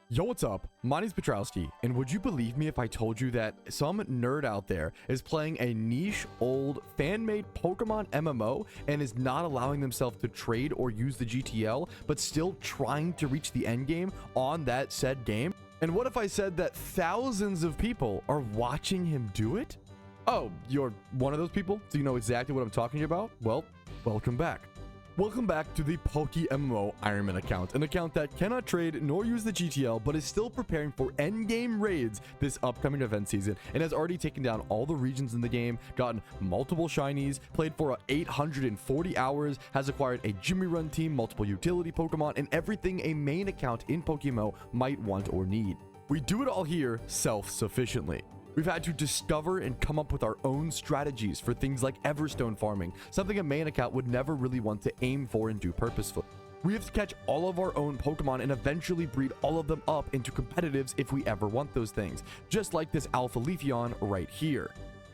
Yo, what's up? My name's Petrowski, and would you believe me if I told you that some nerd out there is playing a niche, old, fan-made Pokemon MMO and is not allowing themselves to trade or use the GTL, but still trying to reach the endgame on that said game? And what if I said that thousands of people are watching him do it? Oh, you're one of those people? So you know exactly what I'm talking about? Well, welcome back. Welcome back to the PokeMMO Ironman account, an account that cannot trade nor use the GTL, but is still preparing for endgame raids this upcoming event season, and has already taken down all the regions in the game, gotten multiple shinies, played for 840 hours, has acquired a Gym Run team, multiple utility Pokemon, and everything a main account in PokeMMO might want or need. We do it all here self-sufficiently. We've had to discover and come up with our own strategies for things like Everstone farming, something a main account would never really want to aim for and do purposefully. We have to catch all of our own Pokemon and eventually breed all of them up into competitives if we ever want those things, just like this Alpha Leafeon right here.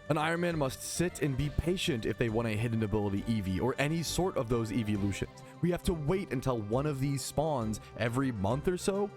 An Ironman must sit and be patient if they want a hidden ability Eevee or any sort of those evolutions. We have to wait until one of these spawns every month or so,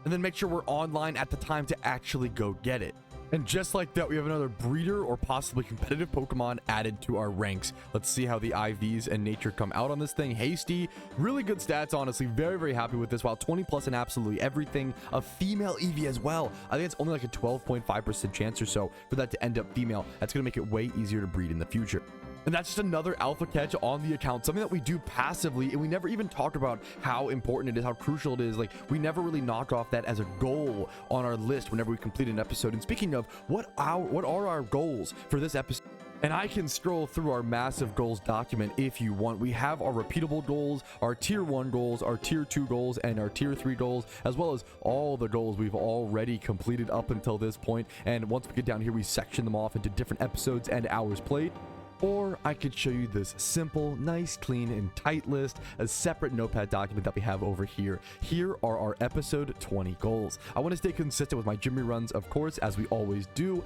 and then make sure we're online at the time to actually go get it. And just like that, we have another breeder or possibly competitive Pokemon added to our ranks. Let's see how the IVs and nature come out on this thing. Hasty, really good stats, honestly. Very, very happy with this. While 20 plus in absolutely everything. A female Eevee as well. I think it's only like a 12.5% chance or so for that to end up female. That's going to make it way easier to breed in the future. And that's just another alpha catch on the account, something that we do passively, and we never even talk about how important it is, how crucial it is. Like, we never really knock off that as a goal on our list whenever we complete an episode. And speaking of, what are our goals for this episode? And I can scroll through our massive goals document if you want. We have our repeatable goals, our tier 1 goals, our tier 2 goals, and our tier 3 goals, as well as all the goals we've already completed up until this point. And once we get down here, we section them off into different episodes and hours played. Or I could show you this simple, nice, clean, and tight list, a separate notepad document that we have over here. Here are our episode 20 goals. I want to stay consistent with my Jimmy runs, of course, as we always do.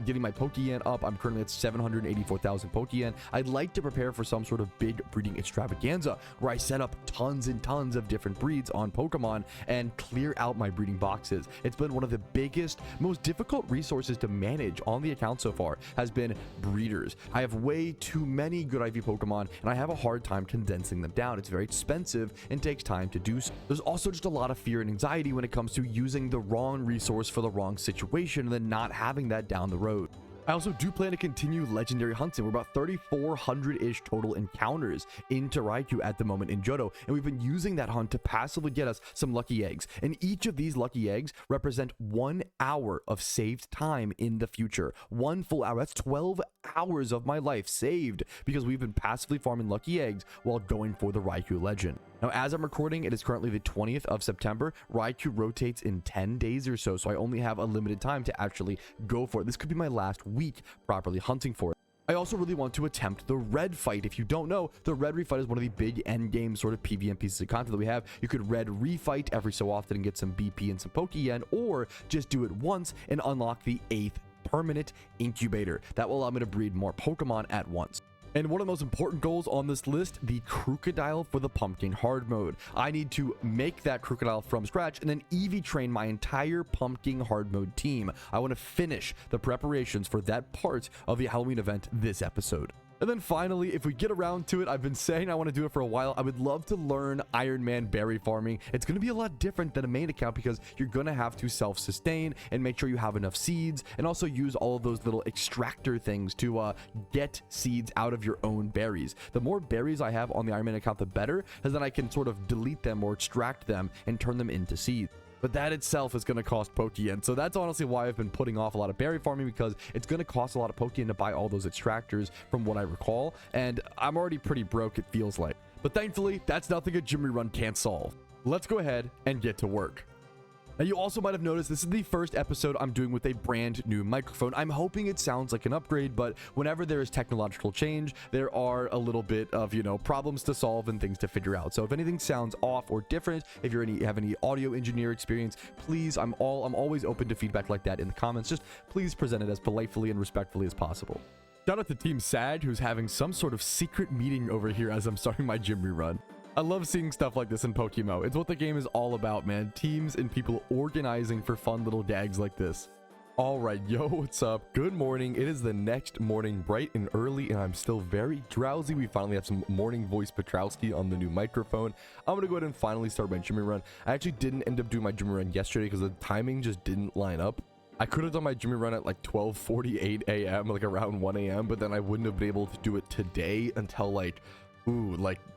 Getting my Pokeyen up. I'm currently at 784,000 Pokeyen. I'd like to prepare for some sort of big breeding extravaganza where I set up tons and tons of different breeds on Pokemon and clear out my breeding boxes. It's been one of the biggest, most difficult resources to manage on the account so far, has been breeders. I have way too many good IV Pokemon, and I have a hard time condensing them down. It's very expensive and takes time to do so. There's also just a lot of fear and anxiety when it comes to using the wrong resource for the wrong situation and then not having that down the road. I also do plan to continue legendary hunting. We're about 3,400-ish total encounters into Raikou at the moment in Johto, and we've been using that hunt to passively get us some lucky eggs. And each of these lucky eggs represent 1 hour of saved time in the future. 1 full hour. That's 12 hours of my life saved because we've been passively farming lucky eggs while going for the Raikou legend. Now, as I'm recording, it is currently the 20th of September. Raikou rotates in 10 days or so, so I only have a limited time to actually go for it. This could be my last week properly hunting for it. I also really want to attempt the red fight. If you don't know, the red refight is one of the big end game sort of PvM pieces of content that we have. You could red refight every so often and get some BP and some Pokeyen, or just do it once and unlock the 8th permanent incubator. That will allow me to breed more Pokemon at once. And one of the most important goals on this list, the Krookodile for the Pumpking hard mode. I need to make that Krookodile from scratch and then Eevee train my entire Pumpking hard mode team. I want to finish the preparations for that part of the Halloween event this episode. And then finally, if we get around to it, I've been saying I want to do it for a while. I would love to learn Iron Man berry farming. It's going to be a lot different than a main account because you're going to have to self-sustain and make sure you have enough seeds, and also use all of those little extractor things to get seeds out of your own berries. The more berries I have on the Iron Man account, the better, because then I can sort of delete them or extract them and turn them into seeds. But that itself is going to cost Pokeyen. So that's honestly why I've been putting off a lot of berry farming, because it's going to cost a lot of Pokeyen to buy all those extractors from what I recall. And I'm already pretty broke, it feels like. But thankfully, that's nothing a Jimmy run can't solve. Let's go ahead and get to work. Now, you also might have noticed this is the first episode I'm doing with a brand new microphone. I'm hoping it sounds like an upgrade, but whenever there is technological change, there are a little bit of, problems to solve and things to figure out. So if anything sounds off or different, if you have any audio engineer experience, please, I'm always open to feedback like that in the comments. Just please present it as politely and respectfully as possible. Shout out to Team Sad, who's having some sort of secret meeting over here as I'm starting my gym rerun. I love seeing stuff like this in PokeMMO. It's what the game is all about, man. Teams and people organizing for fun little gags like this. All right, yo, what's up? Good morning. It is the next morning, bright and early, and I'm still very drowsy. We finally have some morning voice Petrowski on the new microphone. I'm going to go ahead and finally start my Jimmy run. I actually didn't end up doing my Jimmy run yesterday because the timing just didn't line up. I could have done my Jimmy run at like 12:48 a.m., like around 1 a.m., but then I wouldn't have been able to do it today until like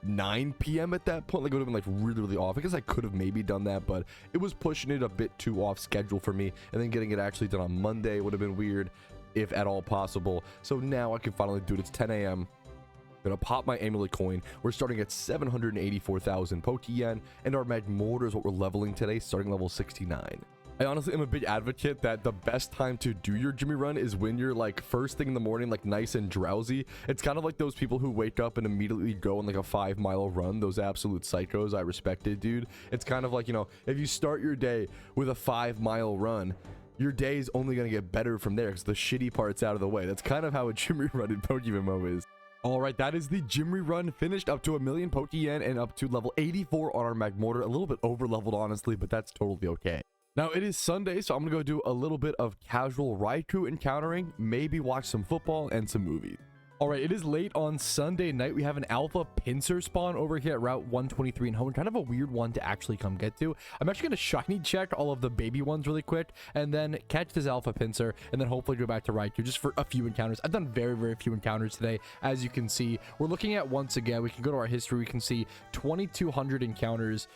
9 p.m. at that point. Like, it would have been like really off. I guess I could have maybe done that, but it was pushing it a bit too off schedule for me, and then getting it actually done on Monday would have been weird, if at all possible. So now I can finally do it. It's 10 a.m. I'm gonna pop my amulet coin. We're starting at 784,000 Pokeyen, and our Magmortar is what we're leveling today, starting level 69. I honestly am a big advocate that the best time to do your Jimmy run is when you're like first thing in the morning, like nice and drowsy. It's kind of like those people who wake up and immediately go on like a 5-mile run. Those absolute psychos. I respect it, dude. It's kind of like, you know, if you start your day with a 5-mile run, your day is only going to get better from there because the shitty part's out of the way. That's kind of how a Jimmy run in PokeMMO is. All right, that is the Jimmy run finished, up to 1,000,000 Pokeyen and up to level 84 on our Magmortar. A little bit over leveled, honestly, but that's totally okay. Now, it is Sunday, so I'm going to go do a little bit of casual Raikou encountering, maybe watch some football and some movies. All right, it is late on Sunday night. We have an alpha Pinsir spawn over here at Route 123 in home. Kind of a weird one to actually come get to. I'm actually going to shiny check all of the baby ones really quick and then catch this alpha Pinsir and then hopefully go back to Raikou just for a few encounters. I've done very few encounters today. As you can see, we're looking at, once again, we can go to our history. We can see 2,200 encounters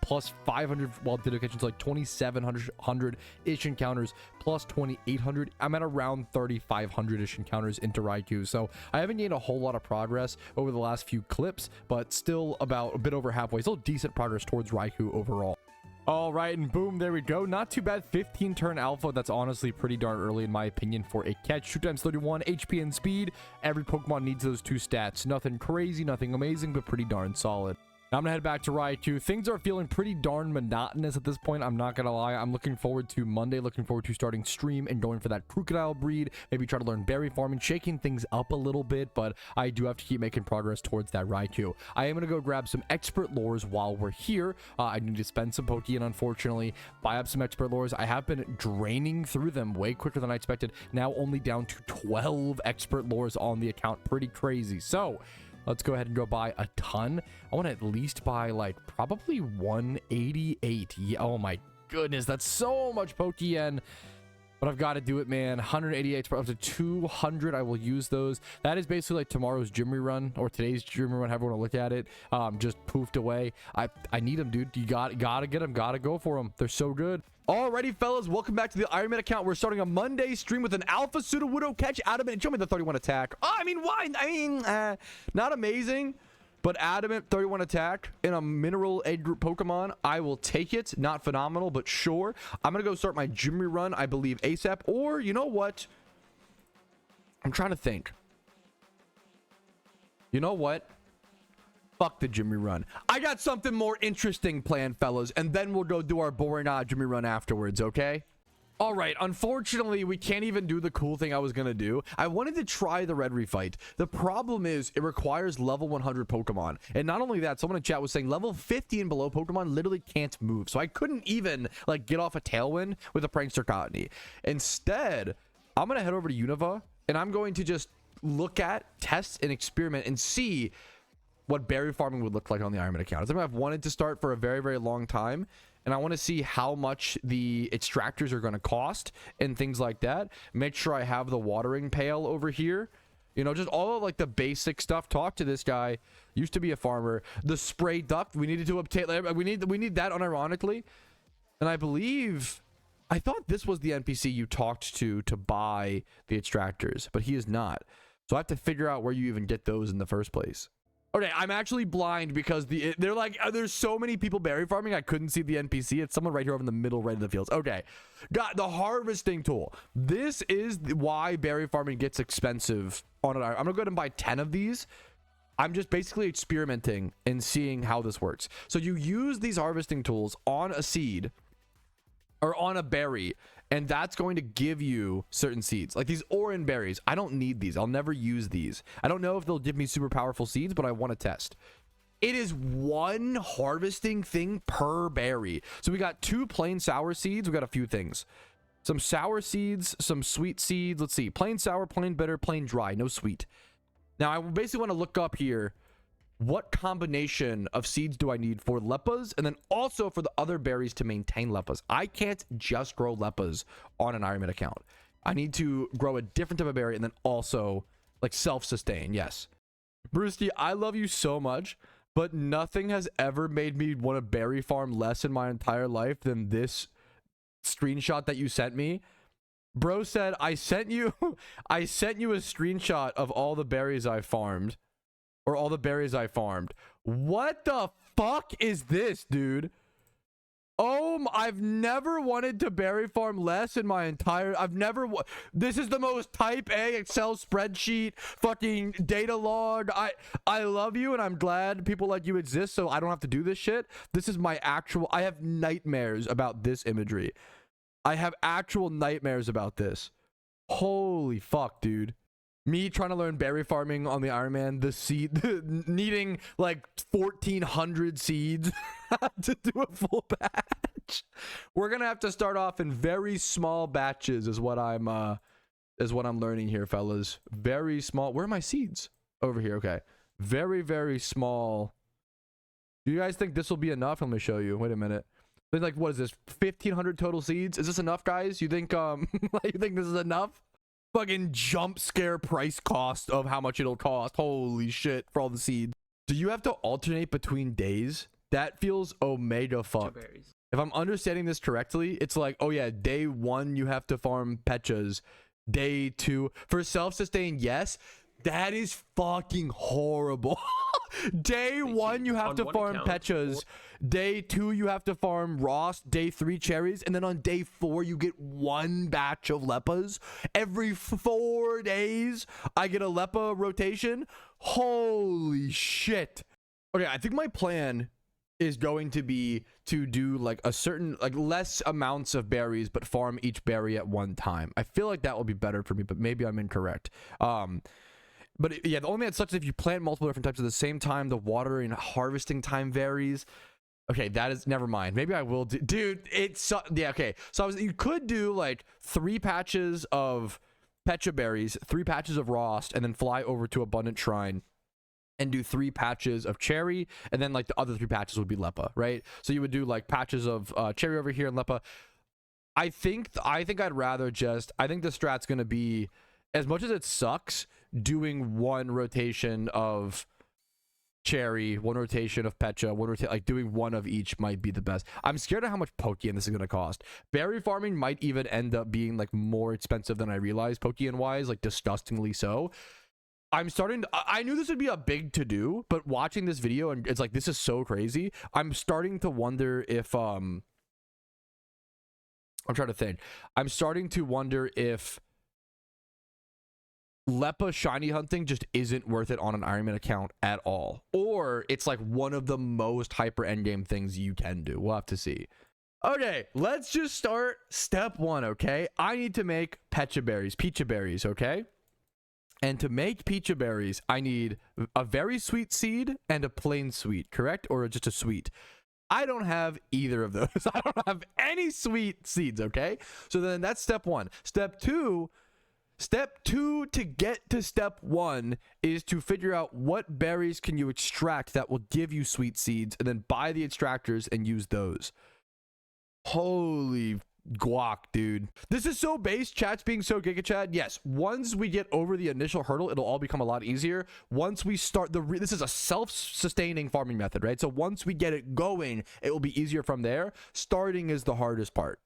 plus 500, well, Ditto catching, like 2,700-ish encounters plus 2,800. I'm at around 3,500-ish encounters into Raikou. So I haven't gained a whole lot of progress over the last few clips, but still about a bit over halfway. Still decent progress towards Raikou overall. All right, and boom, there we go. Not too bad. 15 turn alpha. That's honestly pretty darn early in my opinion for a catch. 2 times 31 HP and speed. Every Pokemon needs those 2 stats. Nothing crazy, nothing amazing, but pretty darn solid. Now I'm gonna head back to Raikou. Things are feeling pretty darn monotonous at this point. I'm not gonna lie. I'm looking forward to Monday. Looking forward to starting stream and going for that Krookodile breed. Maybe try to learn berry farming, shaking things up a little bit. But I do have to keep making progress towards that Raikou. I am gonna go grab some expert lures while we're here. I need to spend some Pokeyen, unfortunately. Buy up some expert lures. I have been draining through them way quicker than I expected. Now only down to 12 expert lures on the account. Pretty crazy. So let's go ahead and go buy a ton. I want to at least buy like probably 188. Yeah, oh my goodness, that's so much Pokeyen. But I've got to do it, man. 188 up to 200. I will use those. That is basically like tomorrow's Jimmy run or today's Jimmy run, however you want to look at it. Just poofed away. I need them, dude. You gotta get them. Gotta go for them. They're so good. Alrighty, fellas, welcome back to the Iron Man account. We're starting a Monday stream with an alpha Sudowoodo catch. Adamant, show me the 31 attack. Oh, I mean, why? I mean, not amazing, but adamant 31 attack in a mineral egg group Pokemon. I will take it. Not phenomenal, but sure. I'm gonna go start my Jimmy run, I believe, ASAP. Or you know what? I'm trying to think. You know what? Fuck the Jimmy run. I got something more interesting planned, fellas, and then we'll go do our boring Jimmy run afterwards, okay? All right, unfortunately, we can't even do the cool thing I was gonna do. I wanted to try the red refight. The problem is it requires level 100 Pokemon. And not only that, someone in chat was saying level 50 and below Pokemon literally can't move. So I couldn't even like get off a Tailwind with a Prankster Cottony. Instead, I'm gonna head over to Unova and I'm going to just look at, test, and experiment and see what berry farming would look like on the Iron Man account. It's something I've wanted to start for a very long time, and I want to see how much the extractors are going to cost and things like that. Make sure I have the watering pail over here, you know, just all of like the basic stuff. Talk to this guy, used to be a farmer. The spray duct, we needed to obtain, we need that unironically. And I believe, I thought this was the NPC you talked to buy the extractors, but he is not. So I have to figure out where you even get those in the first place. Okay, I'm actually blind because they're like, there's so many people berry farming, I couldn't see the NPC. It's someone right here over in the middle right of the fields. Okay, got the harvesting tool. This is why berry farming gets expensive on it. I'm gonna go ahead and buy 10 of these. I'm just basically experimenting and seeing how this works. So you use these harvesting tools on a seed or on a berry, and that's going to give you certain seeds like these Oran berries. I don't need these. I'll never use these. I don't know if they'll give me super powerful seeds, but I want to test. It is one harvesting thing per berry. So we got 2 plain sour seeds. We got a few things. Some sour seeds, some sweet seeds. Let's see. Plain sour, plain bitter, plain dry. No sweet. Now, I basically want to look up here. What combination of seeds do I need for Leppas? And then also for the other berries to maintain Leppas. I can't just grow Leppas on an Iron Man account. I need to grow a different type of berry and then also like self-sustain. Yes. Brewski, I love you so much, but nothing has ever made me want to berry farm less in my entire life than this screenshot that you sent me. Bro said, I sent you a screenshot of all the berries I farmed. Or all the berries I farmed. What the fuck is this, dude? Oh, I've never wanted to berry farm less in my entire... This is the most type A Excel spreadsheet fucking data log. I love you and I'm glad people like you exist so I don't have to do this shit. This is my actual... I have nightmares about this imagery. I have actual nightmares about this. Holy fuck, dude. Me trying to learn berry farming on the Iron Man, the seed, needing like 1,400 seeds to do a full batch. We're gonna have to start off in very small batches, is what I'm learning here, fellas. Very small. Where are my seeds? Over here. Okay. Very, very small. Do you guys think this will be enough? Let me show you. Wait a minute. Like, what is this? 1,500 total seeds? Is this enough, guys? You think you think this is enough? Fucking jump scare price cost of how much it'll cost. Holy shit for all the seeds. Do you have to alternate between days? That feels omega fuck. If I'm understanding this correctly, it's like, oh yeah, day 1 you have to farm Pechas. Day 2 for self-sustain, yes. That is fucking horrible. Day 1 you have to farm Pechas. Day 2 you have to farm Ross. Day 3 cherries, and then on day 4 you get 1 batch of Leppas. Every 4 days I get a Leppa rotation. Holy shit. Okay, I think my plan is going to be to do like a certain, like less amounts of berries, but farm each berry at one time. I feel like that will be better for me, but maybe I'm incorrect. But yeah, the only thing that sucks is if you plant multiple different types at the same time, the watering and harvesting time varies. Okay, that is, never mind. Maybe I will do, dude, it's, yeah, okay. So you could do like 3 patches of Pecha berries, 3 patches of Rost, and then fly over to Abundant Shrine and do 3 patches of cherry, and then like the other 3 patches would be Leppa, right? So you would do like patches of cherry over here and Leppa. I think I'd rather just, I think the strat's gonna be, as much as it sucks, doing 1 rotation of cherry, 1 rotation of Pecha, 1 rotation, like doing 1 of each might be the best. I'm scared of how much Pokeon this is going to cost. Berry farming might even end up being like more expensive than I realized, Pokeon wise, like disgustingly so. I'm starting to, I knew this would be a big to do, but watching this video and it's like, this is so crazy. I'm starting to wonder if, I'm trying to think. I'm starting to wonder if Leppa shiny hunting just isn't worth it on an Iron Man account at all, or it's like one of the most hyper endgame things you can do. We'll have to see. Okay, let's just start step 1. Okay, I need to make Pecha berries, okay? And to make Pecha berries, I need a very sweet seed and a plain sweet, correct? Or just a sweet. I don't have either of those. I don't have any sweet seeds, okay? So then that's step 1. Step 2 to get to step 1 is to figure out what berries can you extract that will give you sweet seeds, and then buy the extractors and use those. Holy guac, dude. This is so base. Chat's being so Giga Chat. Yes, once we get over the initial hurdle, it'll all become a lot easier. Once we start this is a self-sustaining farming method, right? So once we get it going, it will be easier from there. Starting is the hardest part.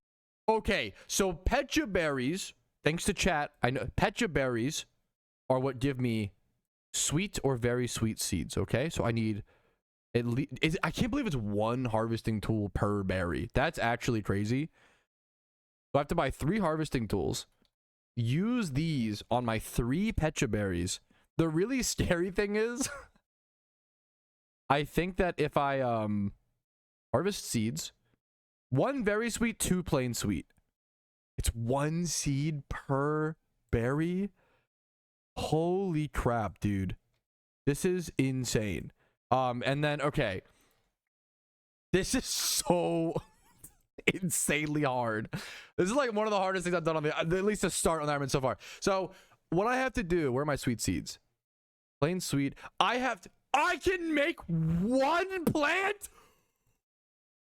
Okay, so Pecha berries, thanks to chat, I know Pecha berries are what give me sweet or very sweet seeds, okay? So I need at least, I can't believe it's 1 harvesting tool per berry. That's actually crazy. So I have to buy 3 harvesting tools, use these on my 3 Pecha berries. The really scary thing is, I think that if I harvest seeds, 1 very sweet, 2 plain sweet. It's 1 seed per berry. Holy crap, dude. This is insane. And then, okay. This is so insanely hard. This is like one of the hardest things I've done on the, at least to start on the Ironman so far. So what I have to do, where are my sweet seeds? Plain sweet. I can make one plant.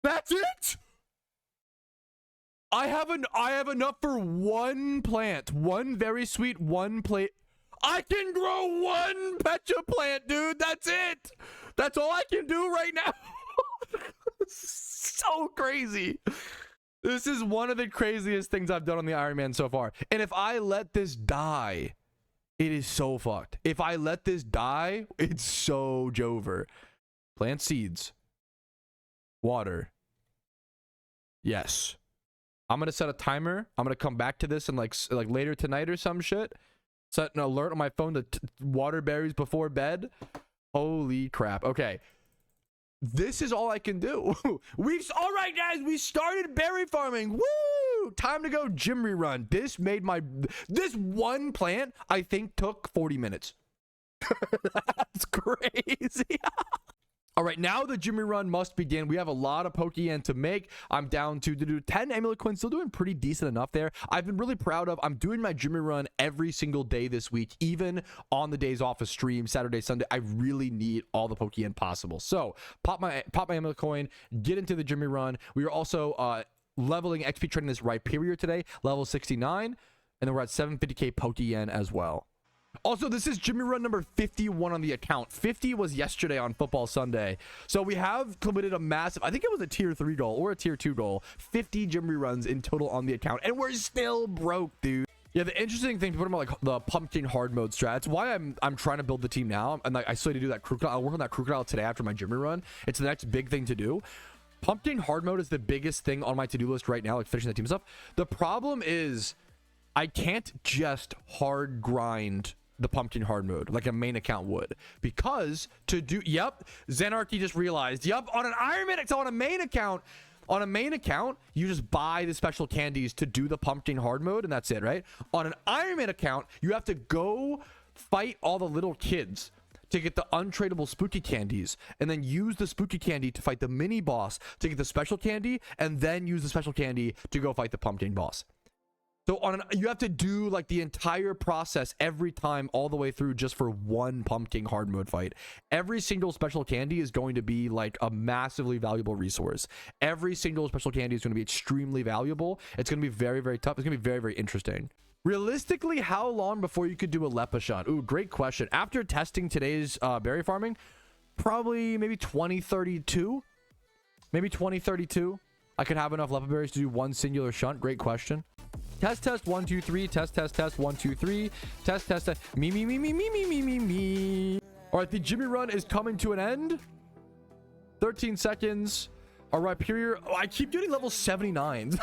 That's it. I have enough for one plant. One very sweet, one plate. I can grow one Pecha plant, dude. That's it. That's all I can do right now. So crazy. This is one of the craziest things I've done on the Ironman so far. And if I let this die, it is so fucked. If I let this die, it's so Jover. Plant seeds. Water. Yes. I'm gonna set a timer. I'm gonna come back to this in like later tonight or some shit. Set an alert on my phone to water berries before bed. Holy crap. Okay. This is all I can do. All right, guys, we started berry farming. Woo! Time to go gym rerun. This one plant, I think, took 40 minutes. That's crazy. All right, now the gym rerun must begin. We have a lot of Pokemon to make. I'm down to do 10 Amulet Coins. Still doing pretty decent enough there. I've been really proud of. I'm doing my gym rerun every single day this week, even on the days off of stream, Saturday, Sunday. I really need all the Pokemon possible. So pop my Amulet Coin, get into the gym rerun. We are also leveling XP Training this Rhyperior today, level 69, and then we're at 750k Pokemon as well. Also, this is Gym Run number 51 on the account. 50 was yesterday on Football Sunday. So we have completed a massive, I think it was a tier 3 goal or a tier 2 goal. 50 Gym Runs in total on the account. And we're still broke, dude. Yeah, the interesting thing to put about like the Pumpkin hard mode strat. It's why I'm trying to build the team now. And like I still need to do that Krookodile. I'll work on that Krookodile today after my Gym Run. It's the next big thing to do. Pumpkin hard mode is the biggest thing on my to-do list right now, like finishing the team stuff. The problem is I can't just hard grind the Pumpkin hard mode like a main account would, because to do, yep, Zenarchy just realized, yep, on an Ironman, it's on a main account. On a main account, you just buy the special candies to do the Pumpkin hard mode, and that's it, right? On an Ironman account, you have to go fight all the little kids to get the untradeable spooky candies, and then use the spooky candy to fight the mini boss to get the special candy, and then use the special candy to go fight the Pumpkin boss. So you have to do like the entire process every time all the way through just for one Pumpkin hard mode fight. Every single special candy is going to be like a massively valuable resource. Every single special candy is going to be extremely valuable. It's going to be very, very tough. It's going to be very, very interesting. Realistically, how long before you could do a Lepashon? Ooh, great question. After testing today's berry farming, probably maybe 2032. Maybe 2032. I could have enough Lepa berries to do one singular shunt. Great question. Test 1 2 3. Test 1 2 3. Test me. All right, the Jimmy run is coming to an end. 13 seconds. All right, Rhyperior. Oh, I keep getting level 79s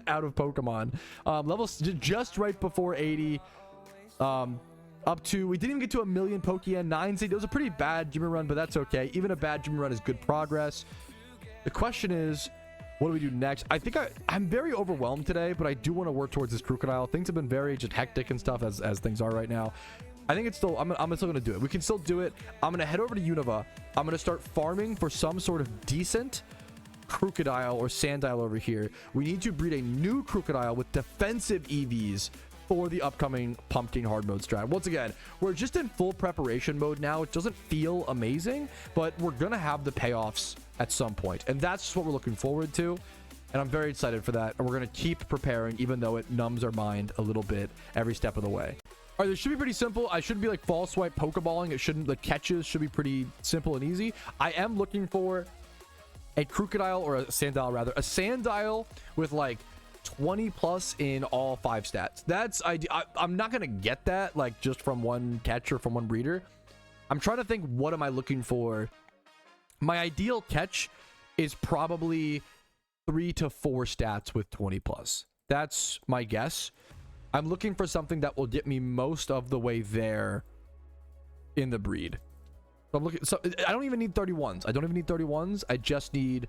out of Pokemon. Levels just right before 80. Up to, we didn't even get to 1 million Pokemon 9. It was a pretty bad Jimmy run, but that's okay. Even a bad Jimmy run is good progress. The question is, what do we do next? I think I'm very overwhelmed today, but I do want to work towards this Krookodile. Things have been very just hectic and stuff as things are right now. I think it's still, I'm still going to do it. We can still do it. I'm going to head over to Unova. I'm going to start farming for some sort of decent Krookodile or Sandile over here. We need to breed a new Krookodile with defensive EVs for the upcoming Pumpkin hard mode strat. Once again, we're just in full preparation mode now. It doesn't feel amazing, but we're going to have the payoffs at some point, and that's what we're looking forward to, and I'm very excited for that, and we're going to keep preparing even though it numbs our mind a little bit every step of the way. All right, this should be pretty simple. I shouldn't be like fall swipe Pokeballing. It shouldn't, the catches should be pretty simple and easy. I am looking for a Krookodile, or a Sandile rather, a Sandile with like 20 plus in all 5 stats. That's I'm not gonna get that like just from one catcher, from one breeder. I'm trying to think, what am I looking for? My ideal catch is probably 3 to 4 stats with 20 plus. That's my guess. I'm looking for something that will get me most of the way there in the breed. So I'm looking, so I don't even need 31s. I don't even need 31s. I just need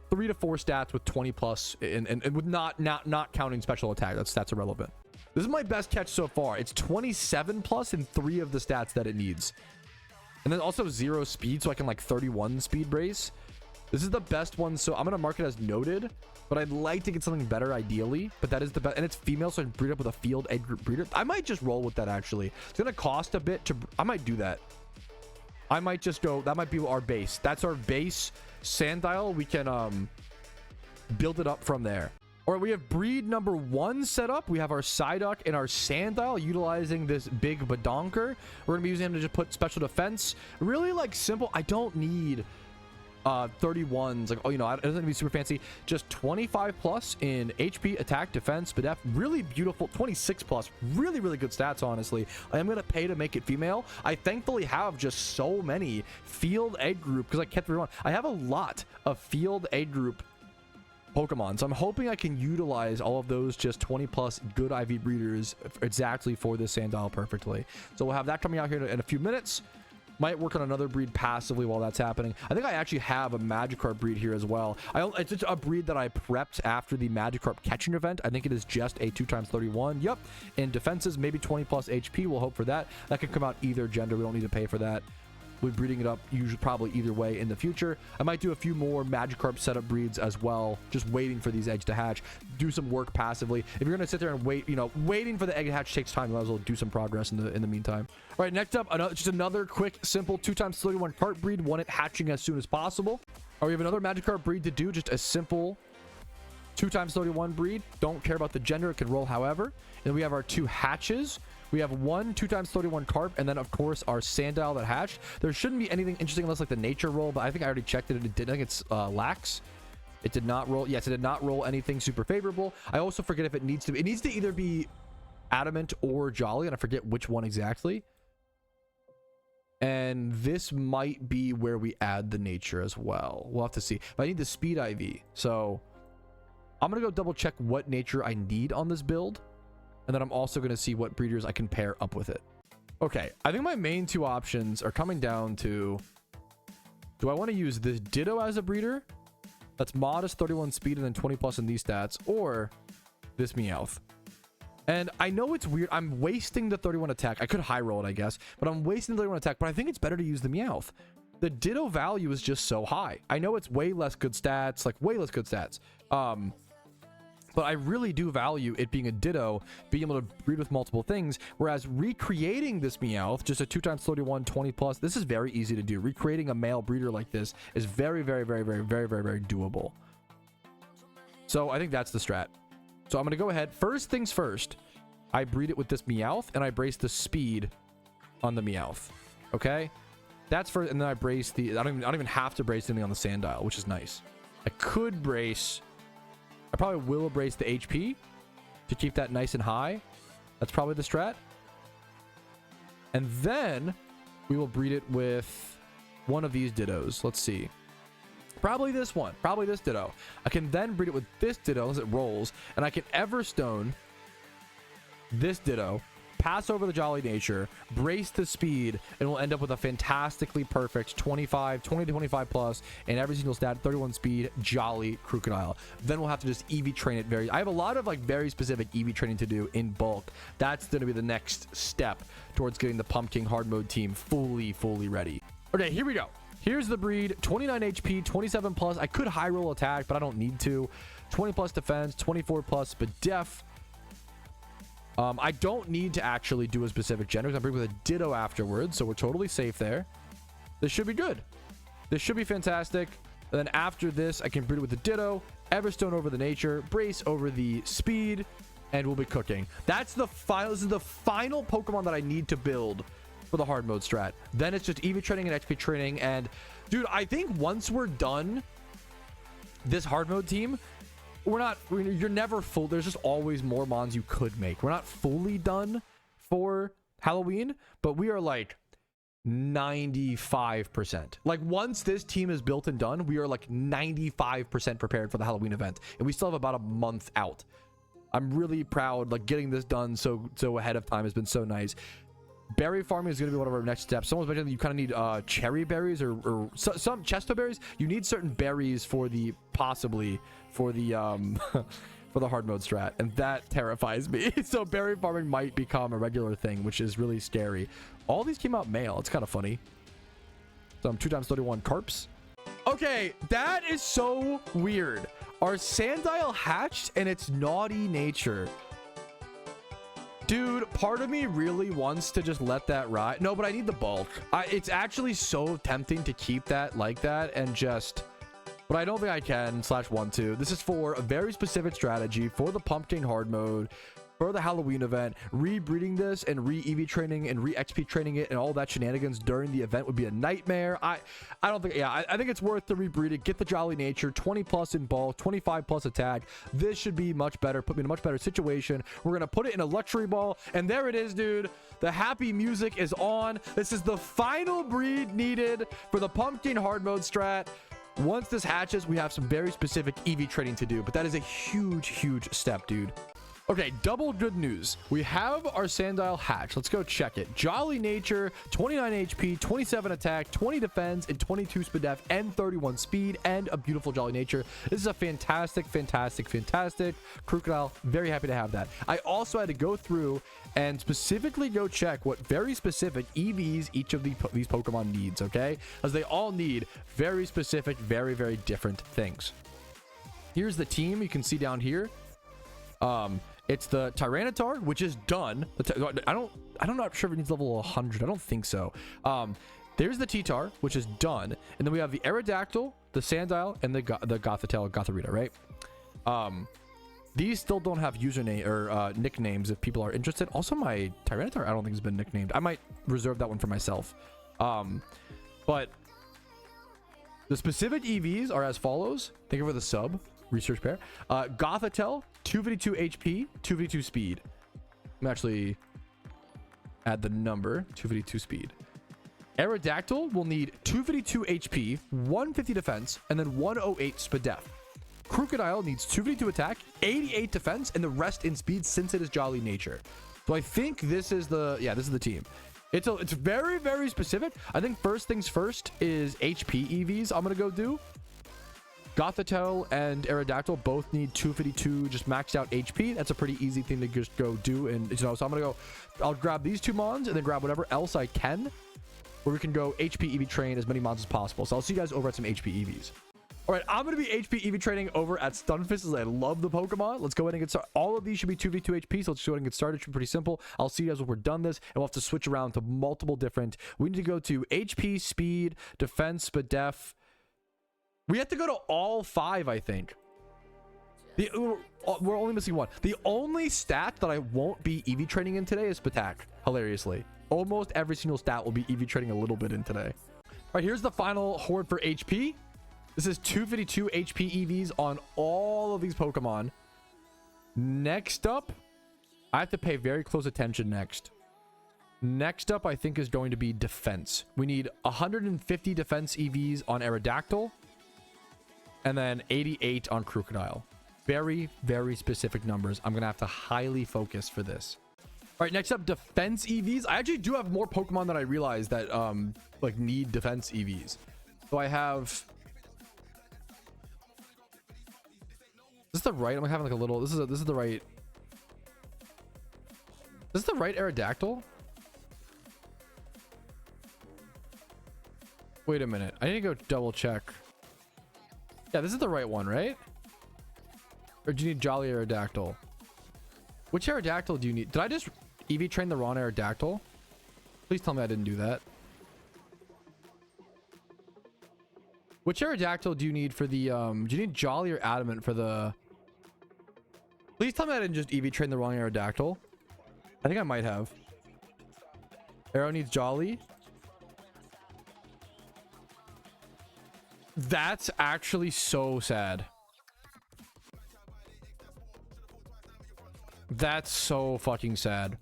3 to 4 stats with 20 plus, and with not counting special attack. That's irrelevant. This is my best catch so far. It's 27 plus in 3 of the stats that it needs. And then also 0 speed, so I can like 31 speed brace. This is the best one, so I'm gonna mark it as noted, but I'd like to get something better ideally. But that is the best, and it's female, so I can breed up with a field egg group breeder. I might just roll with that actually. It's gonna cost a bit to, I might do that. I might just go, that might be our base. That's our base Sandile. We can build it up from there. All right, we have breed number 1 set up. We have our Psyduck and our Sandile utilizing this big Badonker. We're gonna be using him to just put special defense. Really like simple. I don't need 31s, like, oh, you know, it doesn't have to be super fancy. Just 25 plus in HP, attack, defense, BDF. Really beautiful. 26 plus, really good stats. Honestly, I am gonna pay to make it female. I thankfully have just so many field egg group because I kept everyone. I have a lot of field egg group Pokemon, so I'm hoping I can utilize all of those just 20 plus good IV breeders exactly for this Sandile perfectly. So we'll have that coming out here in a few minutes. Might work on another breed passively while that's happening. I think I actually have a Magikarp breed here as well. It's just a breed that I prepped after the Magikarp catching event. I think it is just a 2x31. Yep. In defenses, maybe 20 plus HP. We'll hope for that. That could come out either gender. We don't need to pay for that. We'll be breeding it up usually probably either way in the future. I might do a few more Magikarp setup breeds as well, just waiting for these eggs to hatch. Do some work passively. If you're gonna sit there and wait, you know, waiting for the egg to hatch takes time. You might as well do some progress in the meantime. All right, next up, just another quick, simple 2x31 cart breed. Want it hatching as soon as possible. All right, we have another Magikarp breed to do. Just a simple 2x31 breed. Don't care about the gender. It can roll however. And we have our 2 hatches. We have 1 2x31 carp, and then of course our Sandile that hatched. There shouldn't be anything interesting unless like the nature roll, but I think I already checked it and it did. I think it's lax. It did not roll. Yes, it did not roll anything super favorable. I also forget if it needs to. It needs to either be adamant or jolly, and I forget which one exactly. And this might be where we add the nature as well. We'll have to see. But I need the speed IV, so I'm gonna go double check what nature I need on this build. And then I'm also going to see what breeders I can pair up with it. Okay, I think my main 2 options are coming down to, do I want to use this Ditto as a breeder? That's modest 31 speed and then 20 plus in these stats, or this Meowth. And I know it's weird. I'm wasting the 31 attack. I could high roll it, I guess, but I'm wasting the 31 attack, but I think it's better to use the Meowth. The Ditto value is just so high. I know it's way less good stats, like way less good stats. But I really do value it being a Ditto, being able to breed with multiple things. Whereas recreating this Meowth, just a 2x31, 20 plus, this is very easy to do. Recreating a male breeder like this is very doable. So I think that's the strat. So I'm going to go ahead. First things first, I breed it with this Meowth and I brace the speed on the Meowth. Okay? That's first, and then I brace the, I don't even have to brace anything on the Sandile, which is nice. I could brace, I probably will brace the HP to keep that nice and high. That's probably the strat. And then we will breed it with one of these Dittos. Let's see. Probably this one. Probably this Ditto. I can then breed it with this Ditto as it rolls. And I can Everstone this Ditto, pass over the Jolly Nature, brace the speed, and we'll end up with a fantastically perfect 20 to 25 plus in every single stat, 31 speed, Jolly Krookodile. Then we'll have to just Eevee train it I have a lot of like very specific Eevee training to do in bulk. That's going to be the next step towards getting the Pumpking hard mode team fully ready. Okay, here we go. Here's the breed, 29 HP, 27 plus. I could high roll attack, but I don't need to. 20 plus defense, 24 plus, but def. I don't need to actually do a specific gender because I'm breeding with a Ditto afterwards, so we're totally safe there. This should be good. This should be fantastic. And then after this, I can breed with the Ditto, Everstone over the nature, brace over the speed, and we'll be cooking. That's the final. This is the final Pokemon that I need to build for the hard mode strat. Then it's just EV training and XP training. And dude, I think once we're done this hard mode team, you're never full. There's just always more mons you could make. We're not fully done for Halloween, but we are like 95%. Like once this team is built and done, we are like 95% prepared for the Halloween event, and we still have about a month out. I'm really proud. Like getting this done so ahead of time has been so nice. Berry farming is going to be one of our next steps. Someone's mentioned that you kind of need cherry berries or some chesto berries. You need certain berries for the possibly for the for the hard mode strat, and that terrifies me. So berry farming might become a regular thing, which is really scary. All these came out male. It's kind of funny. Some 2x31 carps. Okay, that is so weird. Our Sandile hatched and its naughty nature. Dude, part of me really wants to just let that ride. No, but I need the bulk. It's actually so tempting to keep that like that and just... But I don't think I can /1, 2. This is for a very specific strategy for the Pumpkin hard mode, for the Halloween event. Rebreeding this and re-EV training and re-XP training it and all that shenanigans during the event would be a nightmare. I don't think, yeah, I think it's worth to rebreed it, get the jolly nature, 20 plus in bulk, 25 plus attack. This should be much better, put me in a much better situation. We're going to put it in a luxury ball, and there it is, dude. The happy music is on. This is the final breed needed for the Pumpkin hard mode strat. Once this hatches, we have some very specific EV training to do, but that is a huge step, dude. Okay, double good news. We have our Sandile hatch. Let's go check it. Jolly nature, 29 HP, 27 attack, 20 defense, and 22 speed def, and 31 speed, and a beautiful jolly nature. This is a fantastic Krookodile. Very happy to have that. I also had to go through and specifically go check what very specific EVs each of these Pokemon needs, okay? As they all need very specific, very different things. Here's the team you can see down here. It's the Tyranitar, which is done. I'm not sure if it needs level 100. I don't think so. There's the T-Tar, which is done. And then we have the Aerodactyl, the Sandile, and the Gothitelle Gothitelle, right? These still don't have username or nicknames if people are interested. Also, my Tyranitar, I don't think has been nicknamed. I might reserve that one for myself. But the specific EVs are as follows. Thank you for the sub. Research pair. Gothitelle, 252 HP, 252 speed. I'm actually add the number 252 speed. Aerodactyl will need 252 HP, 150 defense, and then 108 speed def. Krookodile needs 252 attack, 88 defense, and the rest in speed since it is jolly nature. So I think this is the team. It's very specific. I think first things first is HP EVs. I'm gonna go do. Gothitelle and Aerodactyl both need 252 just maxed out HP. That's a pretty easy thing to just go do. And you know, so I'm gonna go, I'll grab these two mons and then grab whatever else I can where we can go HP EV train as many mons as possible. So I'll see you guys over at some HP EVs. All right, I'm going to be HP EV training over at Stunfisk as I love the Pokemon. Let's go ahead and get started. All of these should be 2v2 HP, so let's go ahead and get started. It should be pretty simple. I'll see you guys when we're done this, and we'll have to switch around to multiple different. We need to go to HP, speed, defense, but def. We have to go to all 5, I think. We're only missing one. The only stat that I won't be EV training in today is Spatak, hilariously. Almost every single stat will be EV training a little bit in today. All right, here's the final horde for HP. This is 252 HP EVs on all of these Pokemon. Next up, I have to pay very close attention next. Next up, I think, is going to be defense. We need 150 defense EVs on Aerodactyl. And then 88 on Krookodile. Very specific numbers. I'm going to have to highly focus for this. All right, next up, defense EVs. I actually do have more Pokemon than I realized that like need defense EVs. So I have... Is this the right? I'm having like a little. This is the right. This is the right Aerodactyl. Wait a minute. I need to go double check. Yeah, this is the right one, right? Or do you need Jolly Aerodactyl? Which Aerodactyl do you need? Did I just EV train the wrong Aerodactyl? Please tell me I didn't do that. Which Aerodactyl do you need for the do you need Jolly or Adamant for the... Please tell me I didn't just EV train the wrong Aerodactyl. I think I might have. Aero needs Jolly. That's actually so sad. That's so fucking sad.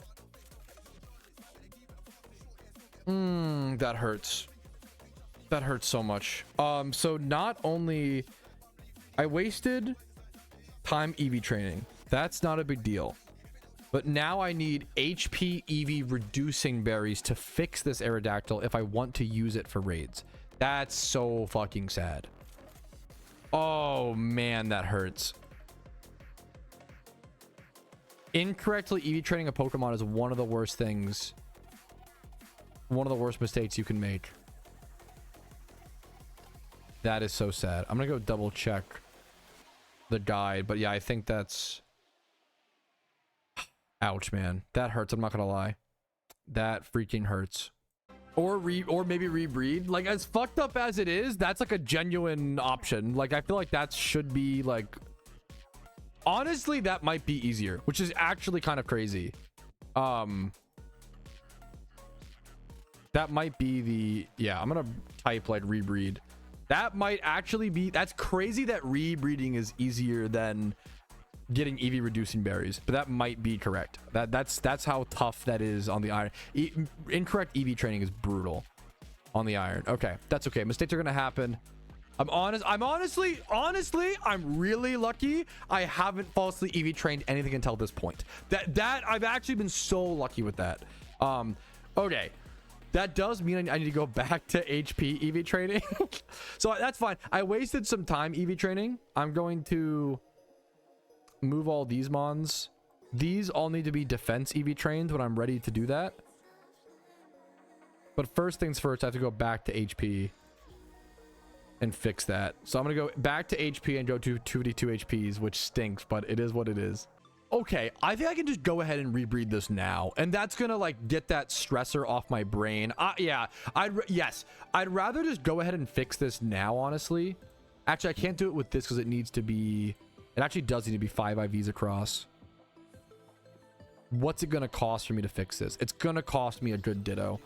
That hurts. That hurts so much. So not only I wasted time EV training. That's not a big deal. But now I need HP EV reducing berries to fix this Aerodactyl if I want to use it for raids. That's so fucking sad. Oh man, that hurts. Incorrectly EV training a Pokemon is one of the worst things. One of the worst mistakes you can make. That is so sad. I'm gonna go double check the guide, but yeah, I think that's... Ouch, man. That hurts, I'm not gonna lie. That freaking hurts. Or maybe rebreed. Like, as fucked up as it is, that's like a genuine option. Like, I feel like that should be like... Honestly, that might be easier, which is actually kind of crazy. That might be the... Yeah, I'm gonna type like rebreed. That might actually be... That's crazy that rebreeding is easier than getting Eevee reducing berries, but that might be correct. That's how tough that is on the iron. Incorrect Eevee training is brutal on the iron. Okay, that's okay. Mistakes are gonna happen. Honestly, I'm really lucky I haven't falsely Eevee trained anything until this point. That I've actually been so lucky with that. Okay. That does mean I need to go back to HP Eevee training. So that's fine. I wasted some time Eevee training. I'm going to move all these mons. These all need to be defense Eevee trained when I'm ready to do that. But first things first, I have to go back to HP and fix that. So I'm going to go back to HP and go to 2v2 HPs, which stinks, but it is what it is. Okay, I think I can just go ahead and rebreed this now, and that's gonna like get that stressor off my brain. Yeah, I'd rather just go ahead and fix this now, honestly. Actually, I can't do it with this because it needs to be... It actually does need to be 5 IVs across. What's it gonna cost for me to fix this? It's gonna cost me a good Ditto.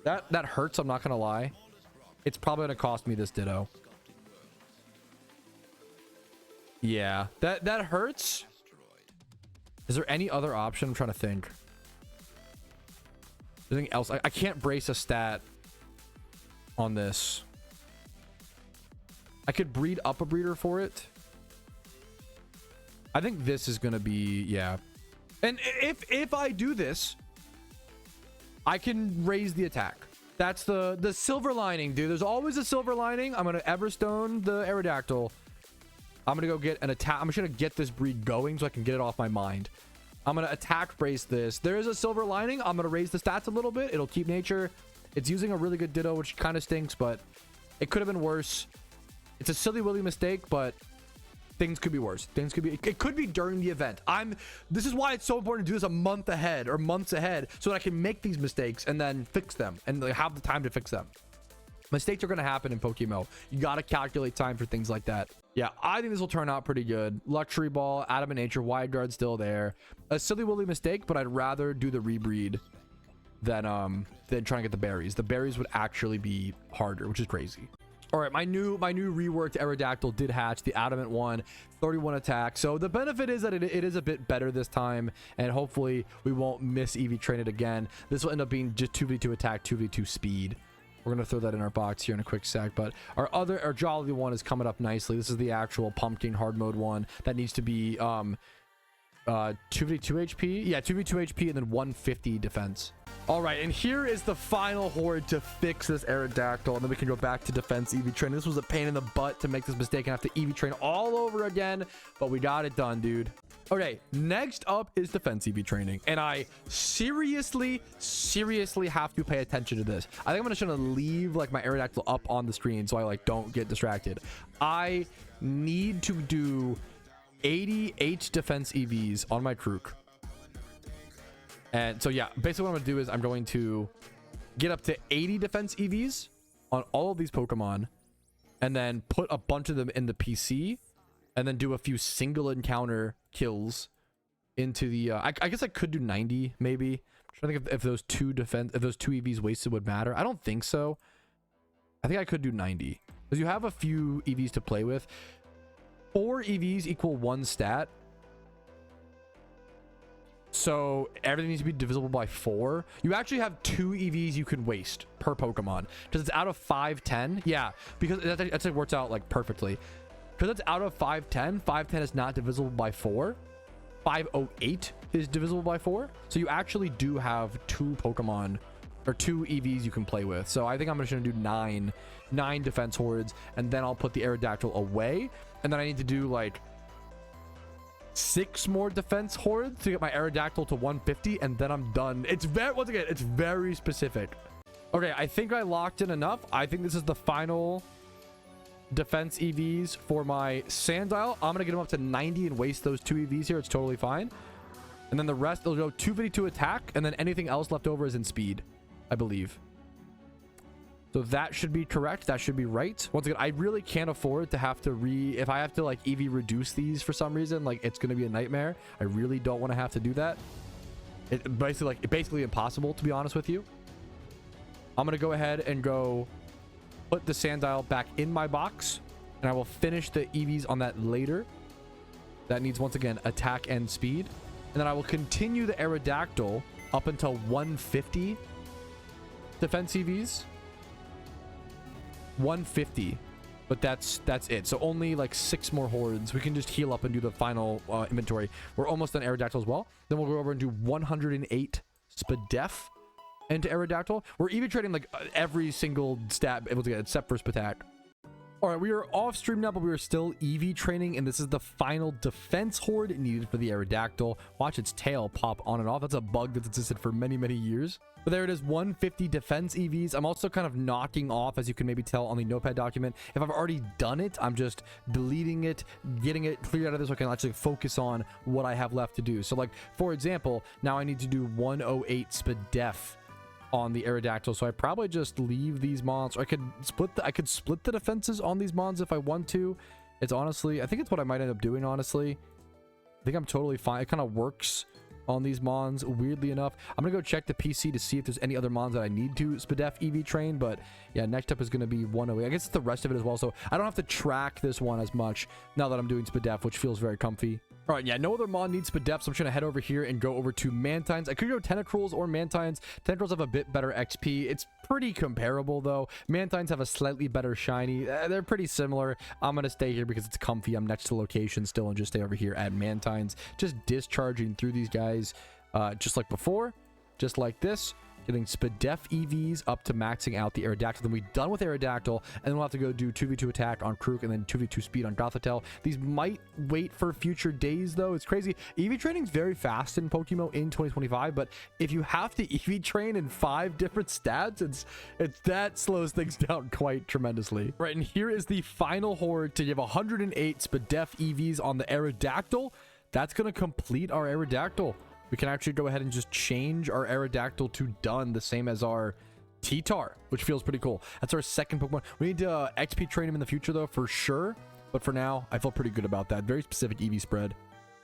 That hurts, I'm not gonna lie. It's probably gonna cost me this Ditto. Yeah, that hurts. Is there any other option? I'm trying to think. Anything else? I can't brace a stat on this. I could breed up a breeder for it. I think this is going to be... Yeah. And if I do this, I can raise the attack. That's the silver lining, dude. There's always a silver lining. I'm going to Everstone the Aerodactyl. I'm going to go get an attack. I'm just going to get this breed going so I can get it off my mind. I'm going to attack brace this. There is a silver lining. I'm going to raise the stats a little bit. It'll keep nature. It's using a really good Ditto, which kind of stinks, but it could have been worse. It's a silly willy mistake, but things could be worse. Things could be... It could be during the event. This is why it's so important to do this a month ahead or months ahead so that I can make these mistakes and then fix them and have the time to fix them. Mistakes are going to happen in PokeMMO. You got to calculate time for things like that. Yeah, I think this will turn out pretty good. Luxury Ball, Adamant Nature, Wide Guard still there. A silly willy mistake, but I'd rather do the rebreed than trying to get the berries. The berries would actually be harder, which is crazy. All right, my new reworked Aerodactyl did hatch, the Adamant one, 31 attack. So the benefit is that it is a bit better this time, and hopefully we won't miss Eevee train it again. This will end up being just 2v2 attack, 2v2 speed. We're going to throw that in our box here in a quick sec, but our Jolly one is coming up nicely. This is the actual Pumpkin hard mode one that needs to be 2v2 HP. Yeah, 2v2 HP and then 150 defense. All right, and here is the final horde to fix this Aerodactyl, and then we can go back to defense Eevee train. This was a pain in the butt to make this mistake and have to Eevee train all over again, but we got it done, dude. Okay, next up is defense Eevee training, and I seriously have to pay attention to this. I think I'm just gonna leave like my Aerodactyl up on the screen so I like don't get distracted. I need to do 88 defense EVs on my Krook. And so yeah, basically what I'm gonna do is I'm going to get up to 80 defense EVs on all of these Pokemon, and then put a bunch of them in the PC, and then do a few single encounter kills into the I guess I could do 90 maybe. I'm trying to think if those two EVs wasted would matter. I don't think so. I think I could do 90 because you have a few EVs to play with. 4 EVs equal 1 stat, so everything needs to be divisible by 4. You actually have 2 EVs you can waste per Pokemon because it's out of 510. Yeah, because that's it works out like perfectly. Because it's out of 510, 510 is not divisible by 4. 508 is divisible by 4. So you actually do have 2 Pokemon or 2 EVs you can play with. So I think I'm just going to do 9 defense hordes, and then I'll put the Aerodactyl away. And then I need to do like 6 more defense hordes to get my Aerodactyl to 150, and then I'm done. It's very, once again, it's very specific. Okay, I think I locked in enough. I think this is the final defense EVs for my Sandile. I'm gonna get him up to 90 and waste those 2 EVs here. It's totally fine. And then the rest, they'll go 252 attack, and then anything else left over is in speed, I believe. So that should be correct. That should be right. Once again, I really can't afford to have to if I have to like EV reduce these for some reason, like it's going to be a nightmare. I really don't want to have to do that. It's basically impossible, to be honest with you. I'm going to go ahead and go put the Sandile back in my box, and I will finish the EVs on that later. That needs, once again, attack and speed. And then I will continue the Aerodactyl up until 150 defense EVs. 150, but that's it. So only like 6 more hordes. We can just heal up and do the final inventory. We're almost done Aerodactyl as well. Then we'll go over and do 108 Spadef into Aerodactyl. We're even trading like every single stat able to get except for Spatak. All right, we are off stream now, but we are still EV training, and this is the final defense horde needed for the Aerodactyl. Watch its tail pop on and off. That's a bug that's existed for many, many years. But there it is, 150 defense EVs. I'm also kind of knocking off, as you can maybe tell on the notepad document. If I've already done it, I'm just deleting it, getting it cleared out of this so I can actually focus on what I have left to do. So like, for example, now I need to do 108 Spadef on the Aerodactyl, so I probably just leave these mons. I could split the defenses on these mons if I want to. It's honestly, I think it's what I might end up doing, honestly. I think I'm totally fine. It kind of works on these mons, weirdly enough. I'm gonna go check the PC to see if there's any other mons that I need to Spadef EV train, but yeah, next up is gonna be 108. I guess it's the rest of it as well, so I don't have to track this one as much now that I'm doing Spadef, which feels very comfy. All right, yeah, no other mon needs Spadef, so I'm just gonna head over here and go over to Mantines. I could go Tentacruels or Mantines. Tentacruels have a bit better XP. It's pretty comparable though. Mantines have a slightly better shiny. They're pretty similar. I'm gonna stay here because it's comfy. I'm next to location still and just stay over here at Mantines, just discharging through these guys just like before, just like this. Getting Spadef EVs up to maxing out the Aerodactyl. Then we're done with Aerodactyl, and then we'll have to go do 2v2 attack on Krook and then 2v2 speed on Gothitelle. These might wait for future days, though. It's crazy. EV training is very fast in PokeMMO in 2025, but if you have to EV train in 5 different stats, it's that slows things down quite tremendously. Right, and here is the final horde to give 108 Spadef EVs on the Aerodactyl. That's going to complete our Aerodactyl. We can actually go ahead and just change our Aerodactyl to Done, the same as our T-Tar, which feels pretty cool. That's our second Pokemon. We need to XP train him in the future, though, for sure. But for now, I feel pretty good about that. Very specific EV spread.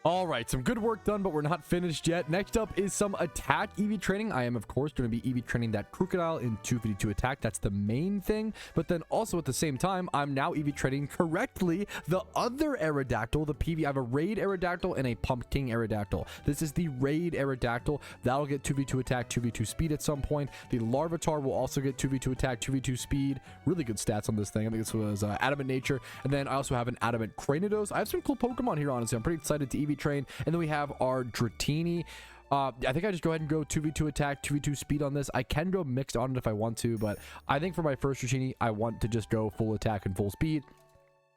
All right, some good work done, but we're not finished yet. Next up is some attack EV training. I am, of course, going to be EV training that Krookodile in 2v2 attack. That's the main thing. But then also at the same time, I'm now EV training correctly the other Aerodactyl, the PV. I have a Raid Aerodactyl and a Pumpking Aerodactyl. This is the Raid Aerodactyl. That'll get 2v2 attack, 2v2 speed at some point. The Larvitar will also get 2v2 attack, 2v2 speed. Really good stats on this thing. I think this was Adamant Nature. And then I also have an Adamant Cranidos. I have some cool Pokemon here, honestly. I'm pretty excited to EV train. And then we have our Dratini. I think I just go ahead and go 2v2 attack, 2v2 speed on this. I can go mixed on it if I want to, but I think for my first Dratini, I want to just go full attack and full speed.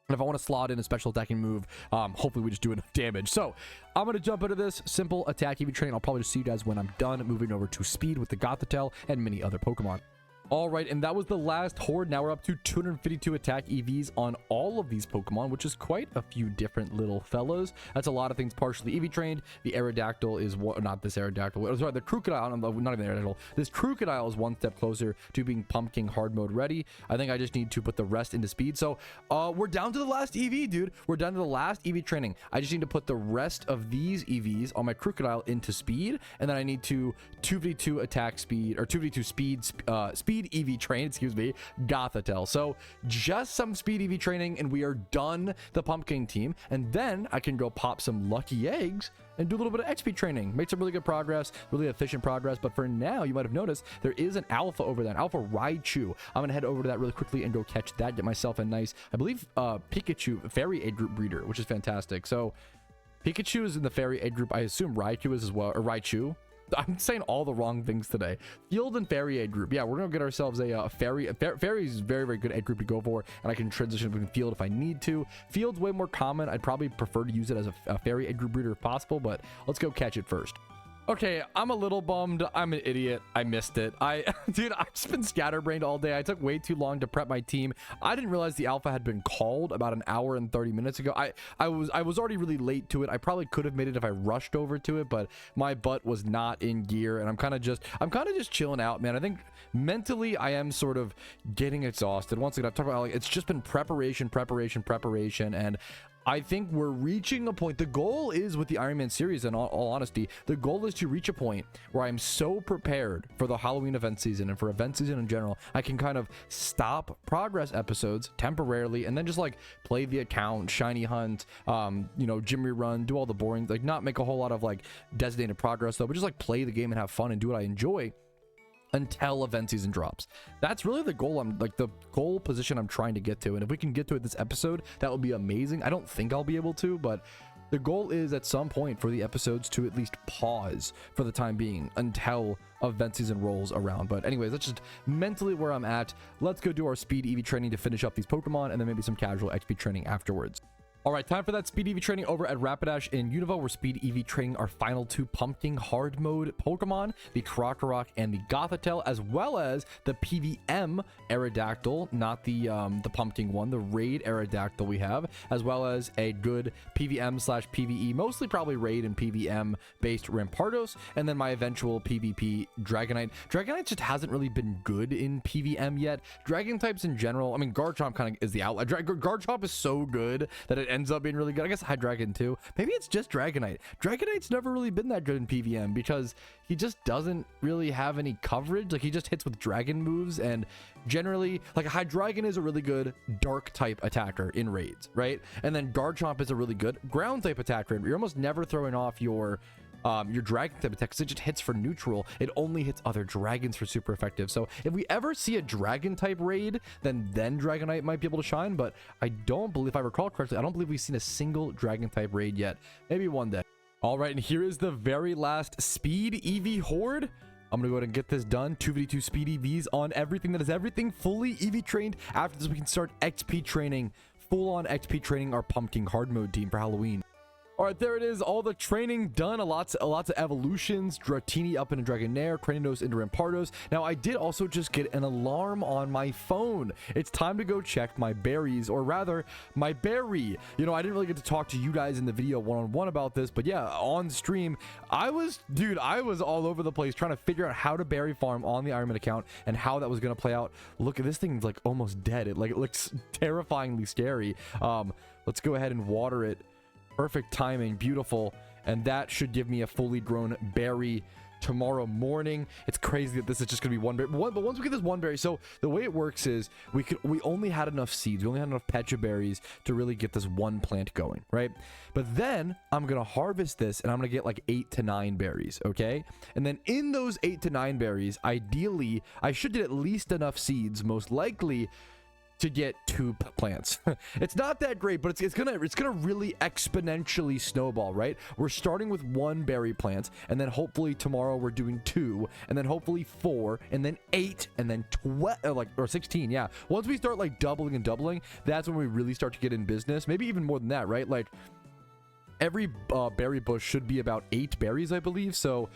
And if I want to slot in a special attacking move, hopefully we just do enough damage. So I'm going to jump into this simple attack EV training. I'll probably just see you guys when I'm done moving over to speed with the Gothitelle and many other Pokemon. All right, and that was the last horde. Now we're up to 252 attack EVs on all of these Pokemon, which is quite a few different little fellows. That's a lot of things partially EV trained. The Aerodactyl is not this Aerodactyl. Sorry, the Krookodile, not even the Aerodactyl. This Krookodile is one step closer to being Pumpkin hard mode ready. I think I just need to put the rest into speed. So we're down to the last EV, dude. We're down to the last EV training. I just need to put the rest of these EVs on my Krookodile into speed, and then I need to 2v2 attack speed, or 2v2 speed EV train, excuse me, Gothitelle. So just some speed EV training and we are done the Pumpkin team, and then I can go pop some lucky eggs and do a little bit of XP training, make some really good progress, really efficient progress. But for now, you might have noticed there is an alpha over there, an alpha Raichu. I'm gonna head over to that really quickly and go catch that, get myself a nice, I believe Pikachu fairy egg group breeder, which is fantastic. So Pikachu is in the fairy egg group. I assume Raichu is as well, or Raichu. I'm saying all the wrong things today. Field and fairy egg group. Yeah, we're gonna get ourselves a fairy. Fairy is very, very good egg group to go for, and I can transition between field if I need to. Field's way more common. I'd probably prefer to use it as a fairy egg group breeder if possible, but let's go catch it first. Okay, I'm a little bummed. I'm an idiot. I missed it. Dude, I've just been scatterbrained all day. I took way too long to prep my team. I didn't realize the alpha had been called about an hour and 30 minutes ago. I was already really late to it. I probably could have made it if I rushed over to it, but my butt was not in gear, and I'm kind of just chilling out, man. I think mentally I am sort of getting exhausted. Once again, I've talked about, like, it's just been preparation, and I think we're reaching a point. The goal is, with the Iron Man series, in all honesty, the goal is to reach a point where I'm so prepared for the Halloween event season and for event season in general, I can kind of stop progress episodes temporarily and then just like play the account, shiny hunt, you know, Gym Run, do all the boring, like not make a whole lot of like designated progress though, but just like play the game and have fun and do what I enjoy until event season drops. That's really the goal. I'm like the goal position I'm trying to get to, and if we can get to it this episode, that would be amazing. I don't think I'll be able to, but the goal is at some point for the episodes to at least pause for the time being until event season rolls around. But anyways, that's just mentally where I'm at. Let's go do our speed EV training to finish up these Pokemon, and then maybe some casual XP training afterwards. All right, time for that speed EV training over at Rapidash in Unova. We're speed EV training our final two Pumpking hard mode Pokemon, the Krookodile and the Gothitelle, as well as the PvM Aerodactyl, not the Pumpking one, the Raid Aerodactyl we have, as well as a good PvM/PvE, mostly probably Raid and PvM based Rampardos, and then my eventual PvP Dragonite. Dragonite just hasn't really been good in PvM yet. Dragon types in general, I mean, Garchomp kind of is the outlier. Garchomp is so good that it ends up being really good. I guess Hydreigon too. Maybe it's just Dragonite. Dragonite's never really been that good in PvM because he just doesn't really have any coverage. Like, he just hits with dragon moves, and generally, like, a Hydreigon is a really good dark type attacker in raids, right? And then Garchomp is a really good ground type attacker. You're almost never throwing off your dragon type attack because it just hits for neutral. It only hits other dragons for super effective. So if we ever see a dragon type raid, then Dragonite might be able to shine, but I don't believe, if I recall correctly, I don't believe we've seen a single dragon type raid yet. Maybe one day. All right, and here is the very last speed EV horde. I'm gonna go ahead and get this done. 2v2 speed EVs on everything. That is everything fully EV trained. After this, we can start XP training, full on XP training our Pumpkin hard mode team for Halloween. All right, there it is. All the training done. Lots of evolutions. Dratini up into Dragonair. Cranidos into Rampardos. Now, I did also just get an alarm on my phone. It's time to go check my berries, or rather, my berry. You know, I didn't really get to talk to you guys in the video one-on-one about this, but yeah, on stream, I was all over the place trying to figure out how to berry farm on the Ironman account and how that was going to play out. Look at this thing's like almost dead. It looks terrifyingly scary. Let's go ahead and water it. Perfect timing, beautiful, and that should give me a fully grown berry tomorrow morning. It's crazy that this is just gonna be one berry, but once we get this one berry, so the way it works is we only had enough seeds, we only had enough pecha berries to really get this one plant going, right? But then I'm gonna harvest this and I'm gonna get like 8 to 9 berries, okay? And then in those 8 to 9 berries, ideally I should get at least enough seeds, most likely, to get 2 plants. It's not that great, but it's gonna really exponentially snowball, right? We're starting with 1 berry plant, and then hopefully tomorrow we're doing 2, and then hopefully 4, and then 8, and then 12, or 16. Yeah, once we start like doubling and doubling, that's when we really start to get in business. Maybe even more than that, right? Like every berry bush should be about 8 berries, I believe. So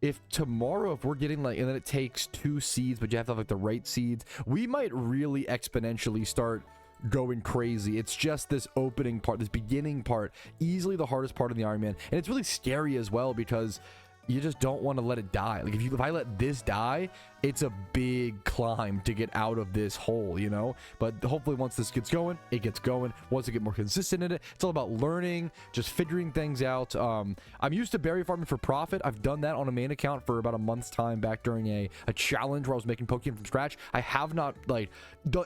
if tomorrow, if we're getting like, and then it takes 2 seeds, but you have to have like the right seeds, we might really exponentially start going crazy. It's just this opening part, this beginning part, easily the hardest part of the Ironman, and it's really scary as well because you just don't want to let it die. Like if I let this die, it's a big climb to get out of this hole, you know? But hopefully once this gets going, it gets going. Once I get more consistent in it, it's all about learning, just figuring things out. I'm used to berry farming for profit. I've done that on a main account for about a month's time back during a challenge where I was making Pokemon from scratch. I have not like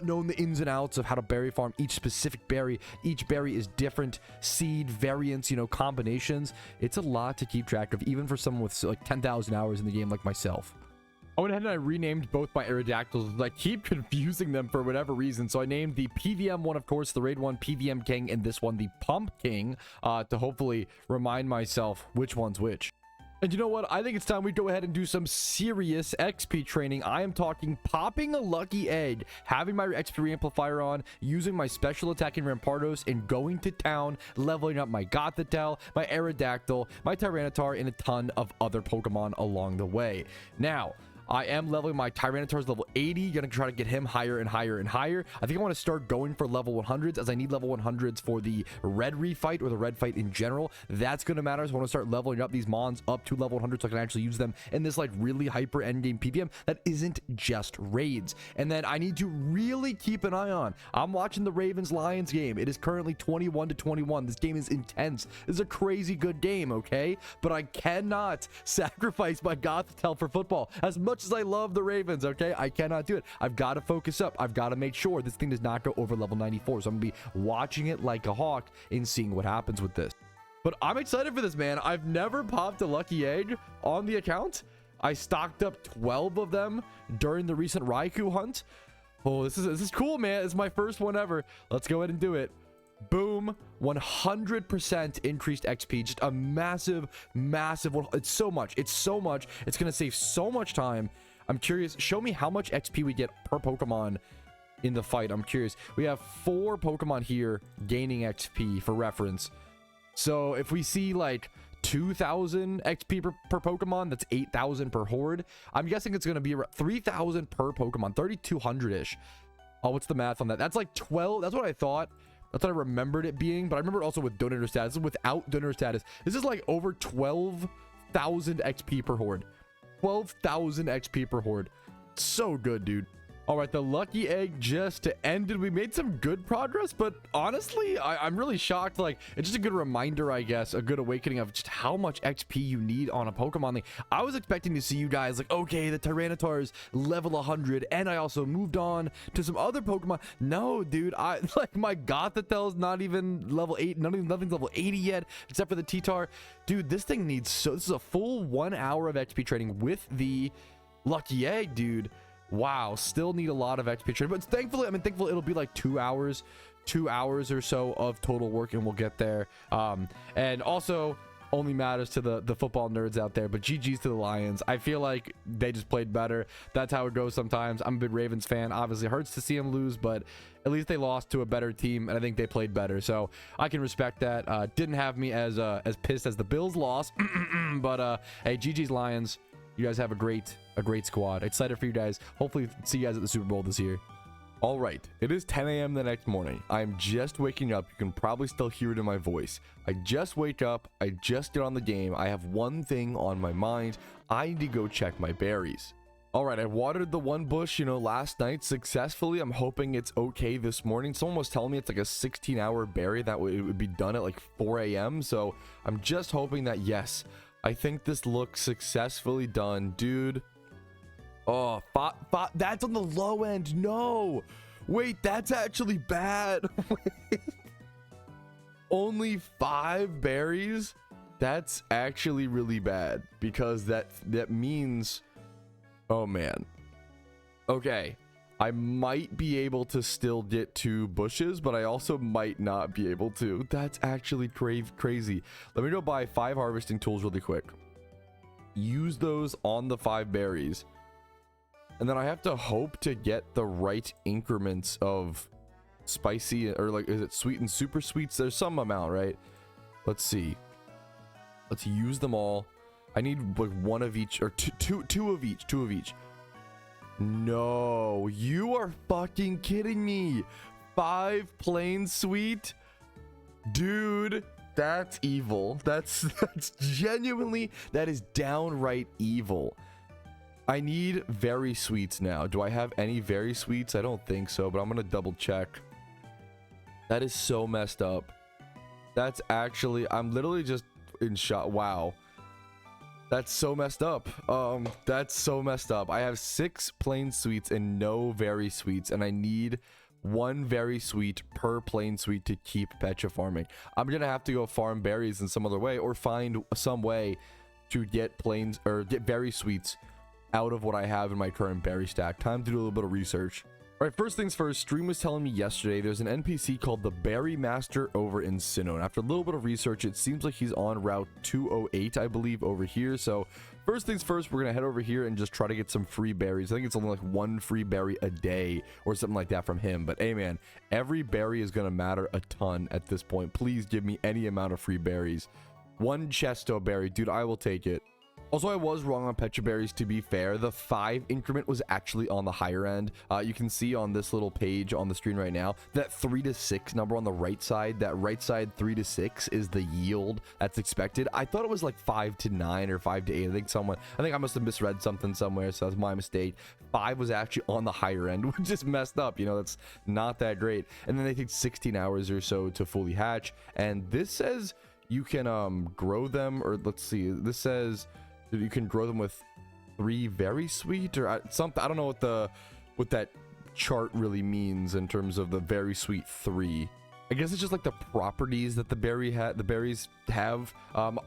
known the ins and outs of how to berry farm each specific berry. Each berry is different seed variants, you know, combinations. It's a lot to keep track of, even for someone with like 10,000 hours in the game like myself. I went ahead and I renamed both my Aerodactyls. I keep confusing them for whatever reason. So I named the PvM one, of course, the Raid one, PvM King, and this one, the Pumpking, to hopefully remind myself which one's which. And you know what? I think it's time we go ahead and do some serious XP training. I am talking popping a lucky egg, having my XP amplifier on, using my special attack in Rampardos, and going to town, leveling up my Gothitelle, my Aerodactyl, my Tyranitar, and a ton of other Pokemon along the way. Now, I am leveling my Tyranitar's level 80. Gonna try to get him higher and higher and higher. I think I want to start going for level 100s, as I need level 100s for the red refight, or the red fight in general. That's gonna matter. So I want to start leveling up these mons up to level 100 so I can actually use them in this like really hyper endgame PVM that isn't just raids. And then I need to really keep an eye on, I'm watching the Ravens Lions game. It is currently 21-21. This game is intense. This is a crazy good game, okay? But I cannot sacrifice my Gothitelle for football. As much as I love the Ravens, okay, I cannot do it. I've got to focus up. I've got to make sure this thing does not go over level 94. So I'm gonna be watching it like a hawk and seeing what happens with this. But I'm excited for this, man. I've never popped a lucky egg on the account. I stocked up 12 of them during the recent Raikou hunt. Oh, this is cool, man. It's my first one ever. Let's go ahead and do it. Boom. 100% increased XP. Just a massive one. It's so much. It's gonna save so much time. I'm curious, show me how much XP we get per Pokemon in the fight. I'm curious. We have 4 Pokemon here gaining XP for reference. So if we see like 2,000 XP per Pokemon, that's 8,000 per horde. I'm guessing it's gonna be around 3,000 per Pokemon, 3,200 ish. Oh, what's the math on that? That's like 12. That's what I thought. That's what I remembered it being, but I remember also with donator status. Without donator status, this is like over 12,000 XP per horde. 12,000 XP per horde. So good, dude. All right, the lucky egg just ended. We made some good progress, but honestly, I'm really shocked. Like, it's just a good reminder, I guess, a good awakening of just how much XP you need on a Pokemon thing. I was expecting to see you guys like, okay, the Tyranitar's level 100, and I also moved on to some other Pokemon. No, dude, like my Gothitelle's not even level 8. Nothing's level 80 yet, except for the T-Tar. Dude, this thing needs this is a full 1 hour of XP training with the lucky egg, dude. Wow, still need a lot of XP training, but thankfully it'll be like 2 hours or so of total work, and we'll get there. And also only matters to the football nerds out there, but GG's to the Lions. I feel like they just played better. That's how it goes sometimes. I'm a big Ravens fan. Obviously, it hurts to see them lose, but at least they lost to a better team, and I think they played better, so I can respect that. Didn't have me as pissed as the Bills lost, but hey, GG's Lions. You guys have a great squad. Excited for you guys. Hopefully see you guys at the Super Bowl this year. All right, it is 10 a.m. the next morning. I'm just waking up. You can probably still hear it in my voice. I just wake up. I just get on the game. I have one thing on my mind. I need to go check my berries. All right, I watered the one bush, last night successfully. I'm hoping it's okay this morning. Someone was telling me it's like a 16-hour berry that it would be done at like 4 a.m. So I'm just hoping that, yes, I think this looks successfully done, dude. Oh, that's on the low end. No, wait, that's actually bad. Only 5 berries. That's actually really bad, because that means, oh man. Okay, I might be able to still get 2 bushes, but I also might not be able to. That's actually crazy. Let me go buy 5 harvesting tools really quick. Use those on the 5 berries. And then I have to hope to get the right increments of spicy, or like, is it sweet and super sweets? There's some amount, right? Let's see. Let's use them all. I need like 1 of each, or two of each. No, you are fucking kidding me. 5 plain sweet, dude. That's evil. That's genuinely, that is downright evil. I need very sweets now. Do I have any very sweets? I don't think so, but I'm gonna double check. That is so messed up. That's actually, I'm literally just in shock. Wow. That's so messed up. That's so messed up. I have 6 plain sweets and no very sweets, and I need 1 very sweet per plain sweet to keep pecha farming. I'm gonna have to go farm berries in some other way, or find some way to get very sweets out of what I have in my current berry stack. Time to do a little bit of research. All right, first things first, Stream was telling me yesterday there's an NPC called the Berry Master over in Sinnoh. And after a little bit of research, it seems like he's on Route 208, I believe, over here. So first things first, we're going to head over here and just try to get some free berries. I think it's only like 1 free berry a day or something like that from him. But hey, man, every berry is going to matter a ton at this point. Please give me any amount of free berries. 1 Chesto berry, dude, I will take it. Also, I was wrong on Pecha Berries, to be fair. The 5 increment was actually on the higher end. You can see on this little page on the screen right now, that 3 to 6 number on the right side, that right side 3 to 6 is the yield that's expected. I thought it was like 5 to 9 or 5 to 8. I think I must have misread something somewhere, so that's my mistake. 5 was actually on the higher end, which is messed up. You know, that's not that great. And then they take 16 hours or so to fully hatch. And this says you can grow them, or let's see, this says you can grow them with 3 very sweet or something. I don't know what that chart really means in terms of the very sweet 3. I guess it's just like the properties that the berries have.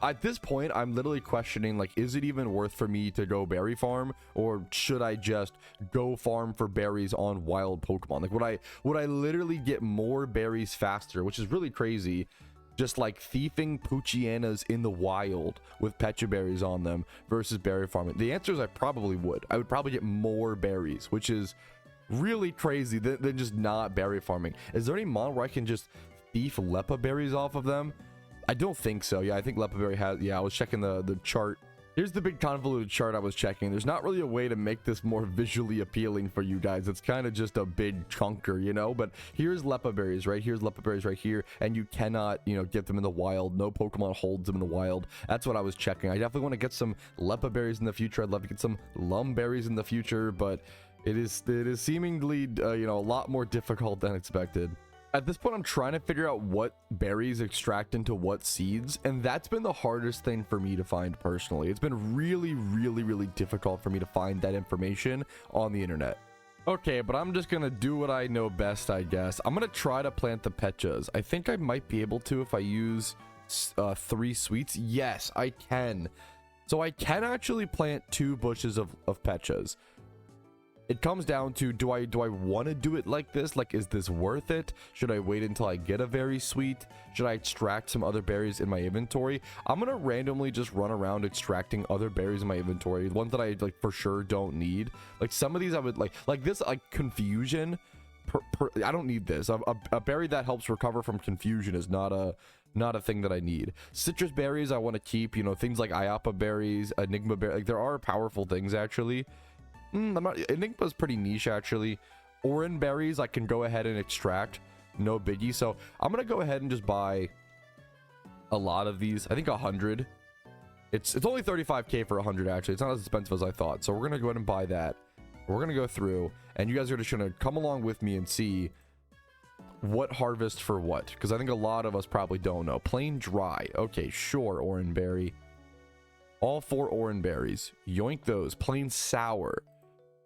At this point, I'm literally questioning, like, is it even worth for me to go berry farm, or should I just go farm for berries on wild Pokemon? Like, would I literally get more berries faster, which is really crazy, just like thieving Poochyena in the wild with Pecha Berries on them versus berry farming? The answer is I probably would. I would probably get more berries, which is really crazy than just not berry farming. Is there any mon where I can just thief Leppa berries off of them? I don't think so. Yeah, I think Leppa berry has. Yeah, I was checking the chart. Here's the big convoluted chart I was checking. There's not really a way to make this more visually appealing for you guys. It's kind of just a big chunker, you know? But here's Leppa berries, right? Here's Leppa berries right here. And you cannot, you know, get them in the wild. No Pokemon holds them in the wild. That's what I was checking. I definitely want to get some Leppa berries in the future. I'd love to get some Lum berries in the future, but it is seemingly, you know, a lot more difficult than expected. At this point, I'm trying to figure out what berries extract into what seeds, and that's been the hardest thing for me to find personally. It's been really, really, really difficult for me to find that information on the internet. Okay, but I'm just gonna do what I know best, I guess. I'm gonna try to plant the Pechas. I think I might be able to if I use 3 sweets. Yes, I can. So I can actually plant 2 bushes of Pechas. It comes down to, do I want to do it like this? Like, is this worth it? Should I wait until I get a very sweet? Should I extract some other berries in my inventory? I'm gonna randomly just run around extracting other berries in my inventory, ones that I like for sure don't need. Like some of these I would like this, like confusion. I don't need this. A berry that helps recover from confusion is not a thing that I need. Citrus berries I want to keep. You know, things like Iapa berries, Enigma berry. Like there are powerful things actually. Enigma's pretty niche actually. Oran berries I can go ahead and extract, no biggie. So I'm gonna go ahead and just buy a lot of these. I think 100. It's only 35k for 100 actually. It's not as expensive as I thought. So we're gonna go ahead and buy that. We're gonna go through, and you guys are just gonna come along with me and see what harvest for what, because I think a lot of us probably don't know. Plain dry. Okay, sure. Oran berry. All 4 oran berries. Yoink those. Plain sour.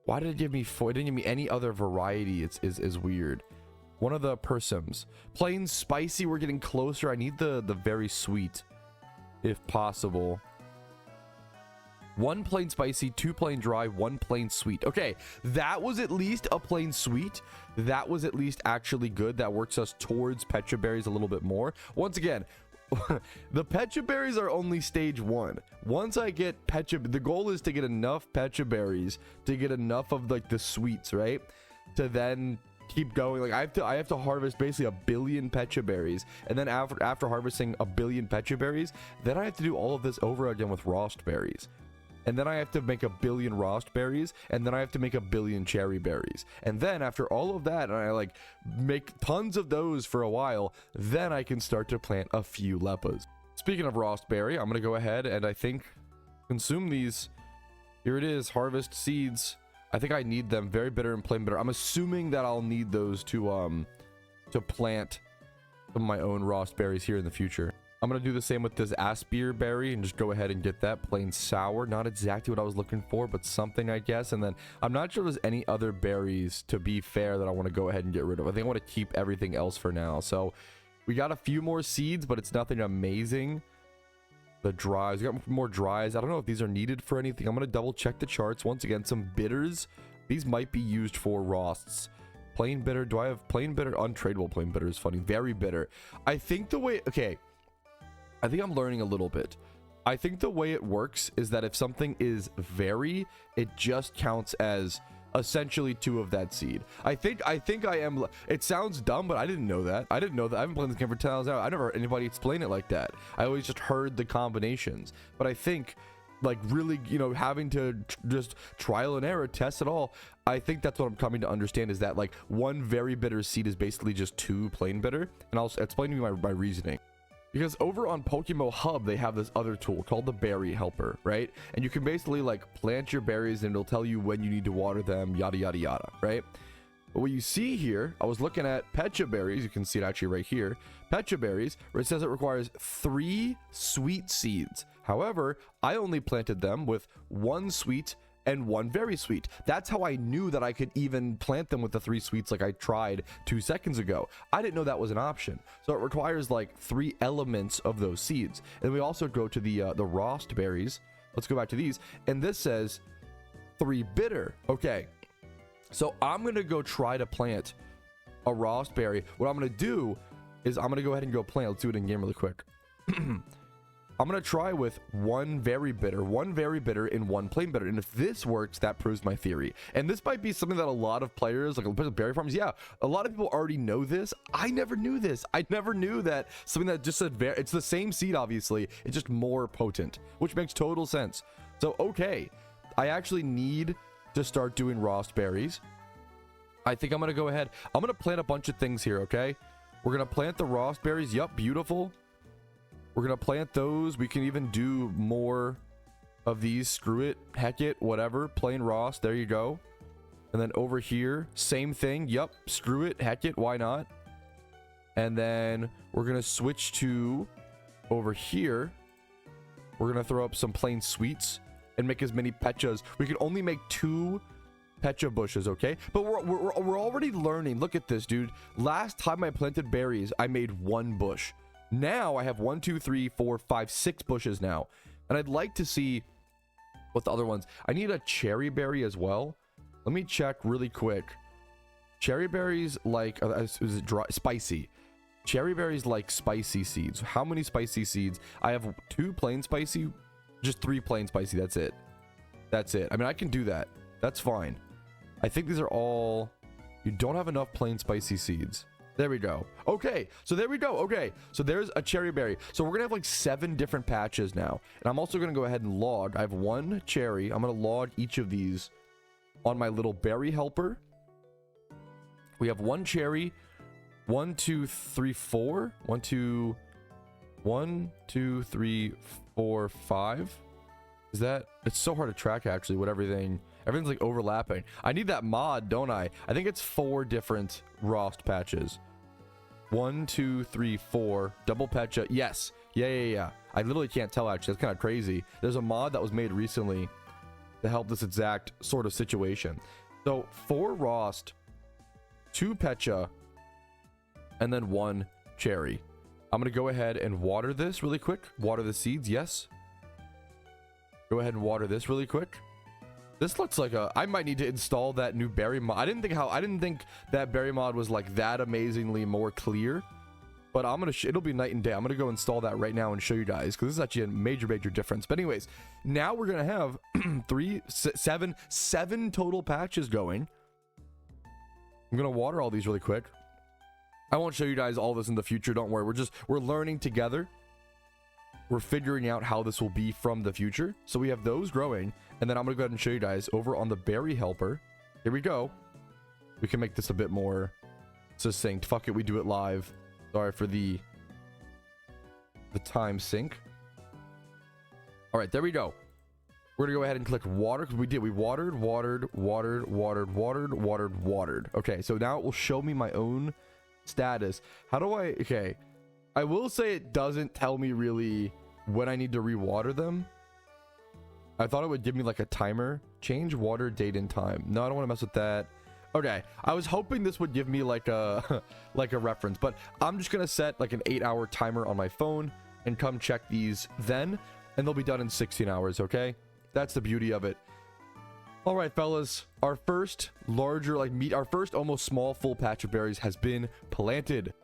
Why did it give me 4? It didn't give me any other variety. Is weird. One of the persims. Plain spicy. We're getting closer. I need the very sweet, if possible. 1 plain spicy, 2 plain dry, 1 plain sweet. Okay, that was at least a plain sweet. That was at least actually good. That works us towards Pecha berries a little bit more. Once again, the Pecha berries are only stage 1. Once I get Pecha, the goal is to get enough Pecha berries to get enough of like the sweets, right? To then keep going. Like I have to harvest basically 1 billion Pecha berries, and then after harvesting 1 billion Pecha berries, then I have to do all of this over again with Rost berries. And then I have to make 1 billion Rost berries, and then I have to make 1 billion cherry berries. And then after all of that, and I like make tons of those for a while, then I can start to plant a few Leppas. Speaking of Rost berry, I'm gonna go ahead and I think consume these. Here it is, harvest seeds. I think I need them. Very bitter and plain bitter. I'm assuming that I'll need those to plant some of my own Rost berries here in the future. I'm going to do the same with this Aspir berry and just go ahead and get that. Plain sour. Not exactly what I was looking for, but something, I guess. And then I'm not sure there's any other berries, to be fair, that I want to go ahead and get rid of. I think I want to keep everything else for now. So we got a few more seeds, but it's nothing amazing. The dries. We got more dries. I don't know if these are needed for anything. I'm going to double check the charts. Once again, some bitters. These might be used for Rosts. Plain bitter. Do I have plain bitter? Untradeable plain bitter is funny. Very bitter. I think the way, okay, I think I'm learning a little bit. I think the way it works is that if something is very, it just counts as essentially 2 of that seed. I think I am. It sounds dumb, but I didn't know that. I didn't know that. I haven't played this game for 10 hours now. I never heard anybody explain it like that. I always just heard the combinations. But I think, like, really, you know, having to just trial and error test it all, I think that's what I'm coming to understand, is that like 1 very bitter seed is basically just 2 plain bitter. And I'll explain to you my reasoning. Because over on PokeMMO Hub, they have this other tool called the Berry Helper, right? And you can basically like plant your berries and it'll tell you when you need to water them, yada, yada, yada, right? But what you see here, I was looking at Pecha berries. You can see it actually right here. Pecha berries, where it says it requires 3 sweet seeds. However, I only planted them with 1 sweet and 1 very sweet. That's how I knew that I could even plant them with the 3 sweets like I tried 2 seconds ago. I didn't know that was an option. So it requires like 3 elements of those seeds. And we also go to the Rost berries. Let's go back to these. And this says 3 bitter. Okay. So I'm going to go try to plant a Rost berry. What I'm going to do is I'm going to go ahead and go plant. Let's do it in game really quick. I'm going to try with 1 very bitter, 1 very bitter, and 1 plain bitter. And if this works, that proves my theory. And this might be something that a lot of players, like berry farms, yeah, a lot of people already know this. I never knew this. I never knew that something that just said, it's the same seed, obviously. It's just more potent, which makes total sense. So, okay, I actually need to start doing Rost berries. I think I'm going to go ahead. I'm going to plant a bunch of things here, okay? We're going to plant the Rost berries. Yup, beautiful. We're going to plant those. We can even do more of these. Screw it. Heck it. Whatever. Plain Rost. There you go. And then over here, same thing. Yup. Screw it. Heck it. Why not? And then we're going to switch to over here. We're going to throw up some plain sweets and make as many Pechas. We can only make 2 Pecha bushes, okay? But we're already learning. Look at this, dude. Last time I planted berries, I made 1 bush. Now I have 1, 2, 3, 4, 5, 6 bushes now. And I'd like to see what the other ones. I need a cherry berry as well. Let me check really quick. Cherry berries like, is it dry? Spicy. Cherry berries like spicy seeds. How many spicy seeds? I have 2 plain spicy, just 3 plain spicy. That's it. That's it. I mean, I can do that. That's fine. I think these are all, you don't have enough plain spicy seeds. There we go. Okay, so there we go. Okay, so there's a cherry berry. So we're gonna have like 7 different patches now. And I'm also gonna go ahead and log. I have 1 cherry. I'm gonna log each of these on my little berry helper. We have 1 cherry. 1, 2, 3, 4. 1, 2, 3, 4, 5. Is that? It's so hard to track actually. What everything's like overlapping. I need that mod, don't I? I think it's 4 different Rost patches. 1, 2, 3, 4. Double Pecha. Yes. Yeah. I literally can't tell actually. That's kind of crazy. There's a mod that was made recently to help this exact sort of situation. So 4 Rost, 2 Pecha, and then 1 cherry. I'm going to go ahead and water this really quick. Water the seeds. Yes. Go ahead and water this really quick. This looks like a, I might need to install that new berry mod. I didn't think that berry mod was like that amazingly more clear, but I'm gonna it'll be night and day. I'm gonna go install that right now and show you guys, because this is actually a major difference. But anyways, now we're gonna have 7 total patches going. I'm gonna water all these really quick. I won't show you guys all this in the future, don't worry. We're learning together. We're figuring out how this will be from the future. So we have those growing, and then I'm gonna go ahead and show you guys over on the berry helper. Here we go. We can make this a bit more succinct. Fuck it, we do it live. Sorry for the time sync. All right, there we go. We're gonna go ahead and click water, because we watered. Okay, so now it will show me my own status. How do I, okay, I will say it doesn't tell me really when I need to rewater them. I thought it would give me like a timer. Change water date and time. No, I don't want to mess with that. Okay, I was hoping this would give me like a like a reference, but I'm just gonna set like an 8-hour timer on my phone and come check these then, and they'll be done in 16 hours. Okay, that's the beauty of it. All right, fellas, our first larger, like our first almost small full patch of berries has been planted.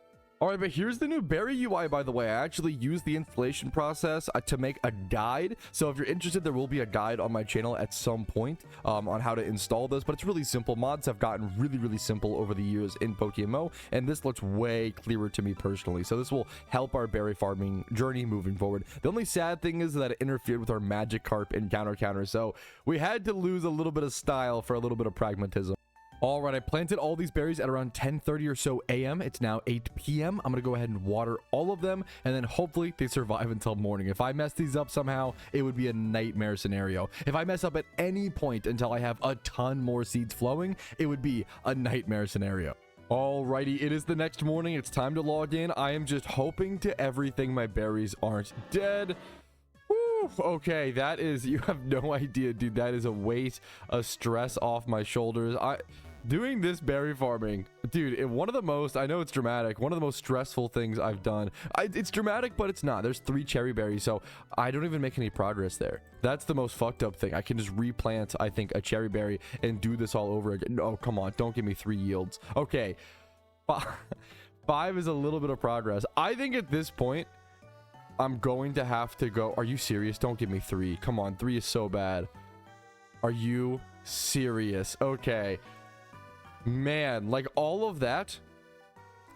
All right, but here's the new berry UI, by the way. I actually used the installation process to make a guide. So if you're interested, there will be a guide on my channel at some point on how to install this, but it's really simple. Mods have gotten really, really simple over the years in PokeMMO, and this looks way clearer to me personally. So this will help our berry farming journey moving forward. The only sad thing is that it interfered with our Magikarp encounter, so we had to lose a little bit of style for a little bit of pragmatism. All right, I planted all these berries at around 10:30 or so a.m. It's now 8 p.m. I'm going to go ahead and water all of them, and then hopefully they survive until morning. If I mess these up somehow, it would be a nightmare scenario. If I mess up at any point until I have a ton more seeds flowing, it would be a nightmare scenario. Alrighty, it is the next morning. It's time to log in. I am just hoping to everything my berries aren't dead. Okay, that is, you have no idea, dude. That is a weight of stress off my shoulders. Doing this berry farming, dude, one of the most, I know it's dramatic, one of the most stressful things I've done. It's dramatic, but it's not. There's 3 cherry berries, so I don't even make any progress there. That's the most fucked up thing. I can just replant, I think, a cherry berry and do this all over again. No, come on, don't give me 3 yields. Okay, 5 is a little bit of progress. I think at this point, I'm going to have to go. Are you serious? Don't give me 3. Come on, 3 is so bad. Are you serious? Okay. Man, like all of that,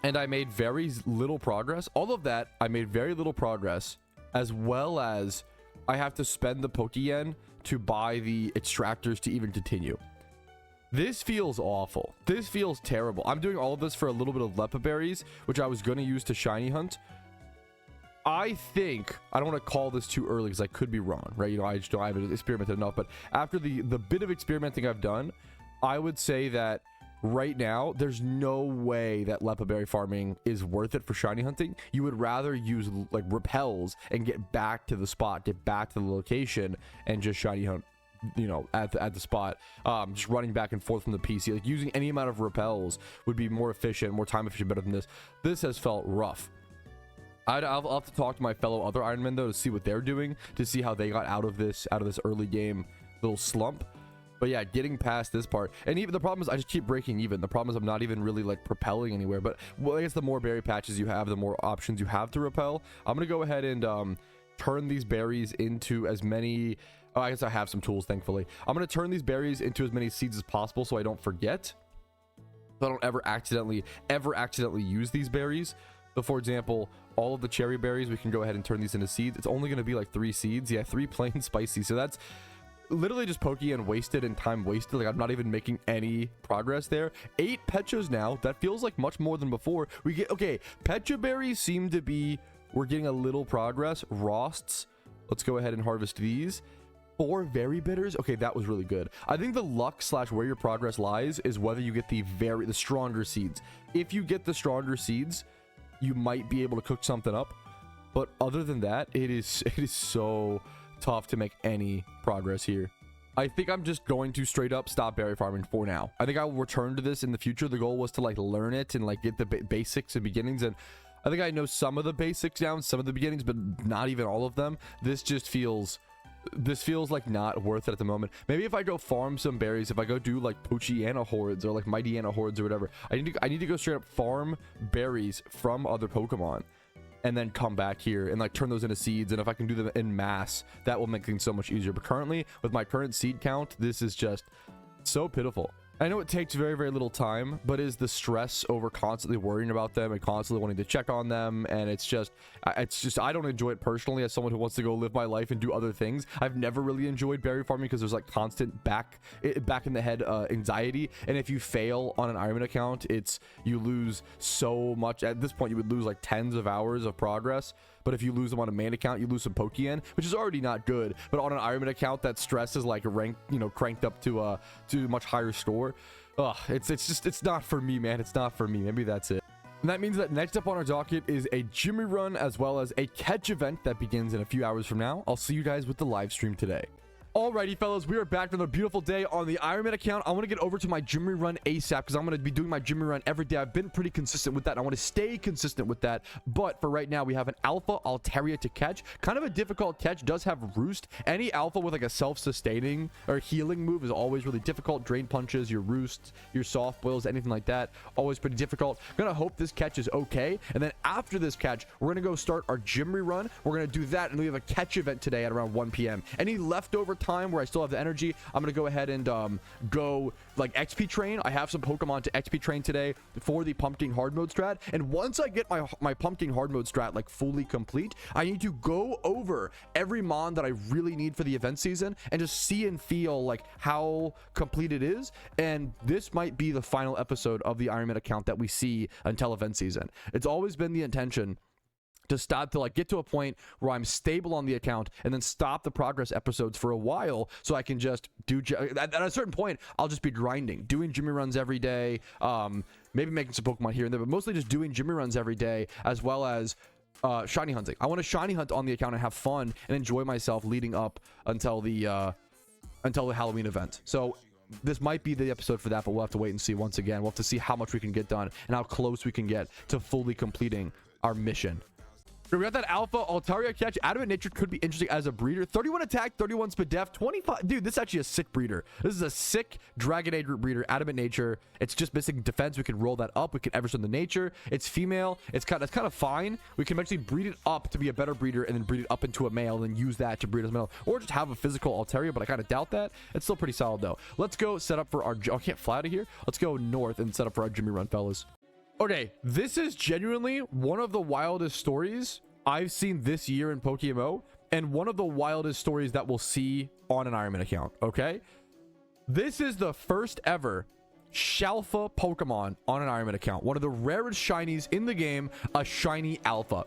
and I made very little progress. All of that, I made very little progress, as well as I have to spend the Pokeyen to buy the extractors to even continue. This feels awful. This feels terrible. I'm doing all of this for a little bit of Leppa berries, which I was going to use to shiny hunt. I think, I don't want to call this too early because I could be wrong, right? You know, I haven't experimented enough, but after the bit of experimenting I've done, I would say that right now, there's no way that Leppa berry farming is worth it for shiny hunting. You would rather use like repels and get back to the spot, get back to the location, and just shiny hunt, you know, at the spot. Just running back and forth from the PC, like using any amount of repels would be more efficient, more time efficient, better than this. This has felt rough. I'll have to talk to my fellow other Ironmen though to see what they're doing, to see how they got out of this early game little slump. But yeah, getting past this part, and even the problem is I just keep breaking even. The problem is I'm not even really like propelling anywhere. But well, I guess the more berry patches you have, the more options you have to repel. I'm gonna go ahead and turn these berries into as many. Oh, I guess I have some tools, thankfully. I'm gonna turn these berries into as many seeds as possible so I don't forget. So I don't ever accidentally use these berries. So for example, all of the cherry berries, we can go ahead and turn these into seeds. It's only gonna be like 3 seeds. Yeah, 3 plain spicy. So that's literally just Pokeyen wasted and time wasted. Like I'm not even making any progress there. 8 Petras now. That feels like much more than before. We get, okay, Petra berries seem to be, we're getting a little progress. Rosts, let's go ahead and harvest these. 4 very bitters. Okay, that was really good. I think the luck / where your progress lies is whether you get the stronger seeds. If you get the stronger seeds, you might be able to cook something up, but other than that, it is so tough to make any progress here. I think I'm just going to straight up stop berry farming for now. I think I will return to this in the future. The goal was to like learn it and like get the basics and beginnings, and I think I know some of the basics now, some of the beginnings, but not even all of them. This feels like not worth it at the moment. Maybe if I go farm some berries, if I go do like Poochyena hordes or like Mightyena hordes or whatever, I need to go straight up farm berries from other Pokemon and then come back here and like turn those into seeds. And if I can do them in mass, that will make things so much easier. But currently, with my current seed count, this is just so pitiful. I know it takes very, very little time, but is the stress over constantly worrying about them and constantly wanting to check on them. And it's just, I don't enjoy it personally as someone who wants to go live my life and do other things. I've never really enjoyed berry farming because there's like constant back in the head anxiety. And if you fail on an Ironman account, you lose so much. At this point, you would lose like tens of hours of progress. But if you lose them on a main account, you lose some Pokeyen, which is already not good. But on an Ironman account, that stress is like ranked, cranked up to a much higher score. Ugh, it's not for me, man. It's not for me. Maybe that's it. And that means that next up on our docket is a Gym Run as well as a catch event that begins in a few hours from now. I'll see you guys with the live stream today. Alrighty, fellas, we are back for another beautiful day on the Ironman account. I want to get over to my Gym Run ASAP because I'm going to be doing my Gym Run every day. I've been pretty consistent with that, and I want to stay consistent with that. But for right now, we have an Alpha Altaria to catch. Kind of a difficult catch. Does have Roost. Any Alpha with like a self-sustaining or healing move is always really difficult. Drain punches, your Roosts, your soft boils, anything like that, always pretty difficult. Gonna hope this catch is okay. And then after this catch, we're going to go start our Gym Run. We're going to do that, and we have a catch event today at around 1 p.m. Any leftover time where I still have the energy, I'm gonna go ahead and go like XP train. I have some Pokemon to XP train today for the Pumpking hard mode strat, and once I get my Pumpking hard mode strat like fully complete, I need to go over every mon that I really need for the event season and just see and feel like how complete it is. And this might be the final episode of the Ironman account that we see until event season. It's always been the intention to stop to like get to a point where I'm stable on the account and then stop the progress episodes for a while so I can just do at a certain point I'll just be grinding, doing Jimmy runs every day, maybe making some Pokemon here and there, but mostly just doing Jimmy runs every day, as well as shiny hunting. I want to shiny hunt on the account and have fun and enjoy myself leading up until the Halloween event. So this might be the episode for that, but we'll have to wait and see. Once again, we'll have to see how much we can get done and how close we can get to fully completing our mission. We got that Alpha Altaria catch. Adamant Nature could be interesting as a breeder. 31 attack, 31 speed def, 25. Dude, this is actually a sick breeder. This is a sick Dragonade root breeder. Adamant Nature. It's just missing defense. We can roll that up. We can Everson the Nature. It's female. It's kind of fine. We can actually breed it up to be a better breeder and then breed it up into a male and then use that to breed as a male. Or just have a physical Altaria, but I kind of doubt that. It's still pretty solid though. Let's go set up for our... I can't fly out of here. Let's go north and set up for our Jimmy Run, fellas. Okay, this is genuinely one of the wildest stories I've seen this year in PokeMMO, and one of the wildest stories that we'll see on an Ironman account, okay? This is the first ever Shalpha Pokemon on an Ironman account. One of the rarest shinies in the game, a shiny Alpha.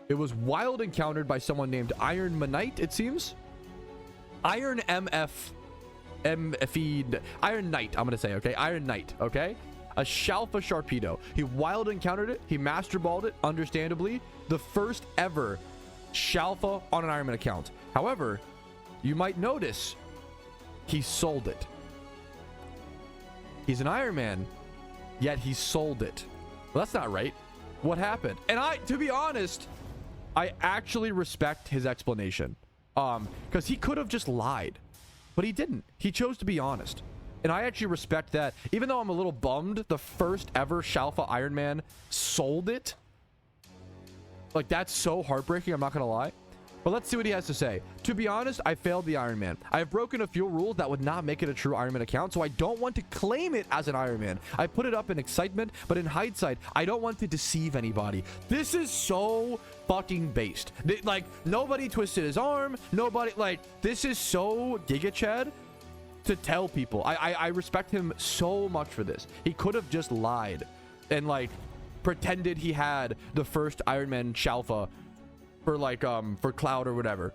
It was wild encountered by someone named Iron Manite, it seems. Iron Iron Knight, I'm gonna say, okay? Iron Knight, okay? A Shalpha Sharpedo. He wild encountered it. He master balled it, understandably. The first ever Shalpha on an Ironman account. However, you might notice he sold it. He's an Ironman, yet he sold it. Well, that's not right. What happened? And to be honest, I actually respect his explanation. Because he could have just lied, but he didn't. He chose to be honest. And I actually respect that. Even though I'm a little bummed, the first ever Shalpha Ironman sold it. Like, that's so heartbreaking, I'm not gonna lie. But let's see what he has to say. To be honest, I failed the Ironman. I have broken a few rules that would not make it a true Ironman account, so I don't want to claim it as an Ironman. I put it up in excitement, but in hindsight, I don't want to deceive anybody. This is so fucking based. Like, nobody twisted his arm. Nobody, like, this is so Giga Chad to tell people. I respect him so much for this. He could have just lied and like pretended he had the first Ironman Shalpha for like for Cloud or whatever.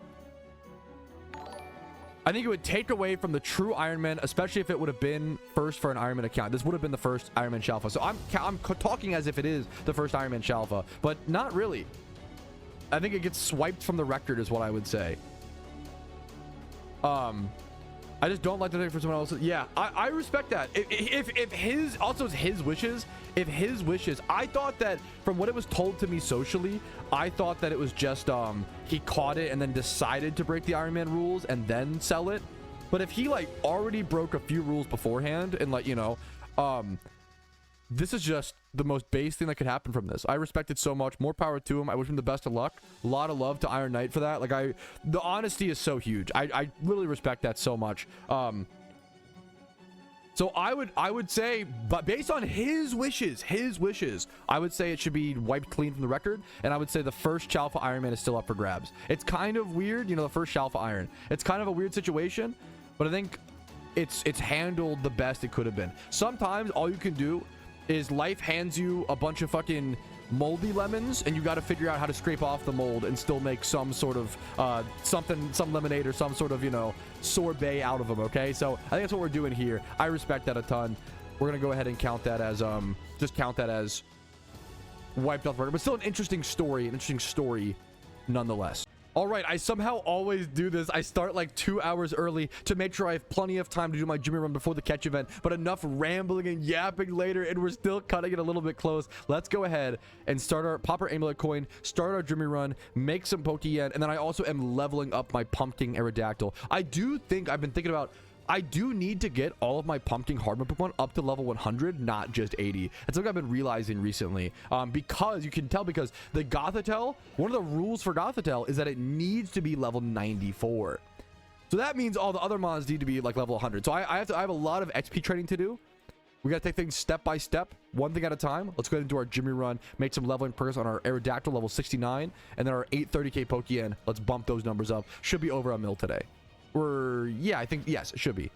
I think it would take away from the true Ironman, especially if it would have been first for an Ironman account. This would have been the first Ironman Shalpha. So I'm talking as if it is the first Ironman Shalpha, but not really. I think it gets swiped from the record is what I would say. I just don't like to think for someone else. Yeah, I respect that. If his wishes, I thought that from what it was told to me socially, I thought that it was just he caught it and then decided to break the Ironman rules and then sell it. But if he like already broke a few rules beforehand and like, you know, this is just the most base thing that could happen from this. I respect it so much. More power to him. I wish him the best of luck. A lot of love to Iron Knight for that. Like, the honesty is so huge. I really respect that so much. So I would say, but based on his wishes, I would say it should be wiped clean from the record. And I would say the first Shalpha Ironman is still up for grabs. It's kind of weird, you know, the first Shalpha Iron. It's kind of a weird situation, but I think it's handled the best it could have been. Sometimes all you can do is life hands you a bunch of fucking moldy lemons and you got to figure out how to scrape off the mold and still make some sort of some lemonade or some sort of, you know, sorbet out of them. Okay, so I think that's what we're doing here. I respect that a ton. We're gonna go ahead and count that as just count that as wiped off the record, but still an interesting story nonetheless. All right, I somehow always do this. I start like 2 hours early to make sure I have plenty of time to do my Jimmy run before the catch event, but enough rambling and yapping later, and we're still cutting it a little bit close. Let's go ahead and start our pop our amulet coin, start our Jimmy run, make some Pokeyen, and then I also am leveling up my Pumpkin Aerodactyl. I do think I've been thinking about I do need to get all of my Pumpkin hardware Pokemon up to level 100, not just 80. It's something I've been realizing recently, because you can tell, because the Gothitelle, one of the rules for Gothitelle is that it needs to be level 94. So that means all the other mons need to be like level 100. So I have a lot of XP training to do. We got to take things step by step, one thing at a time. Let's go ahead and do our Jimmy run, make some leveling progress on our Aerodactyl level 69, and then our 830k Pokeyen. Let's bump those numbers up. Should be over a mil today. Or yeah, I think yes, it should be.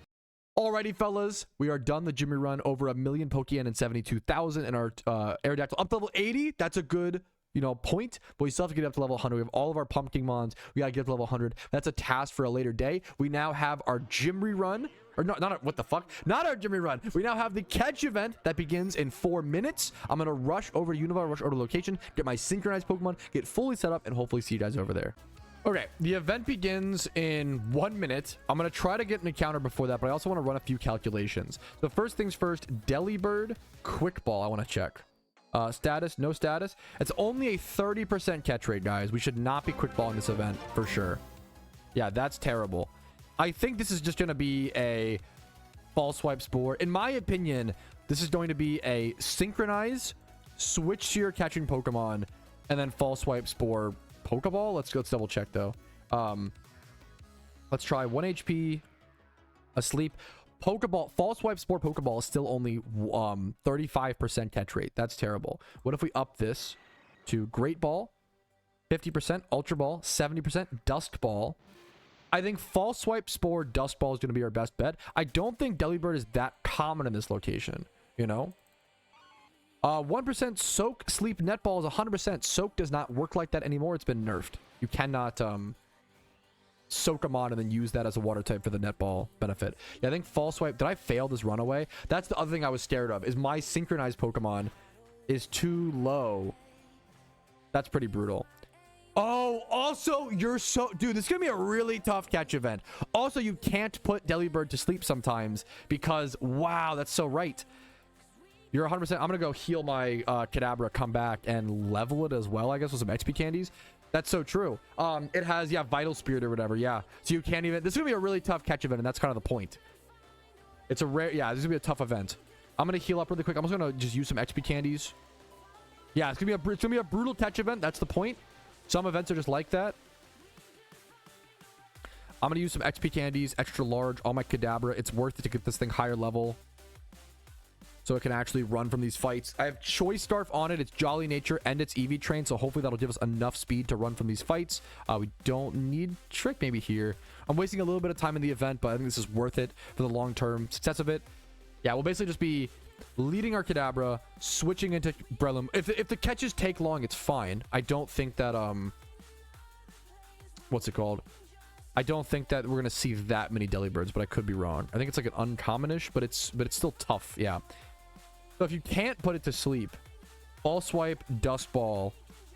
Alrighty, fellas, we are done the Jimmy run. Over a million Pokeyen and 72,000, and our Aerodactyl up to level 80. That's a good, you know, point, but we still have to get up to level 100. We have all of our Pumpkin mons. We gotta get up to level 100. That's a task for a later day. We now have our Jimmy run, or not what the fuck, not our Jimmy run. We now have the catch event that begins in 4 minutes. I'm gonna rush over to Unova, rush over to location, get my synchronized Pokemon, get fully set up, and hopefully see you guys over there. Okay, the event begins in 1 minute. I'm going to try to get an encounter before that, but I also want to run a few calculations. So first things first, Delibird, Quick Ball, I want to check. Status, no status. It's only a 30% catch rate, guys. We should not be Quick Ball in this event, for sure. Yeah, that's terrible. I think this is just going to be a False Swipe Spore. In my opinion, this is going to be a Synchronize, switch to your catching Pokemon, and then False Swipe Spore Pokeball. Let's double check though. Let's try 1 HP, asleep. Pokeball, False Swipe Spore Pokeball is still only 35% catch rate. That's terrible. What if we up this to Great Ball, 50%, Ultra Ball, 70%, Dust Ball? I think False Swipe Spore Dust Ball is going to be our best bet. I don't think Delibird is that common in this location, you know? 1% Soak, Sleep, Netball is 100%. Soak does not work like that anymore. It's been nerfed. You cannot soak them on and then use that as a water type for the Netball benefit. Yeah, I think False Swipe. Did I fail this runaway? That's the other thing I was scared of, is my synchronized Pokemon is too low. That's pretty brutal. Oh, also, you're so... Dude, this is going to be a really tough catch event. Also, you can't put Delibird to sleep sometimes because, wow, that's so right. You're 100%. I'm going to go heal my Kadabra, come back, and level it as well, I guess, with some XP candies. That's so true. It has, yeah, Vital Spirit or whatever, yeah. So you can't even... This is going to be a really tough catch event, and that's kind of the point. It's a rare... Yeah, this is going to be a tough event. I'm going to heal up really quick. I'm just going to just use some XP candies. Yeah, it's going to be a brutal catch event. That's the point. Some events are just like that. I'm going to use some XP candies, extra large, all my Kadabra. It's worth it to get this thing higher level, so it can actually run from these fights. I have Choice Scarf on it. It's Jolly Nature and it's Eevee Train, so hopefully that'll give us enough speed to run from these fights. We don't need Trick maybe here. I'm wasting a little bit of time in the event, but I think this is worth it for the long-term success of it. Yeah, we'll basically just be leading our Kadabra, switching into Breloom. If the catches take long, it's fine. I don't think that, what's it called? I don't think that we're going to see that many Delibirds, but I could be wrong. I think it's like an uncommonish, but it's still tough, yeah. So if you can't put it to sleep, False Swipe, Dust Ball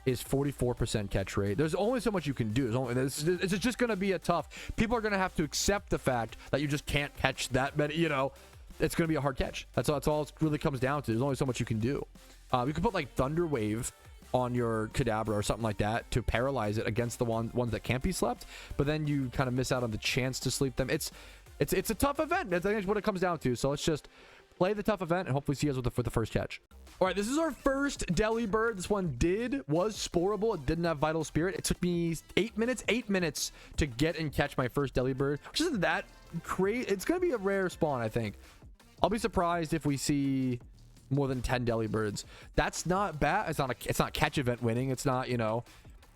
is 44% catch rate. There's only so much you can do. It's just going to be a tough... People are going to have to accept the fact that you just can't catch that many, you know. It's going to be a hard catch. That's all it really comes down to. There's only so much you can do. You could put like Thunder Wave on your Kadabra or something like that to paralyze it against the ones that can't be slept, but then you kind of miss out on the chance to sleep them. It's a tough event. That's what it comes down to. So let's just play the tough event and hopefully see us with the first catch. All right, this is our first Delibird. This one was sporable. It didn't have Vital Spirit. It took me 8 minutes to get and catch my first Delibird, which isn't that crazy. It's gonna be a rare spawn, I think. I'll be surprised if we see more than 10 Delibirds. That's not bad. It's not catch event winning. It's not, you know,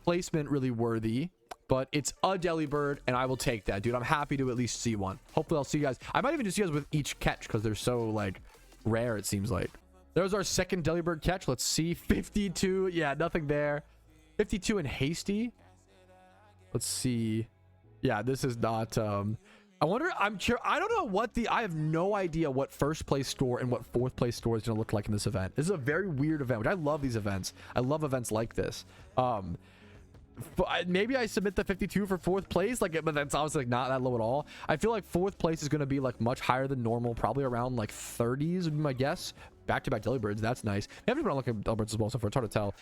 placement really worthy, but it's a Delibird, and I will take that, dude. I'm happy to at least see one. Hopefully I'll see you guys. I might even just see you guys with each catch because they're so like rare, it seems like. There's our second Delibird catch. Let's see. 52. Yeah, nothing there. 52 and Hasty. Let's see. Yeah, this is not I wonder, I don't know what I have no idea what first place score and what fourth place score is going to look like in this event. This is a very weird event, which I love these events. I love events like this. maybe I submit the 52 for 4th place, like, but that's obviously like not that low at all. I feel like 4th place is going to be like much higher than normal, probably around like 30s would be my guess. Back-to-back Delibirds, that's nice. Maybe I'm gonna look at Delibirds as well, so far it's hard to tell.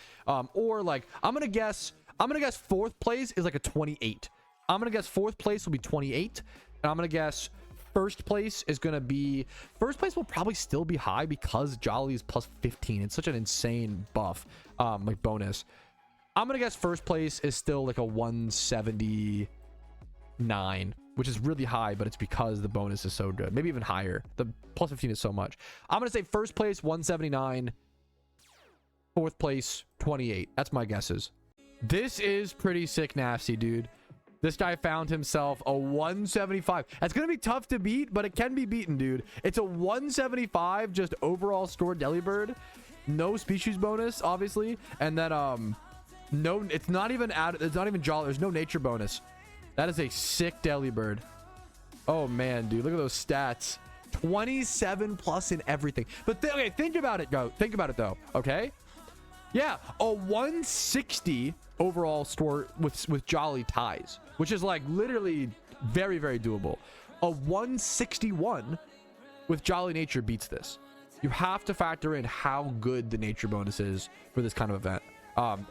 Or like I'm gonna guess 4th place is like a 28. I'm gonna guess 4th place will be 28, and I'm gonna guess 1st place is gonna be, 1st place will probably still be high because Jolly is plus 15. It's such an insane buff, like bonus. I'm gonna guess 1st place is still like a 179, which is really high, but it's because the bonus is so good. Maybe even higher. The plus 15 is so much. I'm gonna say 1st place 179, 4th place 28. That's my guesses. This is pretty sick nasty, dude. This guy found himself a 175. That's gonna be tough to beat, but it can be beaten, dude. It's a 175 just overall score Delibird. No species bonus, obviously, and then no, it's not even Jolly. There's no nature bonus. That is a sick Delibird. Oh man, dude, look at those stats. 27 plus in everything. But okay, think about it though. Okay, yeah, a 160 overall score with Jolly ties, which is like literally very, very doable. A 161 with Jolly Nature beats this. You have to factor in how good the nature bonus is for this kind of event.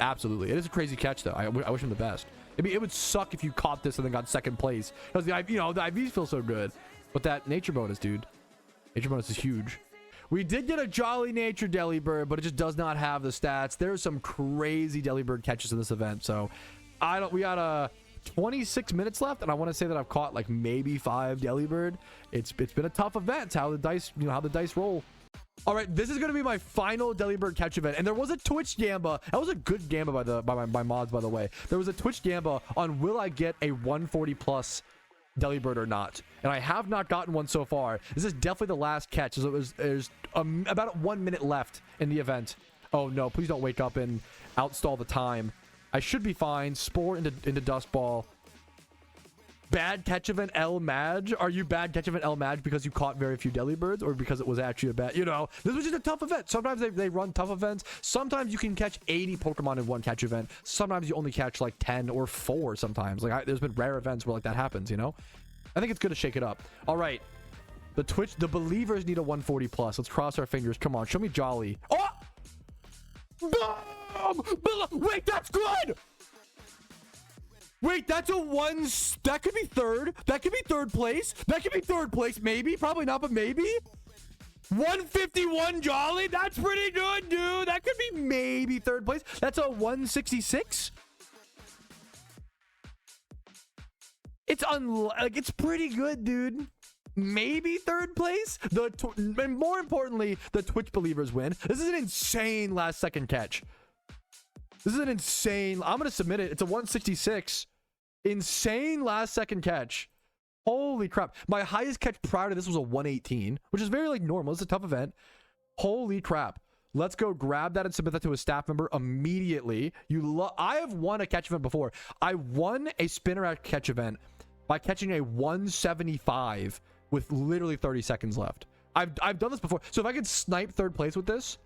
Absolutely, it is a crazy catch though. I wish him the best. I mean, it would suck if you caught this and then got 2nd place because the IVs feel so good, but that nature bonus, dude, nature bonus is huge. We did get a Jolly Nature Delibird, but it just does not have the stats. There's some crazy Delibird catches in this event, so we got 26 minutes left, and I want to say that I've caught like maybe 5 Delibird. It's been a tough event. How the dice roll. All right, this is going to be my final Delibird catch event, and there was a Twitch Gamba. That was a good Gamba by mods, by the way. There was a Twitch Gamba on will I get a 140 plus Delibird or not, and I have not gotten one so far. This is definitely the last catch. So there's about 1 minute left in the event. Oh no, please don't wake up and outstall the time. I should be fine. Spore into Dust Ball. Bad catch event L Madge. Are you bad catch event L Madge because you caught very few Delibirds, or because it was actually a bad, this was just a tough event. Sometimes they run tough events. Sometimes you can catch 80 Pokemon in one catch event. Sometimes you only catch like 10 or 4 sometimes. Like there's been rare events where like that happens, I think it's good to shake it up. All right, the believers need a 140 plus. Let's cross our fingers. Come on, show me Jolly. Oh, boom! Wait, that's good. Wait, that's that could be 3rd. That could be 3rd place. That could be 3rd place. Maybe. Probably not, but maybe. 151 Jolly. That's pretty good, dude. That could be maybe 3rd place. That's a 166. It's pretty good, dude. Maybe 3rd place. And more importantly, the Twitch believers win. This is an insane last second catch. This is an insane. I'm going to submit it. It's a 166. Insane last second catch. Holy crap. My highest catch prior to this was a 118, which is very like normal. It's a tough event. Holy crap. Let's go grab that and submit that to a staff member immediately. I have won a catch event before. I won a spinner catch event by catching a 175 with literally 30 seconds left. I've done this before. So if I could snipe 3rd place with this,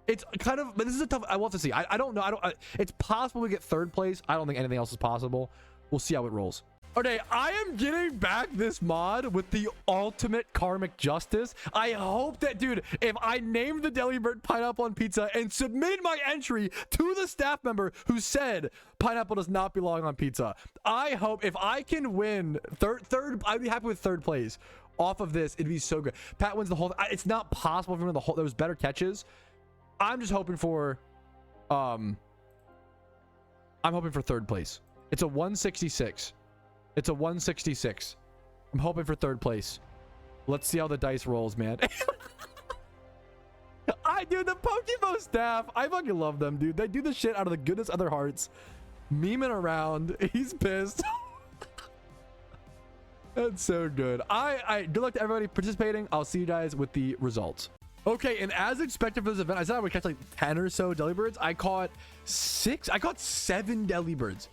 it's kind of, but this is a tough, I want to see. I don't know. It's possible we get 3rd place. I don't think anything else is possible. We'll see how it rolls. Okay, I am getting back this mod with the ultimate karmic justice. I hope that, dude, if I named the Delibird pineapple on pizza and submitted my entry to the staff member who said pineapple does not belong on pizza, I hope if I can win third, I'd be happy with 3rd place off of this. It'd be so good. Pat wins the whole, it's not possible for him to win the whole, there was better catches. I'm just hoping for, I'm hoping for 3rd place. It's a 166. It's a 166. I'm hoping for 3rd place. Let's see how the dice rolls, man. Dude, the PokeMMO staff, I fucking love them, dude. They do the shit out of the goodness of their hearts. Memeing around. He's pissed. That's so good. Good luck to everybody participating. I'll see you guys with the results. Okay, and as expected for this event, I said I would catch like 10 or so Delibirds. I caught 7 Delibirds.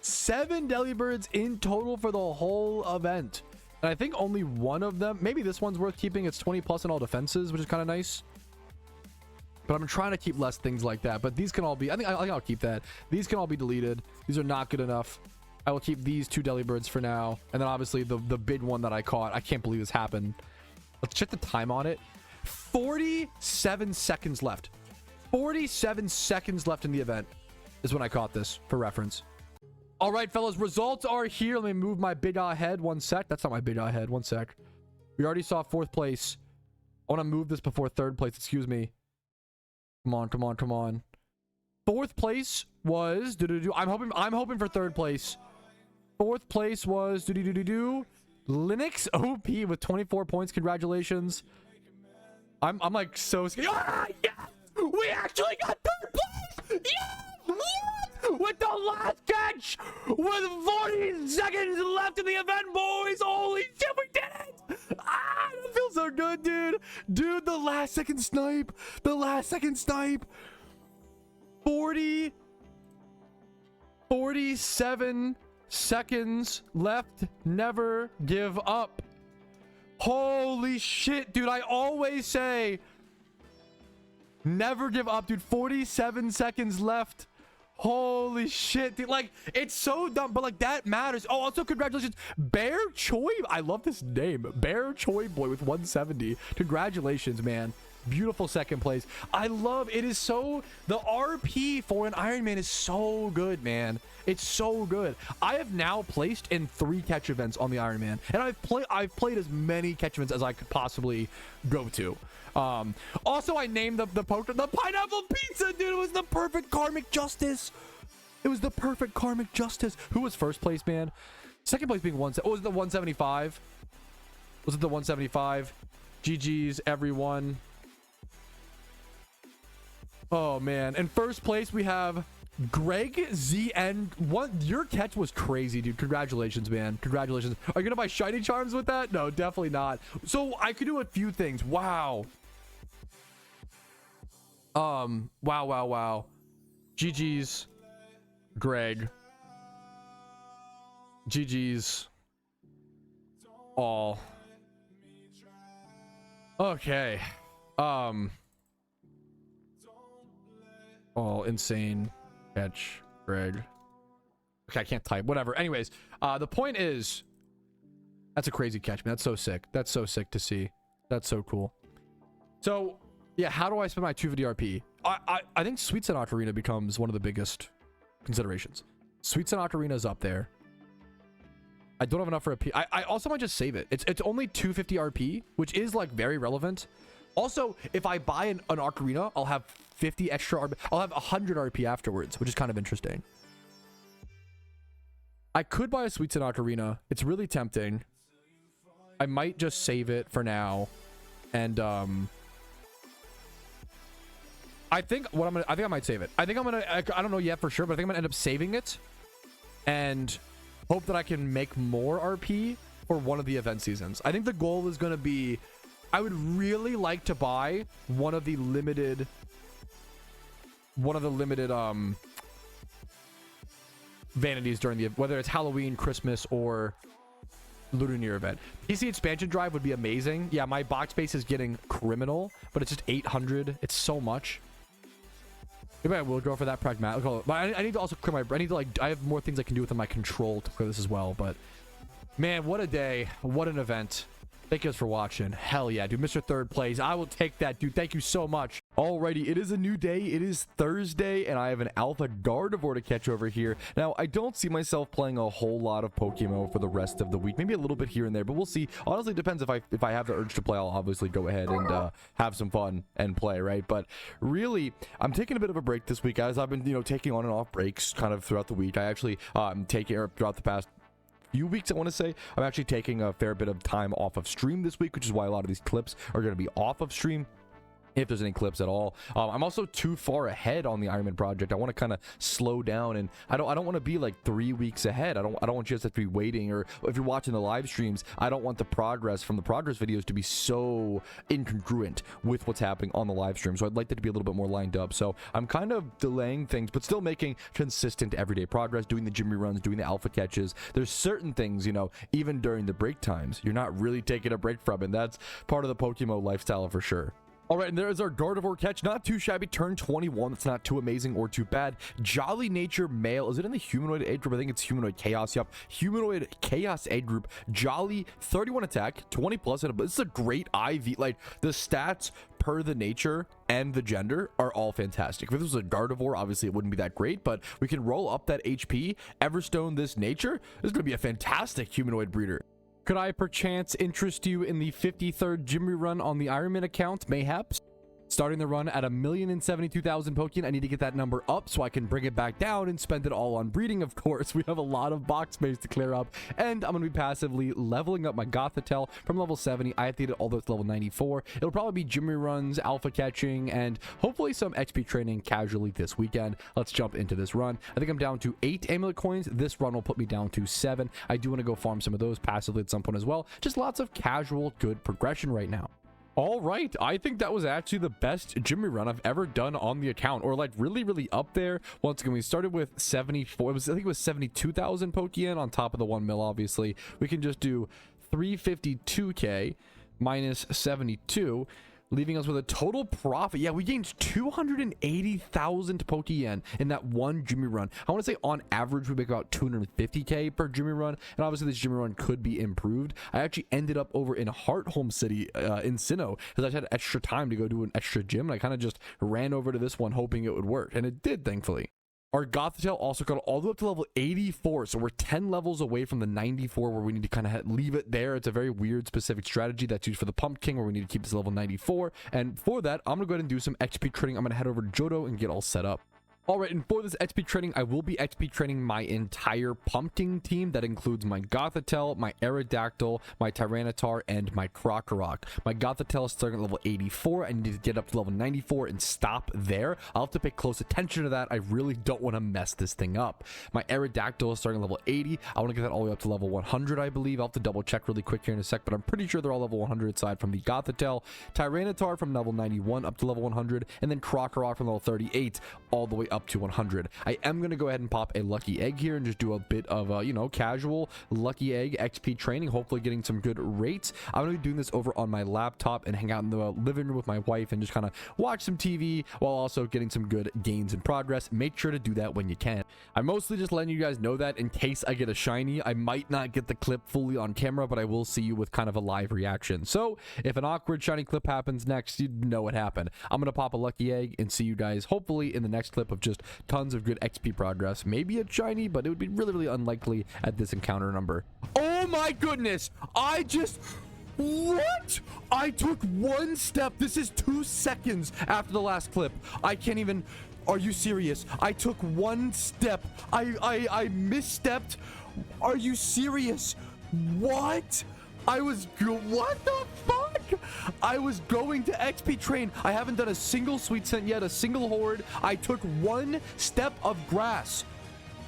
7 Delibirds in total for the whole event. And I think only one of them, maybe this one's worth keeping. It's 20 plus in all defenses, which is kind of nice. But I'm trying to keep less things like that. But these can all be, I think I'll keep that. These can all be deleted. These are not good enough. I will keep these 2 Delibirds for now. And then obviously the big one that I caught. I can't believe this happened. Let's check the time on it. 47 seconds left. 47 seconds left in the event is when I caught this, for reference. All right, fellas, results are here. Let me move my big eye head 1 sec. That's not my big eye head. 1 sec. We already saw 4th place. I want to move this before 3rd place. Excuse me. Come on, come on, come on. 4th place was I'm hoping for 3rd place. 4th place was Linux OP with 24 points. Congratulations. I'm like so scared. Ah, yeah! We actually got 3rd place. Yeah! Yeah! With the last catch, with 40 seconds left in the event, boys. Holy shit, we did it! Ah, that feels so good, dude. Dude, the last second snipe. The last second snipe. 47 seconds left. Never give up. Holy shit, dude. I always say never give up, dude. 47 seconds left. Holy shit, dude. Like, it's so dumb, but like that matters. Oh, also congratulations, Bear Choi. I love this name, Bear Choi Boy with 170. Congratulations, man. Beautiful 2nd place. I love it. Is so, the RP for an Iron Man is so good, man. It's so good. I have now placed in 3 catch events on the Iron Man, and I've played as many catch events as I could possibly go to. Also, I named the pineapple pizza, dude. It was the perfect karmic justice. It was the perfect karmic justice. Who was 1st place, man? 2nd place being was it the 175? Was it the 175? GG's, everyone. Oh man. In 1st place we have Greg ZN. What, your catch was crazy, dude. Congratulations, man. Congratulations. Are you gonna buy shiny charms with that? No, definitely not. So I could do a few things. Wow. Wow. GG's, Greg. GG's all. Okay. All insane catch, Greg. Okay, I can't type. Whatever. Anyways, the point is, that's a crazy catch, man. That's so sick. That's so sick to see. That's so cool. So, yeah, how do I spend my 250 RP? I think Sweet Sun Ocarina becomes one of the biggest considerations. Sweet Sun Ocarina is up there. I don't have enough for a P. I also might just save it. It's only 250 RP, which is like very relevant. Also, if I buy an Ocarina, I'll have 50 extra RP. I'll have 100 RP afterwards, which is kind of interesting. I could buy a Sweet Sun Ocarina. It's really tempting. I might just save it for now. And I think what I think I might save it. I don't know yet for sure, but I think I'm gonna end up saving it and hope that I can make more RP for one of the event seasons. I think the goal is gonna be, I would really like to buy one of the limited vanities during the, whether it's Halloween, Christmas, or Lunar New Year event. PC expansion drive would be amazing. Yeah, my box space is getting criminal, but it's just 800. It's so much. Maybe I will go for that pragmatic. But I need to also clear my, I have more things I can do within my control to clear this as well. But man, what a day. What an event. Thank you guys for watching. Hell yeah, dude. Mr. Third Place. I will take that, dude. Thank you so much. Alrighty, it is a new day. It is Thursday, and I have an Alpha Gardevoir to catch over here. Now, I don't see myself playing a whole lot of PokeMMO for the rest of the week. Maybe a little bit here and there, but we'll see. Honestly, it depends. If I have the urge to play, I'll obviously go ahead and have some fun and play, right? But really, I'm taking a bit of a break this week, as I've been, taking on and off breaks kind of throughout the week. I actually throughout the past few weeks, I want to say, I'm actually taking a fair bit of time off of stream this week, which is why a lot of these clips are going to be off of stream, if there's any clips at all. I'm also too far ahead on the Iron Man project. I want to kind of slow down, and I don't want to be like 3 weeks ahead. I don't want you guys to be waiting, or if you're watching the live streams, I don't want the progress from the progress videos to be so incongruent with what's happening on the live stream. So I'd like that to be a little bit more lined up. So I'm kind of delaying things, but still making consistent everyday progress, doing the gym runs, doing the alpha catches. There's certain things, even during the break times, you're not really taking a break from, and that's part of the PokeMMO lifestyle for sure. All right, and there's our Gardevoir catch. Not too shabby. Turn 21. That's not too amazing or too bad. Jolly Nature male. Is it in the humanoid age group? I think it's humanoid chaos. Yep. Humanoid chaos age group. Jolly, 31 attack, 20 plus. And this is a great IV. Like, the stats per the nature and the gender are all fantastic. If this was a Gardevoir, obviously it wouldn't be that great, but we can roll up that HP. Everstone this nature. This is going to be a fantastic humanoid breeder. Could I perchance interest you in the 53rd Gym Run on the Ironman account, mayhaps? Starting the run at 1,072,000 Pokemon. I need to get that number up so I can bring it back down and spend it all on breeding, of course. We have a lot of box space to clear up, and I'm going to be passively leveling up my Gothitelle from level 70. I have to get it all the way to level 94. It'll probably be Gym runs, alpha catching, and hopefully some XP training casually this weekend. Let's jump into this run. I think I'm down to 8 amulet coins. This run will put me down to 7. I do want to go farm some of those passively at some point as well. Just lots of casual, good progression right now. All right, I think that was actually the best Jimmy run I've ever done on the account, or like really up there. Once again, we started with 74, I think it was 72,000 Pokemon on top of the 1 mil, obviously. We can just do 352k minus 72, leaving us with a total profit. Yeah, we gained 280,000 Pokemon in that one Jimmy run. I want to say on average we make about 250k per Jimmy run, and obviously this Jimmy run could be improved. I actually ended up over in Hearthome City in Sinnoh because I had extra time to go do an extra gym, and I kind of just ran over to this one hoping it would work, and it did, thankfully. Our Gothitelle also got all the way up to level 84, so we're 10 levels away from the 94 where we need to kind of leave it there. It's a very weird specific strategy that's used for the Pumpking where we need to keep this level 94, and for that, I'm going to go ahead and do some XP training. I'm going to head over to Johto and get all set up. All right, and for this XP training, I will be XP training my entire Pumpkin team. That includes my Gothitelle, my Aerodactyl, my Tyranitar, and my Krokorok. My Gothitelle is starting at level 84. I need to get up to level 94 and stop there. I'll have to pay close attention to that. I really don't want to mess this thing up. My Aerodactyl is starting at level 80. I want to get that all the way up to level 100, I believe. I'll have to double check really quick here in a sec, but I'm pretty sure they're all level 100 aside from the Gothitelle. Tyranitar from level 91 up to level 100, and then Krokorok from level 38 all the way up to 100. I am going to go ahead and pop a lucky egg here and just do a bit of you know, casual lucky egg XP training, hopefully getting some good rates. I'm going to be doing this over on my laptop and hang out in the living room with my wife and just kind of watch some TV while also getting some good gains in progress. Make sure to do that when you can. I'm mostly just letting you guys know that in case I get a shiny, I might not get the clip fully on camera, but I will see you with kind of a live reaction. So if an awkward shiny clip happens next, you know what happened. I'm going to pop a lucky egg and see you guys hopefully in the next clip of just tons of good XP progress. Maybe a shiny, but it would be really unlikely at this encounter number. Oh my goodness! What? I took one step. This is 2 seconds after the last clip. I can't even... Are you serious? I took one step. I misstepped. Are you serious? What? What the fuck? I was going to XP train. I haven't done a single sweet scent yet, a single horde. I took one step of grass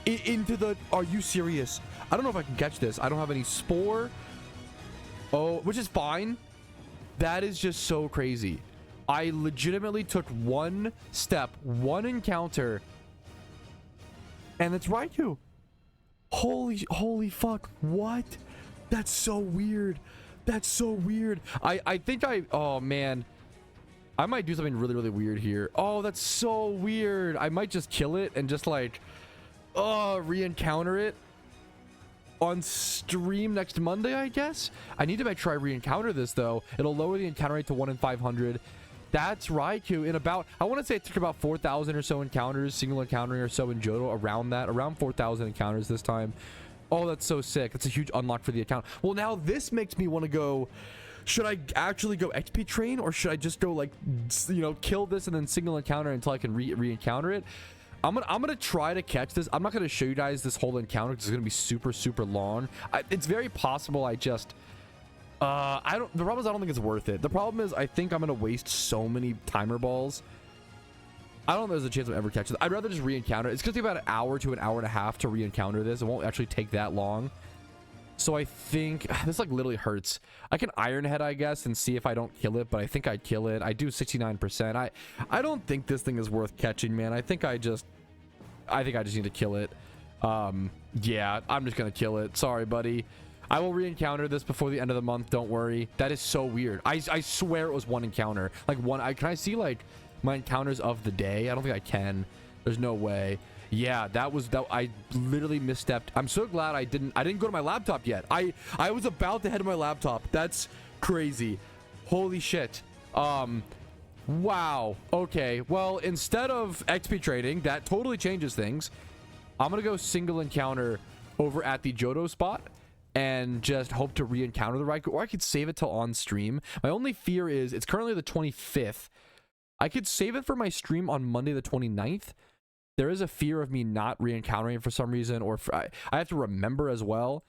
into the... Are you serious? I don't know if I can catch this. I don't have any spore. Oh, which is fine. That is just so crazy. I legitimately took one step, one encounter, and it's Raikou. Holy fuck. What? That's so weird. That's so weird. I think oh man, I might do something really weird here. Oh, that's so weird. I might just kill it and just like re-encounter it on stream next Monday, I guess. I need to try re-encounter this though. It'll lower the encounter rate to 1 in 500. That's Raikou in about, I want to say it took about 4,000 or so encounters, single encountering or so in Johto, around 4,000 encounters this time. Oh, that's so sick. That's a huge unlock for the account. Well, now this makes me want to go, should I actually go XP train, or should I just go like, you know, kill this and then single encounter until I can re-encounter it? I'm gonna try to catch this. I'm not gonna show you guys this whole encounter because it's gonna be super long. It's very possible I just the problem is I don't think it's worth it. The problem is I think I'm gonna waste so many timer balls. I don't know if there's a chance I'll ever catch it. I'd rather just re-encounter it. It's gonna take about an hour to an hour and a half to re-encounter this. It won't actually take that long. So I think this like literally hurts. I can Iron Head, I guess, and see if I don't kill it, but I think I'd kill it. I do 69%. I don't think this thing is worth catching, man. I think I just need to kill it. Yeah, I'm just gonna kill it. Sorry, buddy. I will re-encounter this before the end of the month. Don't worry. That is so weird. I swear it was one encounter. Like one. Can I see like my encounters of the day? I don't think I can. There's no way. Yeah, that I literally misstepped. I'm so glad I didn't go to my laptop yet. I was about to head to my laptop. That's crazy. Holy shit. Wow. Okay. Well, instead of XP trading, that totally changes things. I'm gonna go single encounter over at the Johto spot and just hope to re-encounter the Raikou, or I could save it till on stream. My only fear is it's currently the 25th. I could save it for my stream on Monday the 29th. There is a fear of me not re-encountering it for some reason, or I have to remember as well.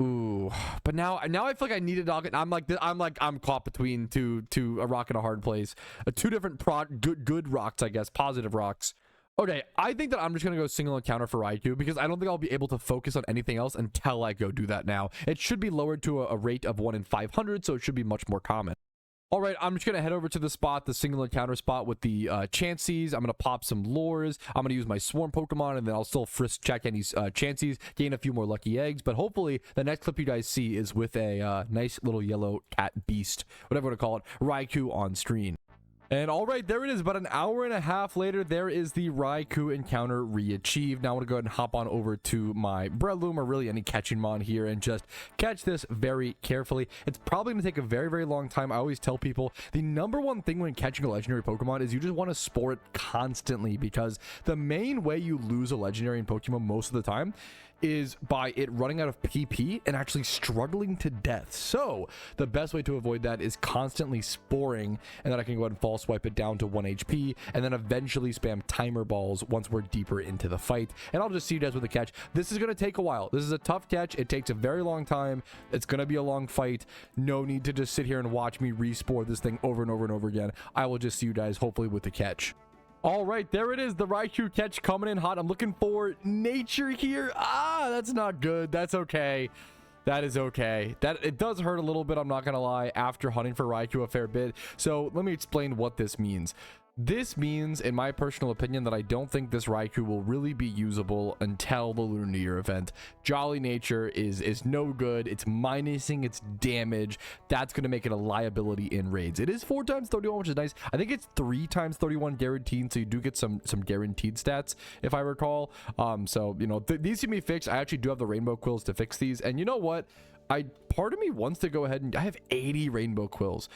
Ooh, but now I feel like I need a dog. I'm caught between two a rock and a hard place. Two different good rocks, I guess, positive rocks. Okay, I think that I'm just gonna go single encounter for Raikou because I don't think I'll be able to focus on anything else until I go do that now. It should be lowered to a rate of 1 in 500, so it should be much more common. All right, I'm just going to head over to the spot, the single encounter spot with the Chanseys. I'm going to pop some lures. I'm going to use my Swarm Pokemon, and then I'll still frisk check any Chanseys, gain a few more lucky eggs. But hopefully, the next clip you guys see is with a nice little yellow cat beast, whatever you want to call it, Raikou on screen. And all right, there it is. About an hour and a half later, there is the Raikou encounter re-achieved. Now I want to go ahead and hop on over to my Breloom, or really any catching mon here, and just catch this very carefully. It's probably going to take a very, very long time. I always tell people the number one thing when catching a legendary Pokemon is you just want to spore it constantly, because the main way you lose a legendary in Pokemon most of the time is by it running out of PP and actually struggling to death. So the best way to avoid that is constantly sporing, and then I can go ahead and fall swipe it down to 1 HP, and then eventually spam timer balls once we're deeper into the fight. And I'll just see you guys with the catch. This is going to take a while. This is a tough catch. It takes a very long time. It's going to be a long fight. No need to just sit here and watch me respore this thing over and over and over again. I will just see you guys hopefully with the catch. All right, there it is, the Raikou catch coming in hot. I'm looking for nature here. That's not good. That's okay. That is okay. It does hurt a little bit, I'm not gonna lie, after hunting for Raikou a fair bit. So let me explain what this means. This means, in my personal opinion, that I don't think this Raikou will really be usable until the Lunar New Year event. Jolly Nature is no good. It's minusing its damage. That's going to make it a liability in raids. It is 4 times 31, which is nice. I think it's 3 times 31 guaranteed, so you do get some guaranteed stats, if I recall. So, you know, these can be fixed. I actually do have the Rainbow Quills to fix these. And you know what? Part of me wants to go ahead and... I have 80 Rainbow Quills.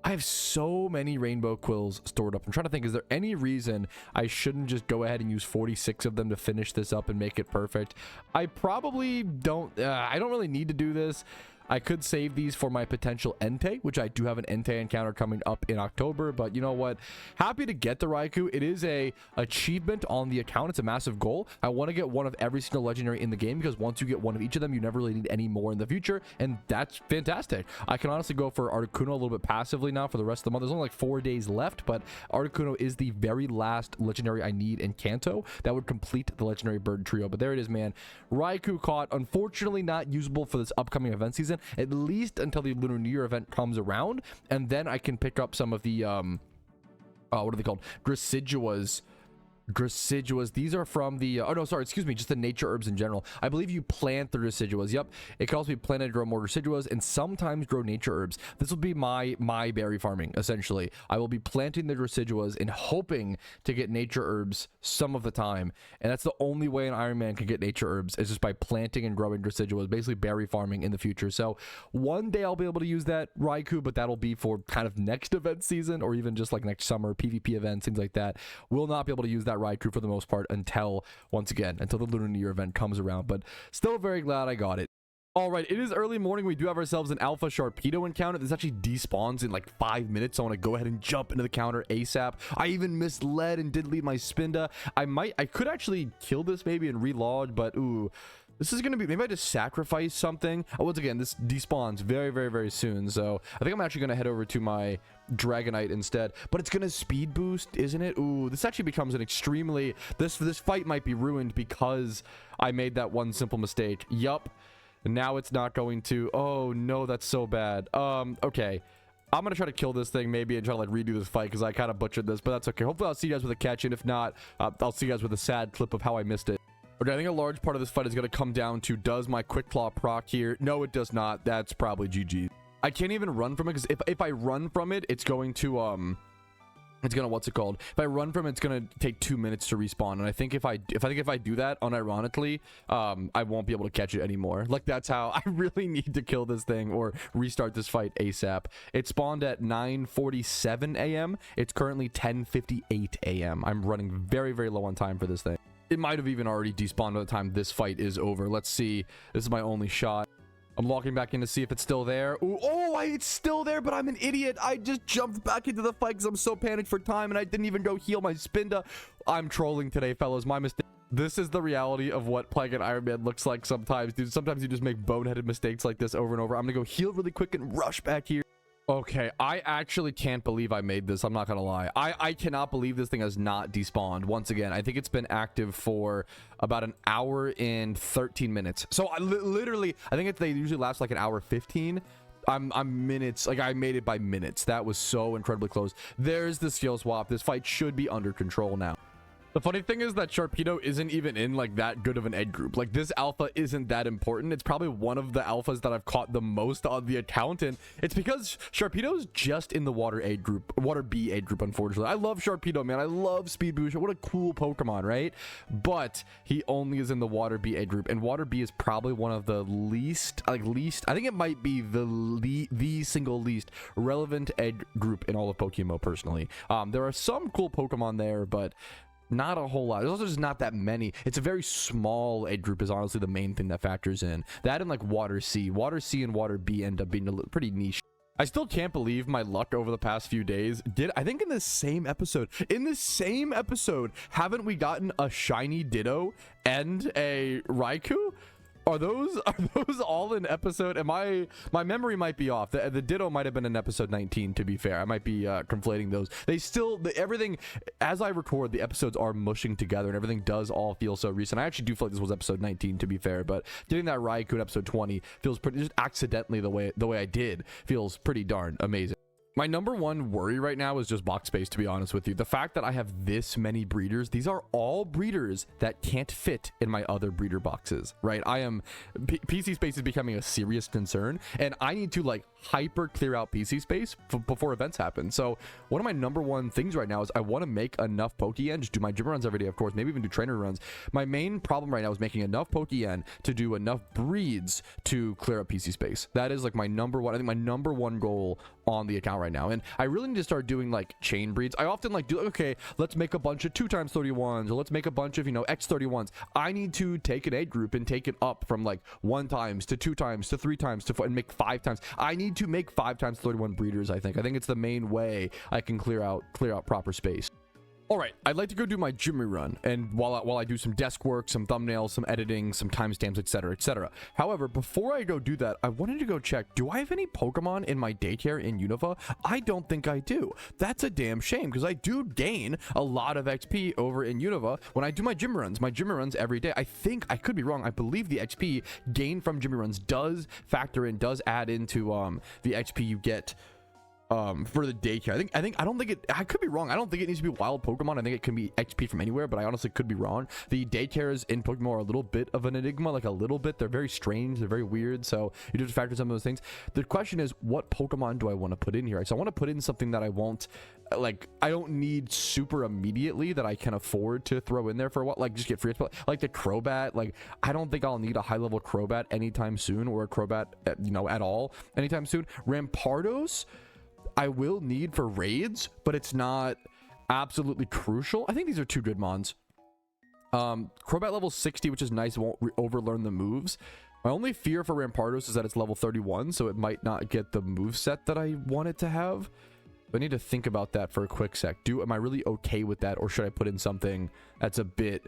I have so many Rainbow Quills stored up. I'm trying to think, is there any reason I shouldn't just go ahead and use 46 of them to finish this up and make it perfect? I probably don't. I don't really need to do this. I could save these for my potential Entei, which I do have an Entei encounter coming up in October. But you know what? Happy to get the Raikou. It is a achievement on the account. It's a massive goal. I want to get one of every single legendary in the game, because once you get one of each of them, you never really need any more in the future, and that's fantastic. I can honestly go for Articuno a little bit passively now for the rest of the month. There's only like 4 days left, but Articuno is the very last legendary I need in Kanto. That would complete the legendary bird trio. But there it is, man. Raikou caught. Unfortunately, not usable for this upcoming event season, at least until the Lunar New Year event comes around, and then I can pick up some of the what are they called, Deciduous. These are from the oh no, sorry, excuse me, just the nature herbs in general. I believe you plant the Deciduous. Yep, it can also be planted to grow more Deciduous, and sometimes grow nature herbs. This will be my berry farming, essentially. I will be planting the Deciduous and hoping to get nature herbs some of the time, and that's the only way an Iron Man can get nature herbs, is just by planting and growing Deciduous, basically berry farming in the future. So one day I'll be able to use that Raikou, but that'll be for kind of next event season, or even just like next summer PvP events, things like that. We'll not be able to use that Raikou for the most part until the Lunar New Year event comes around, but still very glad I got it. All right, it is early morning. We do have ourselves an Alpha Sharpedo encounter. This actually despawns in like 5 minutes, so I want to go ahead and jump into the counter ASAP. I even misled and did lead my Spinda. I could actually kill this maybe and relodge, but ooh, this is going to be, maybe I just sacrifice something. Once again, this despawns very, very, very soon. So I think I'm actually going to head over to my Dragonite instead. But it's going to speed boost, isn't it? Ooh, this actually becomes an extremely... This fight might be ruined because I made that one simple mistake. Yup. Now it's not going to... Oh, no, that's so bad. Okay. I'm going to try to kill this thing maybe and try to like redo this fight because I kind of butchered this. But that's okay. Hopefully I'll see you guys with a catch. And if not, I'll see you guys with a sad clip of how I missed it. Okay, I think a large part of this fight is going to come down to, does my Quick Claw proc here? No, it does not. That's probably GG. I can't even run from it, because if I run from it, it's going to what's it called? If I run from it, it's gonna take 2 minutes to respawn. And I think if I do that, unironically, I won't be able to catch it anymore. Like, that's how I really need to kill this thing or restart this fight ASAP. It spawned at 9:47 a.m. It's currently 10:58 a.m. I'm running very, very low on time for this thing. It might have even already despawned by the time this fight is over. Let's see. This is my only shot. I'm walking back in to see if it's still there. Ooh, oh, it's still there, but I'm an idiot. I just jumped back into the fight because I'm so panicked for time, and I didn't even go heal my Spinda. I'm trolling today, fellas. My mistake. This is the reality of what playing an Iron Man looks like sometimes, dude. Sometimes you just make boneheaded mistakes like this over and over. I'm gonna go heal really quick and rush back here. Okay, I actually can't believe I made this. I'm not gonna lie. I cannot believe this thing has not despawned. Once again, I think it's been active for about an hour and 13 minutes. So I literally, I think they usually last like an hour 15. I'm minutes, like I made it by minutes. That was so incredibly close. There's the skill swap. This fight should be under control now. The funny thing is that Sharpedo isn't even in like that good of an egg group. Like, this alpha isn't that important. It's probably one of the alphas that I've caught the most on the account, and it's because Sharpedo's just in the water B egg group, unfortunately. I love Sharpedo, man. I love Speed Boost. What a cool Pokemon, right? But he only is in the water B egg group, and water B is probably one of the least, I think it might be the single least relevant egg group in all of PokeMMO, personally. There are some cool Pokemon there, but not a whole lot. There's also just not that many. It's a very small egg group is honestly the main thing that factors in. That and like Water C and Water B end up being pretty niche. I still can't believe my luck over the past few days. I think in the same episode, haven't we gotten a shiny Ditto and a Raikou? Are those all in episode? My memory might be off. The Ditto might have been in episode 19, to be fair. I might be conflating those. Everything, as I record, the episodes are mushing together, and everything does all feel so recent. I actually do feel like this was episode 19, to be fair, but getting that Raikou in episode 20 feels pretty, just accidentally the way I did, feels pretty darn amazing. My number one worry right now is just box space, to be honest with you. The fact that I have this many breeders, these are all breeders that can't fit in my other breeder boxes, right? PC space is becoming a serious concern, and I need to like hyper clear out PC space before events happen. So one of my number one things right now is I want to make enough Poke-N, just do my gym runs every day, of course, maybe even do trainer runs. My main problem right now is making enough Poke-N to do enough breeds to clear up PC space. That is like my number one, I think my number one goal on the account right now. And I really need to start doing like chain breeds. I often like do, okay, let's make a bunch of 2x31s, or let's make a bunch of, X31s. I need to take an egg group and take it up from like 1x to 2x to 3x to 4 and make 5x. I need to make 5x31 breeders. I think it's the main way I can clear out proper space. All right, I'd like to go do my Gym Run, and while I do some desk work, some thumbnails, some editing, some timestamps, etc., etc. However, before I go do that, I wanted to go check, do I have any Pokemon in my Daycare in Unova? I don't think I do. That's a damn shame, because I do gain a lot of XP over in Unova when I do my Gym Runs. My Gym Runs every day. I think, I could be wrong, I believe the XP gained from Gym Runs does add into the XP you get for the Daycare. I could be wrong. I don't think it needs to be wild Pokemon. I think it can be XP from anywhere, but I honestly could be wrong. The Daycares in Pokemon are a little bit of an enigma, like a little bit. They're very strange. They're very weird. So you do have to factor some of those things. The question is, what Pokemon do I want to put in here? So I want to put in something that I won't, like, I don't need super immediately, that I can afford to throw in there for a while, like just get free, like the Crobat. Like, I don't think I'll need a high level Crobat anytime soon, or a Crobat, at all anytime soon. Rampardos I will need for raids, but it's not absolutely crucial. I think these are two good mons. Crobat level 60, which is nice. It won't overlearn the moves. My only fear for Rampardos is that it's level 31, so it might not get the moveset that I want it to have. But I need to think about that for a quick sec. Am I really okay with that, or should I put in something that's a bit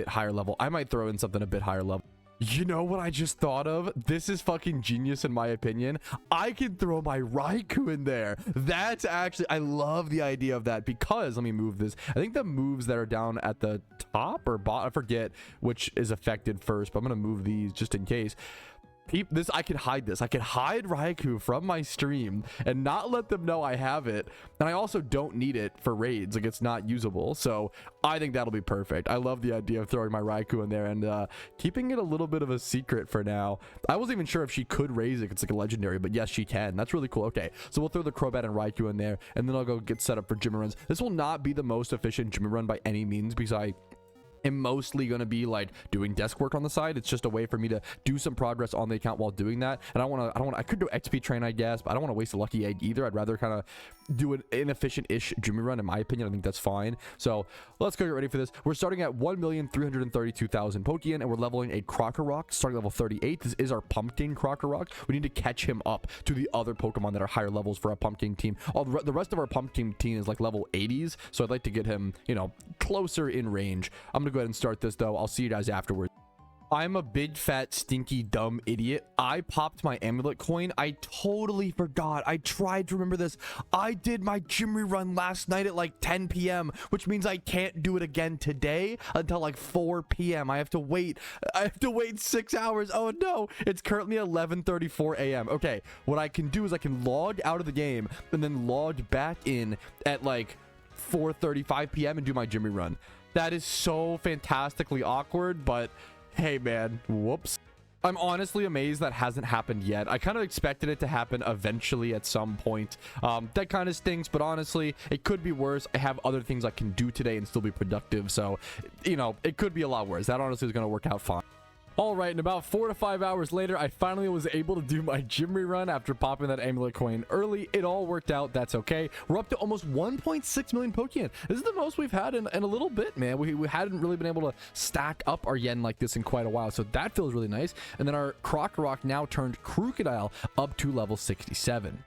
higher level? I might throw in something a bit higher level. You know what I just thought of? This is fucking genius in my opinion. I can throw my Raikou in there. That's actually, I love the idea of that, because, let me move this. I think the moves that are down at the top or bottom, I forget which is affected first, but I'm going to move these just in case. This, I could hide this. I could hide Raikou from my stream and not let them know I have it. And I also don't need it for raids. Like, it's not usable. So I think that'll be perfect. I love the idea of throwing my Raikou in there and keeping it a little bit of a secret for now. I wasn't even sure if she could raise it. It's like a legendary, but yes, she can. That's really cool. Okay, so we'll throw the Crobat and Raikou in there, and then I'll go get set up for gym runs. This will not be the most efficient gym run by any means, because I am mostly going to be like doing desk work on the side. It's just a way for me to do some progress on the account while doing that. And I could do XP train, I guess, but I don't want to waste a lucky egg either. I'd rather kind of do an inefficient-ish gym run, in my opinion. I think that's fine. So let's go get ready for this. We're starting at 1,332,000 Pokeon, and we're leveling a Krokorok, starting level 38. This is our Pumpkin Krokorok. We need to catch him up to the other Pokemon that are higher levels for our Pumpkin team. The rest of our Pumpkin team is like level 80s, so I'd like to get him, you know, closer in range. I'm gonna go ahead and start this though. I'll see you guys afterwards. I'm a big fat stinky dumb idiot. I popped my amulet coin. I totally forgot. I tried to remember this. I did my gym run last night at like 10 p.m, which means I can't do it again today until like 4 p.m. I have to wait 6 hours. Oh no, it's currently 11:34 a.m. Okay, what I can do is I can log out of the game and then log back in at like 4:35 p.m and do my gym run. That is so fantastically awkward, but hey man, whoops. I'm honestly amazed that hasn't happened yet. I kind of expected it to happen eventually at some point. That kind of stinks, but honestly, it could be worse. I have other things I can do today and still be productive, so, you know, it could be a lot worse. That honestly is going to work out fine. All right, and about 4 to 5 hours later, I finally was able to do my gym run after popping that amulet coin early. It all worked out. That's okay. We're up to almost 1.6 million Pokemon. This is the most we've had in a little bit, man. We hadn't really been able to stack up our yen like this in quite a while, so that feels really nice. And then our Krokorok now turned Krookodile up to level 67.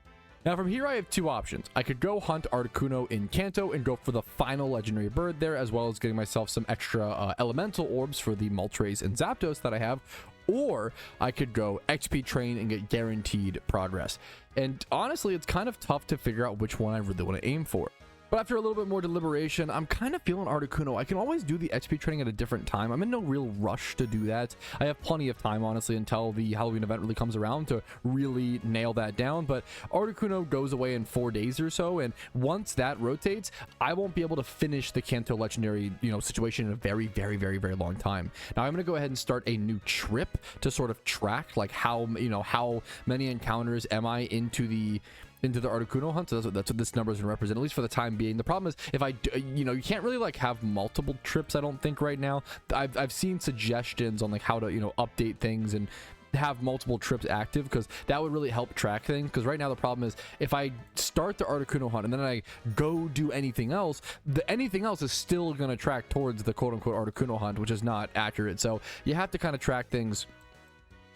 Now from here I have two options. I could go hunt Articuno in Kanto and go for the final legendary bird there, as well as getting myself some extra elemental orbs for the Moltres and Zapdos that I have, or I could go XP train and get guaranteed progress. And honestly, it's kind of tough to figure out which one I really want to aim for. But after a little bit more deliberation, I'm kind of feeling Articuno. I can always do the XP training at a different time. I'm in no real rush to do that. I have plenty of time, honestly, until the Halloween event really comes around to really nail that down. But Articuno goes away in 4 days or so, and once that rotates, I won't be able to finish the Kanto legendary, you know, situation in a very, very, very, very long time. Now I'm going to go ahead and start a new trip to sort of track, like, how, you know, how many encounters am I into the Articuno hunt. So that's what this number is going to represent, at least for the time being. The problem is, if I, you know, you can't really like have multiple trips, I don't think, right now. I've seen suggestions on like how to, you know, update things and have multiple trips active, because that would really help track things. Because right now the problem is, if I start the Articuno hunt and then I go do anything else, anything else is still going to track towards the quote-unquote Articuno hunt, which is not accurate. So you have to kind of track things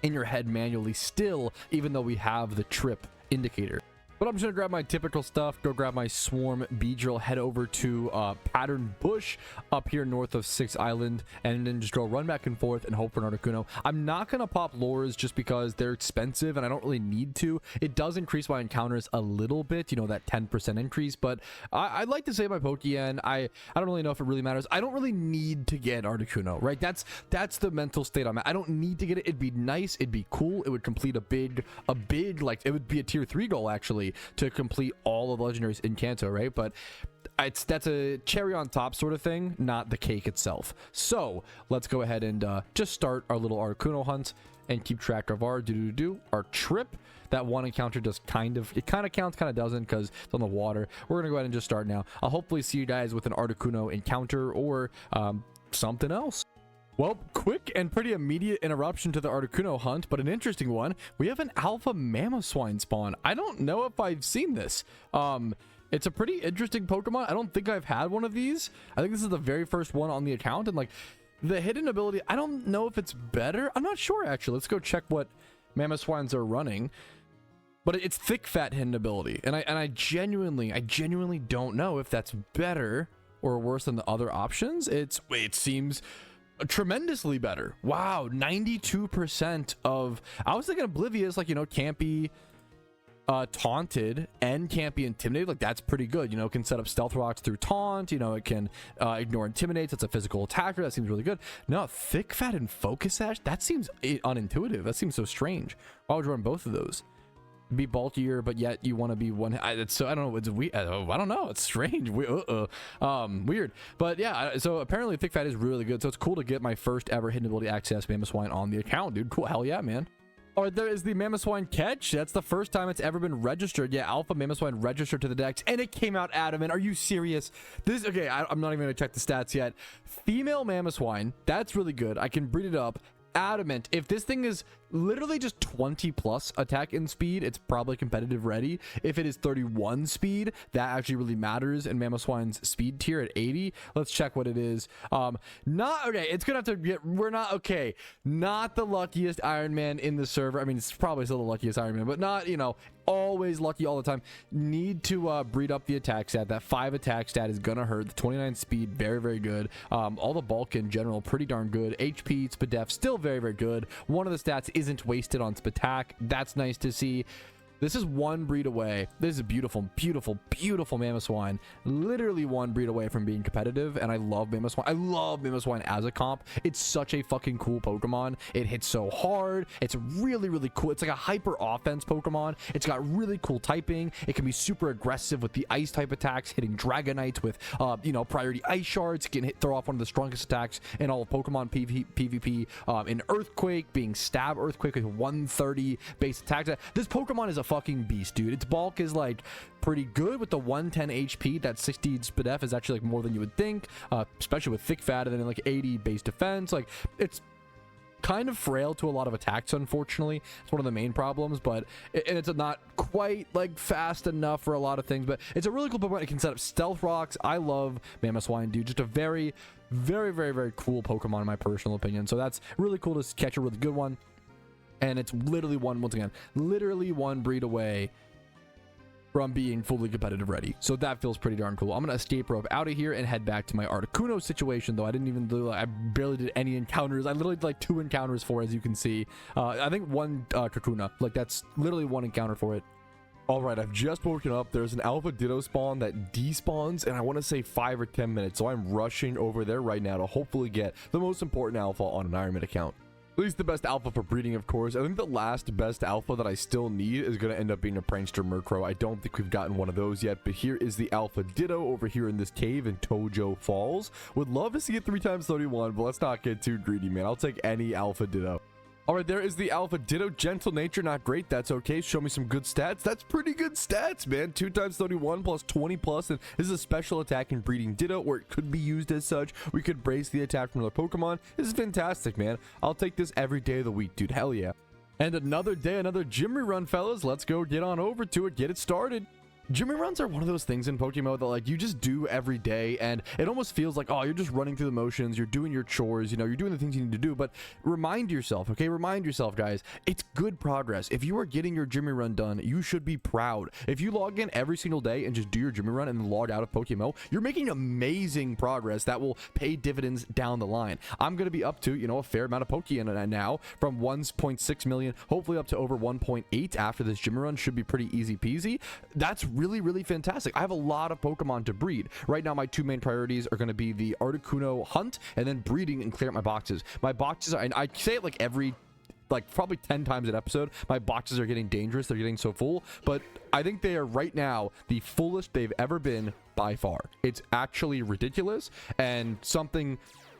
in your head manually still, even though we have the trip indicator. But I'm just gonna grab my typical stuff, go grab my Swarm Beedrill, head over to Pattern Bush up here north of 6 Island, and then just go run back and forth and hope for an Articuno. I'm not gonna pop lures just because they're expensive and I don't really need to. It does increase my encounters a little bit, you know, that 10% increase, but I'd like to save my Pokeyen. I don't really know if it really matters. I don't really need to get Articuno, right? That's the mental state I'm at. I don't need to get it. It'd be nice, it'd be cool, it would complete a big, like, it would be a tier 3 goal actually, to complete all of the legendaries in Kanto, right? But that's a cherry on top sort of thing, not the cake itself. So let's go ahead and just start our little Articuno hunt and keep track of our our trip. That one encounter does kind of counts, kind of doesn't, because it's on the water. We're gonna go ahead and just start now. I'll hopefully see you guys with an Articuno encounter or something else. Well, quick and pretty immediate interruption to the Articuno hunt, but an interesting one. We have an alpha Mamoswine spawn. I don't know if I've seen this. It's a pretty interesting Pokemon. I don't think I've had one of these. I think this is the very first one on the account, and like the hidden ability, I don't know if it's better. I'm not sure actually. Let's go check what Mamoswines are running. But it's thick fat hidden ability, and I genuinely don't know if that's better or worse than the other options. It seems tremendously better. Wow, 92% of, I was thinking Oblivious, like, you know, campy, taunted and can't be intimidated, like that's pretty good. You know, it can set up stealth rocks through taunt. You know, it can ignore intimidates. It's a physical attacker. That seems really good. No, thick fat and focus sash, that seems unintuitive. That seems so strange. Why would you run both of those? Be bulkier, but yet you want to be one. It's so, I don't know. It's weird. I don't know. It's strange. Weird. But yeah, so apparently thick fat is really good. So it's cool to get my first ever hidden ability access Mamoswine on the account, dude. Cool. Hell yeah, man. All right, there is the Mamoswine catch. That's the first time it's ever been registered. Yeah, Alpha Mamoswine registered to the Dex, and it came out adamant. Are you serious? This, okay, I'm not even going to check the stats yet. Female Mamoswine, that's really good. I can breed it up. Adamant. If this thing is literally just 20 plus attack and speed, it's probably competitive ready. If it is 31 speed, that actually really matters in Mamoswine's speed tier at 80. Let's check what it is. Not okay. It's gonna have to get, we're not okay. Not the luckiest Iron Man in the server. I mean, it's probably still the luckiest Iron Man, but not, you know, always lucky all the time. Need to breed up the attack stat. That 5 attack stat is gonna hurt. The 29 speed, very, very good. All the bulk in general, pretty darn good. HP, Spadef, still very, very good. One of the stats isn't wasted on Spatak. That's nice to see. This is one breed away. This is a beautiful, beautiful, beautiful Mamoswine. Literally one breed away from being competitive, and I love Mamoswine. I love Mamoswine as a comp. It's such a fucking cool Pokemon. It hits so hard. It's really, really cool. It's like a hyper offense Pokemon. It's got really cool typing. It can be super aggressive with the ice type attacks, hitting Dragonites with, you know, priority ice shards. It can throw off one of the strongest attacks in all of Pokemon PvP. In Earthquake, being Stab Earthquake with 130 base attack. This Pokemon is a fucking beast, dude. Its bulk is like pretty good with the 110 HP. That 60 Spadef is actually like more than you would think, especially with thick fat, and then like 80 base defense. Like, it's kind of frail to a lot of attacks, unfortunately. It's one of the main problems, but and it's not quite like fast enough for a lot of things, but it's a really cool Pokemon. It can set up stealth rocks. I love Mamoswine, dude. Just a very, very, very, very cool Pokemon in my personal opinion. So that's really cool to catch a really good one. And it's literally once again, literally one breed away from being fully competitive ready. So that feels pretty darn cool. I'm going to escape rope out of here and head back to my Articuno situation, though. I didn't even do, I barely did any encounters. I literally did like 2 encounters for, as you can see. I think 1 Kakuna. Like, that's literally 1 encounter for it. All right, I've just woken up. There's an alpha Ditto spawn that despawns, and I want to say 5 or 10 minutes. So I'm rushing over there right now to hopefully get the most important alpha on an Iron Man account. At least the best alpha for breeding, of course. I think the last best alpha that I still need is going to end up being a Prankster Murkrow. I don't think we've gotten one of those yet, but here is the alpha Ditto over here in this cave in Tojo Falls. Would love to see it 3x31, but let's not get too greedy, man. I'll take any alpha Ditto. All right, there is the alpha Ditto. Gentle nature, not great. That's okay. Show me some good stats. That's pretty good stats, man. 2x31 plus 20 plus. And this is a special attack in breeding Ditto, or it could be used as such. We could brace the attack from another Pokemon. This is fantastic, man. I'll take this every day of the week, dude. Hell yeah. And another day, another gym run, fellas. Let's go get on over to it. Get it started. Gym runs are one of those things in PokeMMO that like you just do every day, and it almost feels like, oh, you're just running through the motions, you're doing your chores, you know, you're doing the things you need to do. But remind yourself, okay, remind yourself, guys, it's good progress. If you are getting your gym run done, you should be proud. If you log in every single day and just do your gym run and then log out of PokeMMO, you're making amazing progress that will pay dividends down the line. I'm going to be up to, you know, a fair amount of Pokemon now, from 1.6 million hopefully up to over 1.8 after this gym run. Should be pretty easy peasy. That's really, really fantastic. I have a lot of Pokemon to breed. Right now, my 2 main priorities are going to be the Articuno Hunt and then breeding and clear up my boxes. My boxes are, and I say it like every, like probably 10 times an episode, my boxes are getting dangerous. They're getting so full, but I think they are right now the fullest they've ever been by far. It's actually ridiculous, and something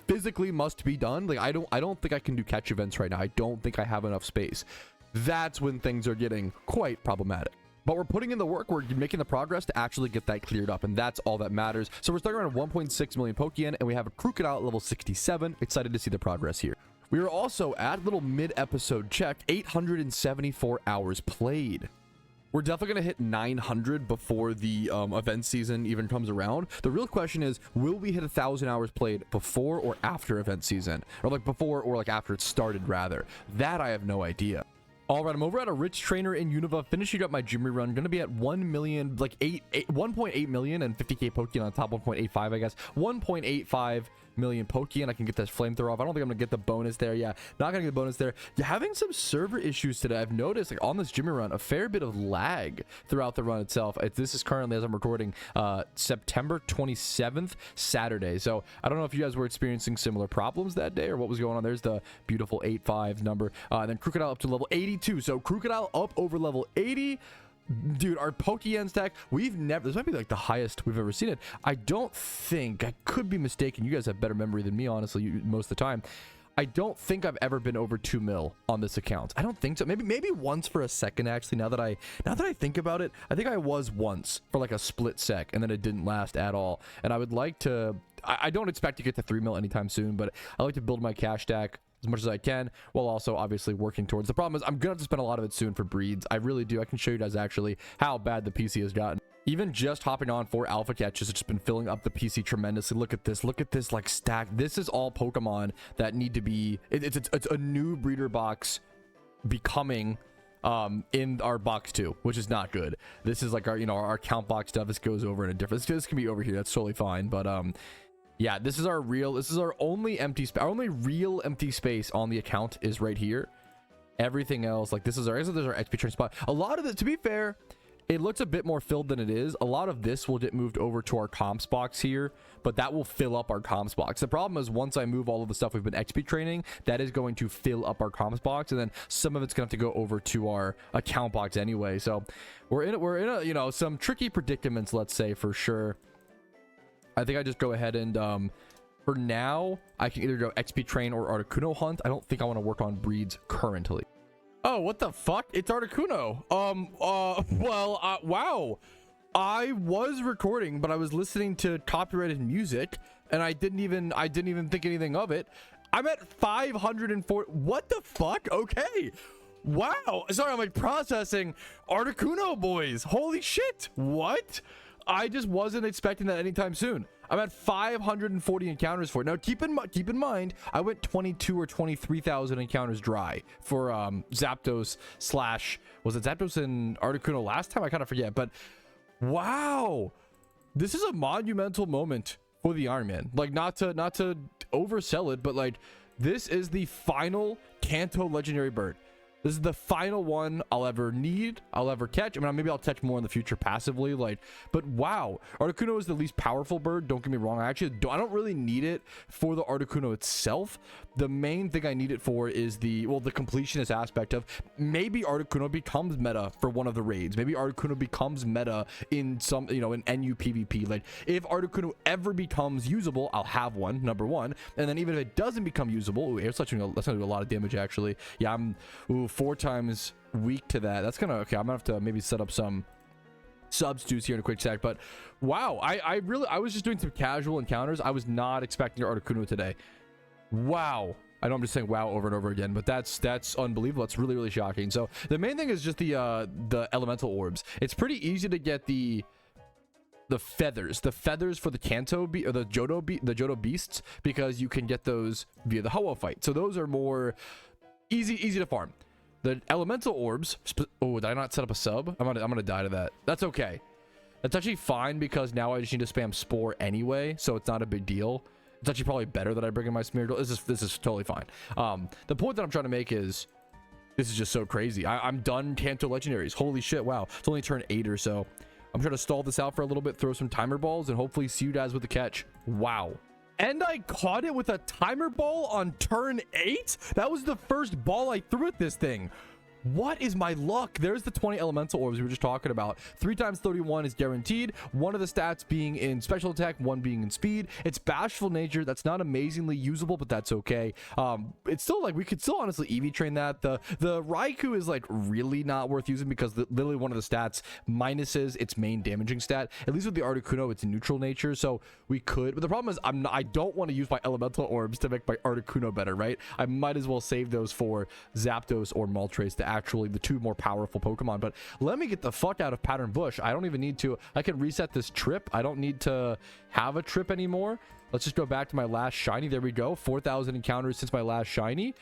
physically must be done. Like, I don't think I can do catch events right now. I don't think I have enough space. That's when things are getting quite problematic. But we're putting in the work, we're making the progress to actually get that cleared up, and that's all that matters. So we're starting around 1.6 million Pokemon, and we have a Krookodile at level 67. Excited to see the progress here. We are also at little mid-episode check, 874 hours played. We're definitely going to hit 900 before the event season even comes around. The real question is, will we hit 1,000 hours played before or after event season? Or like before or like after it started, rather. That I have no idea. All right, I'm over at a rich trainer in Unova, finishing up my gym run. Going to be at 1 million, like 1.8 million and 50k Pokemon on top, 1.85, I guess. 1.85 million Poke, and I can get this flamethrower off. I don't think I'm gonna get the bonus there. Yeah, not gonna get the bonus there. You're having some server issues today. I've noticed, like, on this Jimmy run, a fair bit of lag throughout the run itself. This is currently, as I'm recording, September 27th, Saturday. So I don't know if you guys were experiencing similar problems that day or what was going on. There's the beautiful 8-5 number. And then Krookodile up to level 82. So Krookodile up over level 80. Dude, our Pokeyen stack, we've never, this might be like the highest we've ever seen it. I don't think, I could be mistaken, you guys have better memory than me, honestly, most of the time. I don't think I've ever been over 2 mil on this account. I don't think so. Maybe once for a second, actually. Now that I think about it, I think I was once for like a split sec, and then it didn't last at all. And I would like to, I don't expect to get to 3 mil anytime soon, but I like to build my cash stack as much as I can, while also obviously working towards. The problem is I'm gonna have to spend a lot of it soon for breeds. I really do. I can show you guys actually how bad the PC has gotten. Even just hopping on 4 alpha catches, it's just been filling up the PC tremendously. Look at this like stack. This is all Pokemon that need to be, it's a new breeder box becoming in our box 2, which is not good. This is like our, you know, our count box stuff. This goes over in a different, this can be over here, that's totally fine. But yeah, this is our only empty space. Our only real empty space on the account is right here. Everything else, like this is our XP training spot. A lot of it, to be fair, it looks a bit more filled than it is. A lot of this will get moved over to our comps box here, but that will fill up our comps box. The problem is once I move all of the stuff we've been XP training, that is going to fill up our comps box, and then some of it's gonna have to go over to our account box anyway. So we're in a you know, some tricky predicaments, let's say, for sure. I think I just go ahead and for now I can either go XP train or Articuno hunt. I don't think I want to work on breeds currently. Oh, what the fuck? It's Articuno. Wow. I was recording, but I was listening to copyrighted music, and I didn't even think anything of it. I'm at 504. What the fuck? Okay. Wow. Sorry, I'm like processing Articuno, boys. Holy shit. What? I just wasn't expecting that anytime soon. I'm at 540 encounters for it. Now, keep in mind, I went 22 or 23,000 encounters dry for Zapdos / was it Zapdos and Articuno last time? I kind of forget, but wow, this is a monumental moment for the Iron Man. Like, not to oversell it, but like, this is the final Kanto legendary bird. This is the final one I'll ever need, I'll ever catch. I mean, maybe I'll catch more in the future passively, like, but wow, Articuno is the least powerful bird, don't get me wrong. I don't really need it for the Articuno itself. The main thing I need it for is the completionist aspect of maybe Articuno becomes meta for one of the raids. Maybe Articuno becomes meta in some, you know, in NU PvP. Like, if Articuno ever becomes usable, I'll have one, number one. And then even if it doesn't become usable, that's gonna do a lot of damage actually. Yeah, I'm 4 times weak to that. That's gonna, okay, I'm gonna have to maybe set up some substitutes here in a quick sec. But wow, I was just doing some casual encounters. I was not expecting your Articuno today. Wow. I know I'm just saying wow over and over again, but that's unbelievable. That's really shocking. So the main thing is just the elemental orbs. It's pretty easy to get the feathers for the Kanto or the Johto beasts, because you can get those via the Ho-Oh fight. So those are more easy to farm. The elemental orbs, oh, did I not set up a sub? I'm gonna die to that. That's okay. That's actually fine, because now I just need to spam Spore anyway, so it's not a big deal. It's actually probably better that I bring in my Smeargle. This is totally fine. The point that I'm trying to make is, this is just so crazy. I'm done Kanto legendaries. Holy shit, wow. It's only turn 8 or so. I'm trying to stall this out for a little bit, throw some timer balls, and hopefully see you guys with the catch. Wow. And I caught it with a timer ball on turn 8? That was the first ball I threw at this thing. What is my luck? There's the 20 elemental orbs we were just talking about. 3 times 31 is guaranteed. One of the stats being in special attack, one being in speed. It's bashful nature. That's not amazingly usable, but that's okay. It's still like, we could still honestly EV train that. The Raikou is like really not worth using, because literally one of the stats minuses its main damaging stat. At least with the Articuno, it's neutral nature, so we could. But the problem is I don't want to use my elemental orbs to make my Articuno better, right? I might as well save those for Zapdos or Moltres to actually the 2 more powerful Pokemon. But let me get the fuck out of Pattern Bush. I don't even need to. I can reset this trip. I don't need to have a trip anymore. Let's just go back to my last shiny. There we go. 4,000 encounters since my last shiny.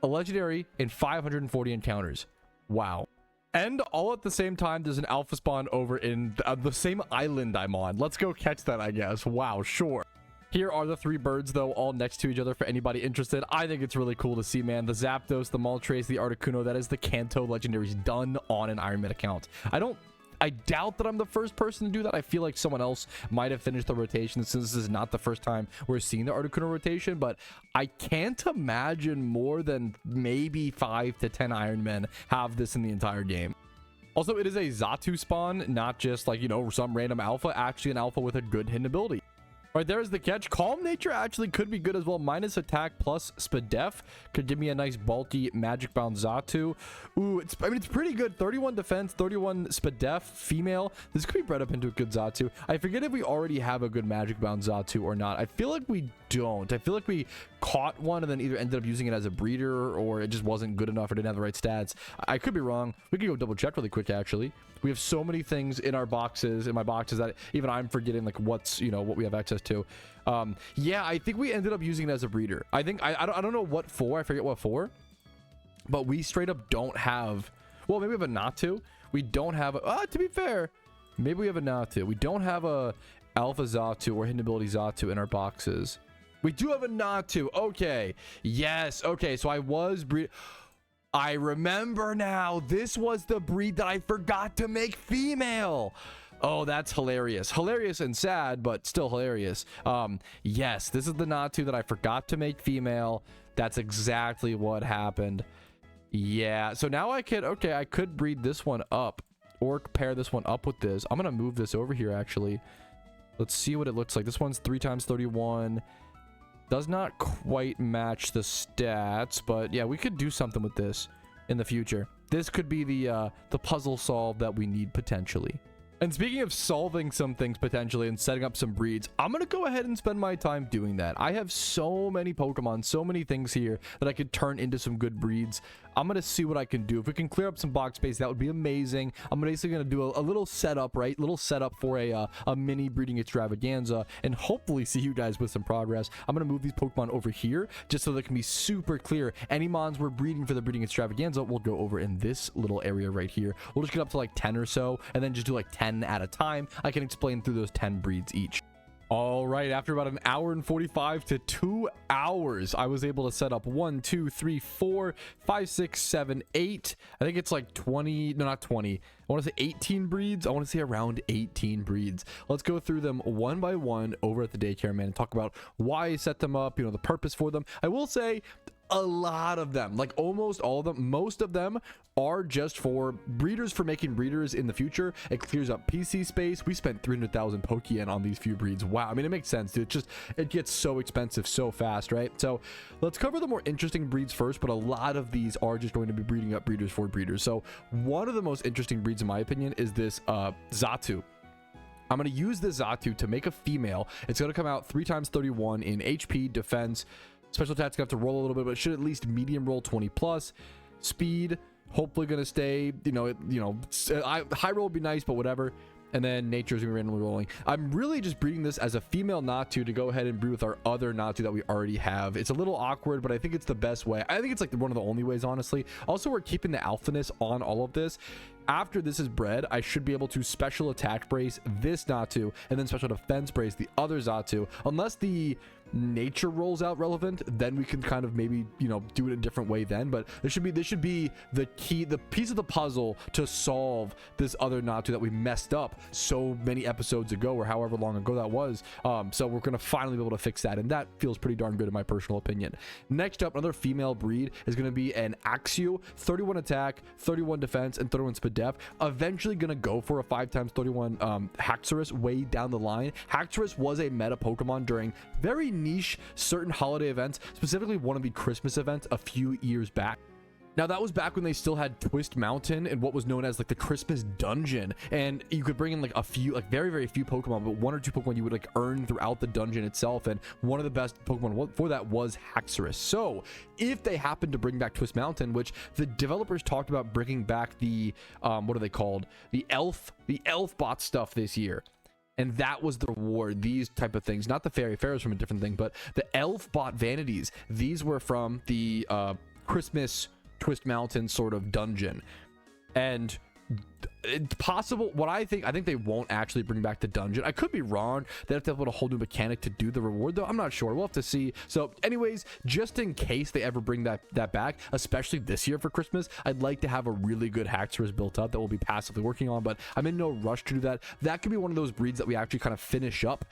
A legendary in 540 encounters. Wow. And all at the same time, there's an alpha spawn over in the same island I'm on. Let's go catch that, I guess. Wow, sure. Here are the 3 birds, though, all next to each other for anybody interested. I think it's really cool to see, man. The Zapdos, the Moltres, the Articuno. That is the Kanto legendaries done on an Iron Man account. I doubt that I'm the first person to do that. I feel like someone else might have finished the rotation since this is not the first time we're seeing the Articuno rotation, but I can't imagine more than maybe 5 to 10 Iron Men have this in the entire game. Also, it is a Xatu spawn, not just like, you know, some random alpha, actually an alpha with a good hidden ability. All right, there's the catch. Calm Nature actually could be good as well. Minus attack plus Spadef could give me a nice bulky magic bound Xatu. Ooh, it's pretty good. 31 defense, 31 Spadef, female. This could be bred up into a good Xatu. I forget if we already have a good magic bound Xatu or not. I feel like we don't. I feel like we caught one and then either ended up using it as a breeder or it just wasn't good enough or didn't have the right stats. I could be wrong. We could go double check really quick, actually. We have so many things in our boxes, in my boxes, that even I'm forgetting like what's, you know, what we have access to. Yeah, I think we ended up using it as a breeder. I think I don't know what for. I forget what for. But we straight up don't have, well, maybe we have a Natu. We don't have a, to be fair, maybe we have a Natu. We don't have a Alpha Xatu or Hidden Ability Xatu in our boxes. We do have a Natu. Okay. Yes. Okay. So I was breed. I remember now. This was the breed that I forgot to make female. Oh, that's hilarious. Hilarious and sad, but still hilarious. Yes, this is the Natu that I forgot to make female. That's exactly what happened. Yeah, so now I could, okay, I could breed this one up or pair this one up with this. I'm going to move this over here, actually. Let's see what it looks like. This one's 3 times 31. Does not quite match the stats, but yeah, we could do something with this in the future. This could be the puzzle solve that we need potentially. And speaking of solving some things potentially and setting up some breeds, I'm going to go ahead and spend my time doing that. I have so many Pokemon, so many things here that I could turn into some good breeds. I'm going to see what I can do. If we can clear up some box space, that would be amazing. I'm basically going to do a little setup, right? Little setup for a mini breeding extravaganza and hopefully see you guys with some progress. I'm going to move these Pokemon over here just so that it can be super clear. Any mons we're breeding for the breeding extravaganza will go over in this little area right here. We'll just get up to like 10 or so and then just do like 10 at a time. I can explain through those 10 breeds each. All right, after about an hour and 45 to 2 hours, I was able to set up 1, 2, 3, 4, 5, 6, 7, 8. I think it's like 20, no, not 20. I want to say 18 breeds. I want to say around 18 breeds. Let's go through them one by one over at the Daycare, man, and talk about why I set them up, you know, the purpose for them. I will say a lot of them, like almost all of them, most of them are just for breeders, for making breeders in the future. It clears up PC space. We spent 300,000 Pokeyen on these few breeds. Wow. I mean, it makes sense, dude. It gets so expensive so fast, right? So let's cover the more interesting breeds first, but a lot of these are just going to be breeding up breeders for breeders. So one of the most interesting breeds, in my opinion, is this Xatu. I'm going to use this Xatu to make a female. It's going to come out 3 times 31 in HP, defense. Special attack's gonna have to roll a little bit, but it should at least medium roll 20 plus. Speed, hopefully gonna stay, high roll would be nice, but whatever. And then nature's gonna be randomly rolling. I'm really just breeding this as a female Natu to go ahead and breed with our other Natu that we already have. It's a little awkward, but I think it's the best way. I think it's like one of the only ways, honestly. Also, we're keeping the alphaness on all of this. After this is bred, I should be able to special attack brace this Natu and then special defense brace the other Xatu. Unless the nature rolls out relevant, then we can kind of maybe, you know, do it a different way then. But this should be the key, the piece of the puzzle to solve this other Natu that we messed up so many episodes ago, or however long ago that was. So we're gonna finally be able to fix that, and that feels pretty darn good in my personal opinion. Next up, another female breed is gonna be an Axew, 31 attack, 31 defense, and 31 speed def. Eventually gonna go for a 5 times 31 Haxorus way down the line. Haxorus was a meta Pokemon during very niche certain holiday events, specifically one of the Christmas events a few years back. Now, that was back when they still had Twist Mountain and what was known as like the Christmas dungeon, and you could bring in like a few, like very, very few Pokemon, but 1 or 2 Pokemon you would like earn throughout the dungeon itself, and one of the best Pokemon for that was Haxorus. So if they happen to bring back Twist Mountain, which the developers talked about bringing back the what are they called, the elf bot stuff this year, and that was the reward, these type of things, not the fairy is from a different thing, but the elf bot vanities, these were from the Christmas Twist Mountain sort of dungeon. And it's possible. What I think they won't actually bring back the dungeon. I could be wrong. They have to put a whole new mechanic to do the reward, though. I'm not sure. We'll have to see. So anyways, just in case they ever bring that back, especially this year for Christmas, I'd like to have a really good Haxorus built up that we'll be passively working on, but I'm in no rush to do that. That could be one of those breeds that we actually kind of finish up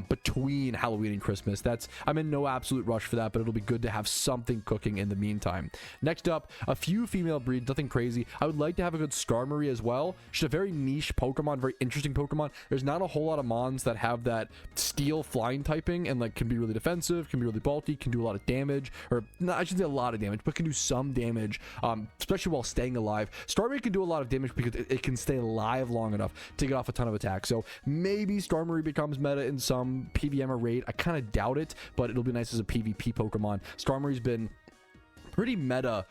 between Halloween and Christmas. I'm in no absolute rush for that, but it'll be good to have something cooking in the meantime. Next up, a few female breeds, nothing crazy. I would like to have a good Skarmory as well. Just a very niche Pokemon, very interesting Pokemon. There's not a whole lot of mons that have that steel flying typing and like can be really defensive, can be really bulky, can do a lot of damage, or not, I shouldn't say a lot of damage, but can do some damage, especially while staying alive. Starmie can do a lot of damage because it can stay alive long enough to get off a ton of attacks. So maybe Starmie becomes meta in some PVM or raid. I kind of doubt it, but it'll be nice as a PvP Pokemon. Starmie's been pretty meta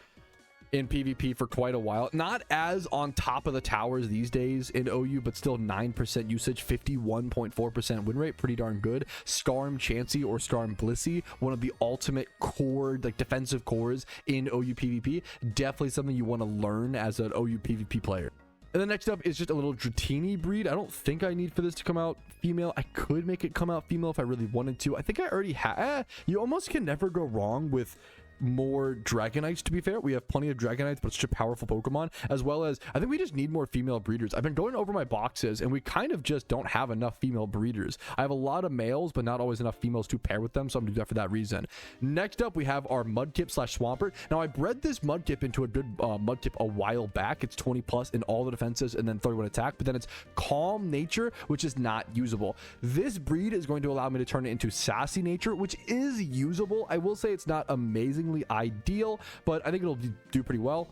in PvP for quite a while. Not as on top of the towers these days in OU, but still 9% usage, 51.4% win rate, pretty darn good. Skarm Chansey or Skarm Blissey, one of the ultimate core, like defensive cores in OU PvP. Definitely something you want to learn as an OU PvP player. And then next up is just a little Dratini breed. I don't think I need for this to come out female. I could make it come out female if I really wanted to. I think I already have. You almost can never go wrong with more Dragonites, to be fair. We have plenty of Dragonites, but it's such a powerful Pokemon, as well as I think we just need more female breeders. I've been going over my boxes and we kind of just don't have enough female breeders. I have a lot of males, but not always enough females to pair with them, so I'm gonna do that for that reason. Next up, we have our Mudkip / Swampert. Now I bred this Mudkip into a good Mudkip a while back. It's 20 plus in all the defenses and then 31 attack, but then it's calm nature, which is not usable. This breed is going to allow me to turn it into sassy nature, which is usable. I will say it's not amazing ideal, but I think it'll do pretty well.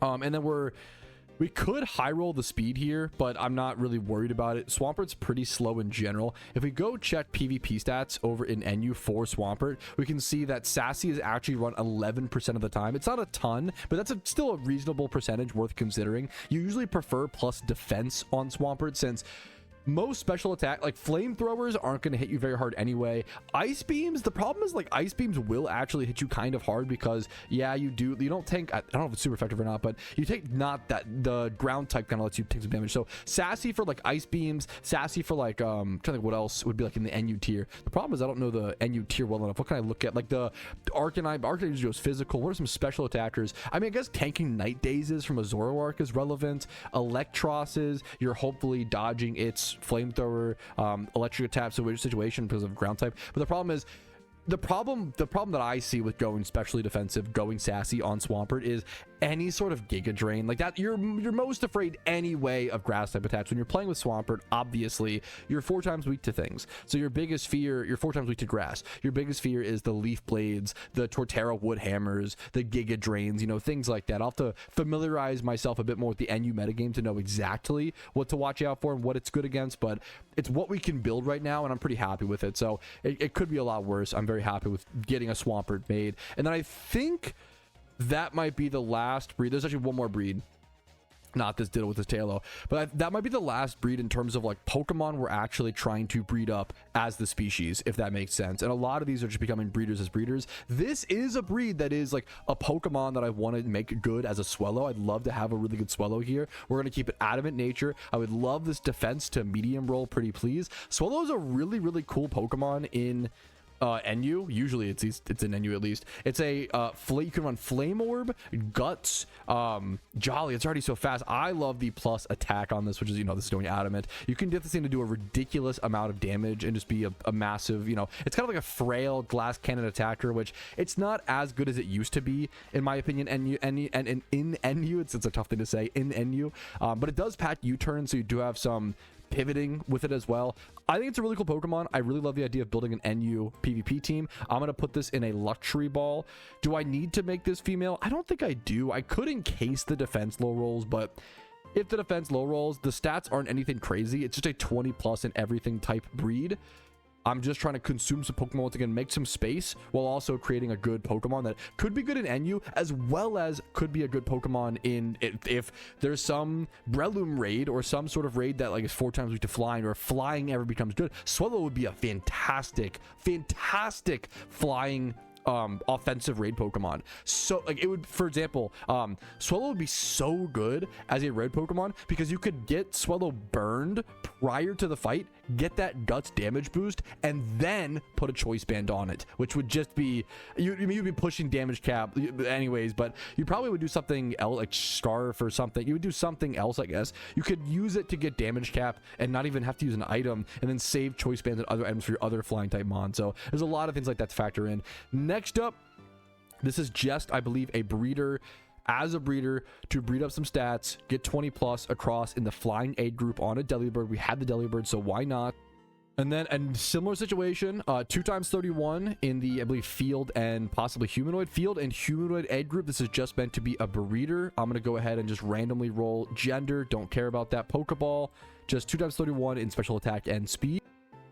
And then we could high roll the speed here, but I'm not really worried about it. Swampert's pretty slow in general. If we go check PvP stats over in NU for Swampert, we can see that Sassy is actually run 11% of the time. It's not a ton, but that's still a reasonable percentage worth considering. You usually prefer plus defense on Swampert, since most special attack, like flamethrowers, aren't going to hit you very hard anyway. Ice beams, the problem is like ice beams will actually hit you kind of hard because you don't tank. I don't know if it's super effective or not, but you take not that the ground type kind of lets you take some damage. So sassy for like ice beams, sassy for like trying to think what else would be like in the NU tier. The problem is I don't know the NU tier well enough. What can I look at? Like the Arcanine usually goes physical. What are some special attackers? I mean, I guess tanking Night Dazes from a Zoroark is relevant. Electros, you're hopefully dodging its flamethrower, electric attack situation because of ground type. But the problem is the problem that I see with going specially defensive, going sassy on Swampert is any sort of Giga Drain like that. You're most afraid anyway of grass type attacks. When you're playing with Swampert, obviously you're 4 times weak to things. So your biggest fear, you're 4 times weak to grass. Your biggest fear is the Leaf Blades, the Torterra Wood Hammers, the Giga Drains, things like that. I'll have to familiarize myself a bit more with the NU metagame to know exactly what to watch out for and what it's good against, but it's what we can build right now and I'm pretty happy with it. So it could be a lot worse. I'm very happy with getting a Swampert made. And then I think that might be the last breed. There's actually one more breed, not this Ditto with this Tailo, but that might be the last breed in terms of like Pokemon we're actually trying to breed up as the species, if that makes sense. And a lot of these are just becoming breeders as breeders. This is a breed that is like a Pokemon that I want to make good as a Swellow. I'd love to have a really good Swellow here. We're going to keep it adamant nature. I would love this defense to medium roll, pretty please. Swellow is a really, really cool Pokemon in NU. Usually it's in NU at least. It's a you can run Flame Orb, Guts, Jolly. It's already so fast. I love the plus attack on this, which is this is going adamant. You can get this thing to do a ridiculous amount of damage and just be a massive, it's kind of like a frail glass cannon attacker, which it's not as good as it used to be in my opinion. NU and in NU it's a tough thing to say in NU, but it does pack U-turn, so you do have some pivoting with it as well. I think it's a really cool Pokemon. I really love the idea of building an NU PvP team. I'm going to put this in a luxury ball. Do I need to make this female? I don't think I do. I could encase the defense low rolls, but if the defense low rolls, the stats aren't anything crazy. It's just a 20 plus in everything type breed. I'm just trying to consume some Pokemon once again, make some space while also creating a good Pokemon that could be good in NU as well as could be a good Pokemon in if there's some Breloom raid or some sort of raid that like is 4 times weak to flying, or flying ever becomes good. Swellow would be a fantastic flying offensive raid Pokemon. So like it would, for example, Swellow would be so good as a raid Pokemon because you could get Swellow burned prior to the fight, get that guts damage boost, and then put a choice band on it, which would just be you'd be pushing damage cap anyways, but you probably would do something else, like Scarf or something. You would do something else, I guess. You could use it to get damage cap and not even have to use an item, and then save choice bands and other items for your other flying type mon. So there's a lot of things like that to factor in. Next up, this is just, I believe, a breeder. As a breeder, to breed up some stats, get 20 plus across in the flying aid group on a Delibird. We had the Delibird, so why not? And then a similar situation, 2x31 in the, I believe, field and possibly humanoid. Field and humanoid aid group. This is just meant to be a breeder. I'm going to go ahead and just randomly roll gender. Don't care about that. Pokeball. Just 2x31 in special attack and speed.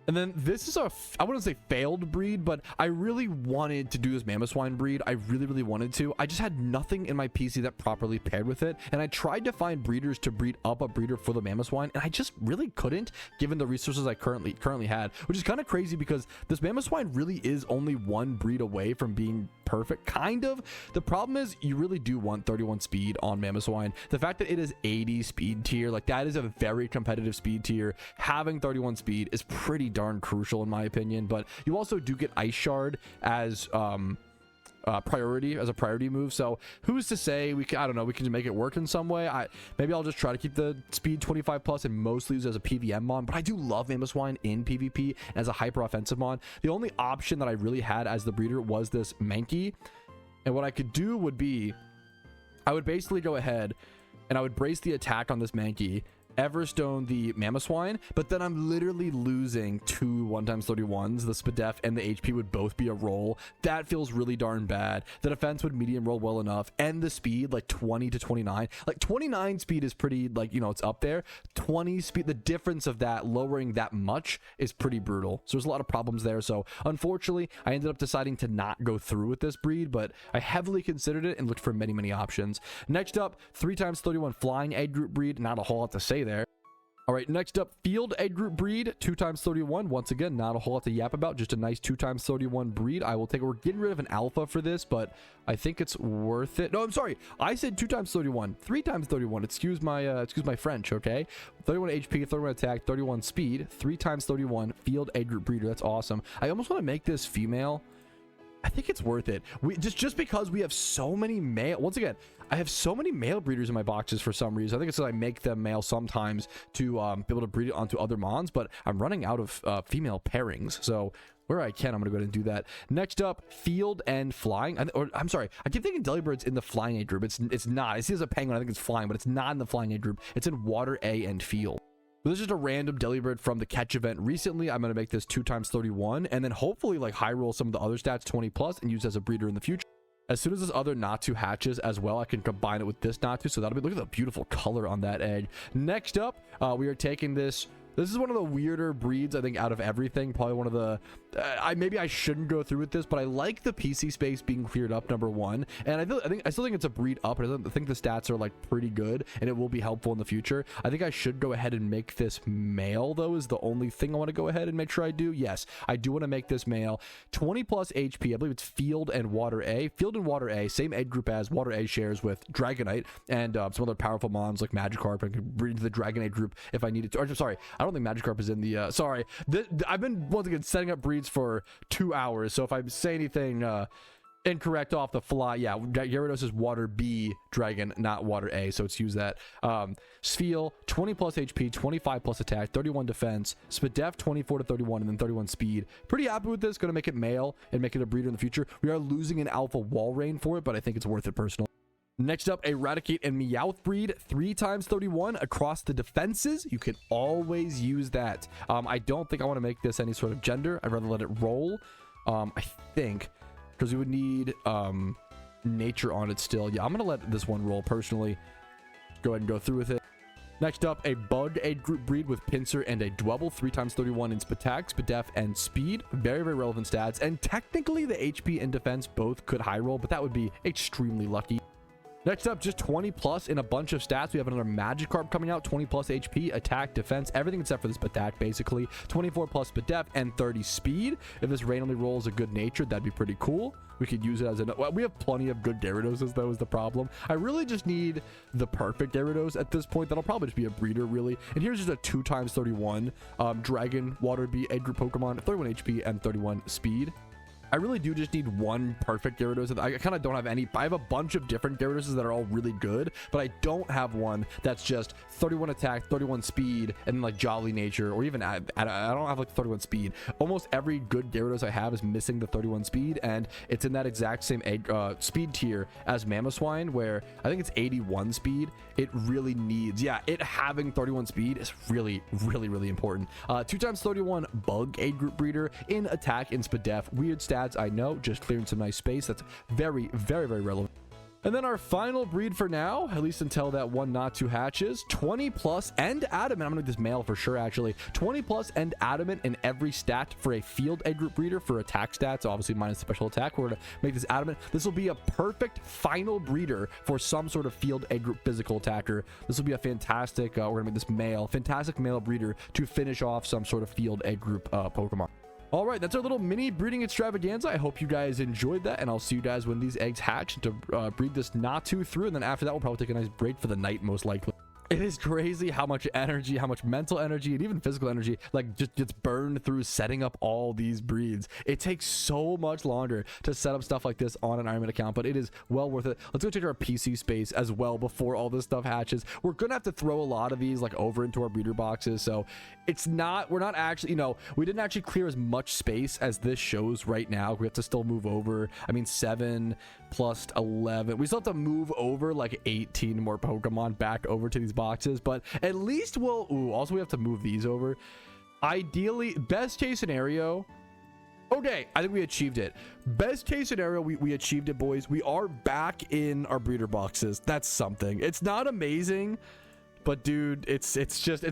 And then this is I wouldn't say failed breed, but I really wanted to do this Mamoswine breed. I really wanted to. I just had nothing in my PC that properly paired with it. And I tried to find breeders to breed up a breeder for the Mamoswine, and I just really couldn't, given the resources I currently had, which is kind of crazy because this Mamoswine really is only one breed away from being perfect, kind of. The problem is you really do want 31 speed on Mamoswine. The fact that it is 80 speed tier, like that is a very competitive speed tier. Having 31 speed is pretty darn crucial in my opinion, but you also do get Ice Shard as a priority move, so who's to say I don't know, we can make it work in some way. Maybe I'll just try to keep the speed 25 plus and mostly use it as a PVM mon, but I do love Mamoswine in PvP as a hyper offensive mon. The only option that I really had as the breeder was this Mankey, and what I could do would be I would basically go ahead and I would brace the attack on this Mankey, Everstone the Mamoswine, but then I'm literally losing two 1x31s. The Spadef and the HP would both be a roll. That feels really darn bad. The defense would medium roll well enough, and the speed like 20 to 29. Like 29 speed is pretty, like, you know, it's up there. 20 speed, the difference of that lowering that much is pretty brutal. So there's a lot of problems there. So unfortunately, I ended up deciding to not go through with this breed, but I heavily considered it and looked for many options. Next up, 3x31 flying egg group breed. Not a whole lot to say there. All right, next up, field egg group breed, 2x31. Once again, not a whole lot to yap about, just a nice 2x31 breed. I will take it. We're getting rid of an alpha for this, but I think it's worth it. No, I'm sorry, I said 2x31, 3x31. Excuse my French, okay? 31 HP, 31 attack, 31 speed, 3x31 field egg group breeder. That's awesome. I almost want to make this female. I think it's worth it. We just because we have so many male. Once again, I have so many male breeders in my boxes for some reason. I think it's that I make them male sometimes to be able to breed it onto other mons, but I'm running out of female pairings. So where I can, I'm gonna go ahead and do that. Next up, field and flying. I'm sorry, I keep thinking Delibird's in the flying A group. It's not. I see it as a penguin. I think it's flying, but it's not in the flying A group. It's in water A and field. This is just a random Delibird from the catch event recently. I'm going to make this 2x31 and then hopefully like high roll some of the other stats 20 plus and use as a breeder in the future. As soon as this other Natu hatches as well, I can combine it with this Natu. So that'll be, look at the beautiful color on that egg. Next up, we are taking this. This is one of the weirder breeds, I think, out of everything. Probably one of the... maybe I shouldn't go through with this, but I like the PC space being cleared up, number one. And I still think it's a breed up. I think the stats are, like, pretty good, and it will be helpful in the future. I think I should go ahead and make this male, though, is the only thing I want to go ahead and make sure I do. Yes, I do want to make this male. 20 plus HP. I believe it's Field and Water A. Field and Water A, same egg group as Water A shares with Dragonite and some other powerful mons like Magikarp. I can breed into the Dragonite group if I needed to. Or, sorry, I don't think Magikarp is in the sorry, I've been once again setting up breeds for 2 hours, so if I say anything incorrect off the fly, yeah, Gyarados is Water B Dragon, not Water A, so let's use that. Spheal, 20 plus HP, 25 plus attack, 31 defense, Spadef 24 to 31, and then 31 speed. Pretty happy with this. Gonna make it male and make it a breeder in the future. We are losing an alpha Walrein for it, but I think it's worth it personally. Next up, Eradicate and Meowth breed, 3x31 across the defenses. You can always use that. I don't think I want to make this any sort of gender. I'd rather let it roll. I think because we would need nature on it still. Yeah, I'm gonna let this one roll personally. Go ahead and go through with it. Next up, a bug egg group breed with Pinsir and a Dwebble, 3x31 in Spatak, Spadef, and speed. Very relevant stats, and technically the HP and defense both could high roll, but that would be extremely lucky. Next up, just 20 plus in a bunch of stats. We have another Magikarp coming out, 20 plus HP, attack, defense, everything except for this attack, basically. 24 plus depth and 30 speed. If this randomly rolls a good nature, that'd be pretty cool. We could use it as a... Well, we have plenty of good Gyarados, though, is the problem. I really just need the perfect Gyarados at this point. That'll probably just be a breeder, really. And here's just a 2x31 Dragon Water B egg group Pokemon, 31 HP and 31 speed. I really do just need one perfect Gyarados. I kind of don't have any. I have a bunch of different Gyarados that are all really good, but I don't have one that's just 31 attack, 31 speed, and like Jolly Nature, or even I don't have like 31 speed. Almost every good Gyarados I have is missing the 31 speed, and it's in that exact same speed tier as Mamoswine, where I think it's 81 speed. It really needs, yeah, it having 31 speed is really, really, really important. 2x31 Bug Aid Group Breeder in attack, in speed def, weird stats. I know, just clearing some nice space. That's very, very, very relevant. And then our final breed for now, at least until that one Xatu hatches, 20 plus and adamant. I'm gonna make this male for sure, actually. 20 plus and adamant in every stat for a field egg group breeder for attack stats, obviously minus special attack. We're gonna make this adamant. This will be a perfect final breeder for some sort of field egg group physical attacker. This will be a fantastic, we're gonna make this male, fantastic male breeder to finish off some sort of field egg group Pokemon. All right, that's our little mini breeding extravaganza. I hope you guys enjoyed that, and I'll see you guys when these eggs hatch to breed this Xatu through, and then after that, we'll probably take a nice break for the night, most likely. It is crazy how much energy, how much mental energy, and even physical energy, like, just gets burned through setting up all these breeds. It takes so much longer to set up stuff like this on an Ironman account, but it is well worth it. Let's go check our PC space as well before all this stuff hatches. We're gonna have to throw a lot of these like over into our breeder boxes, so it's not, we're not actually, you know, we didn't actually clear as much space as this shows right now. We have to still move over, I mean, 7 plus 11. We still have to move over like 18 more Pokemon back over to these boxes, but at least we'll, also we have to move these over. Ideally, best case scenario, okay, I think we achieved it. Best case scenario, we achieved it, boys. We are back in our breeder boxes. That's something. It's not amazing, but dude, it's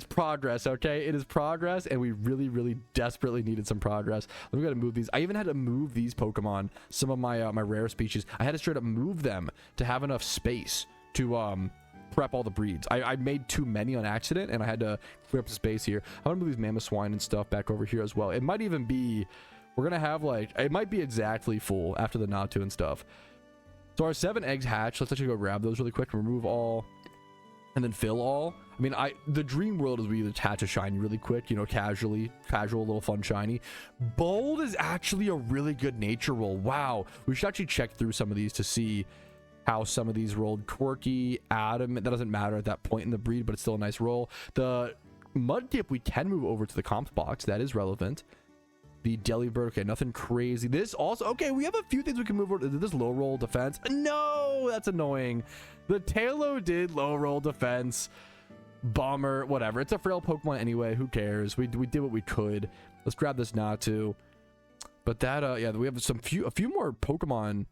progress, okay? It is progress, and we really, really desperately needed some progress. We gotta move these. I even had to move these Pokemon, some of my my rare species. I had to straight up move them to have enough space to prep all the breeds. I made too many on accident, and I had to clear up the space here. I'm gonna move these Mamoswine and stuff back over here as well. It might even be, we're gonna have like, it might be exactly full after the Xatu and stuff. So our 7 eggs hatch. Let's actually go grab those really quick, remove all, and then fill all. I mean, the dream world is we either attach a shiny really quick, you know, casual, little fun shiny. Bold is actually a really good nature roll. Wow, we should actually check through some of these to see how some of these rolled. Quirky, adamant, that doesn't matter at that point in the breed, but it's still a nice roll. The Mudkip we can move over to the comps box, that is relevant. The Delibird, okay, nothing crazy. This also, okay, we have a few things we can move over. This low roll defense, no, that's annoying. The Tailo did low roll defense, bummer, whatever. It's a frail Pokemon anyway, who cares? We did what we could. Let's grab this Xatu. But that, yeah, we have a few more Pokemon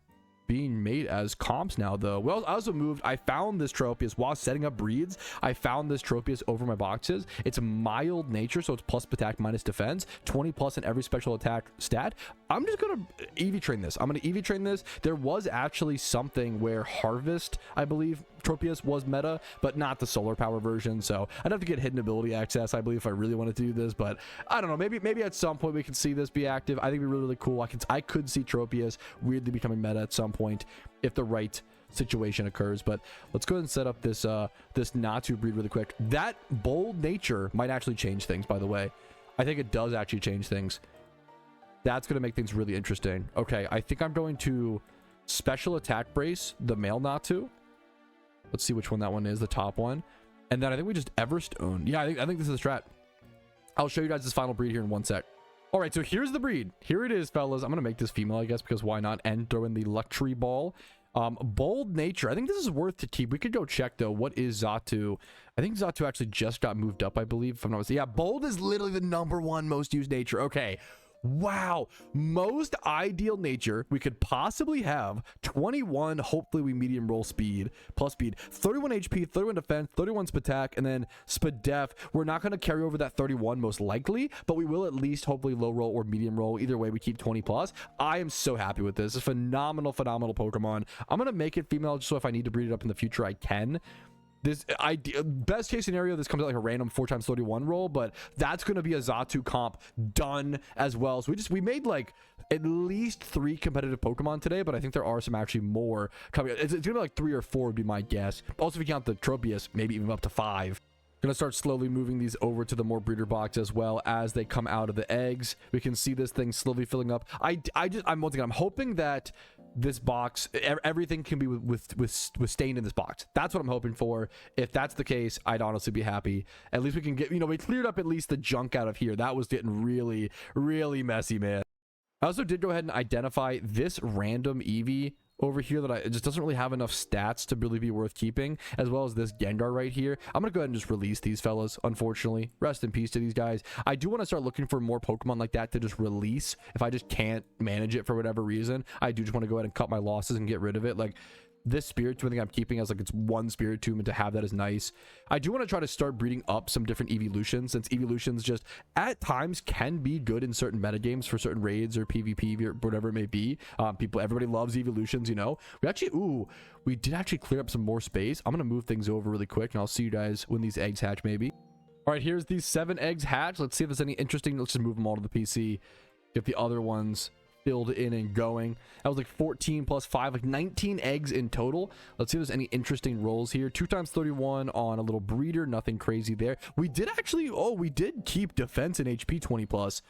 being made as comps now, though. Well, I also moved, I found this Tropius while setting up breeds. I found this Tropius over my boxes. It's mild nature, so it's plus attack minus defense, 20 plus in every special attack stat. I'm just gonna Eevee train this. I'm gonna Eevee train this. There was actually something where Harvest, I believe, Tropius was meta, but not the solar power version, so I'd have to get hidden ability access, I believe, if I really wanted to do this. But I don't know, maybe at some point we can see this be active. I think it'd be really, really cool. I could see Tropius weirdly becoming meta at some point if the right situation occurs. But let's go ahead and set up this this Xatu breed really quick. That bold nature might actually change things, by the way. I think it does actually change things. That's going to make things really interesting. Okay, I think I'm going to special attack brace the male Xatu. Let's see which one that one is, the top one. And then I think we just Everstone. Yeah, I think this is the strat. I'll show you guys this final breed here in one sec. All right, so here's the breed. Here it is, fellas. I'm going to make this female, I guess, because why not? And throw in the luxury ball. Bold nature. I think this is worth to keep. We could go check, though. What is Xatu? I think Xatu actually just got moved up, I believe, if I'm not mistaken. Yeah, bold is literally the #1 most used nature. Okay. Wow, most ideal nature we could possibly have. 21, hopefully we medium roll speed, plus speed, 31 HP, 31 defense, 31 attack, and then def. We're not going to carry over that 31 most likely, but we will at least hopefully low roll or medium roll. Either way, we keep 20 plus. I am so happy with this. It's a phenomenal Pokemon. I'm going to make it female just so if I need to breed it up in the future, I can. This best case scenario, this comes out like a random 4x31 roll, but that's going to be a Xatu comp done as well. So we made like at least 3 competitive Pokemon today, but I think there are some actually more coming. It's going to be like 3 or 4 would be my guess. Also, if you count the Tropius, maybe even up to 5. Gonna start slowly moving these over to the more breeder box as well as they come out of the eggs. We can see this thing slowly filling up. I'm once again, I'm hoping that this box, everything can be withstained in this box. That's what I'm hoping for. If that's the case, I'd honestly be happy. At least we can get, we cleared up at least the junk out of here. That was getting really, really messy, man. I also did go ahead and identify this random Eevee over here that it just doesn't really have enough stats to really be worth keeping, as well as this Gengar right here. I'm gonna go ahead and just release these fellas, unfortunately. Rest in peace to these guys. I do want to start looking for more Pokemon like that to just release if I just can't manage it for whatever reason. I do just want to go ahead and cut my losses and get rid of it. Like, this Spiritomb thing I'm keeping as like it's one Spiritomb, and to have that is nice. I do want to try to start breeding up some different evolutions, since evolutions just at times can be good in certain metagames for certain raids or PvP or whatever it may be. Everybody loves evolutions, we did actually clear up some more space. I'm gonna move things over really quick, and I'll see you guys when these eggs hatch, maybe. All right, here's these 7 eggs hatch. Let's see if there's any interesting. Let's just move them all to the PC, get the other ones filled in and going. That was like 14 plus 5, like 19 eggs in total. Let's see if there's any interesting rolls here. 2x31 on a little breeder, nothing crazy there. We did actually, we did keep defense and HP 20 plus.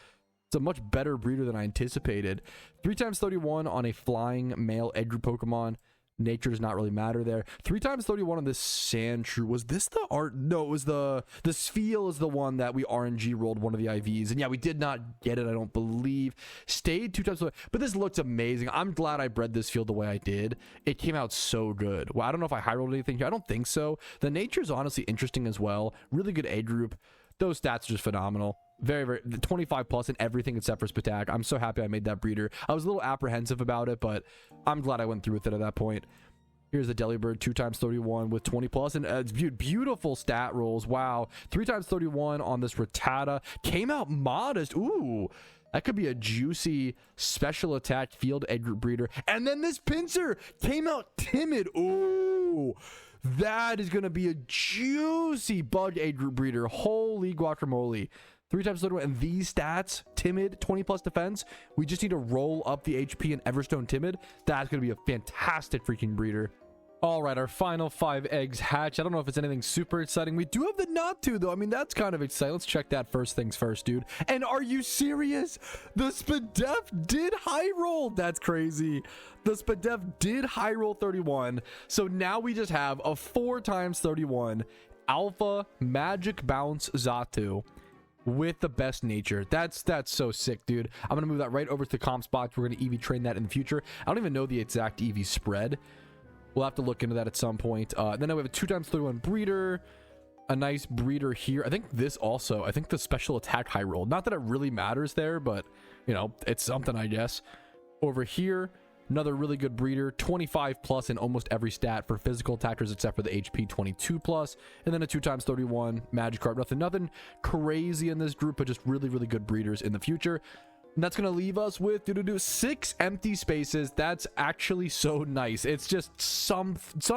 It's a much better breeder than I anticipated. 3x31 on a flying male egg group Pokemon. Nature does not really matter there. 3x31 on this Sandshrew. Was this the art? No, it was the Spheal is the one that we RNG rolled one of the IVs. And yeah, we did not get it, I don't believe. Stayed 2x, but this looks amazing. I'm glad I bred this field the way I did. It came out so good. Well, I don't know if I high rolled anything here. I don't think so. The nature is honestly interesting as well. Really good A group. Those stats are just phenomenal. Very, very 25 plus in everything except for Spatak. I'm so happy I made that breeder. I was a little apprehensive about it, but I'm glad I went through with it at that point. Here's the Delibird, 2x31 with 20 plus, and it's beautiful stat rolls. Wow, 3x31 on this Rattata. Came out modest. Ooh, that could be a juicy special attack field egg group breeder. And then this Pinsir came out timid. Ooh, that is going to be a juicy bug egg group breeder. Holy guacamole. 3x31, and these stats, timid, 20 plus defense. We just need to roll up the HP and Everstone timid. That's going to be a fantastic freaking breeder. All right, our final 5 eggs hatch. I don't know if it's anything super exciting. We do have the Natu, though. I mean, that's kind of exciting. Let's check that first things first, dude. And are you serious? The Spadef did high roll. That's crazy. The Spadef did high roll 31. So now we just have a 4x31 alpha magic bounce Xatu with the best nature. That's so sick, dude. I'm gonna move that right over to the comp spot. We're gonna EV train that in the future. I don't even know the exact EV spread. We'll have to look into that at some point. Then we have a 2x31 breeder, a nice breeder here. I think this also, I think the special attack high roll, not that it really matters there, but it's something, I guess. Over here, another really good breeder, 25 plus in almost every stat for physical attackers except for the HP 22 plus, and then a 2x31 Magikarp. Nothing crazy in this group, but just really, really good breeders in the future. And that's going to leave us with 6 empty spaces. That's actually so nice. It's just some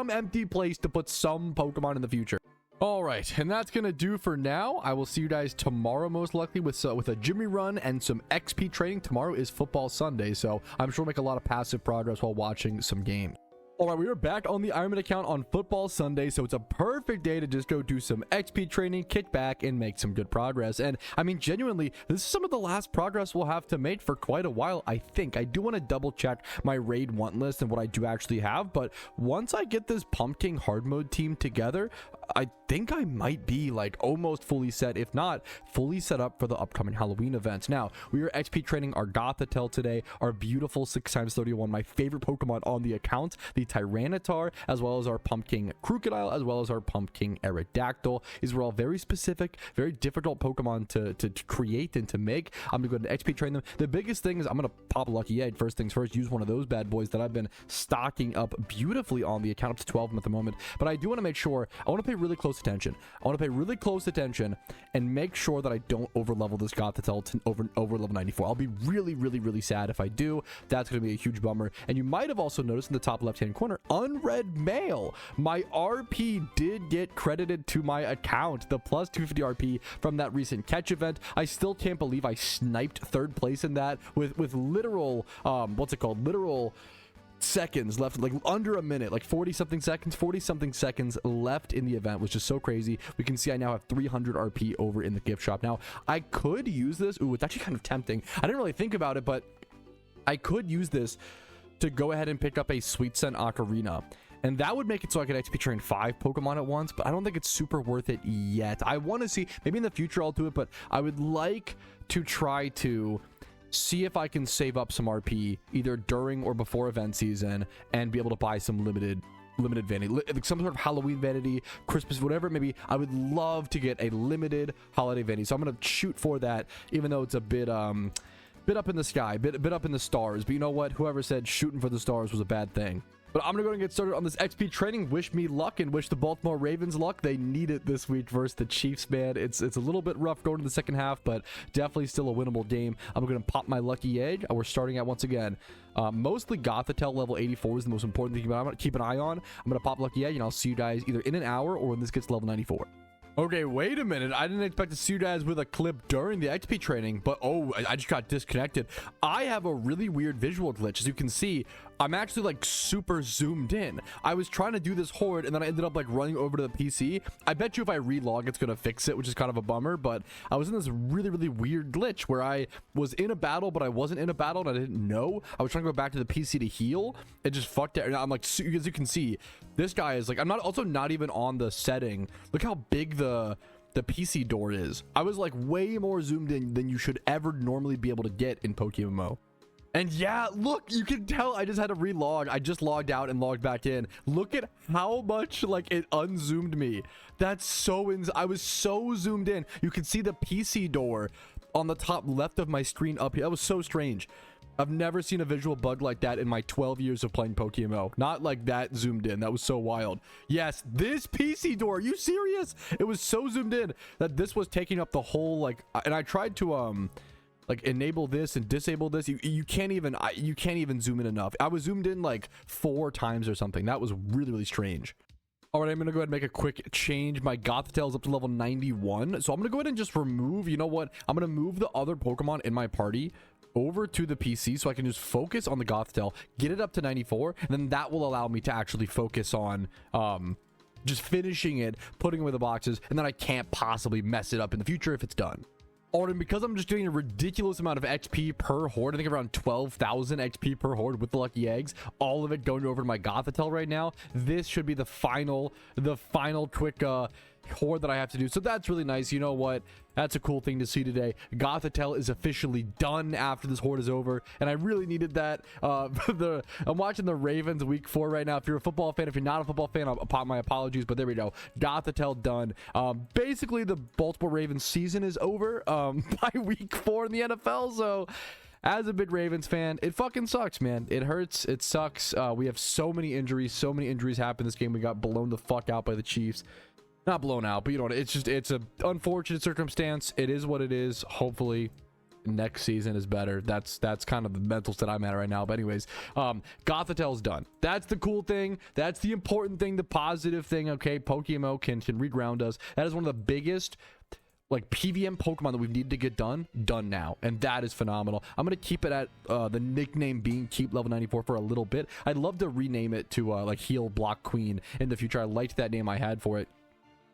empty place to put some Pokemon in the future. All right, and that's gonna do for now. I will see you guys tomorrow, most likely, with a Gym Run and some XP training. Tomorrow is football Sunday, so I'm sure we'll make a lot of passive progress while watching some games. All right, we are back on the Ironman account on football Sunday, so it's a perfect day to just go do some XP training, kick back, and make some good progress. And I mean, genuinely, this is some of the last progress we'll have to make for quite a while, I think. I do want to double check my raid want list and what I do actually have, but once I get this Pumpking hard mode team together, I think I might be like almost fully set, if not fully set up for the upcoming Halloween events. Now, we are XP training our Gothitelle today, our beautiful 6x31, my favorite Pokemon on the account, the Tyranitar, as well as our Pumpking Krookodile, as well as our Pumpking Aerodactyl. These were all very specific, very difficult Pokemon to create and to make. I'm gonna go ahead and XP train them. The biggest thing is I'm gonna pop a lucky egg first things first, use one of those bad boys that I've been stocking up beautifully on the account, up to 12 of them at the moment. But I do want to make sure, I want to pay really close attention. I want to pay really close attention and make sure that I don't over level this Gothitelle to over level 94. I'll be really sad if I do. That's going to be a huge bummer. And you might have also noticed in the top left hand corner, unread mail. My RP did get credited to my account, the plus 250 RP from that recent catch event. I still can't believe I sniped third place in that with literal what's it called, literal seconds left, like under a minute, like 40 something seconds left in the event, which is so crazy. We can see I now have 300 RP over in the gift shop. Now I could use this. Ooh, it's actually kind of tempting. I didn't really think about it, but I could use this to go ahead and pick up a Sweet Scent Ocarina, and that would make it so I could XP train 5 Pokemon at once, but I don't think it's super worth it yet. I want to see, maybe in the future I'll do it, but I would like to try to see if I can save up some RP either during or before event season and be able to buy some limited vanity, like some sort of Halloween vanity, Christmas, whatever. Maybe I would love to get a limited holiday vanity, so I'm gonna shoot for that, even though it's a bit up in the sky, bit up in the stars. But you know what, whoever said shooting for the stars was a bad thing. But I'm gonna go and get started on this XP training. Wish me luck and wish the Baltimore Ravens luck. They need it this week versus the Chiefs, man. It's a little bit rough going to the second half, but definitely still a winnable game. I'm gonna pop my lucky egg. We're starting at, once again, mostly Gothitelle level 84 is the most important thing, but I'm gonna keep an eye on. I'm gonna pop lucky egg, and I'll see you guys either in an hour or when this gets level 94. Okay, wait a minute. I didn't expect to see you guys with a clip during the XP training, but oh, I just got disconnected. I have a really weird visual glitch. As you can see, I'm actually like super zoomed in. I was trying to do this horde, and then I ended up like running over to the PC. I bet you if I relog, it's gonna fix it, which is kind of a bummer, but I was in this really weird glitch where I was in a battle, but I wasn't in a battle, and I didn't know. I was trying to go back to the PC to heal. It just fucked it. I'm like, as you can see, this guy is like, I'm not even on the setting. Look how big the PC door is. I was like way more zoomed in than you should ever normally be able to get in PokeMMO. And yeah, look, you can tell I just had to relog. I just logged out and logged back in. Look at how much like it unzoomed me. That's so I was so zoomed in. You can see the PC door on the top left of my screen up here. That was so strange. I've never seen a visual bug like that in my 12 years of playing PokeMMO. Not like that zoomed in. That was so wild. Yes, this PC door. Are you serious? It was so zoomed in that this was taking up the whole, like, and I tried to like enable this and disable this. You can't even zoom in enough. I was zoomed in like 4 times or something. That was really strange. All right, I'm gonna go ahead and make a quick change. My Gothitelle is up to level 91, so I'm gonna go ahead and just remove, you know what, I'm gonna move the other Pokemon in my party over to the PC so I can just focus on the Gothitelle, get it up to 94, and then that will allow me to actually focus on just finishing it, putting away the boxes, and then I can't possibly mess it up in the future if it's done. All right, and because I'm just getting a ridiculous amount of XP per horde, I think around 12,000 XP per horde with the lucky eggs, all of it going over to my Gothitelle right now, this should be the final quick horde that I have to do. So that's really nice. You know what? That's a cool thing to see today. Gothitelle is officially done after this horde is over, and I really needed that. I'm watching the Ravens week 4 right now. If you're a football fan, if you're not a football fan, I'll pop my apologies, but there we go. Gothitelle done. Basically, the Baltimore Ravens season is over by week 4 in the NFL, so as a big Ravens fan, it fucking sucks, man. It hurts. It sucks. We have so many injuries. So many injuries happened this game. We got blown the fuck out by the Chiefs. Not blown out, but you know what? It's a unfortunate circumstance. It is what it is. Hopefully next season is better. That's kind of the mental state I'm at right now. But anyways, Gothitelle's done. That's the cool thing. That's the important thing, the positive thing. Okay, PokeMMO can reground us. That is one of the biggest like PVM Pokemon that we've needed to get done now, and that is phenomenal. I'm gonna keep it at the nickname being keep level 94 for a little bit. I'd love to rename it to like Heal Block Queen in the future. I liked that name I had for it.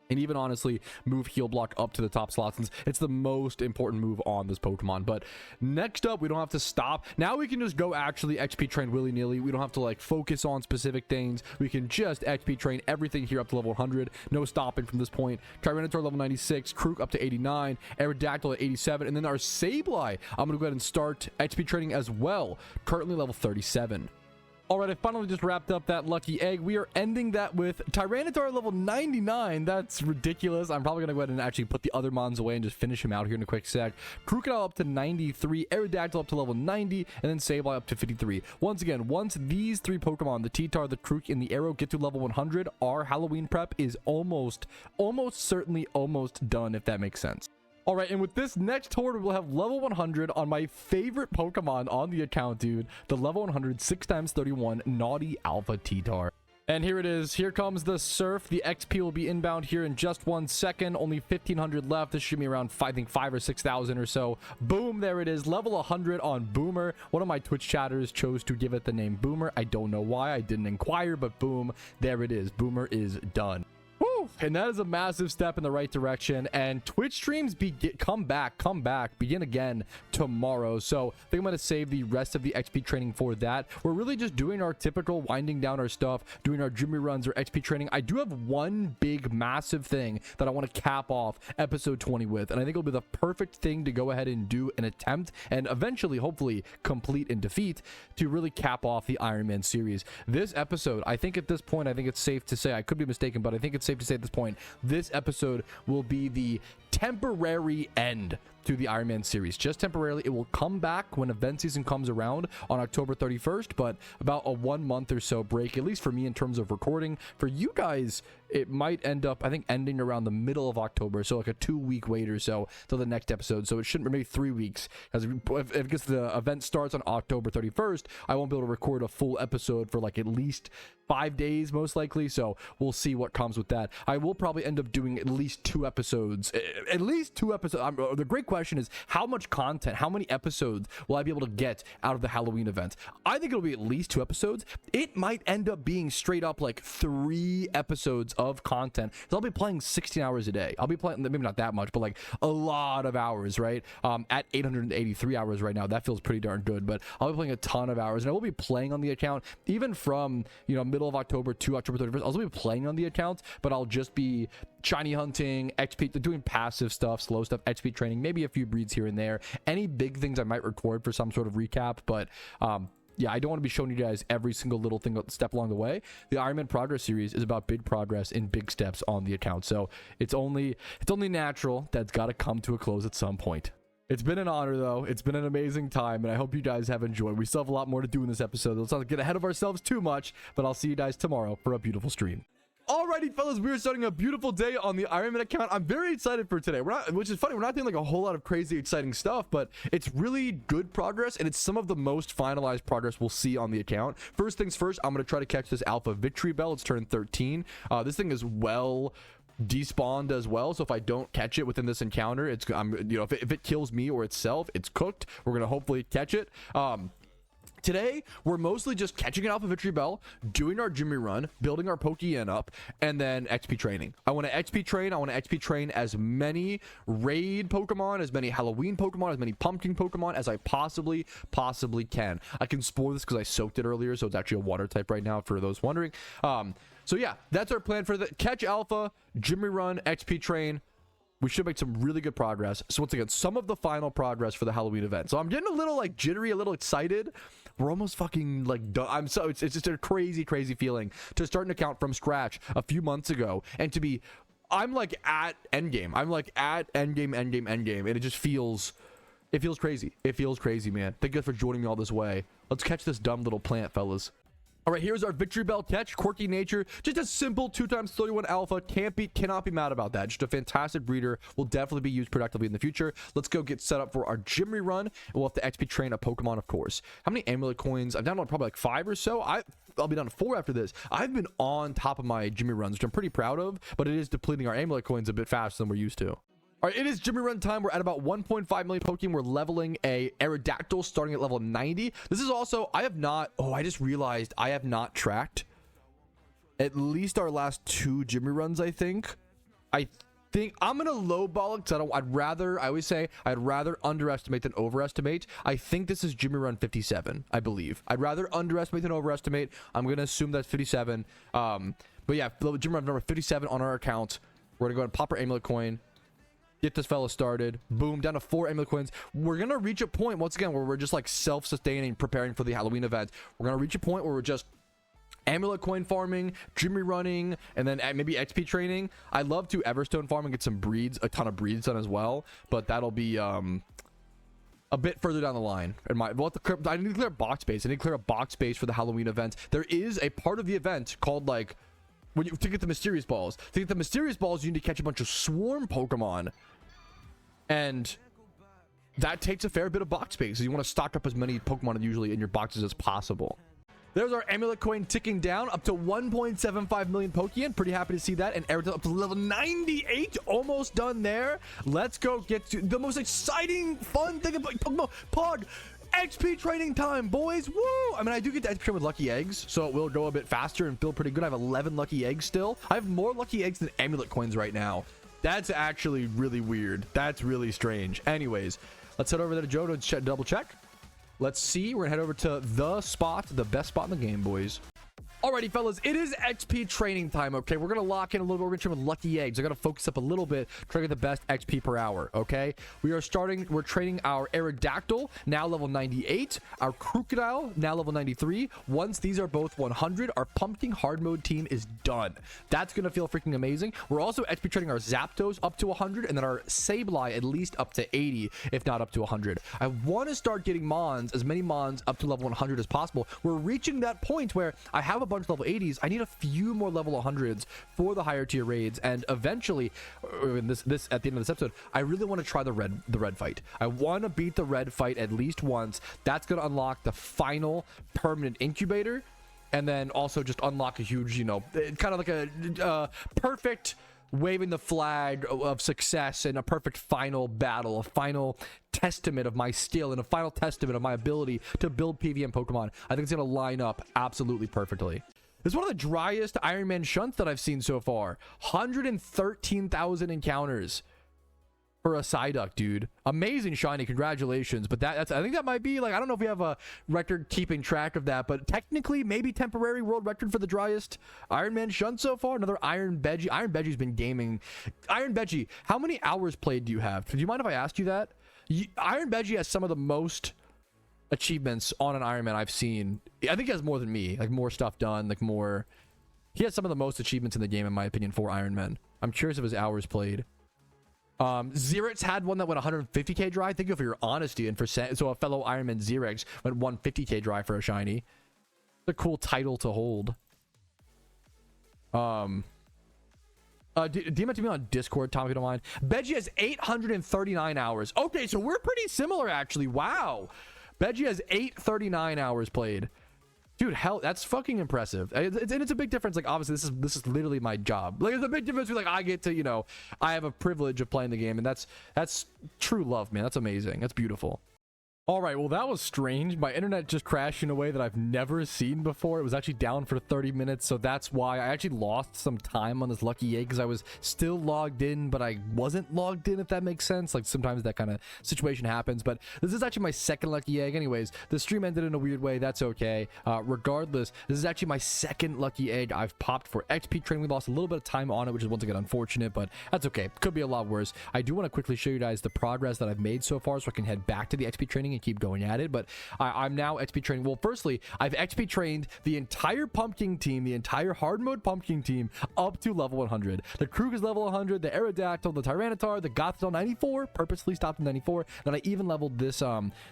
And even honestly, move Heal Block up to the top slots, since it's the most important move on this Pokemon. But next up, we don't have to stop. Now we can just go actually XP train willy-nilly. We don't have to like focus on specific things. We can just XP train everything here up to level 100. No stopping from this point. Tyranitar level 96, Krook up to 89, Aerodactyl at 87, and then our Sableye, I'm going to go ahead and start XP training as well. Currently level 37. All right, I finally just wrapped up that lucky egg. We are ending that with Tyranitar level 99. That's ridiculous. I'm probably going to go ahead and actually put the other mons away and just finish him out here in a quick sec. Krookodile up to 93, Aerodactyl up to level 90, and then Sableye up to 53. Once again, once these three Pokemon, the T-Tar, the Krook, and the Arrow get to level 100, our Halloween prep is almost certainly almost done, if that makes sense. All right, and with this next horde, we'll have level 100 on my favorite Pokemon on the account, dude. The level 100 6x31 Naughty Alpha T-Tar. And here it is. Here comes the Surf. The XP will be inbound here in just 1 second. Only 1,500 left. This should be around, I think, 5,000 or 6,000 or so. Boom, there it is. Level 100 on Boomer. One of my Twitch chatters chose to give it the name Boomer. I don't know why. I didn't inquire, but boom, there it is. Boomer is done. Woo! And that is a massive step in the right direction. And Twitch streams come back, begin again tomorrow. So I think I'm going to save the rest of the XP training for that. We're really just doing our typical winding down our stuff, doing our Jimmy runs or XP training. I do have one big, massive thing that I want to cap off episode 20 with. And I think it'll be the perfect thing to go ahead and do an attempt and eventually, hopefully, complete and defeat to really cap off the Iron Man series. This episode, I think at this point, I think it's safe to say, I could be mistaken, but I think it's safe to say at this point, this episode will be the temporary end to the Iron Man series. Just temporarily. It will come back when event season comes around on October 31st, but about a 1 month or so break, at least for me in terms of recording. For you guys, it might end up, I think, ending around the middle of October, so like a 2-week wait or so till the next episode. So it shouldn't, maybe 3 weeks, because the event starts on October 31st, I won't be able to record a full episode for like at least 5 days, most likely. So we'll see what comes with that. I will probably end up doing at least 2 episodes. The great question is, how much content, how many episodes will I be able to get out of the Halloween event? I think it'll be at least 2 episodes. It might end up being straight up like 3 episodes of content. So I'll be playing 16 hours a day. I'll be playing, maybe not that much, but like a lot of hours, right? At 883 hours right now, that feels pretty darn good, but I'll be playing a ton of hours, and I will be playing on the account even from, middle of October to October 31st. I'll still be playing on the account, but I'll just be shiny hunting, XP, doing passive stuff, slow stuff, XP training, maybe a few breeds here and there. Any big things I might record for some sort of recap, but yeah, I don't want to be showing you guys every single little thing step along the way. The Iron Man Progress series is about big progress in big steps on the account, so it's only natural that's got to come to a close at some point. It's been an honor, though. It's been an amazing time, and I hope you guys have enjoyed. We still have a lot more to do in this episode. Let's not get ahead of ourselves too much, but I'll see you guys tomorrow for a beautiful stream. Alrighty, fellas, we're starting a beautiful day on the Iron Man account. I'm very excited for today. Which is funny, we're not doing like a whole lot of crazy exciting stuff, but it's really good progress, and it's some of the most finalized progress we'll see on the account. First things first, I'm going to try to catch this Alpha Victreebell. It's turned 13. This thing is well despawned as well, so if I don't catch it within this encounter, if it kills me or itself, it's cooked. We're going to hopefully catch it. Today, we're mostly just catching an Alpha Victreebell, doing our Jimmy run, building our PokeMMO up, and then XP training. I want to XP train. I want to XP train as many raid Pokemon, as many Halloween Pokemon, as many Pumpkin Pokemon as I possibly can. I can spoil this because I soaked it earlier, so it's actually a water type right now for those wondering. So yeah, that's our plan for the catch Alpha, Jimmy run, XP train. We should make some really good progress. So once again, some of the final progress for the Halloween event. So I'm getting a little like jittery, a little excited. We're almost fucking like done. It's just a crazy feeling to start an account from scratch a few months ago and to be, I'm like at endgame. I'm like at endgame, and it just feels, crazy. It feels crazy, man. Thank you guys for joining me all this way. Let's catch this dumb little plant, fellas. All right, here's our Victreebell catch. Quirky nature, just a simple 2x31 alpha. Cannot be mad about that. Just a fantastic breeder. Will definitely be used productively in the future. Let's go get set up for our Jimmy run. We'll have to XP train a Pokemon, of course. How many amulet coins? I've downloaded probably like 5 or so. I'll be down to 4 after this. I've been on top of my Jimmy runs, which I'm pretty proud of, but it is depleting our amulet coins a bit faster than we're used to. All right, it is Jimmy run time. We're at about 1.5 million Pokemon. We're leveling a Aerodactyl starting at level 90. This is also, I just realized I have not tracked at least our last 2 Jimmy runs, I think. I'm going to lowball it because I'd rather underestimate than overestimate. I think this is Jimmy run 57, I believe. I'd rather underestimate than overestimate. I'm going to assume that's 57. But yeah, Jimmy run number 57 on our account. We're going to go ahead and pop our amulet coin. get this fella started. Boom, down to 4 amulet coins. We're gonna reach a point once again where we're just like self-sustaining, preparing for the Halloween event. We're gonna reach a point where we're just amulet coin farming, gym running, and then maybe XP training. I love to Everstone farm and get some breeds, a ton of breeds done as well, but that'll be a bit further down the line. I need to clear a box space. I need to clear a box space for the Halloween event. There is a part of the event called like to get the mysterious balls. To get the mysterious balls, you need to catch a bunch of swarm Pokemon, and that takes a fair bit of box space. So you want to stock up as many Pokemon usually in your boxes as possible. There's our amulet coin ticking down up to 1.75 million Pokeon. Pretty happy to see that. And Aerodactyl up to level 98. Almost done there. Let's go get to the most exciting, fun thing about Pokemon. Pog. XP training time, boys. Woo! I mean, I do get to XP train with lucky eggs, so it will go a bit faster and feel pretty good. I have 11 lucky eggs still. I have more lucky eggs than amulet coins right now. That's actually really weird. That's really strange. Anyways, let's head over there to Joe to double check. Let's see. We're gonna head over to the spot, the best spot in the game, boys. Alrighty, fellas, it is XP training time. Okay, we're gonna lock in a little bit. We're gonna train with lucky eggs. I gotta focus up a little bit, try to get the best XP per hour. Okay, we're training our Aerodactyl, now level 98, our Krookodile, now level 93. Once these are both 100, our Pumpking hard mode team is done. That's gonna feel freaking amazing. We're also XP training our Zapdos up to 100, and then our Sableye at least up to 80, if not up to 100. I want to start getting Mons, as many Mons up to level 100 as possible. We're reaching that point where I have a bunch of level 80s. I need a few more level 100s for the higher tier raids, and eventually this at the end of this episode, I really want to try the red fight. I want to beat the red fight at least once. That's going to unlock the final permanent incubator, and then also just unlock a huge, you know, kind of like a perfect waving the flag of success and a perfect final battle, a final testament of my skill and a final testament of my ability to build PvM Pokemon. I think it's going to line up absolutely perfectly. This is one of the driest Iron Man shunts that I've seen so far. 113,000 encounters for a Psyduck, dude. Amazing shiny, congratulations. But that's, I think that might be like, I don't know if we have a record keeping track of that, but technically maybe temporary world record for the driest Iron Man shunt so far. Another Iron Veggie. Iron Veggie's been gaming. Iron Veggie, how many hours played do you have? Do you mind if I asked you that? Iron Veggie has some of the most achievements on an Iron Man I've seen. I think he has more than me, like more stuff done, like more. He has some of the most achievements in the game, in my opinion, for Iron Man. I'm curious of his hours played. Xerix had one that went 150k dry. Thank you for your honesty. And for so a fellow Iron Man Xerix went 150k dry for a shiny. It's a cool title to hold. DM it to me on Discord, Tom, if you don't mind. Veggie has 839 hours. Okay, so we're pretty similar, actually. Wow. Veggie has 839 hours played. Dude, hell, that's fucking impressive. And it's a big difference. Like, obviously, this is literally my job. Like, there's a big difference between, like, I get to, you know, I have a privilege of playing the game, and that's true love, man. That's amazing. That's beautiful. All right, well, that was strange. My internet just crashed in a way that I've never seen before. It was actually down for 30 minutes, so that's why I actually lost some time on this lucky egg, because I was still logged in, but I wasn't logged in, if that makes sense. Like, sometimes that kind of situation happens, but this is actually my second lucky egg. Anyways, the stream ended in a weird way. That's okay. Regardless, this is actually my second lucky egg I've popped for XP training. We lost a little bit of time on it, which is once again unfortunate, but that's okay. Could be a lot worse. I do want to quickly show you guys the progress that I've made so far, so I can head back to the XP training and keep going at it. But I'm now XP training. Well, firstly, I've XP trained the entire Pumpking team, the entire hard mode Pumpking team up to level 100. The Krug is level 100, the Aerodactyl, the Tyranitar, the Gothitelle 94, purposely stopped at 94. Then I even leveled this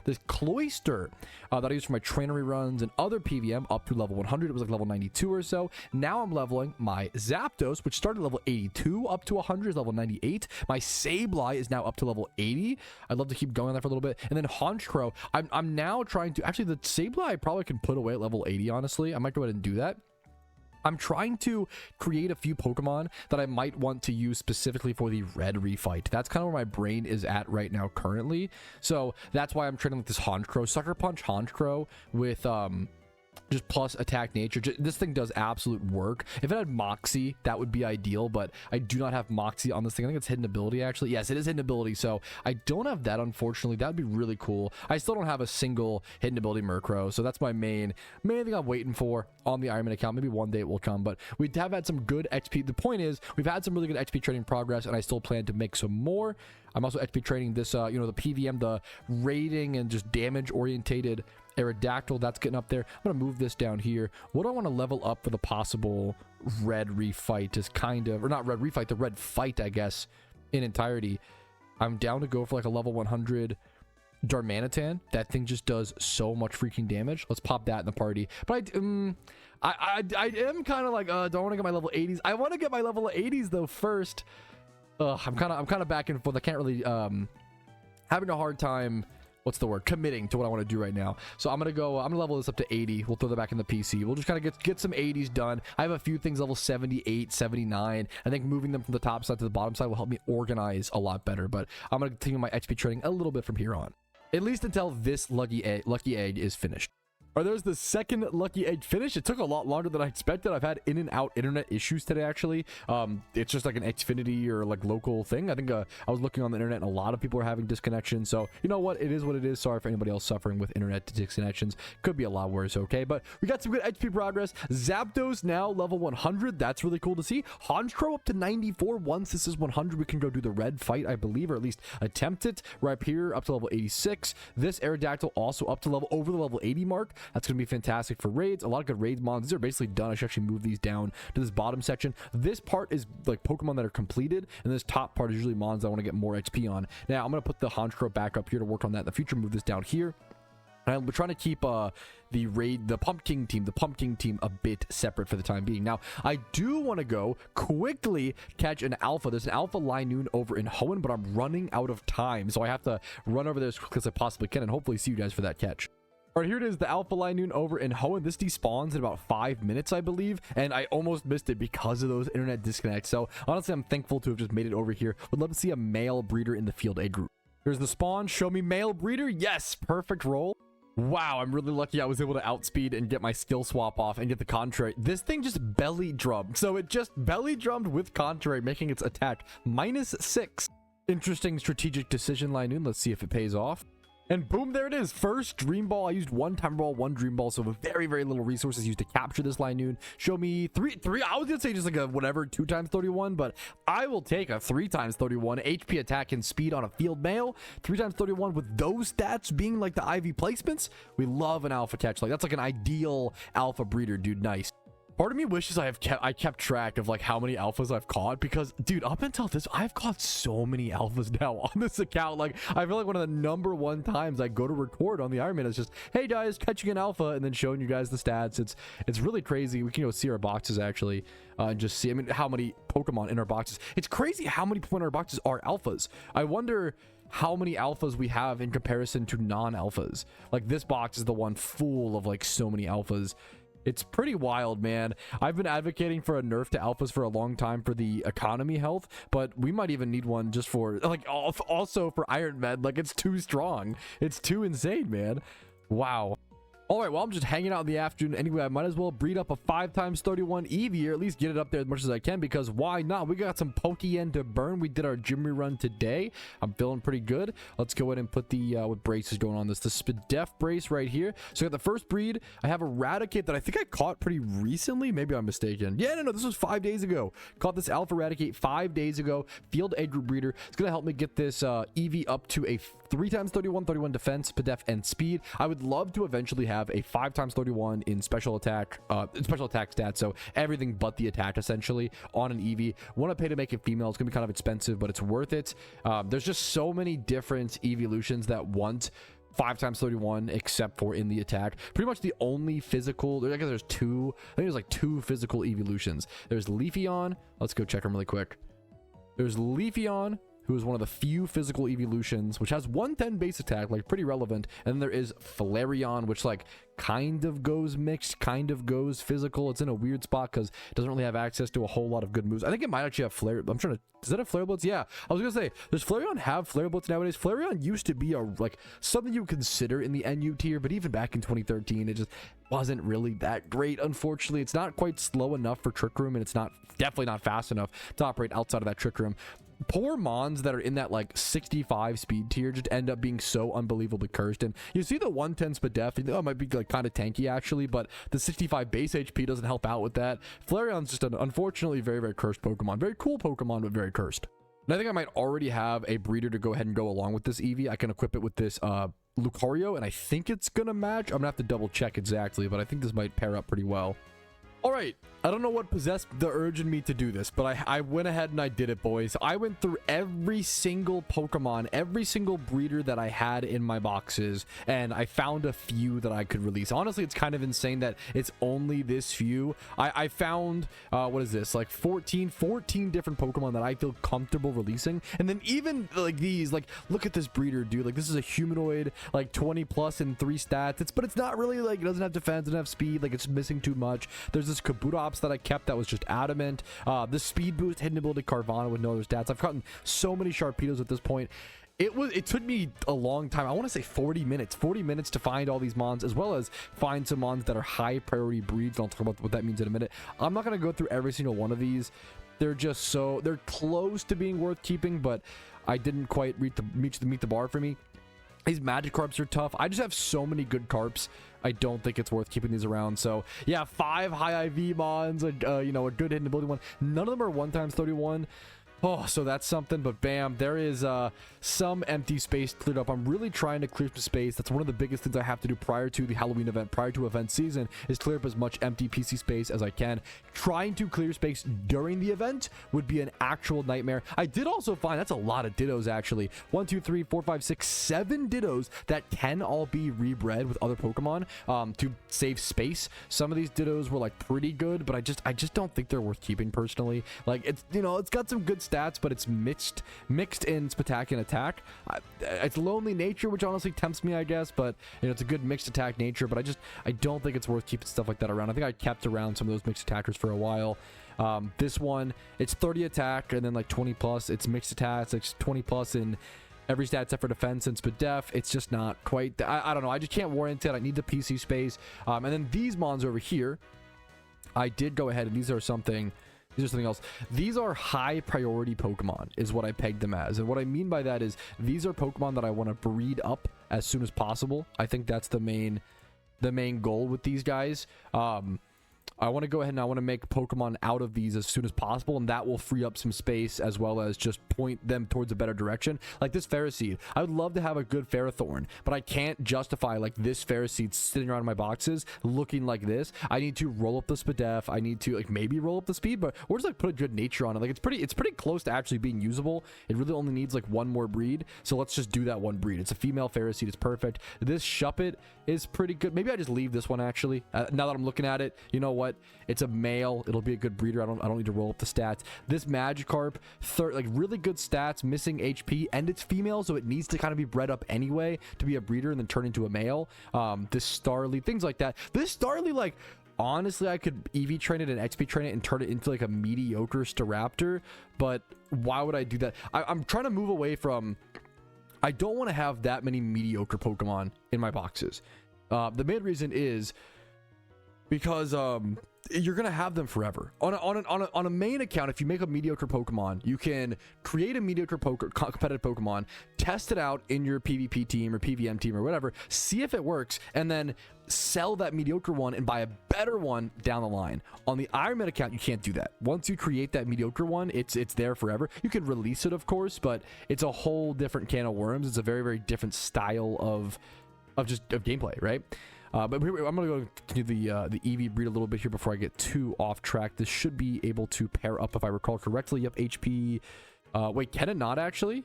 this Cloyster that I use for my trainery runs and other PvM up to level 100. It was like level 92 or so. Now I'm leveling my Zapdos, which started level 82 up to 100, is level 98. My Sableye is now up to level 80. I'd love to keep going on that for a little bit. And then Honchkrow, I'm now trying to, actually the Sableye I probably can put away at level 80, honestly. I might go ahead and do that. I'm trying to create a few Pokemon that I might want to use specifically for the red refight. That's kind of where my brain is at right now currently. So that's why I'm training with this Honchkrow, Sucker Punch Honchkrow with just plus attack nature. This thing does absolute work. If it had Moxie, that would be ideal, but I do not have Moxie on this thing. I think it's hidden ability, actually. Yes, it is hidden ability, so I don't have that, unfortunately. That would be really cool. I still don't have a single hidden ability Murkrow, so that's my main thing I'm waiting for on the Ironman account. Maybe one day it will come, but we have had some good XP. The point is, we've had some really good XP training progress, and I still plan to make some more. I'm also XP training this, the PVM, the rating and just damage-orientated Aerodactyl. That's getting up there. I'm going to move this down here. What do I want to level up for the possible red refight is kind of, or not red refight, the red fight, I guess, in entirety. I'm down to go for like a level 100 Darmanitan. That thing just does so much freaking damage. Let's pop that in the party. But I am kind of like, don't want to get my level 80s. I want to get my level 80s though first. I'm kind of back and forth. I can't really, having a hard time, what's the word, committing to what I want to do right now. So I'm gonna level this up to 80. We'll throw that back in the PC. We'll just kind of get some 80s done. I have a few things level 78, 79. I think moving them from the top side to the bottom side will help me organize a lot better, but I'm gonna continue my XP training a little bit from here on, at least until this lucky egg is finished. Or there's the second lucky egg finish. It took a lot longer than I expected. I've had in and out internet issues today, actually. It's just like an Xfinity or like local thing. I think I was looking on the internet and a lot of people are having disconnection. So you know what? It is what it is. Sorry for anybody else suffering with internet disconnections. Could be a lot worse, okay? But we got some good XP progress. Zapdos now level 100. That's really cool to see. Honchkrow up to 94. Once this is 100, we can go do the red fight, I believe, or at least attempt it. Right up here, up to level 86. This Aerodactyl also up to over the level 80 mark. That's going to be fantastic for raids. A lot of good raid mons. These are basically done. I should actually move these down to this bottom section. This part is like Pokemon that are completed, and this top part is usually mons I want to get more XP on. Now, I'm going to put the Honchkrow back up here to work on that in the future. Move this down here. And we're trying to keep the Pumpking team a bit separate for the time being. Now, I do want to go quickly catch an alpha. There's an alpha Linoone over in Hoenn, but I'm running out of time, so I have to run over there as quickly as I possibly can and hopefully see you guys for that catch. All right, here it is, the Alpha Linoone over in Hoenn. This despawns in about 5 minutes, I believe, and I almost missed it because of those internet disconnects. So honestly, I'm thankful to have just made it over here. Would love to see a male breeder in the field A group. Here's the spawn. Show me male breeder. Yes, perfect roll. Wow, I'm really lucky I was able to outspeed and get my skill swap off and get the contrary. This thing just belly drummed. So it just belly drummed with contrary, making its attack -6. Interesting strategic decision, Linoone. Let's see if it pays off. And boom, there it is. First Dream Ball. I used one Time Ball, one Dream Ball, so very, very little resources used to capture this Linoone. Show me three. I was gonna say just like a whatever 2 times 31, but I will take a 3 times 31 HP attack and speed on a field male. 3 times 31 with those stats being like the IV placements. We love an alpha catch. Like that's like an ideal alpha breeder, dude. Nice. Part of me wishes I kept track of like how many alphas I've caught, because dude, up until this, I've caught so many alphas now on this account. Like I feel like one of the #1 times I go to record on the Ironman is just, hey guys, catching an alpha and then showing you guys the stats. It's really crazy. We can go see our boxes actually and just see, I mean, how many Pokemon in our boxes. It's crazy how many Pokemon in our boxes are alphas. I wonder how many alphas we have in comparison to non-alphas. Like this box is the one full of like so many alphas. It's pretty wild, man. I've been advocating for a nerf to alphas for a long time for the economy health, but we might even need one just for, like, also for Iron Man. Like, it's too strong. It's too insane, man. Wow. All right, well, I'm just hanging out in the afternoon anyway. I might as well breed up a 5 times 31 Eevee, or at least get it up there as much as I can, because why not? We got some Pokeyen to burn. We did our gym run today. I'm feeling pretty good. Let's go ahead and put the what brace is going on this. The Spadef brace right here. So I got the first breed. I have Eradicate that I think I caught pretty recently. Maybe I'm mistaken. Yeah, no, this was 5 days ago. Caught this Alpha Eradicate 5 days ago. Field A group breeder. It's going to help me get this Eevee up to a 3 times 31 defense, Spadef, and speed. I would love to eventually have a 5 times 31 in special attack stats, so everything but the attack essentially on an Eevee. Want to pay to make it female. It's gonna be kind of expensive, but it's worth it. There's just so many different evolutions that want 5 times 31 except for in the attack. Pretty much the only physical, I guess there's 2, I think there's like 2 physical evolutions. There's Leafeon. Let's go check them really quick. There's Leafeon, who is one of the few physical evolutions, which has 110 base attack, like pretty relevant. And then there is Flareon, which like kind of goes mixed, kind of goes physical. It's in a weird spot because it doesn't really have access to a whole lot of good moves. I think it might actually have Flare. I'm trying to, does that have Flare Blitz? Yeah, I was gonna say, does Flareon have Flare Blitz nowadays? Flareon used to be a like something you would consider in the NU tier, but even back in 2013, it just wasn't really that great. Unfortunately, it's not quite slow enough for Trick Room, and it's not definitely not fast enough to operate outside of that Trick Room. Poor mons that are in that like 65 speed tier just end up being so unbelievably cursed. And you see the 110 Spadef, you know, it might be like kind of tanky actually, but the 65 base HP doesn't help out with that. Flareon's just an unfortunately very, very cursed Pokemon. Very cool Pokemon, but very cursed. And I think I might already have a breeder to go ahead and go along with this Eevee. I can equip it with this Lucario, and I think it's gonna match. I'm gonna have to double check exactly, but I think this might pair up pretty well. All right, I don't know what possessed the urge in me to do this, but I went ahead and I did it, boys. I went through every single Pokemon, every single breeder that I had in my boxes, and I found a few that I could release. Honestly, it's kind of insane that it's only this few. I found, what is this, like 14 different Pokemon that I feel comfortable releasing. And then even like these, like, look at this breeder, dude. Like, this is a humanoid, like 20 plus in 3 stats. But it's not really, like, it doesn't have defense, doesn't have speed. Like, it's missing too much. There's this Kabutops that I kept that was just adamant. The speed boost, hidden ability Carvana with no other stats. I've gotten so many Sharpedos at this point. It took me a long time. I want to say 40 minutes to find all these mons, as well as find some mons that are high priority breeds. I'll talk about what that means in a minute. I'm not going to go through every single one of these. They're just so, they're close to being worth keeping, but I didn't quite meet the bar for me. These Magikarps are tough. I just have so many good Carps. I don't think it's worth keeping these around. So yeah, 5 high IV mons, you know, a good hidden ability one. None of them are 1x31. Oh, so that's something. But bam, there is some empty space cleared up. I'm really trying to clear some space. That's one of the biggest things I have to do prior to the Halloween event, prior to event season, is clear up as much empty PC space as I can. Trying to clear space during the event would be an actual nightmare. I did also find that's a lot of Dittos actually. 1 2 3 4 5 6 7 Dittos that can all be rebred with other Pokemon to save space. Some of these Dittos were like pretty good, but I just don't think they're worth keeping personally. Like, it's, you know, it's got some good stats, but it's mixed in Spatak and attack. It's lonely nature, which honestly tempts me, I guess, but you know, it's a good mixed attack nature. But I don't think it's worth keeping stuff like that around. I think I kept around some of those mixed attackers for a while. This one, it's 30 attack and then like 20 plus. It's mixed attacks, like 20 plus in every stat except for defense and Spadef. It's just not quite, I don't know, I just can't warrant it. I need the PC space. And then these mons over here, I did go ahead and these are something else. These are high priority Pokemon is what I pegged them as. And what I mean by that is these are Pokemon that I want to breed up as soon as possible. I think that's the main goal with these guys. I want to go ahead and I want to make Pokemon out of these as soon as possible, and that will free up some space as well as just point them towards a better direction. Like this Ferroseed, I would love to have a good Ferrothorn, but I can't justify like this Ferroseed sitting around in my boxes looking like this. I need to roll up the Spadef. I need to like maybe roll up the speed, but or just like put a good nature on it. Like it's pretty close to actually being usable. It really only needs like one more breed, so let's just do that one breed. It's a female Ferroseed. It's perfect. This Shuppet is pretty good. Maybe I just leave this one actually. Now that I'm looking at it, you know what? It's a male. It'll be a good breeder. I don't need to roll up the stats. This Magikarp, like really good stats, missing HP, and it's female, so it needs to kind of be bred up anyway to be a breeder and then turn into a male. This Starly, things like that. This Starly, like, honestly, I could EV train it and XP train it and turn it into like a mediocre Staraptor, but why would I do that? I'm trying to move away from, I don't want to have that many mediocre Pokemon in my boxes. The main reason is because you're gonna have them forever on a main account. If you make a mediocre Pokemon, you can create a mediocre competitive Pokemon, test it out in your PvP team or PVM team or whatever, see if it works, and then sell that mediocre one and buy a better one down the line. On the Ironman account, you can't do that. Once you create that mediocre one, it's there forever. You can release it, of course, but it's a whole different can of worms. It's a very, very different style of gameplay, right? But here, I'm going to go to the Eevee breed a little bit here before I get too off track. This should be able to pair up if I recall correctly. Yep, HP. Wait, can it not actually?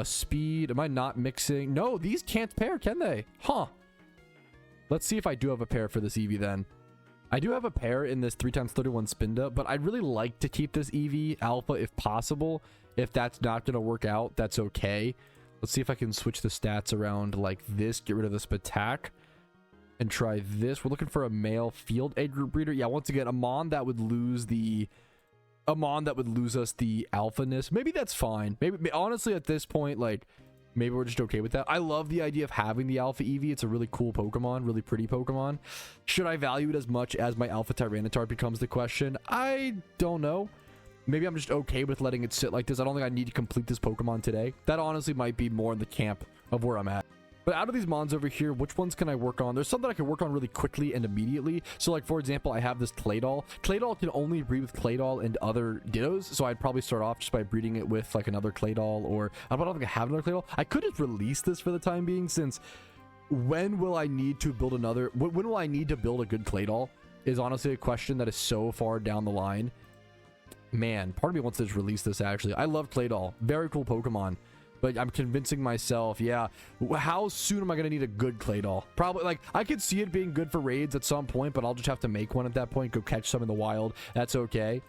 Speed. Am I not mixing? No, these can't pair, can they? Huh. Let's see if I do have a pair for this Eevee then. I do have a pair in this 3x31 Spinda, but I'd really like to keep this Eevee Alpha if possible. If that's not going to work out, that's okay. Let's see if I can switch the stats around like this, get rid of this attack, and try this. We're looking for a male field age group breeder. Yeah, once again, a Mon that would lose us the alphaness. Maybe that's fine. Maybe honestly at this point, like, maybe we're just okay with that. I love the idea of having the Alpha Eevee. It's a really cool Pokemon, really pretty Pokemon. Should I value it as much as my Alpha Tyranitar becomes the question? I don't know. Maybe I'm just okay with letting it sit like this. I don't think I need to complete this Pokemon today. That honestly might be more in the camp of where I'm at. But out of these Mons over here, which ones can I work on? There's some that I can work on really quickly and immediately. So like, for example, I have this Claydol. Claydol can only breed with Claydol and other Dittos. So I'd probably start off just by breeding it with like another Claydol, or I don't think I have another Claydol. I could just release this for the time being, since when will I need to build another? When will I need to build a good Claydol is honestly a question that is so far down the line. Man, part of me wants to just release this actually. I love Claydol. Very cool Pokemon. But I'm convincing myself, yeah, how soon am I going to need a good Claydol? Probably, like, I could see it being good for raids at some point, but I'll just have to make one at that point, go catch some in the wild. That's okay.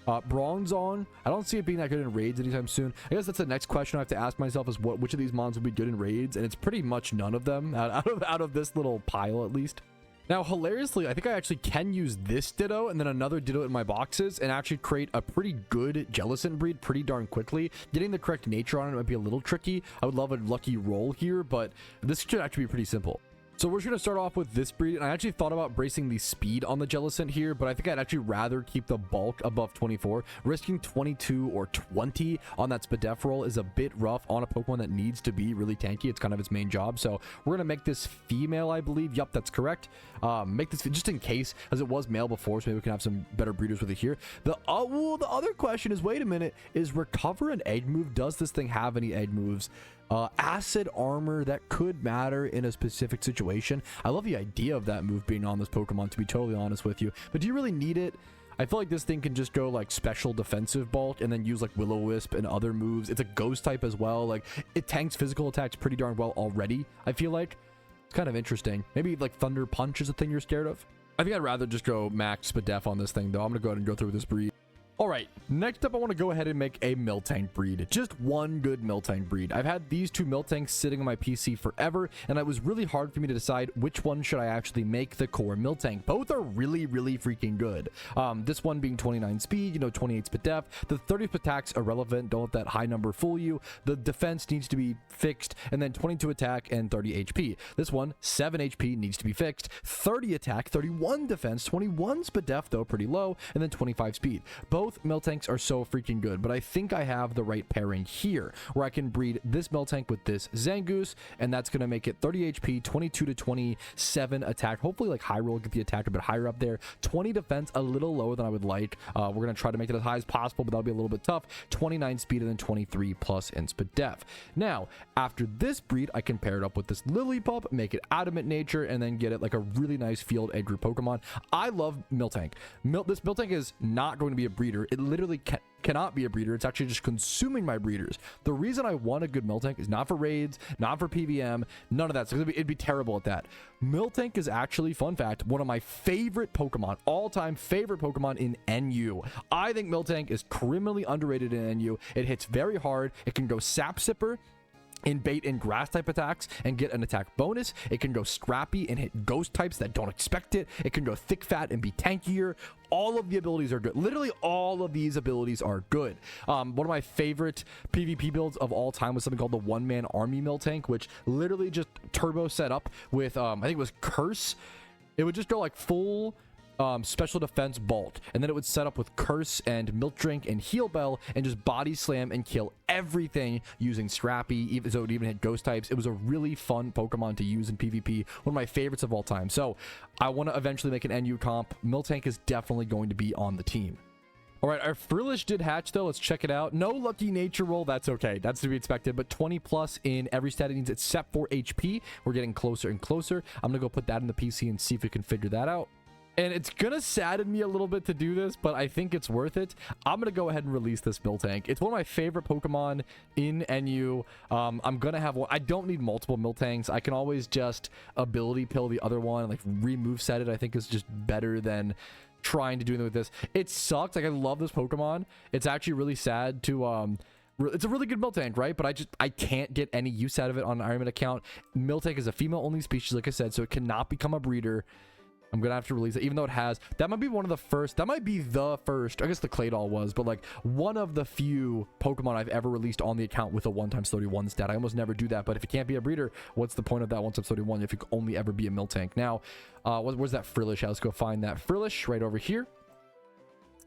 Bronzong, I don't see it being that good in raids anytime soon. I guess that's the next question I have to ask myself, is which of these Mons would be good in raids? And it's pretty much none of them, out of this little pile at least. Now, hilariously, I think I actually can use this Ditto and then another Ditto in my boxes and actually create a pretty good Jellicent breed pretty darn quickly. Getting the correct nature on it might be a little tricky. I would love a lucky roll here, but this should actually be pretty simple. So we're just going to start off with this breed, and I actually thought about bracing the speed on the Jellicent here, but I think I'd actually rather keep the bulk above 24. Risking 22 or 20 on that Spadef roll is a bit rough on a Pokemon that needs to be really tanky. It's kind of its main job. So we're going to make this female, I believe. Yup, that's correct. Make this just in case, as it was male before, so maybe we can have some better breeders with it here. The other question is, wait a minute, is Recover an egg move? Does this thing have any egg moves? Acid armor, that could matter in a specific situation. I love the idea of that move being on this Pokemon, to be totally honest with you, but do you really need it? I feel like this thing can just go like special defensive bulk and then use like Will-O-Wisp and other moves. It's a ghost type as well. Like, it tanks physical attacks pretty darn well already, I feel like. It's kind of interesting. Maybe like Thunder Punch is a thing you're scared of. I think I'd rather just go max Spadef on this thing though. I'm gonna go ahead and go through with this breed. All right, next up, I want to go ahead and make a Miltank breed. Just one good Miltank breed. I've had these two Miltanks sitting on my PC forever, and it was really hard for me to decide which one should I actually make the core Miltank. Both are really, really freaking good. This one being 29 speed, 28 Spadef. The 30th attack's irrelevant. Don't let that high number fool you. The defense needs to be fixed, and then 22 attack and 30 HP. This one, 7 HP, needs to be fixed. 30 attack, 31 defense, 21 Spadef, though pretty low, and then 25 speed. Both Miltanks are so freaking good, but I think I have the right pairing here, where I can breed this Miltank with this Zangoose, and that's going to make it 30 HP, 22 to 27 attack. Hopefully, like, high roll, get the attack a bit higher up there. 20 defense, a little lower than I would like. We're going to try to make it as high as possible, but that'll be a little bit tough. 29 speed and then 23 plus in Spadef. Now, after this breed, I can pair it up with this Lillipup, make it adamant nature, and then get it like a really nice field egg group Pokemon. I love Miltank. This Miltank is not going to be a breeder. It literally cannot be a breeder. It's actually just consuming my breeders. The reason I want a good Miltank is not for raids, not for PVM, none of that. So it'd be terrible at that. Miltank is actually, fun fact, one of my favorite Pokemon, all-time favorite Pokemon in NU. I think Miltank is criminally underrated in NU. It hits very hard. It can go Sap Sipper in bait and grass type attacks and get an attack bonus. It can go Scrappy and hit ghost types that don't expect it. It can go Thick Fat and be tankier. All of the abilities are good. Literally all of these abilities are good. One of my favorite PvP builds of all time was something called the One-Man Army Miltank, which literally just turbo set up with I think it was Curse. It would just go like full special defense bulk, and then it would set up with Curse and Milk Drink and Heal Bell and just body slam and kill everything using Scrappy, so it would even hit ghost types. It was a really fun Pokemon to use in PvP, one of my favorites of all time. So I want to eventually make an NU comp. Miltank is definitely going to be on the team. All right, our Frillish did hatch though. Let's check it out. No lucky nature roll. That's okay. That's to be expected. But 20 plus in every stat it needs except for HP. We're getting closer and closer. I'm going to go put that in the PC and see if we can figure that out. And it's gonna sadden me a little bit to do this, but I think it's worth it. I'm gonna go ahead and release this Miltank. It's one of my favorite Pokemon in NU. I'm gonna have one. I don't need multiple Miltanks. I can always just ability pill the other one, like remove set it. I think is just better than trying to do it with this. It sucks. Like, I love this Pokemon. It's actually really sad to it's a really good Miltank, right? But I can't get any use out of it on an Ironman account. Miltank is a female only species, like I said, so it cannot become a breeder. I'm gonna have to release it, even though it has. That might be one of the first. That might be the first. I guess the Claydol was, but like one of the few Pokemon I've ever released on the account with a 1x31 stat. I almost never do that, but if it can't be a breeder, what's the point of that 1x31 if you can only ever be a Miltank? Now, where's that Frillish? Let's go find that Frillish right over here.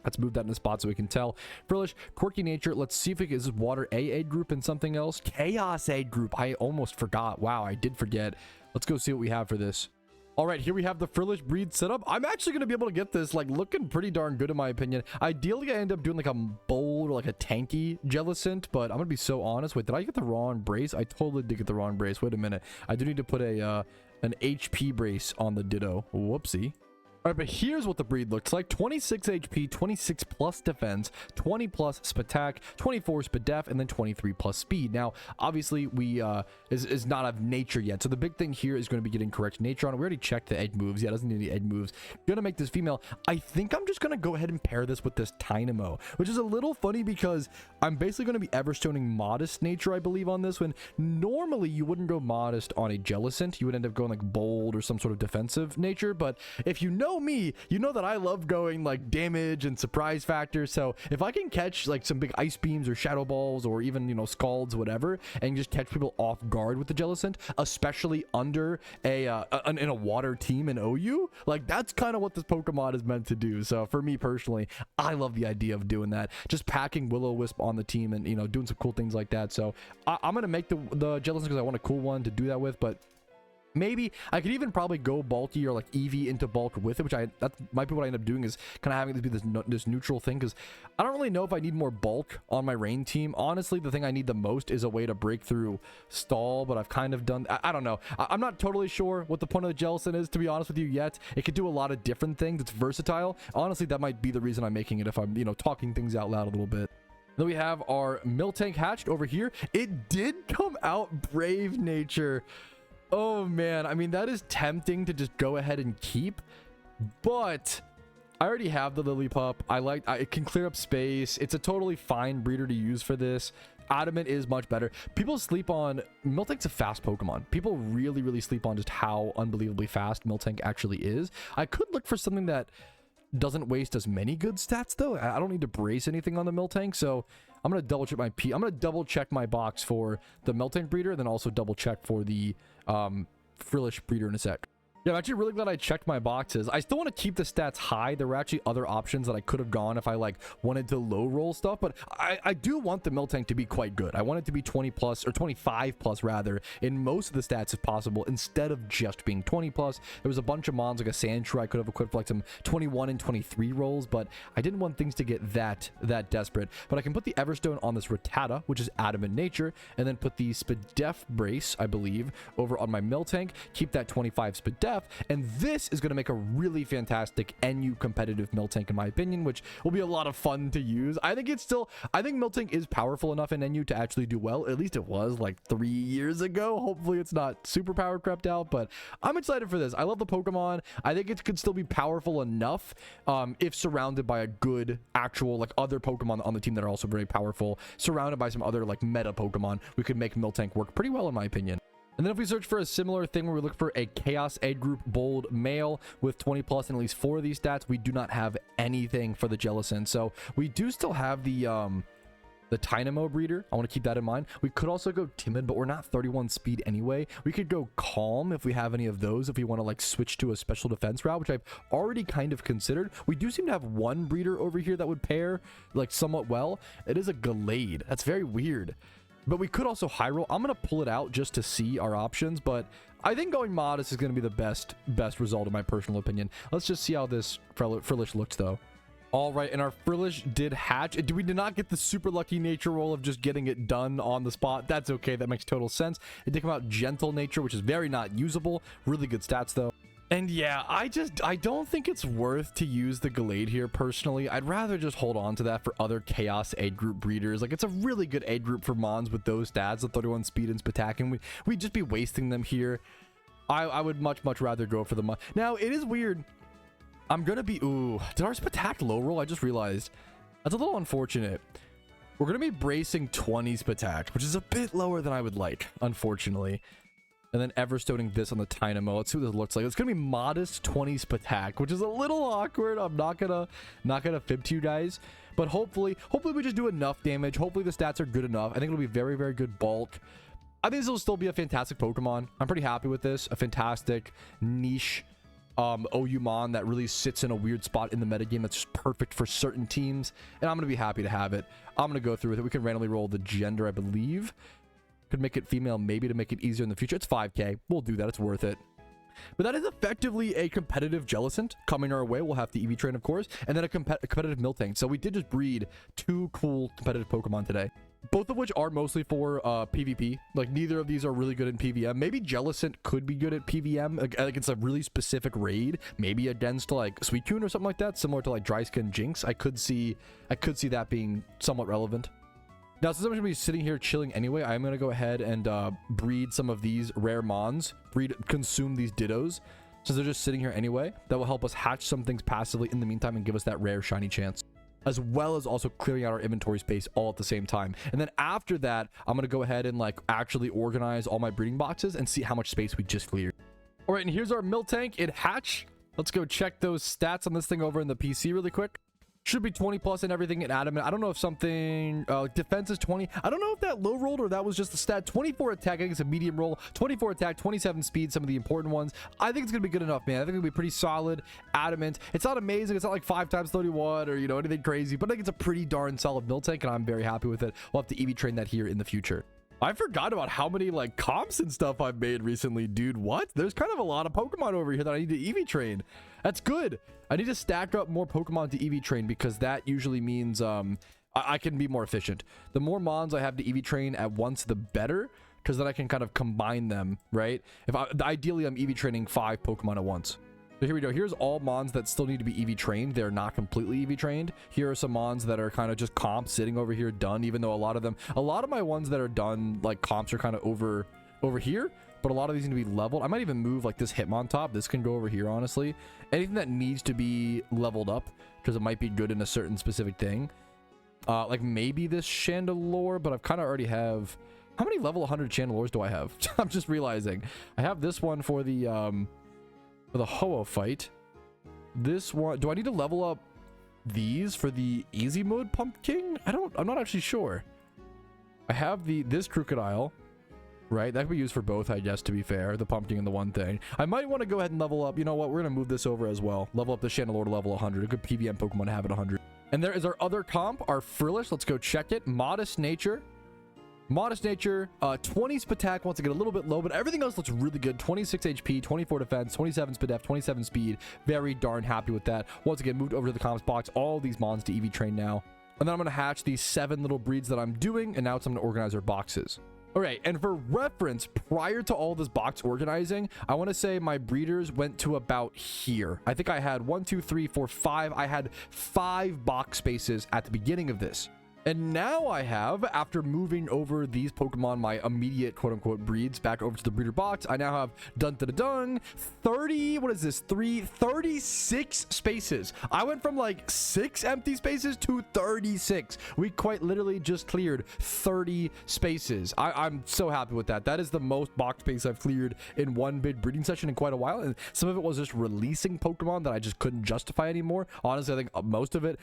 Let's move that in the spot so we can tell. Frillish, quirky nature. Let's see if it is water aid group and something else. Chaos aid group. I almost forgot. Wow, I did forget. Let's go see what we have for this. All right, here we have the Frillish breed setup. I'm actually going to be able to get this, like, looking pretty darn good in my opinion. Ideally, I end up doing, like, a bold or, like, a tanky Jellicent, but I'm going to be so honest. Wait, did I get the wrong brace? I totally did get the wrong brace. Wait a minute. I do need to put an HP brace on the Ditto. Whoopsie. All right, but here's what the breed looks like. 26 HP, 26 plus defense, 20 plus Spatak, 24 Spadef, and then 23 plus speed. Now, obviously, we is not of nature yet. So the big thing here is going to be getting correct nature on it. We already checked the egg moves. Yeah, it doesn't need any egg moves. Gonna make this female. I think I'm just gonna go ahead and pair this with this Tynamo, which is a little funny because I'm basically going to be Everstoning modest nature, I believe, on this one. Normally, you wouldn't go modest on a Jellicent. You would end up going like bold or some sort of defensive nature. But if you know me, you know that I love going like damage and surprise factor. So if I can catch like some big ice beams or shadow balls or even, you know, scalds, whatever, and just catch people off guard with the Jellicent, especially under in a water team in OU, like that's kind of what this Pokemon is meant to do. So for me personally, I love the idea of doing that, just packing Will-O-Wisp on the team and, you know, doing some cool things like that. So I'm gonna make the Jellicent because I want a cool one to do that with, but maybe I could even probably go bulky or like Eevee into bulk with it, which that might be what I end up doing, is kind of having it be this neutral thing, because I don't really know if I need more bulk on my rain team. Honestly, the thing I need the most is a way to break through stall, but I've kind of done, I don't know. I'm not totally sure what the point of the Jellicent is, to be honest with you, yet. It could do a lot of different things. It's versatile. Honestly, that might be the reason I'm making it, if I'm, you know, talking things out loud a little bit. Then we have our Miltank hatched over here. It did come out brave nature. Oh man, I mean, that is tempting to just go ahead and keep, but I already have the Lillipup. It can clear up space. It's a totally fine breeder to use for this. Adamant is much better. People sleep on Miltank's a fast Pokemon. People really, really sleep on just how unbelievably fast Miltank actually is. I could look for something that doesn't waste as many good stats though. I don't need to brace anything on the Miltank, so I'm gonna double check I'm gonna double check my box for the Miltank breeder, and then also double check for the Frillish breeder in a sec. Yeah, I'm actually really glad I checked my boxes. I still want to keep the stats high. There were actually other options that I could have gone if I like wanted to low roll stuff, but I do want the Miltank to be quite good. I want it to be 20 plus, or 25 plus rather, in most of the stats if possible, instead of just being 20 plus. There was a bunch of mons like a Sandshrew I could have equipped for like some 21 and 23 rolls, but I didn't want things to get that desperate. But I can put the Everstone on this Rattata, which is Adamant nature, and then put the Spadef brace, I believe, over on my Miltank, keep that 25 Spadef, and this is going to make a really fantastic NU competitive Miltank in my opinion, which will be a lot of fun to use. I think Miltank is powerful enough in NU to actually do well. At least it was like 3 years ago. Hopefully it's not super power crept out, but I'm excited for this. I love the Pokemon. I think it could still be powerful enough if surrounded by a good actual like other Pokemon on the team that are also very powerful, surrounded by some other like meta Pokemon. We could make Miltank work pretty well in my opinion. And then if we search for a similar thing where we look for a Chaos Egg Group Bold Male with 20 plus and at least 4 of these stats, we do not have anything for the Jellicent. So we do still have the Tynamo breeder. I want to keep that in mind. We could also go Timid, but we're not 31 speed anyway. We could go Calm if we have any of those, if we want to like switch to a special defense route, which I've already kind of considered. We do seem to have one breeder over here that would pair like somewhat well. It is a Gallade. That's very weird. But we could also high roll. I'm going to pull it out just to see our options, but I think going modest is going to be the best result in my personal opinion. Let's just see how this Frillish looks though. All right, and our Frillish did hatch. We did not get the super lucky nature roll of just getting it done on the spot. That's okay. That makes total sense. It did come out gentle nature, which is very not usable. Really good stats though. And yeah, I don't think it's worth to use the Gallade here personally. I'd rather just hold on to that for other Chaos aid group breeders. Like, it's a really good aid group for Mons with those stats, the 31 speed and Spatak, and we'd just be wasting them here. I would much rather go for the Mon. Now, it is weird. I'm gonna be, ooh, did our Spatak low roll? I just realized. That's a little unfortunate. We're gonna be bracing 20 Spatak, which is a bit lower than I would like, unfortunately. And then Everstoning this on the Dynamo. Let's see what this looks like. It's gonna be modest 20 Spatak, which is a little awkward. I'm not gonna fib to you guys, but hopefully we just do enough damage. Hopefully the stats are good enough. I think it'll be very good bulk. I think this will still be a fantastic Pokemon. I'm pretty happy with this. A fantastic niche Oumon that really sits in a weird spot in the metagame that's just perfect for certain teams, and I'm gonna be happy to have it. I'm gonna go through with it. We can randomly roll the gender, I believe. Could make it female, maybe, to make it easier in the future. It's 5k. We'll do that. It's worth it. But that is effectively a competitive Jellicent coming our way. We'll have the EV train, of course, and then a competitive Miltank. So we did just breed 2 cool competitive Pokemon today, both of which are mostly for PvP. Like, neither of these are really good in PVM. Maybe Jellicent could be good at PVM. Like it's a really specific raid, maybe against like Suicune or something like that, similar to like Dryskin Jinx. I could see that being somewhat relevant. Now, since I'm going to be sitting here chilling anyway, I'm going to go ahead and breed some of these rare Mons. Consume these Dittos, since they're just sitting here anyway. That will help us hatch some things passively in the meantime and give us that rare shiny chance, as well as also clearing out our inventory space all at the same time. And then after that, I'm going to go ahead and like actually organize all my breeding boxes and see how much space we just cleared. All right, and here's our Miltank. It hatched. Let's go check those stats on this thing over in the PC really quick. Should be 20 plus and everything in adamant. I don't know if something defense is 20. I don't know if that low rolled or that was just the stat. 24 attack, I think it's a medium roll. 24 attack, 27 speed, some of the important ones. I think it's gonna be good enough, man. I think it'll be pretty solid. Adamant. It's not amazing. It's not like 5 times 31 or, you know, anything crazy, but I think it's a pretty darn solid Miltank, and I'm very happy with it. We'll have to EV train that here in the future. I forgot about how many like comps and stuff I've made recently, dude. What? There's kind of a lot of Pokemon over here that I need to EV train. That's good. I need to stack up more Pokemon to EV train, because that usually means I can be more efficient. The more Mons I have to EV train at once, the better, because then I can kind of combine them, right? Ideally, I'm EV training 5 Pokemon at once. So here we go. Here's all Mons that still need to be EV trained. They're not completely EV trained. Here are some Mons that are kind of just comps sitting over here done, even though a lot of my ones that are done, like comps, are kind of over here, but a lot of these need to be leveled. I might even move like this Hitmontop. This can go over here, honestly. Anything that needs to be leveled up, because it might be good in a certain specific thing. Like maybe this Chandelure, but I've kind of already have... How many level 100 Chandelures do I have? I'm just realizing. I have this one for the Ho-Oh fight. This one, do I need to level up these for the easy mode Pumpking? I'm not actually sure. I have this Krookodile, right? That could be used for both, I guess, to be fair. The Pumpking and the one thing. I might want to go ahead and level up. You know what? We're going to move this over as well. Level up the Chandelure to level 100. A good PVM Pokemon to have at 100. And there is our other comp, our Frillish. Let's go check it. Modest Nature. 20 Spatak wants to get a little bit low, but everything else looks really good. 26 HP, 24 defense, 27 Spadef, 27 speed. Very darn happy with that. Once again, moved over to the comps box. All these Mons to EV train now. And then I'm going to hatch these 7 little breeds that I'm doing, and now it's time to organize our boxes. All right, and for reference, prior to all this box organizing, I want to say my breeders went to about here. I think I had 1, 2, 3, 4, 5. I had 5 box spaces at the beginning of this. And now I have, after moving over these Pokemon, my immediate quote-unquote breeds, back over to the breeder box, I now have dun 36 spaces. I went from like 6 empty spaces to 36. We quite literally just cleared 30 spaces. I'm so happy with that. That is the most box space I've cleared in one big breeding session in quite a while. And some of it was just releasing Pokemon that I just couldn't justify anymore. Honestly, I think most of it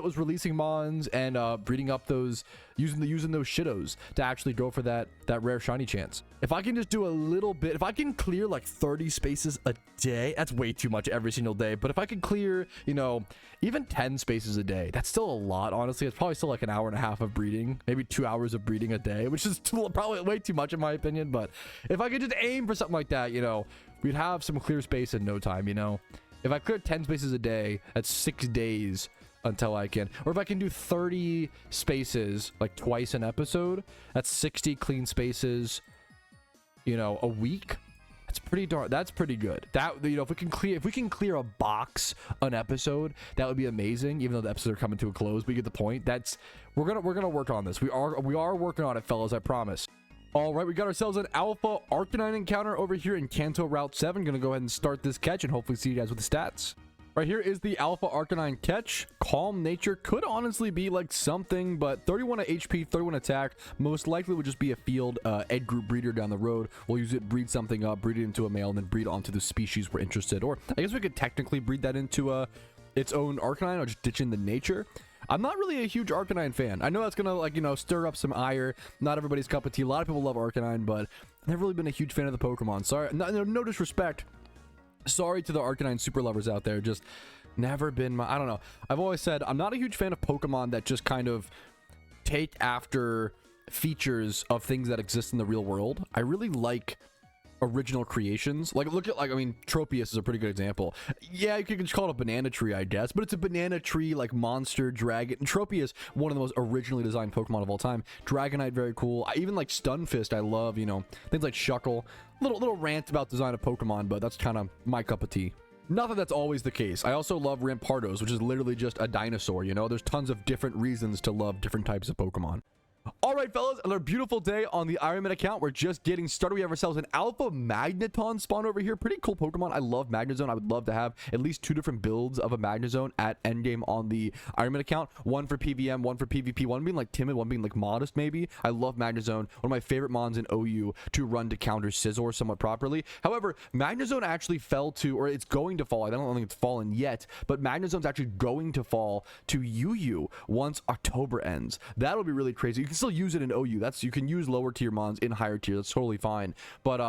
was releasing Mons and breeding up those, using those Shidos to actually go for that rare shiny chance. If I can just do a little bit, if I can clear like 30 spaces a day, that's way too much every single day. But if I could clear, you know, even 10 spaces a day, that's still a lot. Honestly, it's probably still like an hour and a half of breeding, maybe 2 hours of breeding a day, which is probably way too much in my opinion. But if I could just aim for something like that, you know, we'd have some clear space in no time. You know, if I cleared 10 spaces a day, that's 6 days until I can, or if I can do 30 spaces like twice an episode, that's 60 clean spaces, you know, a week. That's pretty good. That, you know, if we can clear a box an episode, that would be amazing. Even though the episodes are coming to a close, but you get the point. We're gonna work on this. We are working on it, fellas. I promise. All right, we got ourselves an Alpha Arcanine encounter over here in Kanto Route 7. Gonna go ahead and start this catch and hopefully see you guys with the stats. Right here is the Alpha Arcanine catch. Calm nature could honestly be like something, but 31 HP, 31 attack. Most likely would just be a field egg group breeder down the road. We'll use it, breed something up, breed it into a male, and then breed onto the species we're interested. Or I guess we could technically breed that into its own Arcanine or just ditch in the nature. I'm not really a huge Arcanine fan. I know that's gonna, like, you know, stir up some ire. Not everybody's cup of tea. A lot of people love Arcanine, but I've never really been a huge fan of the Pokemon. Sorry, no disrespect. Sorry to the Arcanine super lovers out there. Just never been my, I don't know. I've always said I'm not a huge fan of Pokemon that just kind of take after features of things that exist in the real world. I really like original creations. Like, look at, like, I mean, Tropius is a pretty good example. Yeah, you could just call it a banana tree, I guess, but it's a banana tree, like, monster dragon. And Tropius, one of the most originally designed Pokemon of all time. Dragonite, very cool. I even like Stunfisk. I love, you know, things like Shuckle. Little rant about design of Pokemon, but that's kind of my cup of tea. Not that that's always the case. I also love Rampardos, which is literally just a dinosaur, you know? There's tons of different reasons to love different types of Pokemon. All right, fellas, another beautiful day on the Ironman account. We're just getting started. We have ourselves an Alpha Magneton spawn over here. Pretty cool Pokemon. I love Magnezone. I would love to have at least 2 different builds of a Magnezone at endgame on the Ironman account. One for PVM, one for PvP, one being like timid, one being like modest maybe. I love Magnezone. One of my favorite mons in OU to run to counter Scizor somewhat properly. However, Magnezone actually fell to, or it's going to fall. I don't think it's fallen yet, but Magnezone's actually going to fall to UU once October ends. That'll be really crazy. You can still use it in OU. You can use lower tier mons in higher tier. That's totally fine. But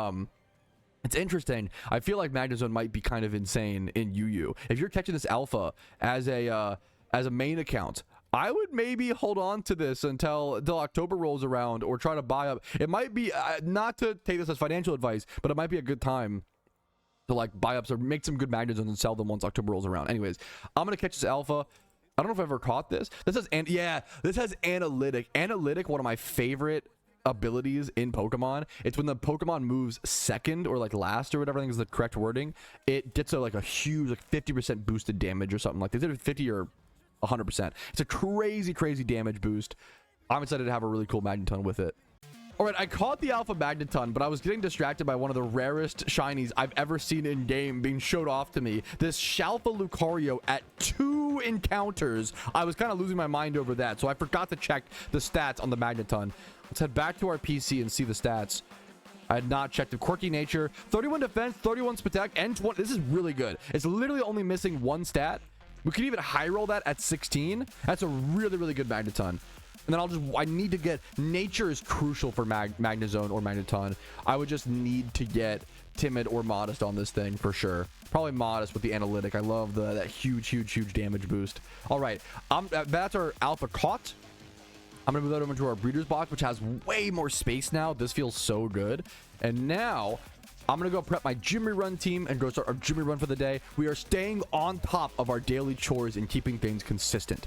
it's interesting. I feel like Magnezone might be kind of insane in UU. If you're catching this alpha as a main account, I would maybe hold on to this until October rolls around, or try to buy up. It might be not to take this as financial advice, but it might be a good time to like buy up or make some good Magnezones and sell them once October rolls around. Anyways, I'm gonna catch this alpha. I don't know if I've ever caught this. This has analytic. Analytic, one of my favorite abilities in Pokemon. It's when the Pokemon moves second or like last or whatever I think is the correct wording. It gets like a huge, like 50% boosted damage or something like this. Either 50 or 100%. It's a crazy damage boost. I'm excited to have a really cool Magneton with it. All right, I caught the Alpha Magneton, but I was getting distracted by one of the rarest shinies I've ever seen in game being showed off to me. This Shalpha Lucario at 2 encounters. I was kind of losing my mind over that, so I forgot to check the stats on the Magneton. Let's head back to our PC and see the stats. I had not checked the quirky nature. 31 defense, 31 attack, and 20. This is really good. It's literally only missing 1 stat. We could even high roll that at 16. That's a really good Magneton. And then I need to get, nature is crucial for Magnezone or Magneton. I would just need to get timid or modest on this thing for sure. Probably modest with the analytic. I love that huge damage boost. All right, that's our alpha caught. I'm gonna move that over to our breeder's box, which has way more space now. This feels so good. And now I'm gonna go prep my Gym Run team and go start our Gym Run for the day. We are staying on top of our daily chores and keeping things consistent.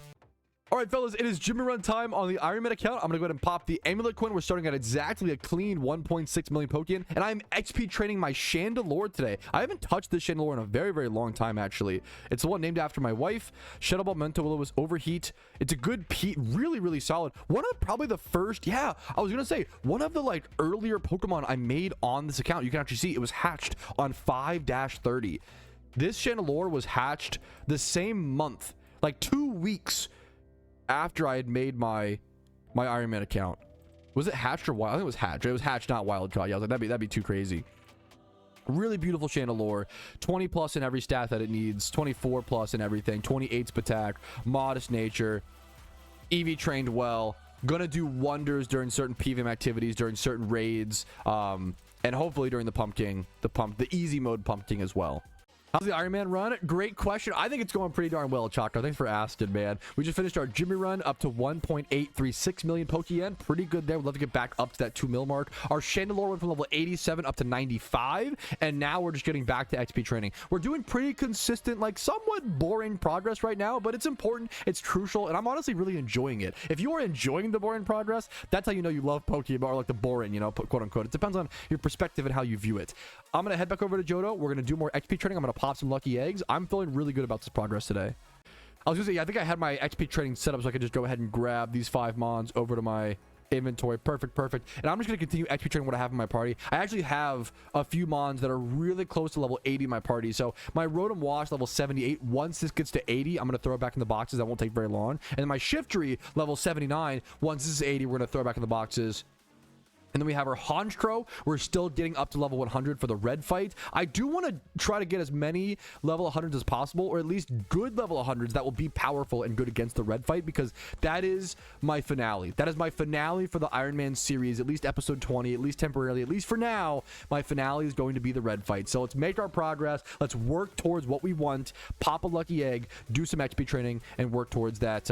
All right, fellas, it is Gym Run time on the Ironman account. I'm going to go ahead and pop the Amulet Coin. We're starting at exactly a clean 1.6 million Pokemon, and I'm XP training my Chandelure today. I haven't touched this Chandelure in a very long time, actually. It's the one named after my wife. Shadow Ball Mento was Overheat. It's a good really solid. One of probably the first, yeah, I was going to say, one of the like earlier Pokemon I made on this account. You can actually see it was hatched on 5-30. This Chandelure was hatched the same month, like 2 weeks after I had made my Iron Man account. Was it hatched or wild? I think it was hatched. It was hatched, not wild caught. Yeah, I was like, that'd be too crazy. Really beautiful Chandelure. 20 plus in every stat that it needs. 24 plus in everything. 28 attack. Modest nature. Eevee trained well. Gonna do wonders during certain PvM activities, during certain raids, and hopefully during the Pumpking, the easy mode Pumpking as well. How's the Iron Man run? Great question. I think it's going pretty darn well, Chakra. Thanks for asking, man. We just finished our Jimmy run up to 1.836 million Pokeyen. Pretty good there. We'd love to get back up to that 2 mil mark. Our Chandelure went from level 87 up to 95, and now we're just getting back to XP training. We're doing pretty consistent, like somewhat boring progress right now, but it's important, it's crucial, and I'm honestly really enjoying it. If you are enjoying the boring progress, that's how you know you love Pokemon, or like the boring, you know, quote unquote. It depends on your perspective and how you view it. I'm gonna head back over to Johto. We're gonna do more XP training. I'm gonna pop some lucky eggs. I'm feeling really good about this progress today. I was gonna say, yeah, I think I had my XP training set up so I could just go ahead and grab these 5 mons over to my inventory. Perfect. And I'm just gonna continue XP training what I have in my party. I actually have a few mons that are really close to level 80 in my party. So my Rotom Wash level 78. Once this gets to 80, I'm gonna throw it back in the boxes. That won't take very long. And then my Shiftry level 79. Once this is 80, we're gonna throw it back in the boxes. And then we have our Honchkrow. We're still getting up to level 100 for the red fight. I do want to try to get as many level 100s as possible, or at least good level 100s that will be powerful and good against the red fight, because that is my finale. That is my finale for the Iron Man series, at least episode 20, at least temporarily, at least for now. My finale is going to be the red fight. So let's make our progress. Let's work towards what we want. Pop a lucky egg, do some XP training, and work towards that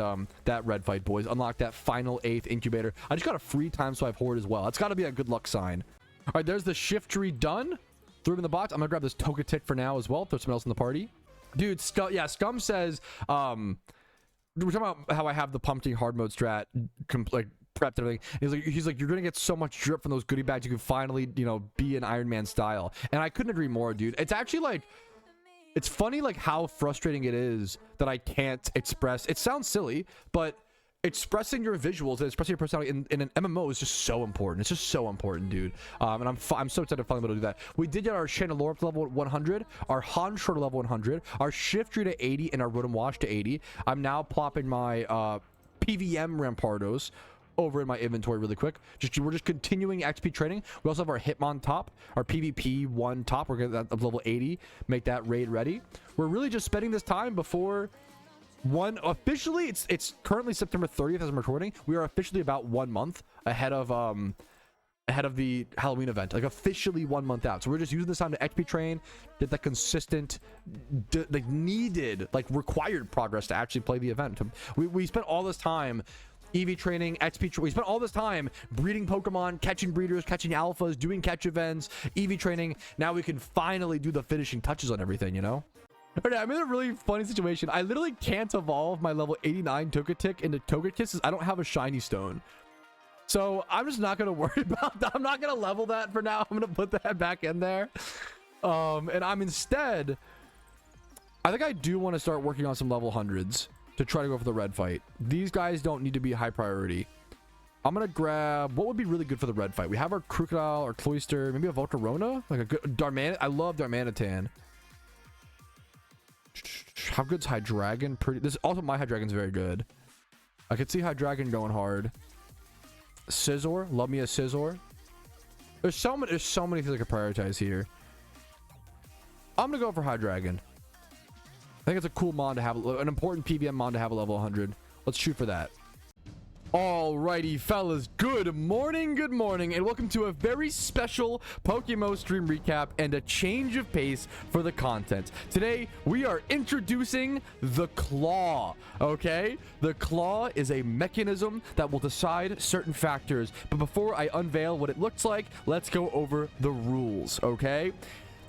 that red fight, boys. Unlock that final 8th incubator. I just got a free time swipe horde as well. It's got to be a good luck sign. All right, there's the Shiftry done. Threw him in the box. I'm gonna grab this Togetic for now as well. Throw someone else in the party. Dude, Scum says, we're talking about how I have the Pumpkin hard mode strat like prepped and everything. He's like, you're gonna get so much drip from those goodie bags. You can finally, you know, be an Iron Man style. And I couldn't agree more, dude. It's actually like, it's funny like how frustrating it is that I can't express. It sounds silly, but expressing your visuals and expressing your personality in an MMO is just so important. It's just so important, dude. And I'm so excited to finally be able to do that. We did get our Chandelure up to level 100, our Honchkrow to level 100, our Shiftry to 80, and our Rotom Wash to 80. I'm now plopping my PVM Rampardos over in my inventory really quick. We're just continuing XP training. We also have our Hitmon top, our PvP 1 top. We're gonna up level 80, make that raid ready. We're really just spending this time before officially it's currently September 30th as I'm recording. We are officially about 1 month ahead of the Halloween event, like officially 1 month out. So we're just using this time to XP train, get that consistent like needed, like required progress to actually play the event. We spent all this time Eevee training, XP. We spent all this time breeding Pokemon, catching breeders, catching alphas, doing catch events, Eevee training. Now we can finally do the finishing touches on everything, you know? Okay, I'm in a really funny situation. I literally can't evolve my level 89 Togetic into Togekiss. I don't have a shiny stone. So I'm just not going to worry about that. I'm not going to level that for now. I'm going to put that back in there. And I'm instead, I think I do want to start working on some level 100s to try to go for the red fight. These guys don't need to be high priority. I'm going to grab what would be really good for the red fight. We have our Krookodile, our Cloyster, maybe a Volcarona, like a good Darmanitan. I love Darmanitan. How good's Hydreigon? Pretty. This also, my Hydreigon's very good. I could see Hydreigon going hard. Scizor, love me a Scizor. There's so many things I could prioritize here. I'm gonna go for Hydreigon. I think it's a cool mon to have, an important PVM mon to have a level 100. Let's shoot for that. Alrighty, fellas, good morning, and welcome to a very special PokeMMO stream recap and a change of pace for the content. Today, we are introducing the Claw, okay? The Claw is a mechanism that will decide certain factors, but before I unveil what it looks like, let's go over the rules, okay?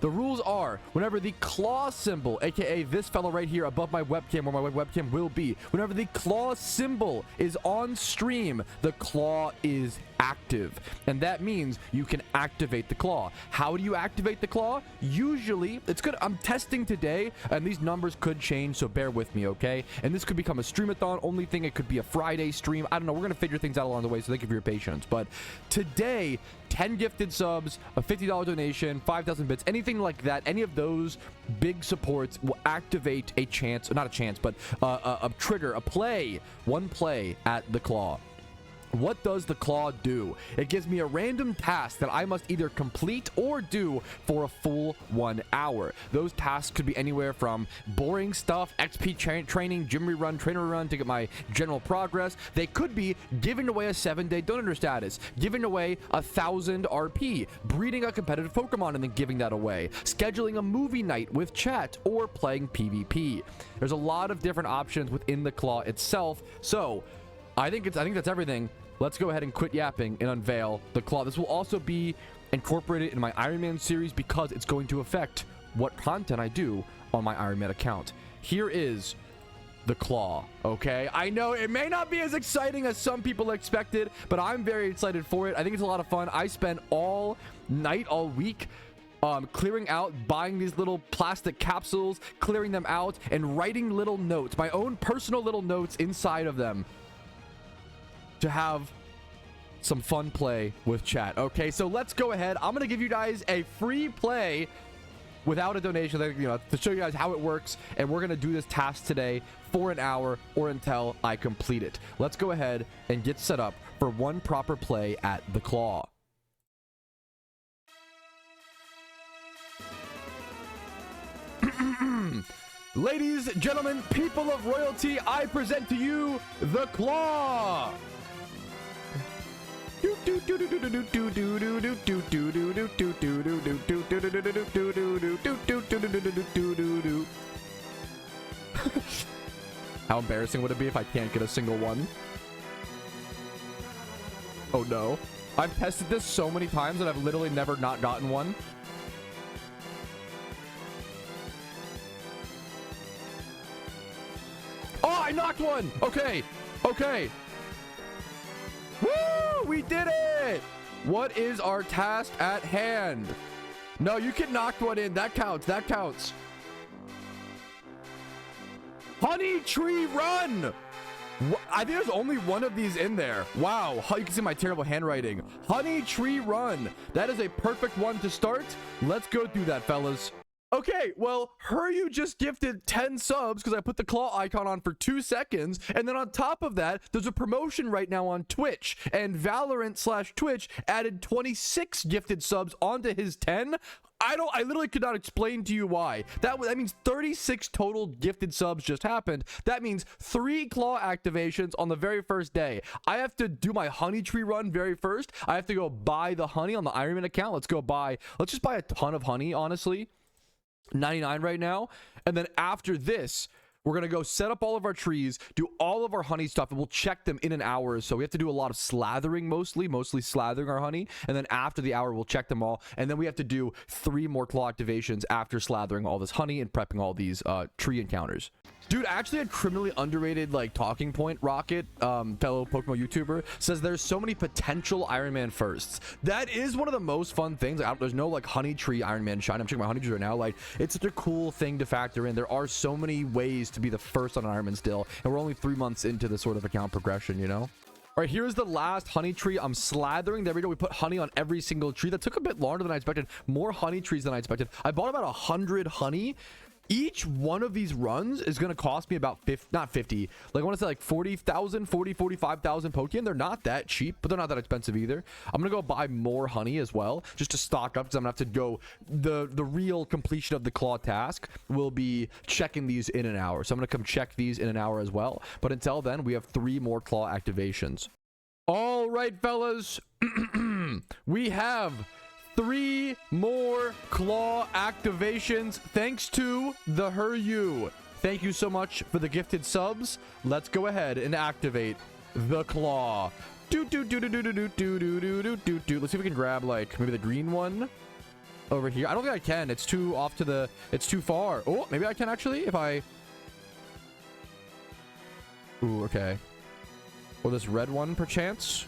The rules are, whenever the claw symbol, aka this fellow right here above my webcam, where my webcam will be, whenever the claw symbol is on stream, the claw is active, and that means you can activate the claw. How do you activate the claw? Usually, it's good. I'm testing today, and these numbers could change, so bear with me, okay? And this could become a streamathon only thing. It could be a Friday stream. I don't know. We're gonna figure things out along the way, so thank you for your patience. But today, 10 gifted subs, a $50 donation, 5,000 bits, anything like that, any of those big supports will activate a chance, not a chance, but a trigger, one play at the claw. What does the claw do? It gives me a random task that I must either complete or do for a full 1 hour. Those tasks could be anywhere from boring stuff, XP training, gym rerun, trainer run to get my general progress. They could be giving away a 7-day donor status, giving away 1,000 RP, breeding a competitive Pokemon and then giving that away, scheduling a movie night with chat, or playing PvP. There's a lot of different options within the claw itself. So I think that's everything. Let's go ahead and quit yapping and unveil the claw. This will also be incorporated in my Iron Man series because it's going to affect what content I do on my Iron Man account. Here is the claw, okay? I know it may not be as exciting as some people expected, but I'm very excited for it. I think it's a lot of fun. I spent all night, all week, clearing out, buying these little plastic capsules, clearing them out, and writing little notes, my own personal little notes inside of them, to have some fun play with chat. Okay, so let's go ahead. I'm gonna give you guys a free play without a donation, you know, to show you guys how it works, and we're gonna do this task today for an hour or until I complete it. Let's go ahead and get set up for one proper play at the claw. Ladies, gentlemen, people of royalty, I present to you the claw. How embarrassing would it be if I can't get a single one? Oh no. I've tested this so many times and I've literally never not gotten one. Oh, I knocked one. Okay. Okay. Woo! We did it! What is our task at hand? No, you can knock one in. That counts. That counts. Honey Tree Run! I think there's only one of these in there. Wow. You can see my terrible handwriting. Honey Tree Run. That is a perfect one to start. Let's go through that, fellas. Okay, well, you just gifted 10 subs because I put the claw icon on for 2 seconds. And then on top of that, there's a promotion right now on Twitch. And Valorant/Twitch added 26 gifted subs onto his 10. I literally could not explain to you why. That means 36 total gifted subs just happened. That means 3 claw activations on the very first day. I have to do my honey tree run very first. I have to go buy the honey on the Iron Man account. Let's just buy a ton of honey, honestly. 99 right now. And then after this, we're going to go set up all of our trees, do all of our honey stuff, and we'll check them in an hour. So we have to do a lot of slathering, mostly slathering our honey. And then after the hour, we'll check them all. And then we have to do 3 more claw activations after slathering all this honey and prepping all these tree encounters. Dude, actually a criminally underrated like talking point, Rocket, fellow PokeMMO YouTuber, says there's so many potential Iron Man firsts. That is one of the most fun things. There's no like honey tree Iron Man shine. I'm checking my honey trees right now. Like, it's such a cool thing to factor in. There are so many ways to be the first on Iron Man still, and we're only 3 months into the sort of account progression, you know? All right, here's the last honey tree. I'm slathering. There we go. We put honey on every single tree. That took a bit longer than I expected. More honey trees than I expected. I bought about 100 honey. Each one of these runs is going to cost me about 50, not 50, like I want to say like 45,000 Pokemon. They're not that cheap, but they're not that expensive either. I'm going to go buy more honey as well, just to stock up, because I'm going to have to go, the real completion of the claw task will be checking these in an hour. So I'm going to come check these in an hour as well. But until then, we have 3 more claw activations. All right, fellas, we have 3 more claw activations thanks to the WHOOO. Thank you so much for the gifted subs. Let's go ahead and activate the claw. Let's see if we can grab like maybe the green one over here. I don't think I can. It's too off to the, it's too far. Oh, maybe I can actually if I. Ooh, okay. Or this red one perchance.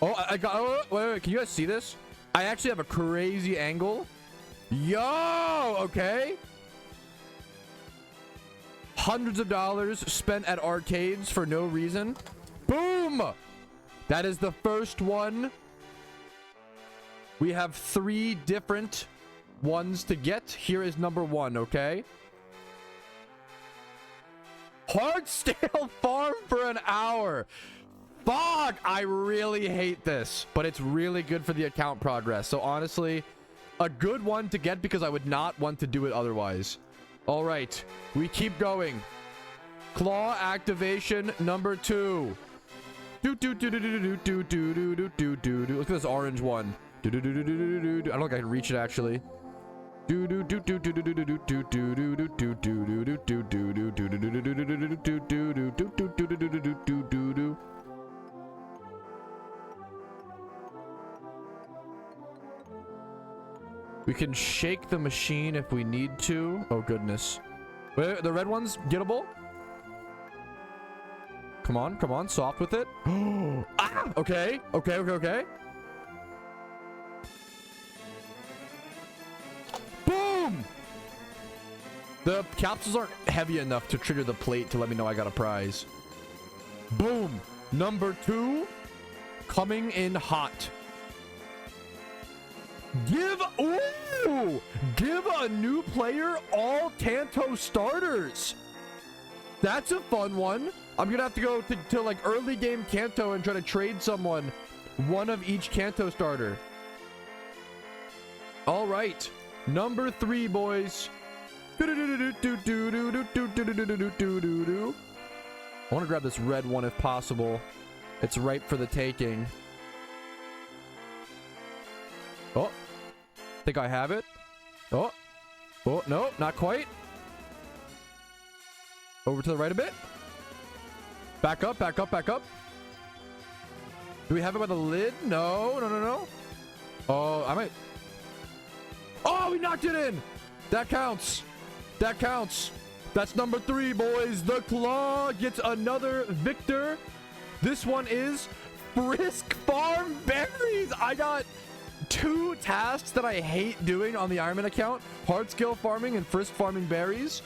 Oh, I got, oh, wait, can you guys see this? I actually have a crazy angle. Yo, okay. Hundreds of dollars spent at arcades for no reason. Boom. That is the first one. We have 3 different ones to get. Here is number 1, okay? Hardstale farm for an hour. Fuck, I really hate this, but it's really good for the account progress. So honestly, a good one to get because I would not want to do it otherwise. All right, we keep going. Claw activation number 2. Look at this orange one. I don't think I can reach it actually. We can shake the machine if we need to. Oh goodness. Wait, the red one's gettable. Come on, come on, soft with it. Ah, okay. Boom! The capsules aren't heavy enough to trigger the plate to let me know I got a prize. Boom! Number 2, coming in hot. Give a new player all Kanto starters. That's a fun one. I'm gonna have to go to like early game Kanto and try to trade someone one of each Kanto starter. All right, number 3, boys. I want to grab this red one if possible. It's ripe for the taking. Oh, think I have it. Oh, no, not quite. Over to the right a bit. Back up. Do we have it by the lid? No. Oh, I might. Oh, we knocked it in. That counts. That's number 3, boys. The claw gets another victor. This one is Frisk Farm Berries. I got 2 tasks that I hate doing on the Ironman account: hard skill farming and Frisk farming berries.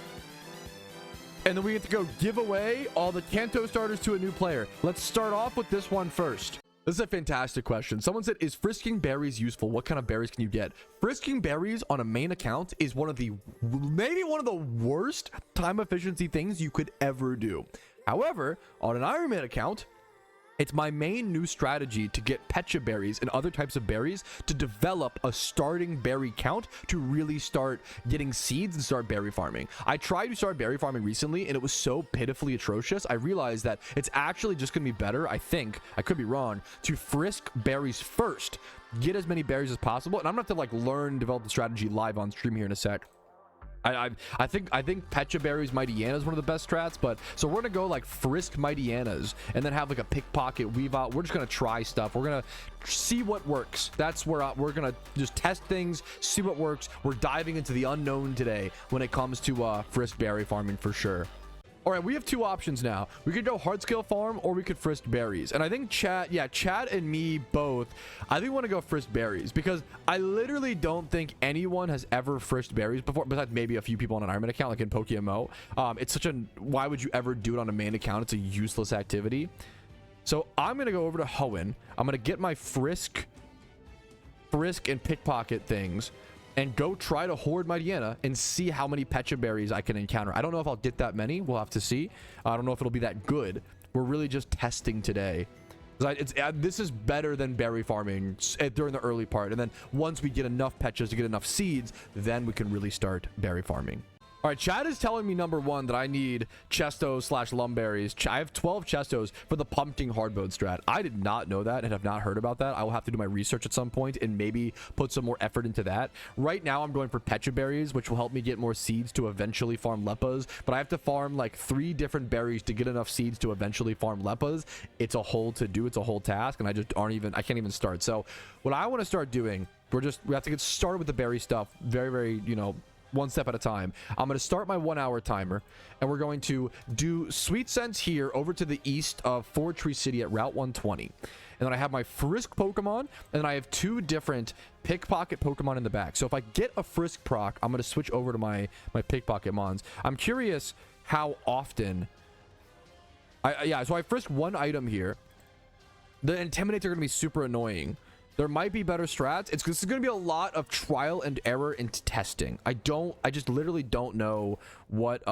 And then we get to go give away all the Kanto starters to a new player. Let's start off with this one first. This is a fantastic question. Someone said, is frisking berries useful? What kind of berries can you get? Frisking berries on a main account is maybe one of the worst time efficiency things you could ever do. However, on an Ironman account, it's my main new strategy to get pecha berries and other types of berries to develop a starting berry count to really start getting seeds and start berry farming. I tried to start berry farming recently and it was so pitifully atrocious. I realized that it's actually just going to be better, I think, I could be wrong, to frisk berries first, get as many berries as possible. And I'm going to have to like learn, develop the strategy live on stream here in a sec. I think Pecha Berries Mightyena is one of the best strats, but so we're gonna go like frisk Mightyenas and then have like a pickpocket weave out. We're just gonna try stuff. We're gonna see what works. That's where we're gonna just test things, see what works. We're diving into the unknown today when it comes to frisk berry farming for sure. All right, we have 2 options now. We could go hard skill farm or we could frisk berries. And I think Chad and me both, I think we want to go frisk berries because I literally don't think anyone has ever frisked berries before, besides maybe a few people on an Ironman account like in PokeMMO. It's such why would you ever do it on a main account? It's a useless activity. So I'm going to go over to Hoenn. I'm going to get my frisk and pickpocket things and go try to hoard Mightyena and see how many Pecha berries I can encounter. I don't know if I'll get that many. We'll have to see. I don't know if it'll be that good. We're really just testing today. This is better than berry farming during the early part. And then once we get enough Pechas to get enough seeds, then we can really start berry farming. All right, Chad is telling me number 1 that I need Chesto/Lumberries. I have 12 Chestos for the Pumpking hard mode strat. I did not know that and have not heard about that. I will have to do my research at some point and maybe put some more effort into that. Right now, I'm going for Pecha Berries, which will help me get more seeds to eventually farm Leppas. But I have to farm like 3 different berries to get enough seeds to eventually farm Leppas. It's a whole to-do. It's a whole task, and I can't even start. So what I want to start doing, we have to get started with the berry stuff very, very, one step at a time. I'm going to start my 1-hour timer, and we're going to do Sweet Sense here over to the east of Four Tree City at Route 120. And then I have my Frisk Pokemon, and then I have 2 different Pickpocket Pokemon in the back. So if I get a Frisk proc, I'm going to switch over to my Pickpocket Mons. I'm curious how often... so I frisk 1 item here. The Intimidates are going to be super annoying. There might be better strats. This is going to be a lot of trial and error and testing. I just literally don't know what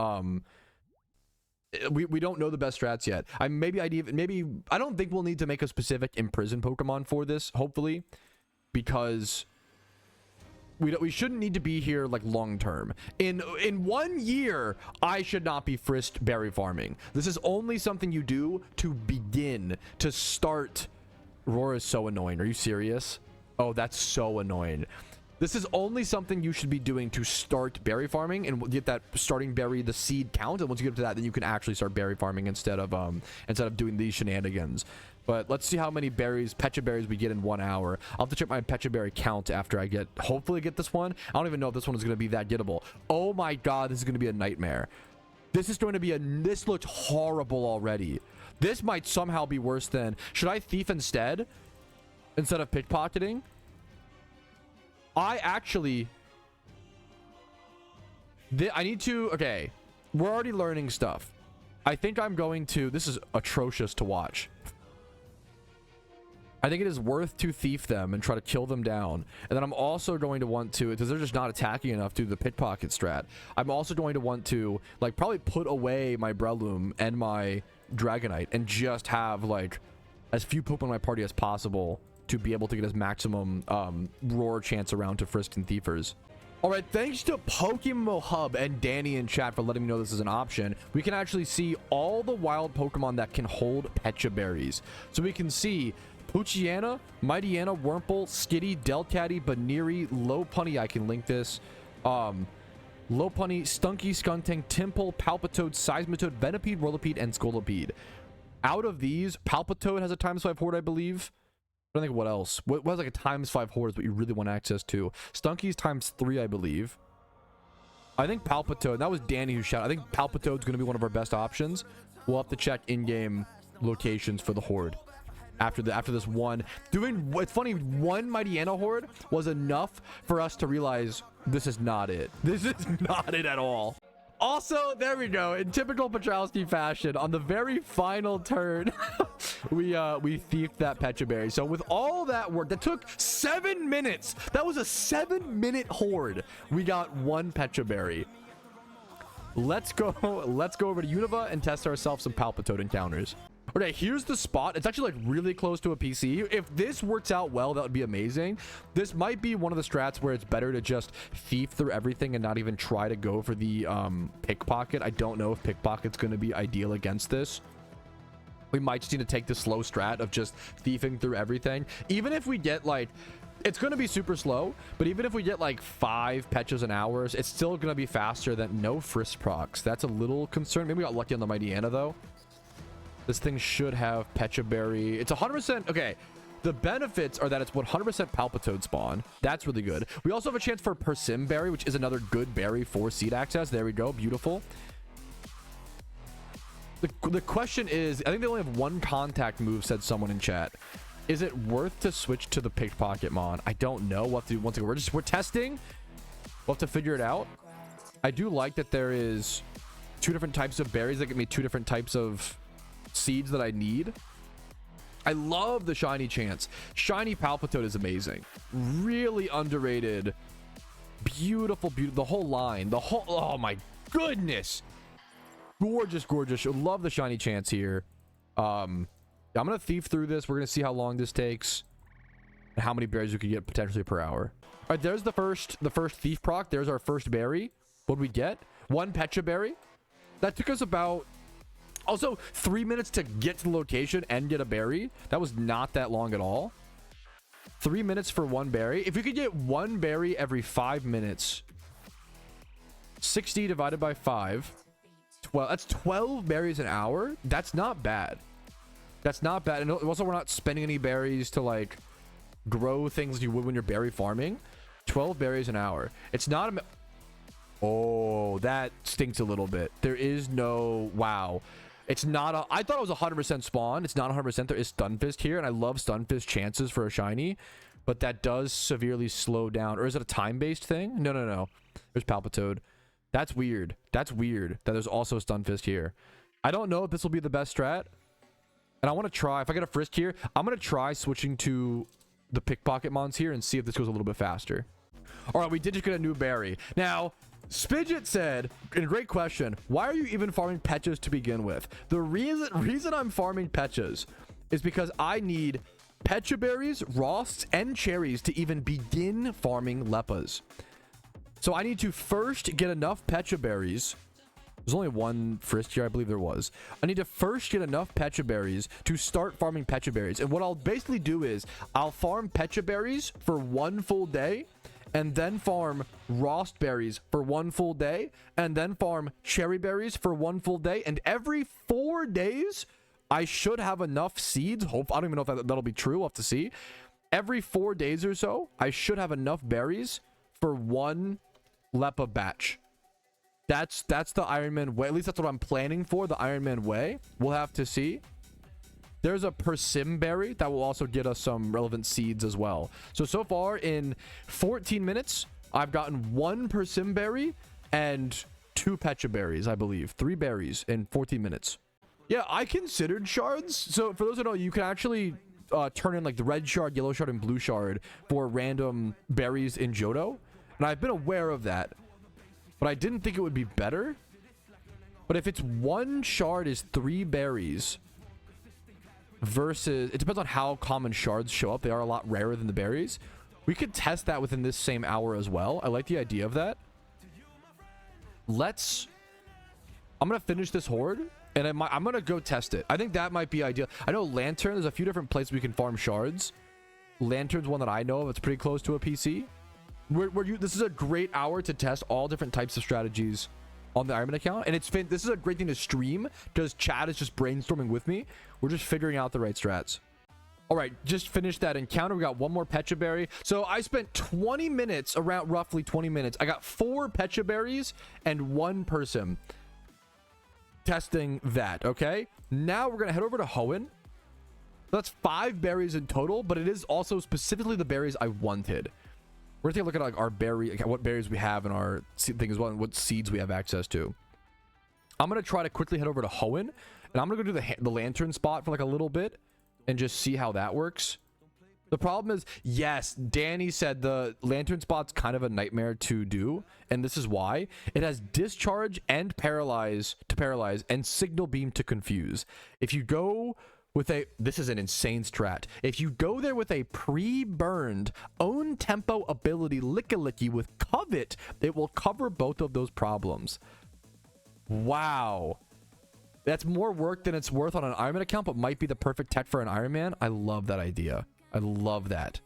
We don't know the best strats yet. Maybe I don't think we'll need to make a specific imprison Pokemon for this, hopefully, because we shouldn't need to be here like long term. In 1 year, I should not be frisked berry farming. This is only something you do to begin, to start. Roar is so annoying. Are you serious? Oh, that's so annoying. This is only something you should be doing to start berry farming and get that starting berry, the seed count. And once you get up to that, then you can actually start berry farming instead of doing these shenanigans. But let's see how many berries, Pecha berries, we get in 1 hour. I'll have to check my Pecha berry count after I hopefully get this one. I don't even know if this one is going to be that gettable. Oh my god, this is going to be a nightmare. This is going to be this looks horrible already. This might somehow be worse than... Should I thief instead of pickpocketing? I actually... I need to... Okay. We're already learning stuff. I think I'm going to... This is atrocious to watch. I think it is worth to thief them and try to kill them down. And then I'm also going to want to... Because they're just not attacking enough to the pickpocket strat. I'm also going to want to... Like, probably put away my Breloom and my Dragonite. And just have, like, as few Pokemon in my party as possible... to be able to get his maximum roar chance around to frisk and thiefers. All right, thanks to PokeMMO Hub and Danny in chat for letting me know this is an option. We can actually see all the wild Pokemon that can hold Pecha berries. So we can see Poochyena, Mightyena, Wurmple, Skitty, Delcatty, Baneri, Lopunny. I can link this. Lopunny, Stunky, Skuntank, Timple, Palpitoad, Seismitoad, Venipede, Whirlipede, and Scolipede. Out of these, Palpitoad has a ×5 horde, I believe. I don't think what else. What was like a ×5 horde is what you really want access to. Stunky's ×3, I believe. I think Palpitoad. That was Danny who shouted. I think Palpitoad's going to be one of our best options. We'll have to check in-game locations for the horde. After this one, it's funny. One Mightyena horde was enough for us to realize this is not it. This is not it at all. Also, there we go. In typical Petrowski fashion, on the very final turn, we thiefed that Pecha berry. So with all that work, that took 7 minutes. That was a 7-minute horde. We got one Pecha berry. Let's go over to Unova and test ourselves some Palpitoad encounters. Okay, here's the spot. It's actually like really close to a PC. If this works out well, that would be amazing. This might be one of the strats where it's better to just thief through everything and not even try to go for the pickpocket. I don't know if pickpocket's going to be ideal against this. We might just need to take the slow strat of just thieving through everything. Even if we get like... It's going to be super slow, but even if we get like 5 Pechas an hour, it's still going to be faster than no Frisk procs. That's a little concern. Maybe we got lucky on the Mightyena though. This thing should have Pecha berry. It's 100%. Okay, the benefits are that it's 100% Palpitoad spawn. That's really good. We also have a chance for Persim berry, which is another good berry for seed access. There we go. Beautiful. The question is, I think they only have one contact move, said someone in chat. Is it worth to switch to the pickpocket mon? I don't know what to do. We're testing. We'll have to figure it out. I do like that there is 2 different types of berries that give me 2 different types of seeds that I need. I love the shiny chance. Shiny Palpitoad is amazing. Really underrated. Beautiful, beautiful. The whole line. Oh my goodness. Gorgeous, gorgeous. Love the shiny chance here. I'm gonna thief through this. We're gonna see how long this takes and how many berries we could get potentially per hour. All right, there's the first thief proc. There's our first berry. What did we get? 1 Pecha berry. That took us about also 3 minutes to get to the location and get a berry. That was not that long at all. 3 minutes for 1 berry. If we could get 1 berry every 5 minutes, 60 divided by 5, 12. That's 12 berries an hour. That's not bad. That's not bad. And also, we're not spending any berries to like grow things you would when you're berry farming. 12 berries an hour. It's not a... Oh, that stinks a little bit. There is no... Wow. It's not a... I thought it was 100% spawn. It's not 100%. There is Stunfisk here, and I love Stunfisk chances for a shiny, but that does severely slow down. Or is it a time-based thing? No, no, no. There's Palpitoad. That's weird. That's weird that there's also a Stunfisk here. I don't know if this will be the best strat. And I want to try... If I get a Frisk here, I'm going to try switching to the pickpocket mons here and see if this goes a little bit faster. All right, we did just get a new berry. Now... Spidget said, and a great question, why are you even farming Petchas to begin with? The reason I'm farming Petchas is because I need Pecha berries, Rosts, and cherries to even begin farming Leppas. So I need to first get enough Pecha berries. There's only one frisk here, I believe there was. I need to first get enough Pecha berries to start farming Pecha berries. And what I'll basically do is I'll farm Pecha berries for 1 full day, and then farm Rost berries for 1 full day, and then farm cherry berries for 1 full day. And every 4 days, I should have enough seeds. I don't even know if that'll be true. We'll have to see. Every 4 days or so, I should have enough berries for 1 Leppa batch. That's the Iron Man way. At least that's what I'm planning for, the Iron Man way. We'll have to see. There's a Persim berry that will also get us some relevant seeds as well. So far in 14 minutes, I've gotten 1 Persim berry and 2 Pecha berries, I believe. 3 berries in 14 minutes. Yeah, I considered shards. So for those who don't know, you can actually turn in like the red shard, yellow shard, and blue shard for random berries in Johto. And I've been aware of that, but I didn't think it would be better. But if it's 1 shard is 3 berries versus, it depends on how common shards show up. They are a lot rarer than the berries. We could test that within this same hour as well. I like the idea of that. I'm gonna finish this horde and I'm gonna go test it. I think that might be ideal. I know Lantern, there's a few different places we can farm shards. Lantern's one that I know of. It's pretty close to a PC. This is a great hour to test all different types of strategies on the Ironman account, and this is a great thing to stream because Chad is just brainstorming with me. We're just figuring out the right strats. All right, just finished that encounter. We got 1 more Pecha berry. So I spent 20 minutes, around roughly 20 minutes. I got 4 Pecha berries and 1 Persim testing that. Okay, now we're gonna head over to Hoenn. That's 5 berries in total, but it is also specifically the berries I wanted. We're gonna take a look at like our berry, what berries we have in our thing as well, and what seeds we have access to. I'm gonna try to quickly head over to Hoenn, and I'm gonna go do the lantern spot for like a little bit and just see how that works. The problem is, yes, Danny said the lantern spot's kind of a nightmare to do, and this is why. It has discharge and paralyze and signal beam to confuse. If you go with this is an insane strat. If you go there with a pre-burned own tempo ability Lickilicky with Covet, it will cover both of those problems. Wow. That's more work than it's worth on an Ironman account, but might be the perfect tech for an Ironman. I love that idea. I love that.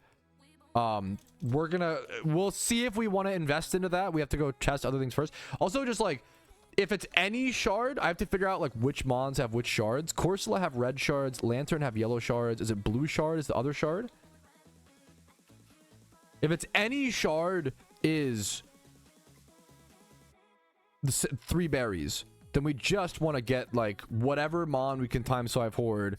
We'll see if we want to invest into that. We have to go test other things first. Also, just like, if it's any shard, I have to figure out like which mons have which shards. Corsola have red shards. Lantern have yellow shards. Is it blue shard is the other shard? If it's any shard is the 3 berries, then we just want to get like whatever mon we can time swipe horde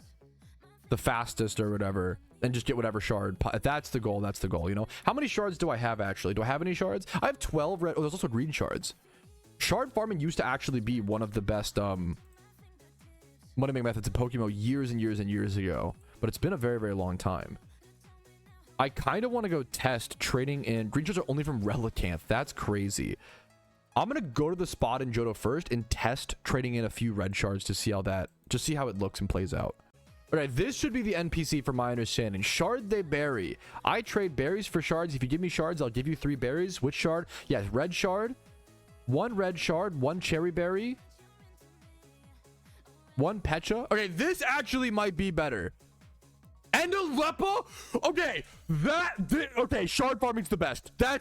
the fastest or whatever, and just get whatever shard. If that's the goal, that's the goal, you know? How many shards do I have actually? Do I have any shards? I have 12 red. Oh, there's also green shards. Shard farming used to actually be one of the best money making methods in PokeMMO years and years and years ago, but it's been a very, very long time. I kind of want to go test trading in green shards are only from Relicanth. That's crazy. I'm gonna go to the spot in Johto first and test trading in a few red shards to see how it looks and plays out. All right, this should be the NPC from my understanding. Shard they berry. I trade berries for shards. If you give me shards, I'll give you 3 berries. Which shard? Yes, red shard. 1 red shard, 1 cherry berry, 1 Pecha. Okay, this actually might be better. And a Leppa? Okay, okay, shard farming's the best. Being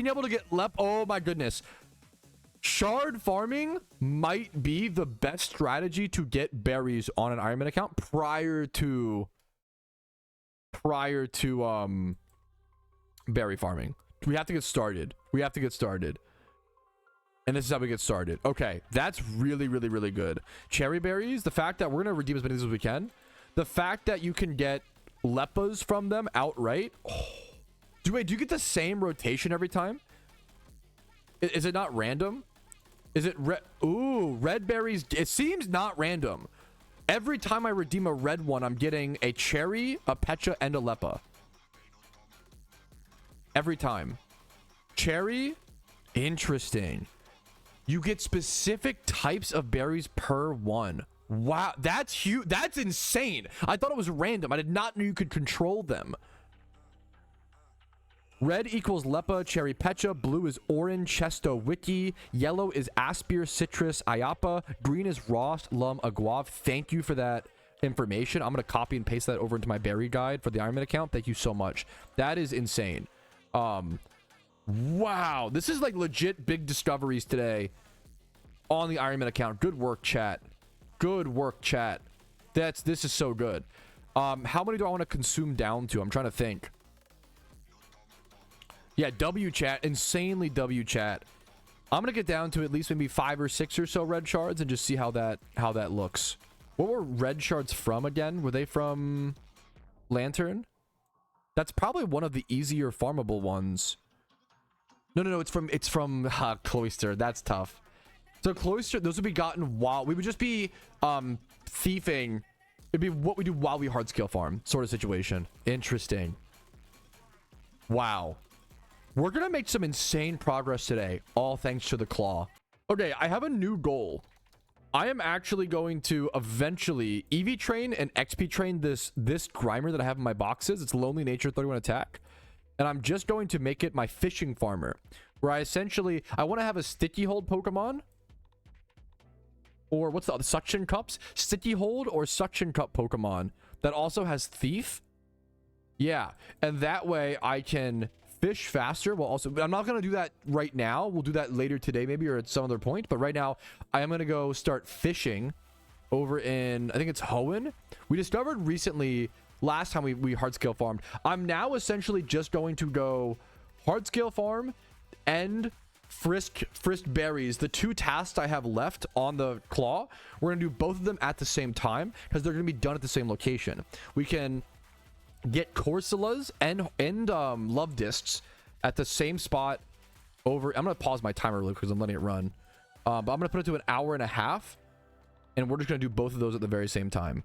able to get oh my goodness. Shard farming might be the best strategy to get berries on an Ironman account prior to berry farming. We have to get started. And this is how we get started. Okay, that's really, really, really good. Cherry berries, the fact that we're going to redeem as many as we can. The fact that you can get Leppas from them outright. Oh. Do you get the same rotation every time? Is it not random? Is it red? Ooh, red berries. It seems not random. Every time I redeem a red one, I'm getting a cherry, a Pecha, and a Leppa. Every time. Cherry, Interesting. You get specific types of berries per one. Wow, that's huge. That's insane. I thought it was random. I did not know you could control them. Red equals Lepa, Cherry Pecha. Blue is Orange, Chesto, Wiki. Yellow is Aspir, Citrus, Ayapa. Green is Rost, Lum, Aguav. Thank you for that information. I'm going to copy and paste that over into my berry guide for the Ironman account. Thank you so much. That is insane. Wow. This is like legit big discoveries today on the Ironman account. Good work, chat. Good work, chat. This is so good. How many do I want to consume down to? I'm trying to think. Yeah, W chat. Insanely W chat. I'm gonna get down to at least maybe 5 or 6 or so red shards and just see how that looks. What were red shards from again? Were they from Lantern? That's probably one of the easier farmable ones. No, it's from Cloister. That's tough. So Cloister, those would be gotten while we would just be thieving. It'd be what we do while we hard scale farm sort of situation. Interesting. Wow. We're gonna make some insane progress today, all thanks to the claw. Okay, I have a new goal. I am actually going to eventually EV train and XP train this Grimer that I have in my boxes. It's Lonely Nature 31 attack. And I'm just going to make it my fishing farmer, where I want to have a Sticky Hold Pokemon. Or what's the Suction Cups? Sticky Hold or Suction Cup Pokemon that also has Thief. Yeah, and that way I can fish faster. Well, also, I'm not going to do that right now. We'll do that later today maybe, or at some other point. But right now, I am going to go start fishing over in, I think it's Hoenn. We discovered recently, last time we hard scale farmed. I'm now essentially just going to go hard scale farm and frisk berries. The 2 tasks I have left on the claw, we're going to do both of them at the same time because they're going to be done at the same location. We can get Corsolas and Love Discs at the same spot over. I'm going to pause my timer really because I'm letting it run. But I'm going to put it to an hour and a half. And we're just going to do both of those at the very same time.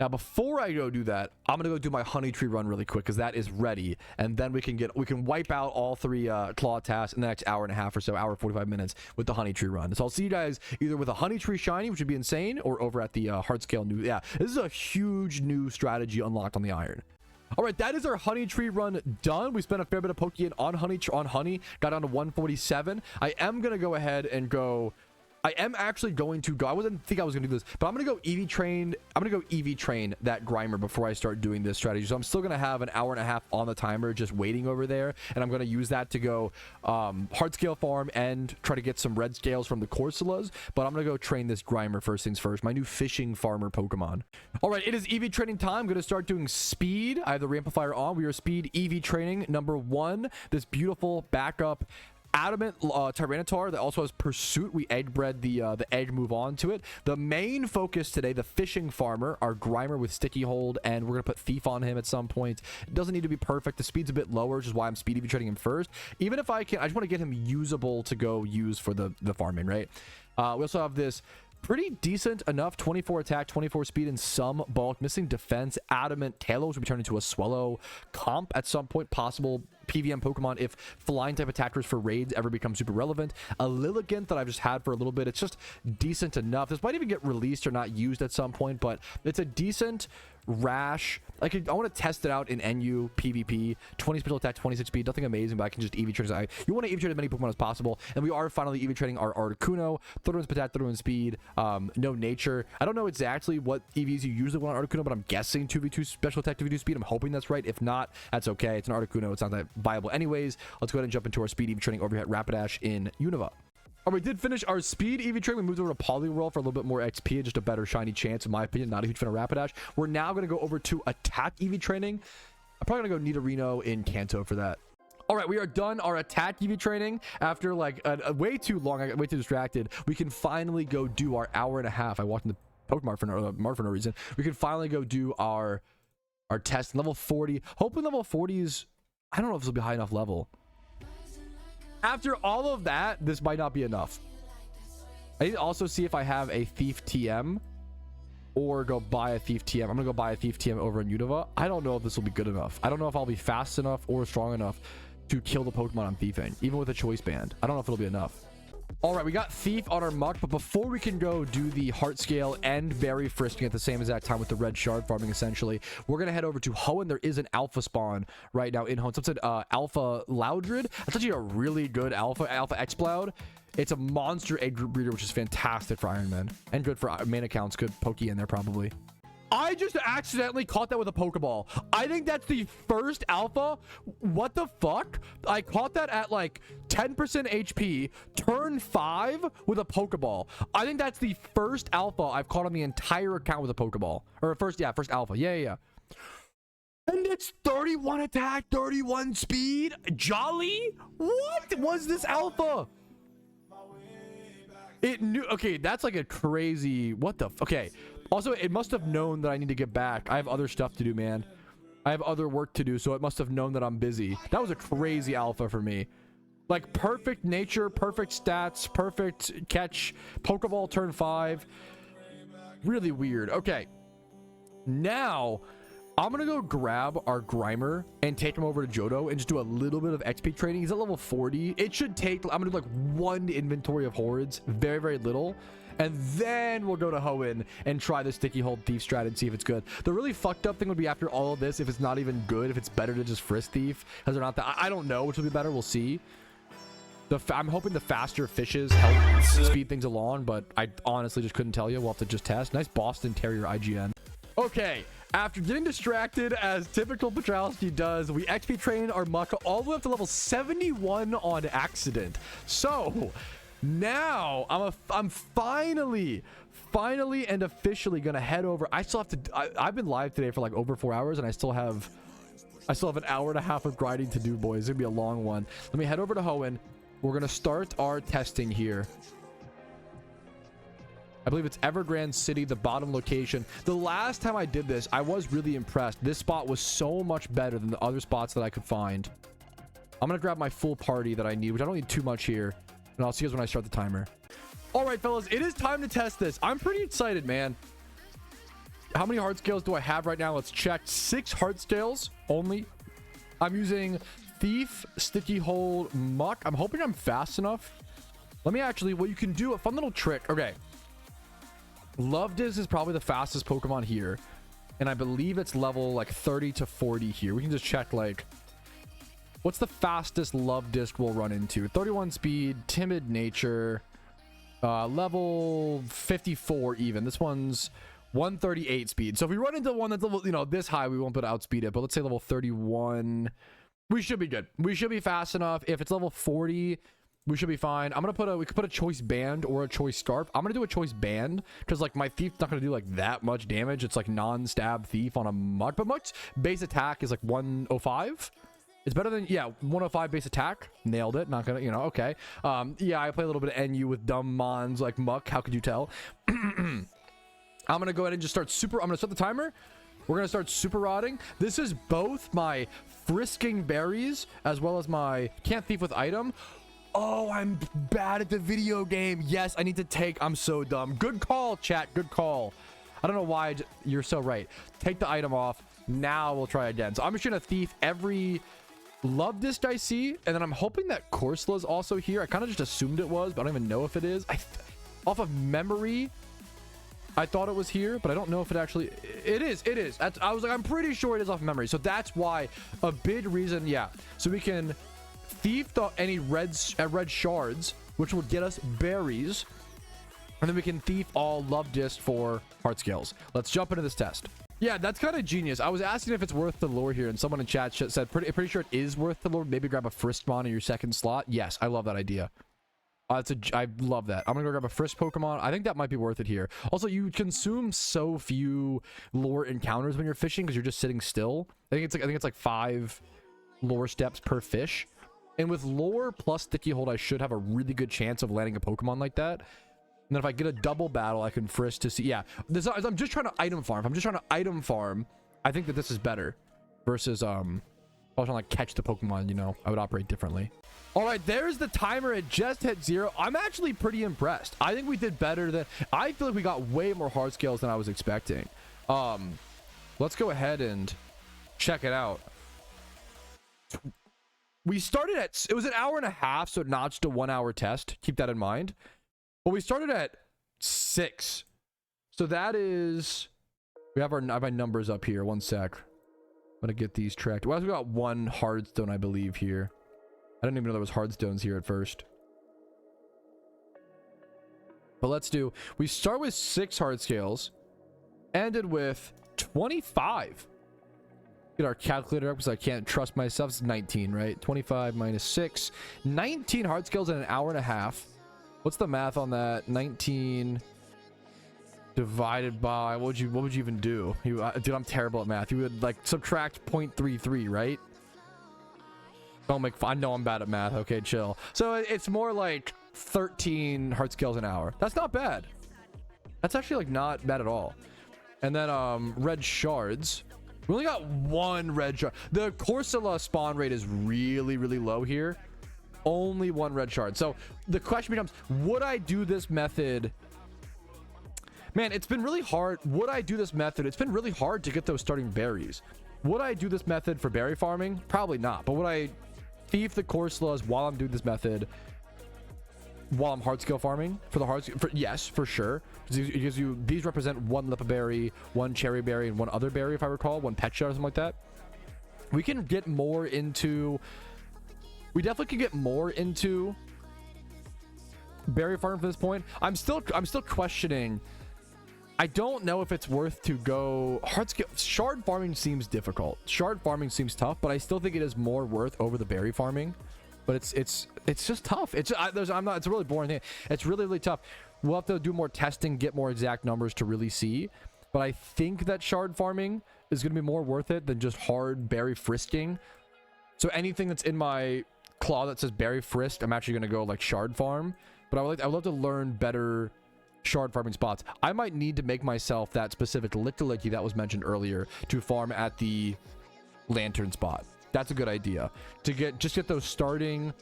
Now, before I go do that, I'm going to go do my honey tree run really quick because that is ready. And then we can wipe out all 3 claw tasks in the next hour and a half or so, hour 45 minutes with the honey tree run. So I'll see you guys either with a honey tree shiny, which would be insane, or over at the hard scale new. Yeah, this is a huge new strategy unlocked on the iron. All right, that is our honey tree run done. We spent a fair bit of Pokemon on honey, got down to 147. I am going to go ahead and go. I am actually going to go. I didn't think I was going to do this, but I'm going to go EV train. I'm going to go EV train that Grimer before I start doing this strategy. So I'm still going to have an hour and a half on the timer just waiting over there. And I'm going to use that to go hard scale farm and try to get some red scales from the Corsolas. But I'm going to go train this Grimer first things first, my new fishing farmer Pokemon. All right, it is EV training time. I'm going to start doing speed. I have the Ramplifier on. We are speed EV training number 1. This beautiful backup Adamant Tyranitar that also has Pursuit. We egg bred the egg move on to it. The main focus today, the fishing farmer, our Grimer with Sticky Hold, and we're gonna put Thief on him at some point. It doesn't need to be perfect. The speed's a bit lower, which is why I'm speed EV trading him first. Even if I just want to get him usable to go use for the farming, right? We also have this pretty decent enough 24 attack, 24 speed, and some bulk. Missing defense. Adamant Talos will be turned into a Swallow comp at some point. Possible PVM Pokemon if flying type attackers for raids ever become super relevant. A Lilligant that I've just had for a little bit. It's just decent enough. This might even get released or not used at some point, but it's a decent Rash. I want to test it out in NU PvP. 20 special attack, 26 speed. Nothing amazing, but I can just EV train. You want to EV train as many Pokemon as possible. And we are finally EV training our Articuno. 31 attack, 31 speed. No nature. I don't know exactly what EVs you usually want on Articuno, but I'm guessing 2v2 special attack, 2v2 speed. I'm hoping that's right. If not, that's okay. It's an Articuno. It's not that viable anyways. Let's go ahead and jump into our speed EV training over here at Rapidash in Unova. All right, we did finish our speed EV train. We moved over to Poliwhirl for a little bit more XP and just a better shiny chance, in my opinion. Not a huge fan of Rapidash. We're now going to go over to attack EV training. I'm probably going to go Nidorino in Kanto for that. All right, we are done our attack EV training. After like a way too long, I got way too distracted. We can finally go do our hour and a half. I walked in the Pokemon for no reason. We can finally go do our test. Level 40. Hoping level 40s, I don't know if this will be high enough level. After all of that, this might not be enough. I need to also see if I have a Thief TM or go buy a Thief TM. I'm going to go buy a Thief TM over in Unova. I don't know if this will be good enough. I don't know if I'll be fast enough or strong enough to kill the Pokemon I'm thiefing, even with a choice band. I don't know if it'll be enough. All right, we got Thief on our Muck, but before we can go do the Heart Scale and Berry Frisking at the same exact time with the red shard farming, essentially, we're going to head over to Hoenn. There is an alpha spawn right now in Hoenn. Some said Alpha Loudred. That's actually a really good Alpha Exploud. It's a monster egg breeder, which is fantastic for Iron Man and good for main accounts. Good Pokey in there, probably. I just accidentally caught that with a Pokeball. I think that's the first alpha. What the fuck? I caught that at like 10% HP, turn 5 with a Pokeball. I think that's the first alpha I've caught on the entire account with a Pokeball. Or first alpha. Yeah. And it's 31 attack, 31 speed. Jolly? What was this alpha? It knew. Okay, that's like a crazy. What the? Okay. Also, it must have known that I need to get back. I have other stuff to do, man. I have other work to do, so it must have known that I'm busy. That was a crazy alpha for me. Like, perfect nature, perfect stats, perfect catch, Pokeball turn 5. Really weird. Okay. Now, I'm going to go grab our Grimer and take him over to Johto and just do a little bit of XP training. He's at level 40. It should take, I'm going to do like 1 inventory of hordes. Very, very little. And then we'll go to Hoenn and try the Sticky Hold Thief strat and see if it's good. The really fucked up thing would be after all of this, if it's not even good, if it's better to just Frisk Thief. Because they're not that. I don't know which will be better. We'll see. I'm hoping the faster fishes help speed things along, but I honestly just couldn't tell you. We'll have to just test. Nice Boston Terrier IGN. Okay. After getting distracted, as typical Petrowski does, we XP trained our Muck all the way up to level 71 on accident. So now I'm finally and officially gonna head over. I still have to. I've been live today for like over 4 hours, and I still have an hour and a half of grinding to do, boys. It's gonna be a long one. Let me head over to Hoenn. We're gonna start our testing here. I believe it's Evergrande City, the bottom location. The last time I did this, I was really impressed. This spot was so much better than the other spots that I could find. I'm gonna grab my full party that I need, which I don't need too much here. And I'll see you guys when I start the timer. All right, fellas, it is time to test this. I'm pretty excited, man. How many heart scales do I have right now? Let's check. 6 heart scales only. I'm using Thief, Sticky Hold, Muck. I'm hoping I'm fast enough. Let me actually, what you can do, a fun little trick. Okay. Lovedis is probably the fastest Pokemon here. And I believe it's level like 30 to 40 here. We can just check like, what's the fastest Lovedis we'll run into? 31 speed, timid nature, level 54 even. This one's 138 speed. So if we run into one that's level, this high, we won't be able to outspeed it. But let's say level 31, we should be good. We should be fast enough. If it's level 40, we should be fine. We could put a choice band or a choice scarf. I'm gonna do a choice band because like my thief's not gonna do like that much damage. It's like non-stab thief on a Muck, but Muck's base attack is like 105. It's better than, yeah, 105 base attack. Nailed it. Not gonna, okay. Yeah, I play a little bit of NU with dumb mons like Muck. How could you tell? I'm gonna go ahead and just start I'm gonna start the timer. We're gonna start super rodding. This is both my frisking berries as well as my can't thief with item. Oh, I'm bad at the video game. Yes, I need to take. I'm so dumb. Good call, chat. Good call. I don't know why. You're so right. Take the item off. Now we'll try again. So I'm just gonna thief every Love Disc I see, and then I'm hoping that Corsola is also here. I kind of just assumed it was, but I don't even know if it is. Off of memory, I thought it was here, but I don't know if it actually. It is. I was like, I'm pretty sure it is off memory. So that's why a big reason. Yeah. So we can thief any red shards, which will get us berries, and then we can thief all Love Disc for heart scales. Let's jump into this test. Yeah, that's kind of genius. I was asking if it's worth the lure here, and someone in chat said pretty sure it is worth the lure. Maybe grab a Friskmon in your second slot. Yes, I love that idea. I love that. I'm gonna go grab a Frisk Pokemon. I think that might be worth it here. Also, you consume so few lure encounters when you're fishing because you're just sitting still. I think it's like 5 lure steps per fish. And with lure plus Sticky Hold, I should have a really good chance of landing a Pokemon like that. And then if I get a double battle, I can Frisk to see. Yeah, I'm just trying to item farm. If I'm just trying to item farm, I think that this is better versus if I was trying to like catch the Pokemon, I would operate differently. All right, there's the timer. It just hit 0. I'm actually pretty impressed. I think we did better than. I feel like we got way more hard scales than I was expecting. Let's go ahead and check it out. we started at, it was an hour and a half, so it notched a 1 hour test. Keep that in mind. But we started at 6. So that is, I have my numbers up here. One sec. I'm gonna get these tracked. Well, we got 1 hardstone, I believe, here. I didn't even know there was hardstones here at first. But let's do, we start with 6 hard scales, ended with 25. Get our calculator up because I can't trust myself. It's 19, right? 25 minus 6. 19 hard scales in an hour and a half. What's the math on that? 19 divided by, what would you even do? Dude, I'm terrible at math. You would like subtract 0.33, right? Don't make fun. I know I'm bad at math. Okay, chill. So it's more like 13 hard scales an hour. That's not bad. That's actually like not bad at all. And then red shards. We only got 1 red shard. The Corsola spawn rate is really, really low here. Only 1 red shard. So the question becomes, would I do this method? Man, it's been really hard. Would I do this method? It's been really hard to get those starting berries. Would I do this method for berry farming? Probably not. But would I thief the Corsolas while I'm doing this method while I'm hard skill farming for the hard skill? Yes, for sure. It gives you, these represent 1 Lipa berry, 1 cherry berry, and 1 other berry, if I recall, 1 pet shell or something like that. We can get more into, we definitely can get more into berry farming from this point. I'm still questioning. I don't know if it's worth to go hard skill. Shard farming seems difficult. Shard farming seems tough, but I still think it is more worth over the berry farming. But it's just tough. It's a really boring thing. It's really, really tough. We'll have to do more testing, get more exact numbers to really see. But I think that shard farming is going to be more worth it than just hard berry frisking. So anything that's in my claw that says berry frisk, I'm actually going to go like shard farm. But I would love to learn better shard farming spots. I might need to make myself that specific licky that was mentioned earlier to farm at the lantern spot. That's a good idea, to get those starting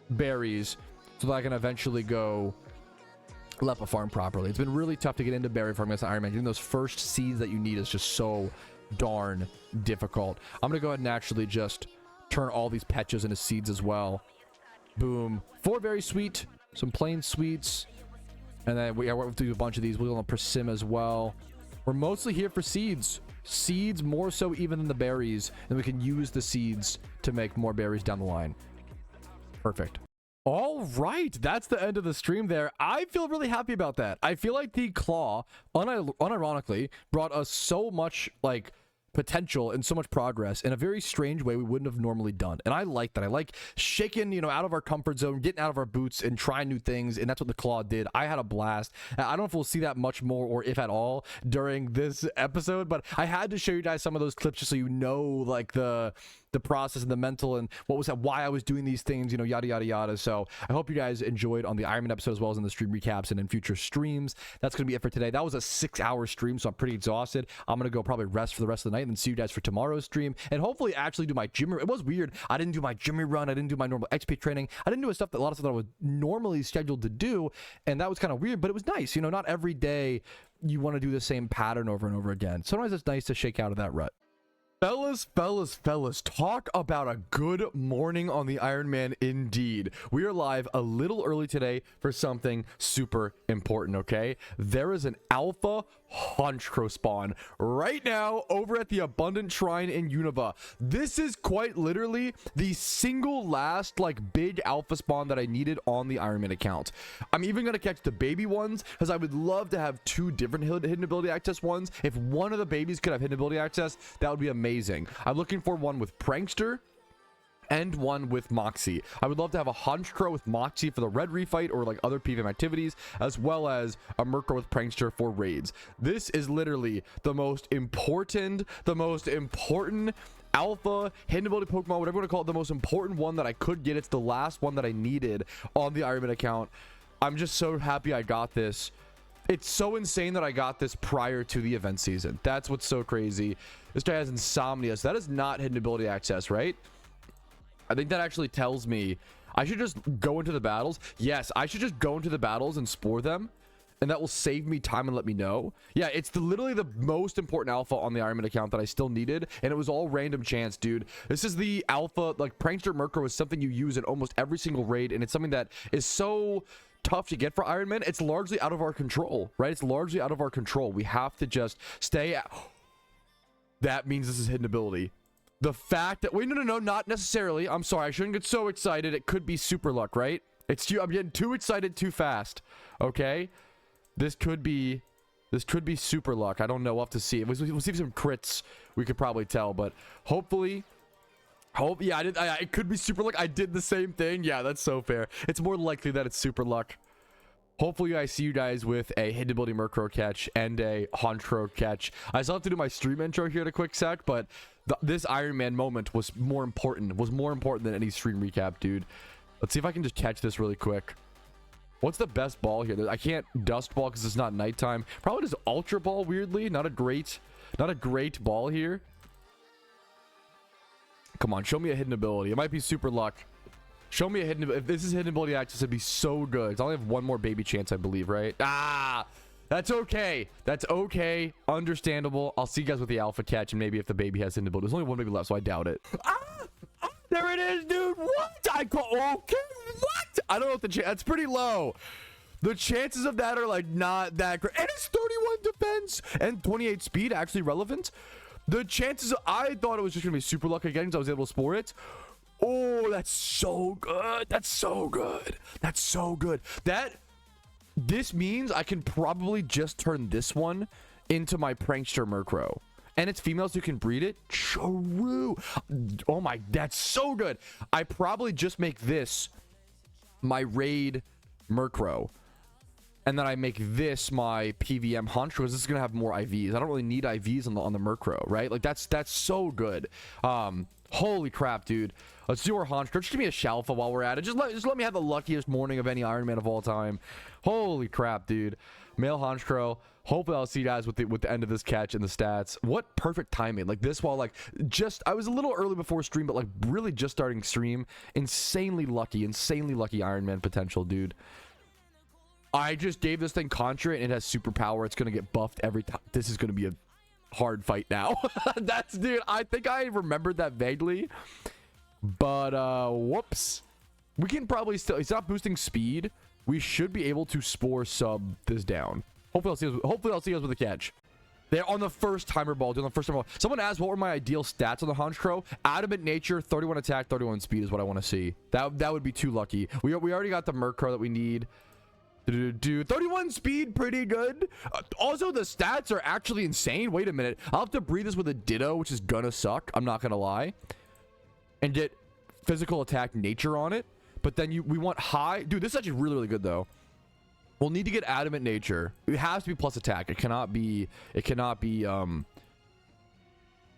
berries so that I can eventually go Lepa farm properly. It's been really tough to get into berry farming as an Iron Man. Getting those first seeds that you need is just so darn difficult. I'm gonna go ahead and actually just turn all these petches into seeds as well. Boom. 4 very sweet, some plain sweets, and then we have to do a bunch of these. We'll go on Persim as well. We're mostly here for seeds. Seeds more so even than the berries, and we can use the seeds to make more berries down the line. Perfect. All right, that's the end of the stream there. I feel really happy about that. I feel like the claw unironically brought us so much like potential and so much progress in a very strange way we wouldn't have normally done, and I like that. I like shaking, out of our comfort zone, getting out of our boots and trying new things, and that's what the claw did. I had a blast. I don't know if we'll see that much more or if at all during this episode, but I had to show you guys some of those clips just so you know like the process and the mental and why I was doing these things, yada yada yada. So I hope you guys enjoyed on the Iron Man episode as well as in the stream recaps and in future streams. That's gonna be it for today. That was a 6-hour stream, so I'm pretty exhausted. I'm gonna go probably rest for the rest of the night and then see you guys for tomorrow's stream and hopefully actually do my gym. It was weird. I didn't do my gym run. I didn't do my normal XP training. I didn't do a lot of stuff that I was normally scheduled to do, and that was kind of weird, but it was nice. Not every day you want to do the same pattern over and over again. Sometimes it's nice to shake out of that rut. Fellas, talk about a good morning on the Iron Man indeed. We are live a little early today for something super important, okay? There is an alpha Honchkrow spawn right now over at the Abundant Shrine in Unova. This is quite literally the single last like big alpha spawn that I needed on the Iron Man account. I'm even gonna catch the baby ones because I would love to have 2 different hidden ability access ones. If one of the babies could have hidden ability access, that would be amazing. I'm looking for one with Prankster and one with Moxie. I would love to have a Honchkrow with Moxie for the red refight or like other PvM activities, as well as a Murkrow with Prankster for raids. This is literally the most important alpha hidden ability Pokemon, whatever you want to call it, the most important one that I could get. It's the last one that I needed on the Iron Man account. I'm just so happy I got this. It's so insane that I got this prior to the event season. That's what's so crazy. This guy has Insomnia, so that is not hidden ability access, right? I think that actually tells me I should just go into the battles. Yes, I should just go into the battles and spore them and that will save me time and let me know. Yeah, it's literally the most important alpha on the Ironman account that I still needed, and it was all random chance, dude. This is the alpha. Like, Prankster Murkrow is something you use in almost every single raid, and it's something that is so tough to get for Ironman. It's largely out of our control, right? It's largely out of our control. We have to just stay at... That means this is hidden ability. The fact that... Wait, no, not necessarily. I'm sorry, I shouldn't get so excited. It could be super luck, right? I'm getting too excited too fast. Okay, this could be super luck. I don't know. We'll have to see. We'll see some crits. We could probably tell, but hopefully, yeah, it could be super luck. I did the same thing. Yeah, that's so fair. It's more likely that it's super luck. Hopefully, I see you guys with a hidden ability Murkrow catch and a Honchkrow catch. I still have to do my stream intro here in a quick sec, but this Iron Man moment was more important. Than any stream recap, dude. Let's see if I can just catch this really quick. What's the best ball here? I can't Dust Ball because it's not nighttime. Probably just Ultra Ball, weirdly. Not a great ball here. Come on, show me a hidden ability. It might be super luck. Show me a hidden... If this is hidden ability access, it'd be so good. I only have one more baby chance, I believe, right? Ah! That's okay. That's okay. Understandable. I'll see you guys with the alpha catch, and maybe if the baby has hidden ability. There's only one baby left, so I doubt it. Ah! There it is, dude. What? Okay, what? I don't know if the chance... That's pretty low. The chances of that are, like, not that great. And it's 31 defense and 28 speed, actually relevant. The chances... I thought it was just going to be super luck again because I was able to spore it. Oh, that's so good. That's so good. That's so good. This means I can probably just turn this one into my Prankster Murkrow. And it's females who can breed it. True. Oh my, that's so good. I probably just make this my raid Murkrow. And then I make this my PVM Honchkrow because this is going to have more IVs. I don't really need IVs on the Murkrow, right? Like, that's so good. Holy crap, dude. Let's do our Honchkrow. Just give me a Shalpha while we're at it. Just let me have the luckiest morning of any Iron Man of all time. Holy crap, dude. Male Honchkrow. Hopefully I'll see you guys with the end of this catch and the stats. What perfect timing. Like, this while, like, I was a little early before stream, but, like, really just starting stream. Insanely lucky Iron Man potential, dude. I just gave this thing Contra, and it has superpower. It's going to get buffed every time. This is going to be a hard fight now. Dude, I think I remembered that vaguely. But, whoops. We can probably still... It's not boosting speed. We should be able to spore sub this down. Hopefully I'll see you guys with a catch. They're on the first timer ball. Doing the first timer ball. Someone asked what were my ideal stats on the Honchkrow. Adamant nature, 31 attack, 31 speed is what I want to see. That would be too lucky. We already got the Murkrow that we need. 31 speed, pretty good. Also, the stats are actually insane. Wait a minute. I'll have to breed this with a Ditto, which is gonna suck. I'm not gonna lie. And get physical attack nature on it. But then we want high. Dude, this is actually really, really good, though. We'll need to get adamant nature. It has to be plus attack. It cannot be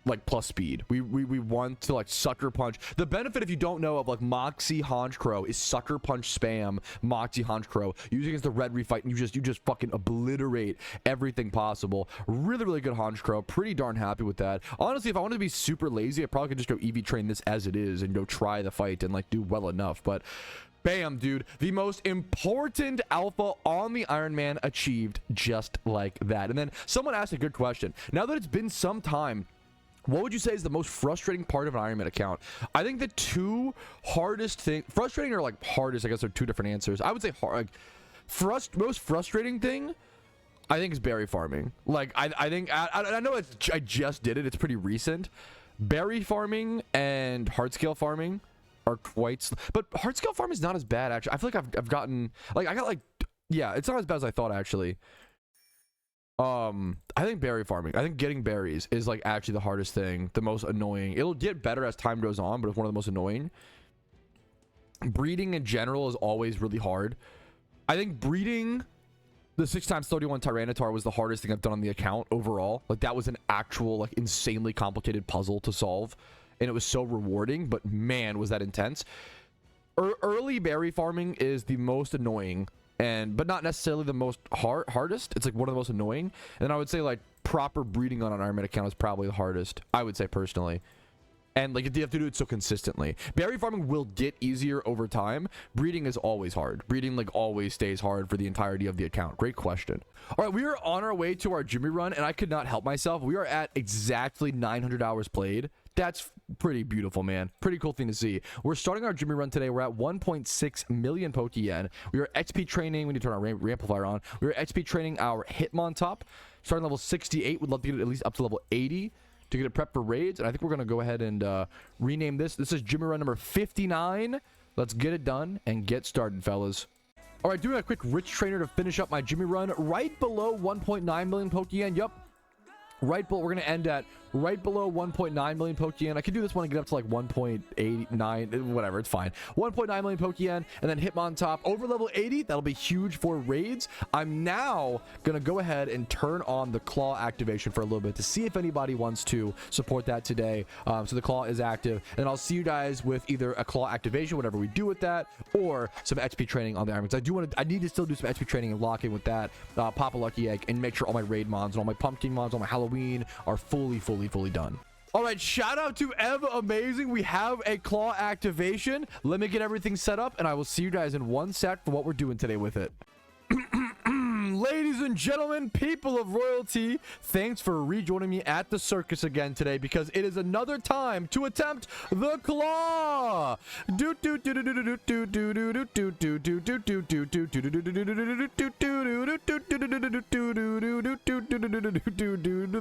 like plus speed. We want to like sucker punch. The benefit, if you don't know, of like Moxie Honchkrow is sucker punch spam Moxie Honchkrow using against the red refight, and you just fucking obliterate everything possible. Really, really good Honchkrow. Pretty darn happy with that. Honestly, if I wanted to be super lazy, I probably could just go EV train this as it is and go try the fight and like do well enough. But bam, dude, the most important alpha on the Iron Man achieved just like that. And then someone asked a good question. Now that it's been some time, what would you say is the most frustrating part of an Iron Man account? I think the two hardest things, frustrating or like hardest, I guess are two different answers. I would say most frustrating thing, I think, is berry farming. Like, I think, I know I just did it. It's pretty recent. Berry farming and hard scale farming are quite, but hard scale farm is not as bad, actually. I feel like I've gotten, like, yeah, it's not as bad as I thought, actually. I think berry farming, I think getting berries is like actually the hardest thing, the most annoying. It'll get better as time goes on, but it's one of the most annoying. Breeding in general is always really hard. I think breeding the 6x31 Tyranitar was the hardest thing I've done on the account overall. Like, that was an actual, like, insanely complicated puzzle to solve, and it was so rewarding, but man, was that intense. Early berry farming is the most annoying, but not necessarily the most hardest. It's like one of the most annoying. And then I would say like proper breeding on an Iron Man account is probably the hardest, I would say personally. And like you have to do it so consistently. Berry farming will get easier over time. Breeding is always hard. Breeding like always stays hard for the entirety of the account. Great question. All right, we are on our way to our Jimmy run, and I could not help myself. We are at exactly 900 hours played. That's pretty beautiful, man. Pretty cool thing to see. We're starting our Jimmy run today. We're at 1.6 million Pokeyen. We are XP training. We need to turn our Ramplifier on. We are XP training our Hitmontop. Starting level 68. We'd love to get it at least up to level 80 to get it prepped for raids. And I think we're going to go ahead and rename this. This is Jimmy run number 59. Let's get it done and get started, fellas. All right, doing a quick rich trainer to finish up my Jimmy run. Right below 1.9 million Pokeyen. Yup. Right below, we're going to end at right below 1.9 million Pokeyen. I could do this one and get up to like 1.89, whatever, it's fine. 1.9 million Pokeyen, and then Hitmontop over level 80. That'll be huge for raids. I'm now going to go ahead and turn on the claw activation for a little bit to see if anybody wants to support that today. So the claw is active, and I'll see you guys with either a claw activation, whatever we do with that, or some XP training on the Iron. Because I need to still do some XP training and lock in with that, pop a lucky egg, and make sure all my raid mons and all my pumpkin mons, all my Halloween are fully done. All right, shout out to Ev Amazing. We have a claw activation. Let me get everything set up, and I will see you guys in one sec for what we're doing today with it. Ladies and gentlemen, people of royalty, thanks for rejoining me at the circus again today, because it is another time to attempt the claw. The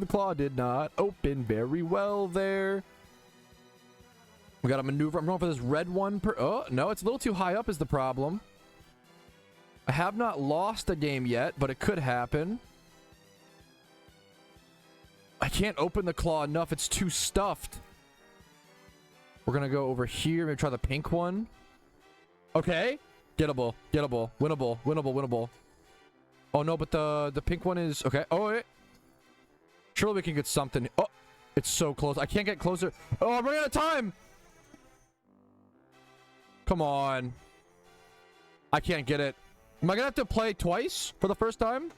claw did not open very well there. We got a maneuver. I'm going for this red one per. Oh no, it's a little too high up is the problem. I have not lost a game yet, but it could happen. I can't open the claw enough. It's too stuffed. We're going to go over here. Maybe try the pink one. Okay. Gettable. Gettable. Winnable. Winnable. Winnable. Oh, no, but the pink one is... Okay. Oh, wait. Surely we can get something. Oh, it's so close. I can't get closer. Oh, I'm running out of time. Come on. I can't get it. Am I gonna have to play twice for the first time?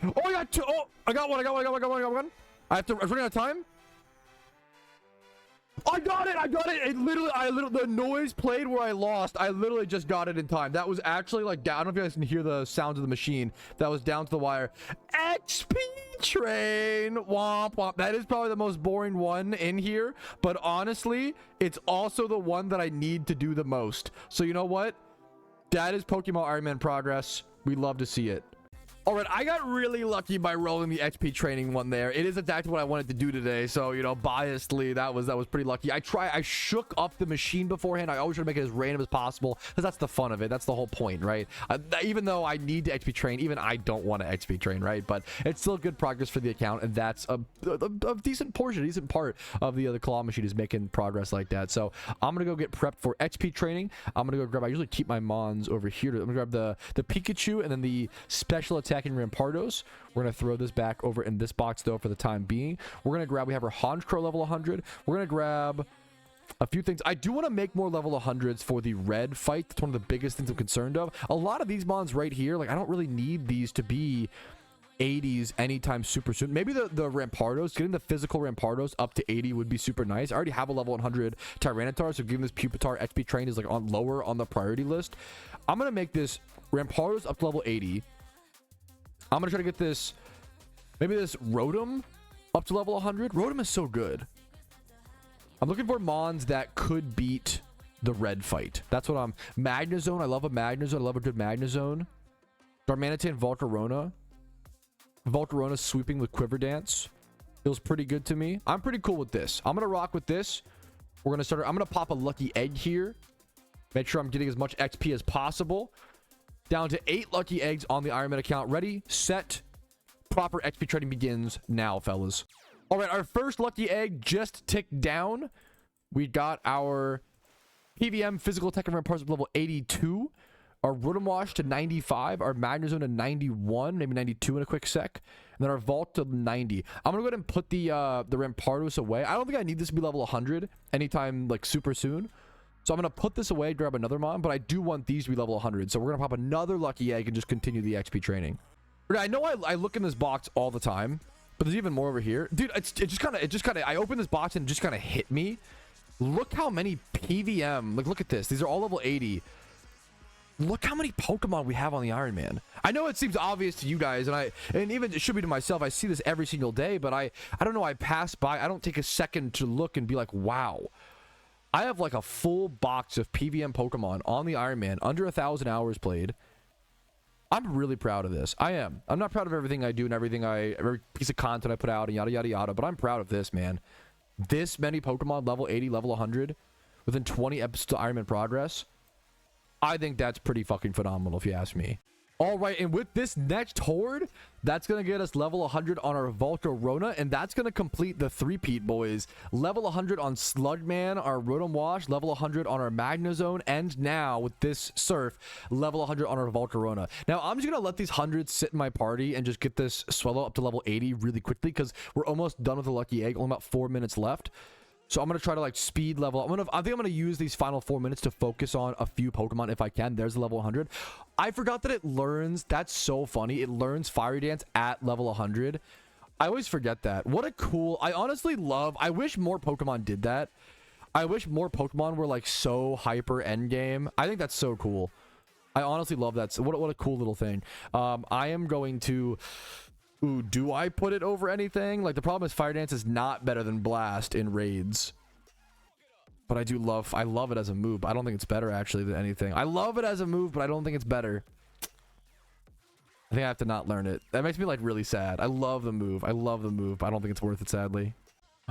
Oh, I got two. Oh, I got one. I got one. I'm running out of time. I got it. It literally, the noise played where I lost. I literally just got it in time. That was actually like down. I don't know if you guys can hear the sounds of the machine. That was down to the wire. XP train. Womp womp. That is probably the most boring one in here. But honestly, it's also the one that I need to do the most. So you know what? That is Pokemon Iron Man progress. We love to see it. All right, I got really lucky by rolling the XP training one there. It is exactly what I wanted to do today. So, you know, biasedly, that was pretty lucky. I shook up the machine beforehand. I always try to make it as random as possible because that's the fun of it. That's the whole point, right? Even though I need to XP train, even I don't want to XP train, right? But it's still good progress for the account, and that's a decent portion, a decent part of the claw machine is making progress like that. So I'm gonna go get prepped for XP training. I'm gonna go grab. I usually keep my mons over here. I'm gonna grab the Pikachu and then the special attack. Rampardos. We're going to throw this back over in this box though for the time being. We're going to grab, we have our Honchkrow level 100. We're going to grab a few things. I do want to make more level 100s for the red fight. That's one of the biggest things I'm concerned of. A lot of these mons right here, like I don't really need these to be 80s anytime super soon. Maybe the Rampardos, getting the physical Rampardos up to 80 would be super nice. I already have a level 100 Tyranitar, so giving this Pupitar XP train is like on lower on the priority list. I'm going to make this Rampardos up to level 80. I'm going to try to get this, maybe this Rotom up to level 100. Rotom is so good. I'm looking for mons that could beat the red fight. That's what I'm... Magnezone. I love a Magnezone. I love a good Magnezone. Darmanitan, Volcarona. Volcarona sweeping with Quiver Dance. Feels pretty good to me. I'm pretty cool with this. I'm going to rock with this. We're going to start... I'm going to pop a lucky egg here. Make sure I'm getting as much XP as possible. Down to 8 lucky eggs on the Iron Man account. Ready, set, proper XP trading begins now, fellas. All right, our first lucky egg just ticked down. We got our PVM physical attack and parts level 82. Our Rotom Wash to 95. Our Magnezone to 91, maybe 92 in a quick sec. And then our Vault to 90. I'm going to go ahead and put the Rampardos away. I don't think I need this to be level 100 anytime, like, super soon. So I'm going to put this away, grab another mon, but I do want these to be level 100. So we're going to pop another lucky egg and just continue the XP training. I know I look in this box all the time, But there's even more over here. Dude, it just kind of, I opened this box and it just kind of hit me. Look how many PVM. Like, look at this. These are all level 80. Look how many Pokemon we have on the Iron Man. I know it seems obvious to you guys, and even it should be to myself. I see this every single day, but I don't know. I pass by. I don't take a second to look and be like, wow. I have like a full box of PVM Pokemon on the Iron Man, under 1,000 hours played. I'm really proud of this. I am. I'm not proud of everything I do and every piece of content I put out and yada, yada, yada, but I'm proud of this, man. This many Pokemon, level 80, level 100, within 20 episodes of Iron Man Progress. I think that's pretty fucking phenomenal, if you ask me. All right, and with this next horde, that's going to get us level 100 on our Volcarona, and that's going to complete the three-peat, boys. Level 100 on Slugman, our Rotom Wash, level 100 on our Magnezone, and now, with this Surf, level 100 on our Volcarona. Now, I'm just going to let these hundreds sit in my party and just get this Swellow up to level 80 really quickly, because we're almost done with the Lucky Egg, only about 4 minutes left. So I'm going to try to like speed level. I think I'm going to use these final 4 minutes to focus on a few Pokemon if I can. There's the level 100. I forgot that it learns. That's so funny. It learns Fiery Dance at level 100. I always forget that. What a cool. I honestly love. I wish more Pokemon did that. I wish more Pokemon were like so hyper endgame. I think that's so cool. I honestly love that. So what a cool little thing. I am going to. Ooh, do I put it over anything? Like, the problem is Fire Dance is not better than Blast in raids. But I love it as a move. I don't think it's better, actually, than anything. I love it as a move, but I don't think it's better. I think I have to not learn it. That makes me, like, really sad. I love the move. I love the move, but I don't think it's worth it, sadly.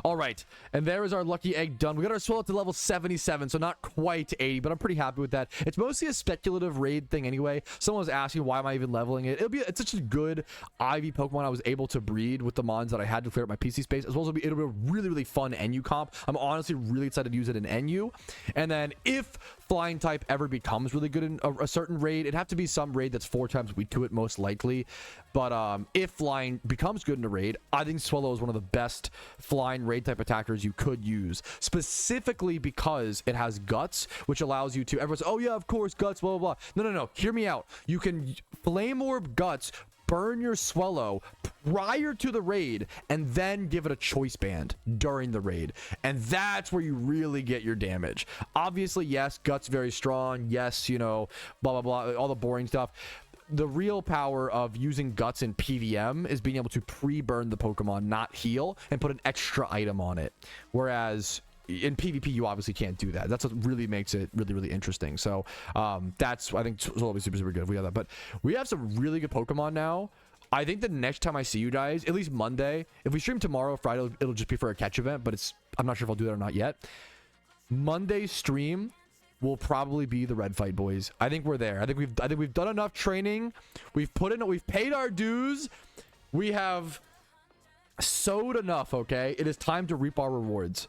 All right, and there is our Lucky Egg done. We got our Swell up to level 77, so not quite 80, but I'm pretty happy with that. It's mostly a speculative raid thing anyway. Someone was asking why am I even leveling it. It's such a good Ivy Pokemon I was able to breed with the mons that I had to clear up my PC space, as well as it'll be a really, really fun NU comp. I'm honestly really excited to use it in NU. And then if Flying type ever becomes really good in a certain raid, it'd have to be some raid that's 4 times weak to it, most likely. But if Flying becomes good in a raid, I think Swellow is one of the best Flying raid type attackers you could use, specifically because it has Guts, which allows you to, everyone's, oh yeah, of course, Guts, blah, blah, blah. No, hear me out. You can Flame Orb Guts, burn your Swellow prior to the raid, and then give it a choice band during the raid, and that's where you really get your damage. Obviously, yes, Guts very strong, yes, you know, blah, blah, blah, all the boring stuff. The real power of using Guts in PVM is being able to pre-burn the Pokemon, not heal, and put an extra item on it. Whereas in PvP, you obviously can't do that. That's what really makes it really, really interesting. So that's, I think, Swellow is super, super good if we have that. But we have some really good Pokemon now. I think the next time I see you guys, at least Monday, if we stream tomorrow, Friday, it'll just be for a catch event, but I'm not sure if I'll do that or not yet. Monday's stream will probably be the red fight, boys. I think we're there. I think we've done enough training. We've paid our dues. We have sowed enough, okay? It is time to reap our rewards.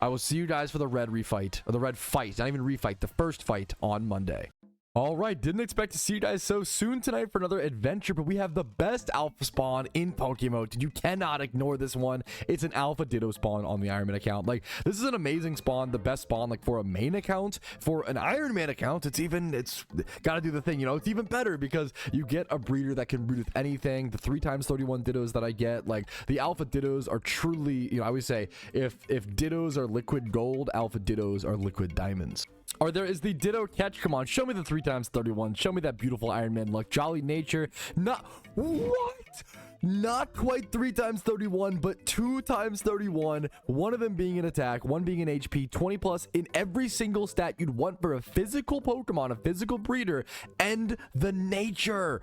I will see you guys for the red refight, or the red fight, not even refight, the first fight on Monday. All right, didn't expect to see you guys so soon tonight for another adventure, but we have the best alpha spawn in PokeMMO. Dude, you cannot ignore this one. It's an alpha Ditto spawn on the Iron Man account. Like, this is an amazing spawn, the best spawn, like, for a main account. For an Iron Man account, it's gotta do the thing, you know, it's even better because you get a breeder that can breed with anything. The 3x31 Dittos that I get, like, the alpha Dittos are truly, you know, I always say, if Dittos are liquid gold, alpha Dittos are liquid diamonds. Or there is the Ditto catch. Come on, show me the 3x31. Show me that beautiful Iron Man luck. Jolly nature. Not quite 3x31, but 2x31. One of them being an attack, one being an HP, 20 plus in every single stat you'd want for a physical Pokemon, a physical breeder, and the nature.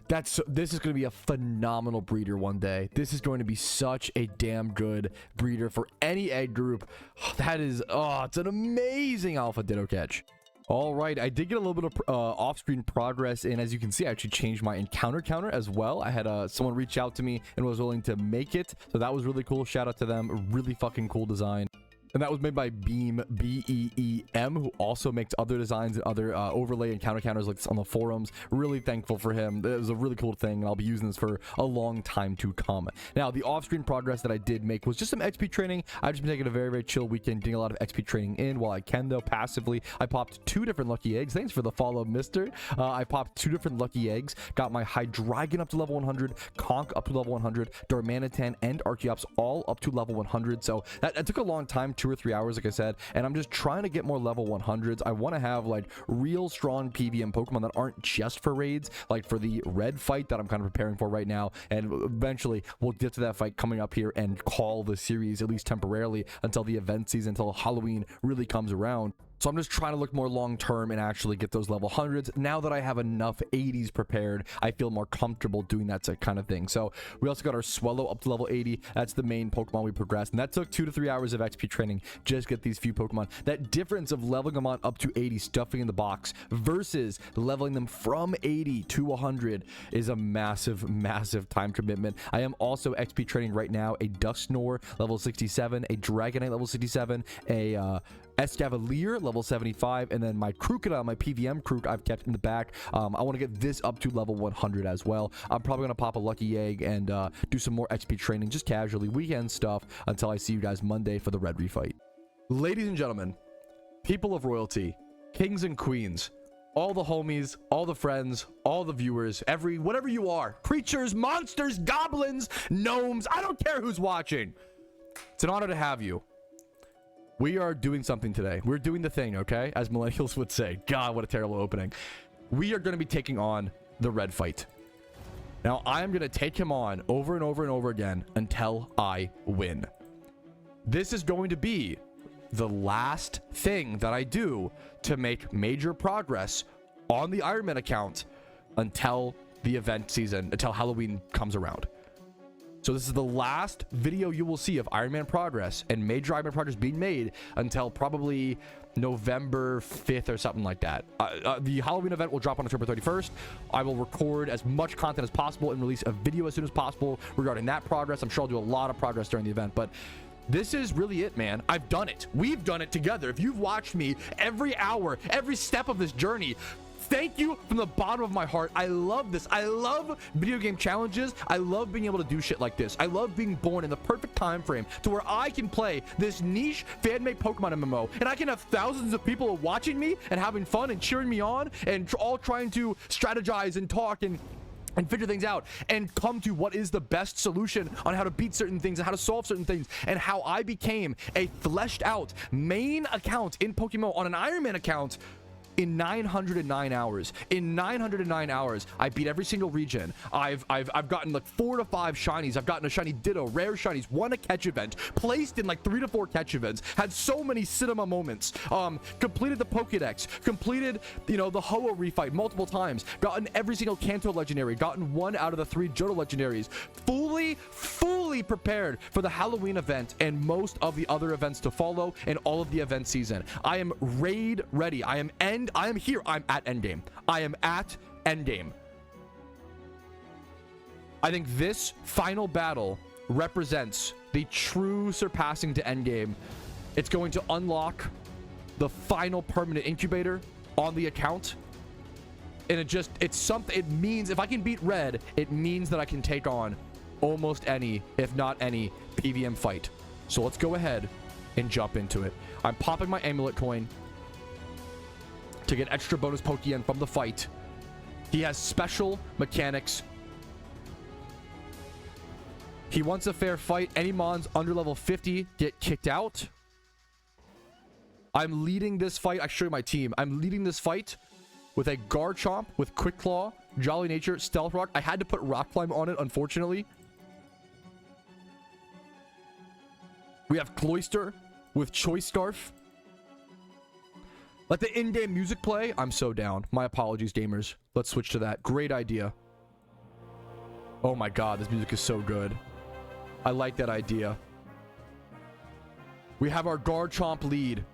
This is going to be a phenomenal breeder one day. This is going to be such a damn good breeder for any egg group. It's an amazing alpha Ditto catch. All right, I did get a little bit of off-screen progress, and as you can see, I actually changed my encounter counter as well. I had someone reach out to me and was willing to make it, so that was really cool. Shout out to them. A really fucking cool design. And that was made by Beam, B-E-E-M, who also makes other designs and other overlay and counter counters like this on the forums. Really thankful for him. It was a really cool thing, and I'll be using this for a long time to come. Now, the off-screen progress that I did make was just some XP training. I've just been taking a very, very chill weekend, getting a lot of XP training in while I can, though, passively. I popped 2 different lucky eggs. Thanks for the follow, mister. I popped 2 different lucky eggs. Got my Hydreigon up to level 100, Conk up to level 100, Darmanitan and Archeops all up to level 100. So that took a long time, 2 or 3 hours, like I said, and I'm just trying to get more level 100s. I want to have like real strong PvM Pokemon that aren't just for raids, like for the red fight that I'm kind of preparing for right now, and eventually we'll get to that fight coming up here and call the series, at least temporarily, until the event season, until Halloween really comes around. So I'm just trying to look more long-term and actually get those level 100s. Now that I have enough 80s prepared, I feel more comfortable doing that kind of thing. So we also got our Swellow up to level 80. That's the main Pokemon we progressed. And that took 2 to 3 hours of XP training just to get these few Pokemon. That difference of leveling them on up to 80, stuffing in the box, versus leveling them from 80 to 100 is a massive, massive time commitment. I am also XP training right now a Dusknoir level 67, a Dragonite level 67, a Escavalier level 75, and then my Krookodile, my PvM Krook, I've kept in the back. I want to get this up to level 100 as well. I'm probably going to pop a lucky egg and do some more XP training, just casually, weekend stuff, until I see you guys Monday for the red refight. Ladies and gentlemen, people of royalty, kings and queens, all the homies, all the friends, all the viewers, whatever you are, creatures, monsters, goblins, gnomes, I don't care who's watching. It's an honor to have you. We are doing something today. We're doing the thing, okay? As millennials would say. God, what a terrible opening. We are going to be taking on the red fight. Now, I am going to take him on over and over and over again until I win. This is going to be the last thing that I do to make major progress on the Iron Man account until the event season, until Halloween comes around. So this is the last video you will see of Iron Man progress and major Iron Man progress being made until probably November 5th or something like that. The Halloween event will drop on October 31st. I will record as much content as possible and release a video as soon as possible regarding that progress. I'm sure I'll do a lot of progress during the event, but this is really it, man. I've done it. We've done it together. If you've watched me every hour, every step of this journey, thank you from the bottom of my heart. I love this. I love video game challenges. I love being able to do shit like this. I love being born in the perfect time frame to where I can play this niche fan-made Pokemon MMO, and I can have thousands of people watching me and having fun and cheering me on and all trying to strategize and talk and figure things out and come to what is the best solution on how to beat certain things and how to solve certain things, and how I became a fleshed out main account in PokeMMO on an Iron Man account in 909 hours. In 909 hours, I beat every single region. I've gotten like 4 to 5 shinies. I've gotten a shiny Ditto, rare shinies, won a catch event, placed in like 3 to 4 catch events, had so many cinema moments, completed the Pokedex, completed, you know, the Ho-Oh refight multiple times, gotten every single Kanto legendary, gotten 1 out of the 3 Johto legendaries, fully prepared for the Halloween event and most of the other events to follow and all of the event season. I am raid ready. I am here. I'm at endgame. I am at endgame. I think this final battle represents the true surpassing to endgame. It's going to unlock the final permanent incubator on the account. And it's something, it means if I can beat red, it means that I can take on almost any, if not any, PvM fight. So let's go ahead and jump into it. I'm popping my amulet coin to get extra bonus Pokémon from the fight. He has special mechanics. He wants a fair fight. Any mons under level 50 get kicked out. I'm leading this fight. I show you my team. I'm leading this fight with a Garchomp with Quick Claw, Jolly Nature, Stealth Rock. I had to put Rock Climb on it, unfortunately. We have Cloyster with Choice Scarf. Let the in-game music play. I'm so down. My apologies, gamers. Let's switch to that. Great idea. Oh my god, this music is so good. I like that idea. We have our Garchomp lead.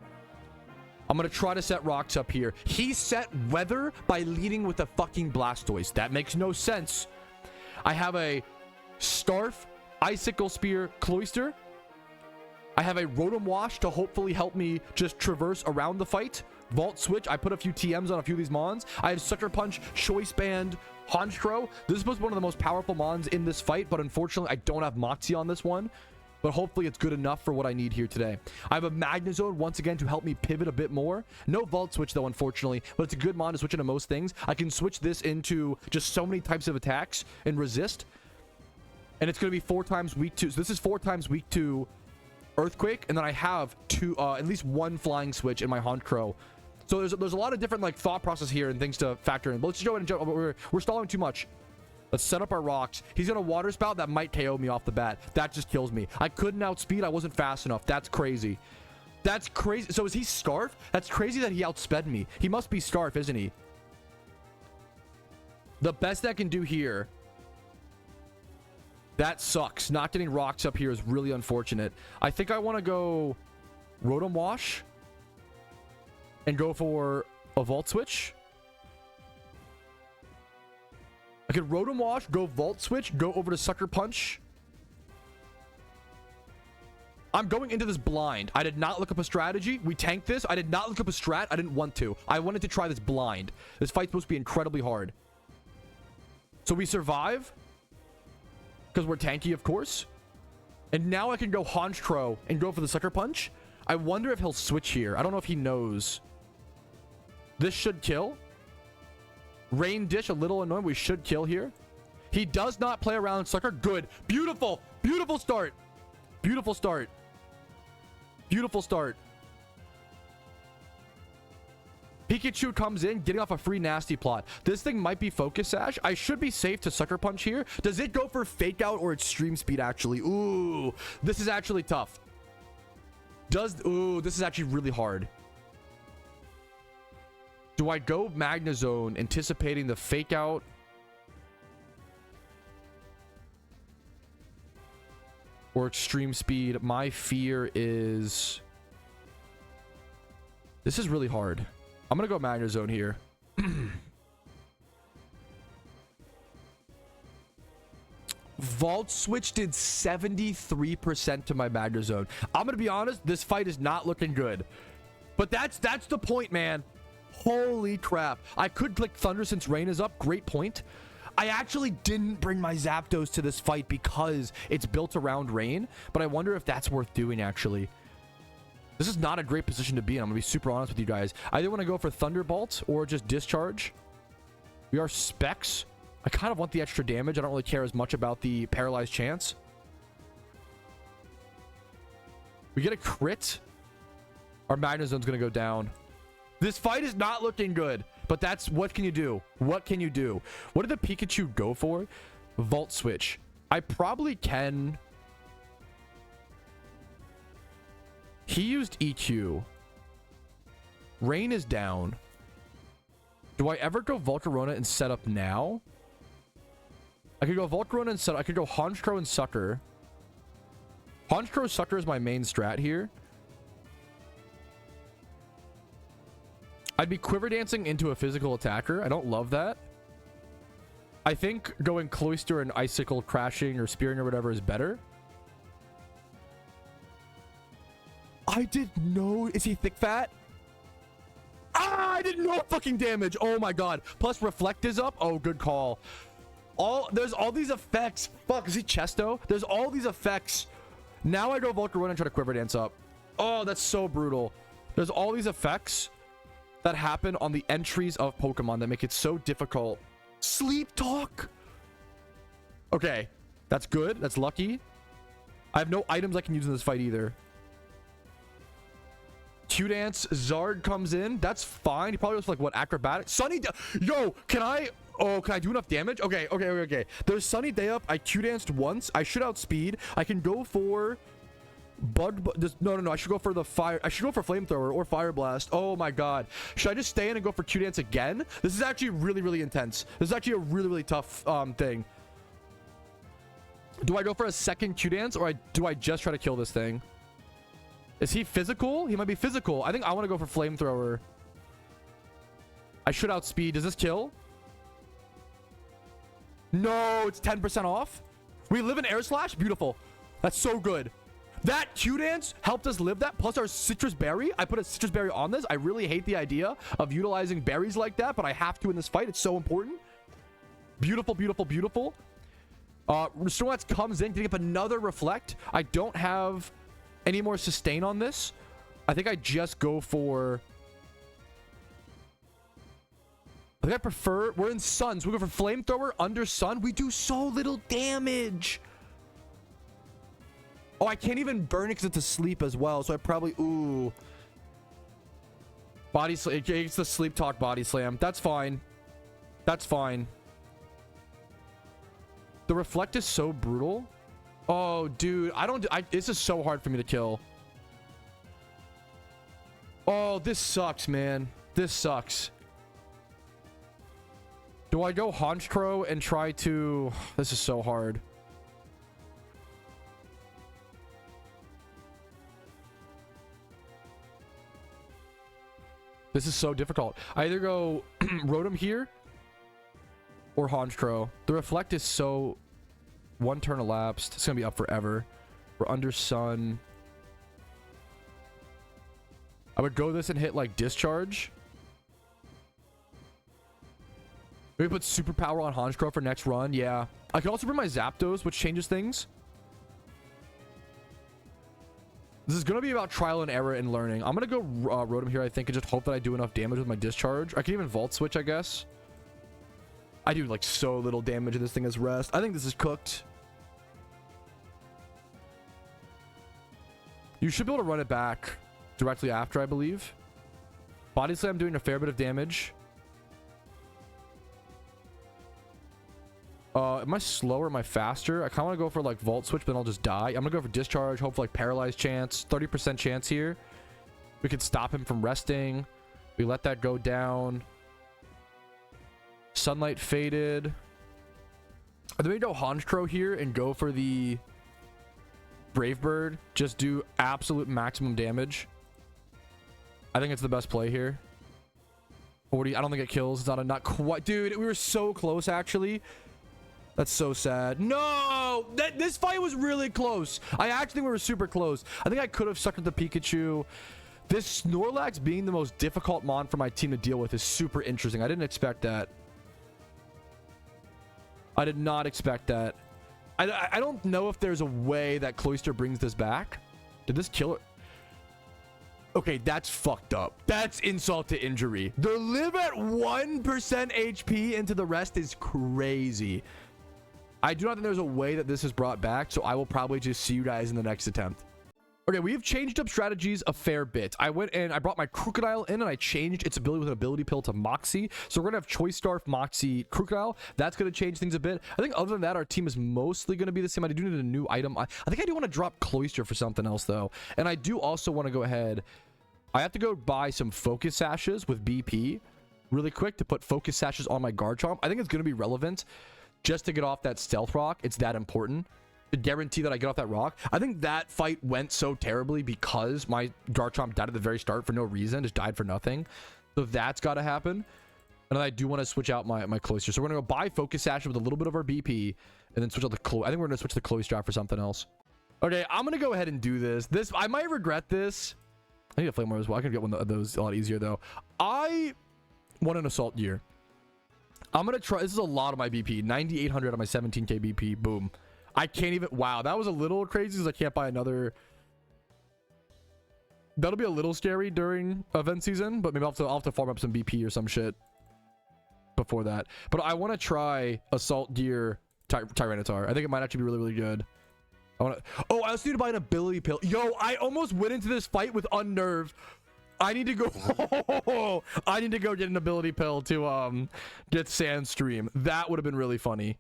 I'm going to try to set rocks up here. He set weather by leading with a fucking Blastoise. That makes no sense. I have a Starf, Icicle Spear, Cloyster. I have a Rotom Wash to hopefully help me just traverse around the fight. Vault Switch, I put a few TMs on a few of these mons. I have Sucker Punch, Choice Band, Honchkrow. This is supposed to be one of the most powerful mons in this fight, but unfortunately, I don't have Moxie on this one. But hopefully, it's good enough for what I need here today. I have a Magnezone once again to help me pivot a bit more. No Vault Switch, though, unfortunately, but it's a good mon to switch into most things. I can switch this into just so many types of attacks and resist. And it's going to be 4 times weak to... So this is 4 times weak to Earthquake, and then I have at least 1 Flying Switch in my Honchkrow. So there's a lot of different like thought process here and things to factor in. But let's just go ahead and jump. We're stalling too much. Let's set up our rocks. He's gonna Water Spout. That might KO me off the bat. That just kills me. I couldn't outspeed. I wasn't fast enough. That's crazy. That's crazy. So is he Scarf? That's crazy that he outsped me. He must be Scarf, isn't he? The best I can do here. That sucks. Not getting rocks up here is really unfortunate. I think I want to go Rotom Wash and go for a Vault Switch. I could Rotom Wash, go Vault Switch, go over to Sucker Punch. I'm going into this blind. I did not look up a strategy. We tanked this. I did not look up a strat. I didn't want to. I wanted to try this blind. This fight's supposed to be incredibly hard. So we survive. Because we're tanky, of course. And now I can go Honchkrow and go for the Sucker Punch. I wonder if he'll switch here. I don't know if he knows. This should kill. Rain Dish, a little annoying. We should kill here. He does not play around Sucker. Good. Beautiful. Beautiful start. Beautiful start. Beautiful start. Pikachu comes in, getting off a free Nasty Plot. This thing might be Focus Sash. I should be safe to Sucker Punch here. Does it go for Fake Out or Extreme Speed, actually? Ooh, this is actually tough. Ooh, this is actually really hard. Do I go Magnezone, anticipating the Fake Out? Or Extreme Speed? My fear is... This is really hard. I'm going to go Magnezone here. Vault Switch did 73% to my Magnezone. I'm going to be honest, this fight is not looking good. But that's the point, man. Holy crap. I could click Thunder since Rain is up. Great point. I actually didn't bring my Zapdos to this fight because it's built around Rain. But I wonder if that's worth doing, actually. This is not a great position to be in. I'm going to be super honest with you guys. I either want to go for Thunderbolt or just Discharge. We are Specs. I kind of want the extra damage. I don't really care as much about the Paralyzed chance. We get a crit. Our Magnezone's going to go down. This fight is not looking good. But that's... What can you do? What can you do? What did the Pikachu go for? Vault Switch. I probably can... He used EQ. Rain is down. Do I ever go Volcarona and set up now? I could go Volcarona and set up. I could go Honchkrow and Sucker. Honchkrow Sucker is my main strat here. I'd be Quiver Dancing into a physical attacker. I don't love that. I think going Cloyster and Icicle Crashing or Spearing or whatever is better. I didn't know. Is he thick fat? Ah, I didn't know fucking damage. Oh my god. Plus Reflect is up. Oh, good call. There's all these effects. Fuck, is he Chesto? There's all these effects. Now I go Volcarona and try to Quiver Dance up. Oh, that's so brutal. There's all these effects that happen on the entries of Pokemon that make it so difficult. Sleep Talk. Okay, that's good. That's lucky. I have no items I can use in this fight either. Q-Dance, Zard comes in. That's fine. He probably goes for like what, acrobatic? Sunny Day. Yo, can I do enough damage? Okay. There's Sunny Day up. I Q-Danced once. I should outspeed. I can go for no. I should go for the fire. I should go for Flamethrower or Fire Blast. Oh my god. Should I just stay in and go for Q-Dance again? This is actually really, really intense. This is actually a really, really tough thing. Do I go for a second Q-Dance or do I just try to kill this thing? Is he physical? He might be physical. I think I want to go for Flamethrower. I should outspeed. Does this kill? No, it's 10% off. We live in Air Slash? Beautiful. That's so good. That Q-Dance helped us live that. Plus our Citrus Berry. I put a Citrus Berry on this. I really hate the idea of utilizing berries like that, but I have to in this fight. It's so important. Beautiful, beautiful, beautiful. Snorlax comes in, getting up another Reflect. I don't have any more Sustain on this. I think I just go for... I think I prefer... We're in Sun, so we go for Flamethrower under Sun. We do so little damage. Oh, I can't even burn it because it's asleep as well. So I probably... Ooh. Body Slam. It's the Sleep Talk Body Slam. That's fine. That's fine. The Reflect is so brutal. Oh, dude. This is so hard for me to kill. Oh, this sucks, man. This sucks. Do I go Honchkrow and try to... This is so hard. This is so difficult. I either go Rotom here or Honchkrow. The Reflect is so... One turn elapsed. It's going to be up forever. We're under Sun. I would go this and hit like Discharge. Maybe put Superpower on Honchkrow for next run. Yeah. I could also bring my Zapdos, which changes things. This is going to be about trial and error and learning. I'm going to go Rotom here, I think, and just hope that I do enough damage with my Discharge. I can even Volt Switch, I guess. I do like so little damage in this thing as Rest. I think this is cooked. You should be able to run it back directly after, I believe. Body Slam doing a fair bit of damage. Am I slower? Am I faster? I kind of want to go for like Volt Switch, but then I'll just die. I'm gonna go for Discharge, hope for like Paralyzed chance. 30% chance here. We could stop him from resting. We let that go down. Sunlight faded. I think we go Honchkrow here and go for the Brave Bird. Just do absolute maximum damage. I think it's the best play here. 40. I don't think it kills. It's not quite. Dude, we were so close actually. That's so sad. No! This fight was really close. I actually think we were super close. I think I could have sucked at the Pikachu. This Snorlax being the most difficult mon for my team to deal with is super interesting. I didn't expect that. I did not expect that. I don't know if there's a way that Cloyster brings this back. Did this kill it? Okay, that's fucked up. That's insult to injury. The live at 1% HP into the rest is crazy. I do not think there's a way that this is brought back, so I will probably just see you guys in the next attempt. Okay, we've changed up strategies a fair bit. I went and I brought my Krookodile in and I changed its ability with an ability pill to Moxie. So we're going to have Choice Scarf, Moxie, Krookodile. That's going to change things a bit. I think other than that, our team is mostly going to be the same. I do need a new item. I think I do want to drop Cloyster for something else though. And I do also want to go ahead. I have to go buy some Focus Sashes with BP really quick to put Focus Sashes on my Garchomp. I think it's going to be relevant just to get off that Stealth Rock. It's that important to guarantee that I get off that rock. I think that fight went so terribly because my Garchomp died at the very start for no reason, just died for nothing. So that's got to happen. And then I do want to switch out my Cloyster. So we're going to go buy Focus Sashes with a little bit of our BP and then switch out the I think we're going to switch the Cloyster out for something else. Okay, I'm going to go ahead and do this. I might regret this. I need a Flameware as well. I can get one of those a lot easier though. I want an Assault Gear. I'm going to try. This is a lot of my BP. 9,800 on my 17k BP. Boom. I can't even. Wow. That was a little crazy because I can't buy another. That'll be a little scary during event season, but maybe I'll have to farm up some BP or some shit before that. But I want to try Assault Gear Tyranitar. I think it might actually be really, really good. I also need to buy an ability pill. Yo, I almost went into this fight with Unnerve. I need to go. I need to go get an ability pill to get Sandstream. That would have been really funny.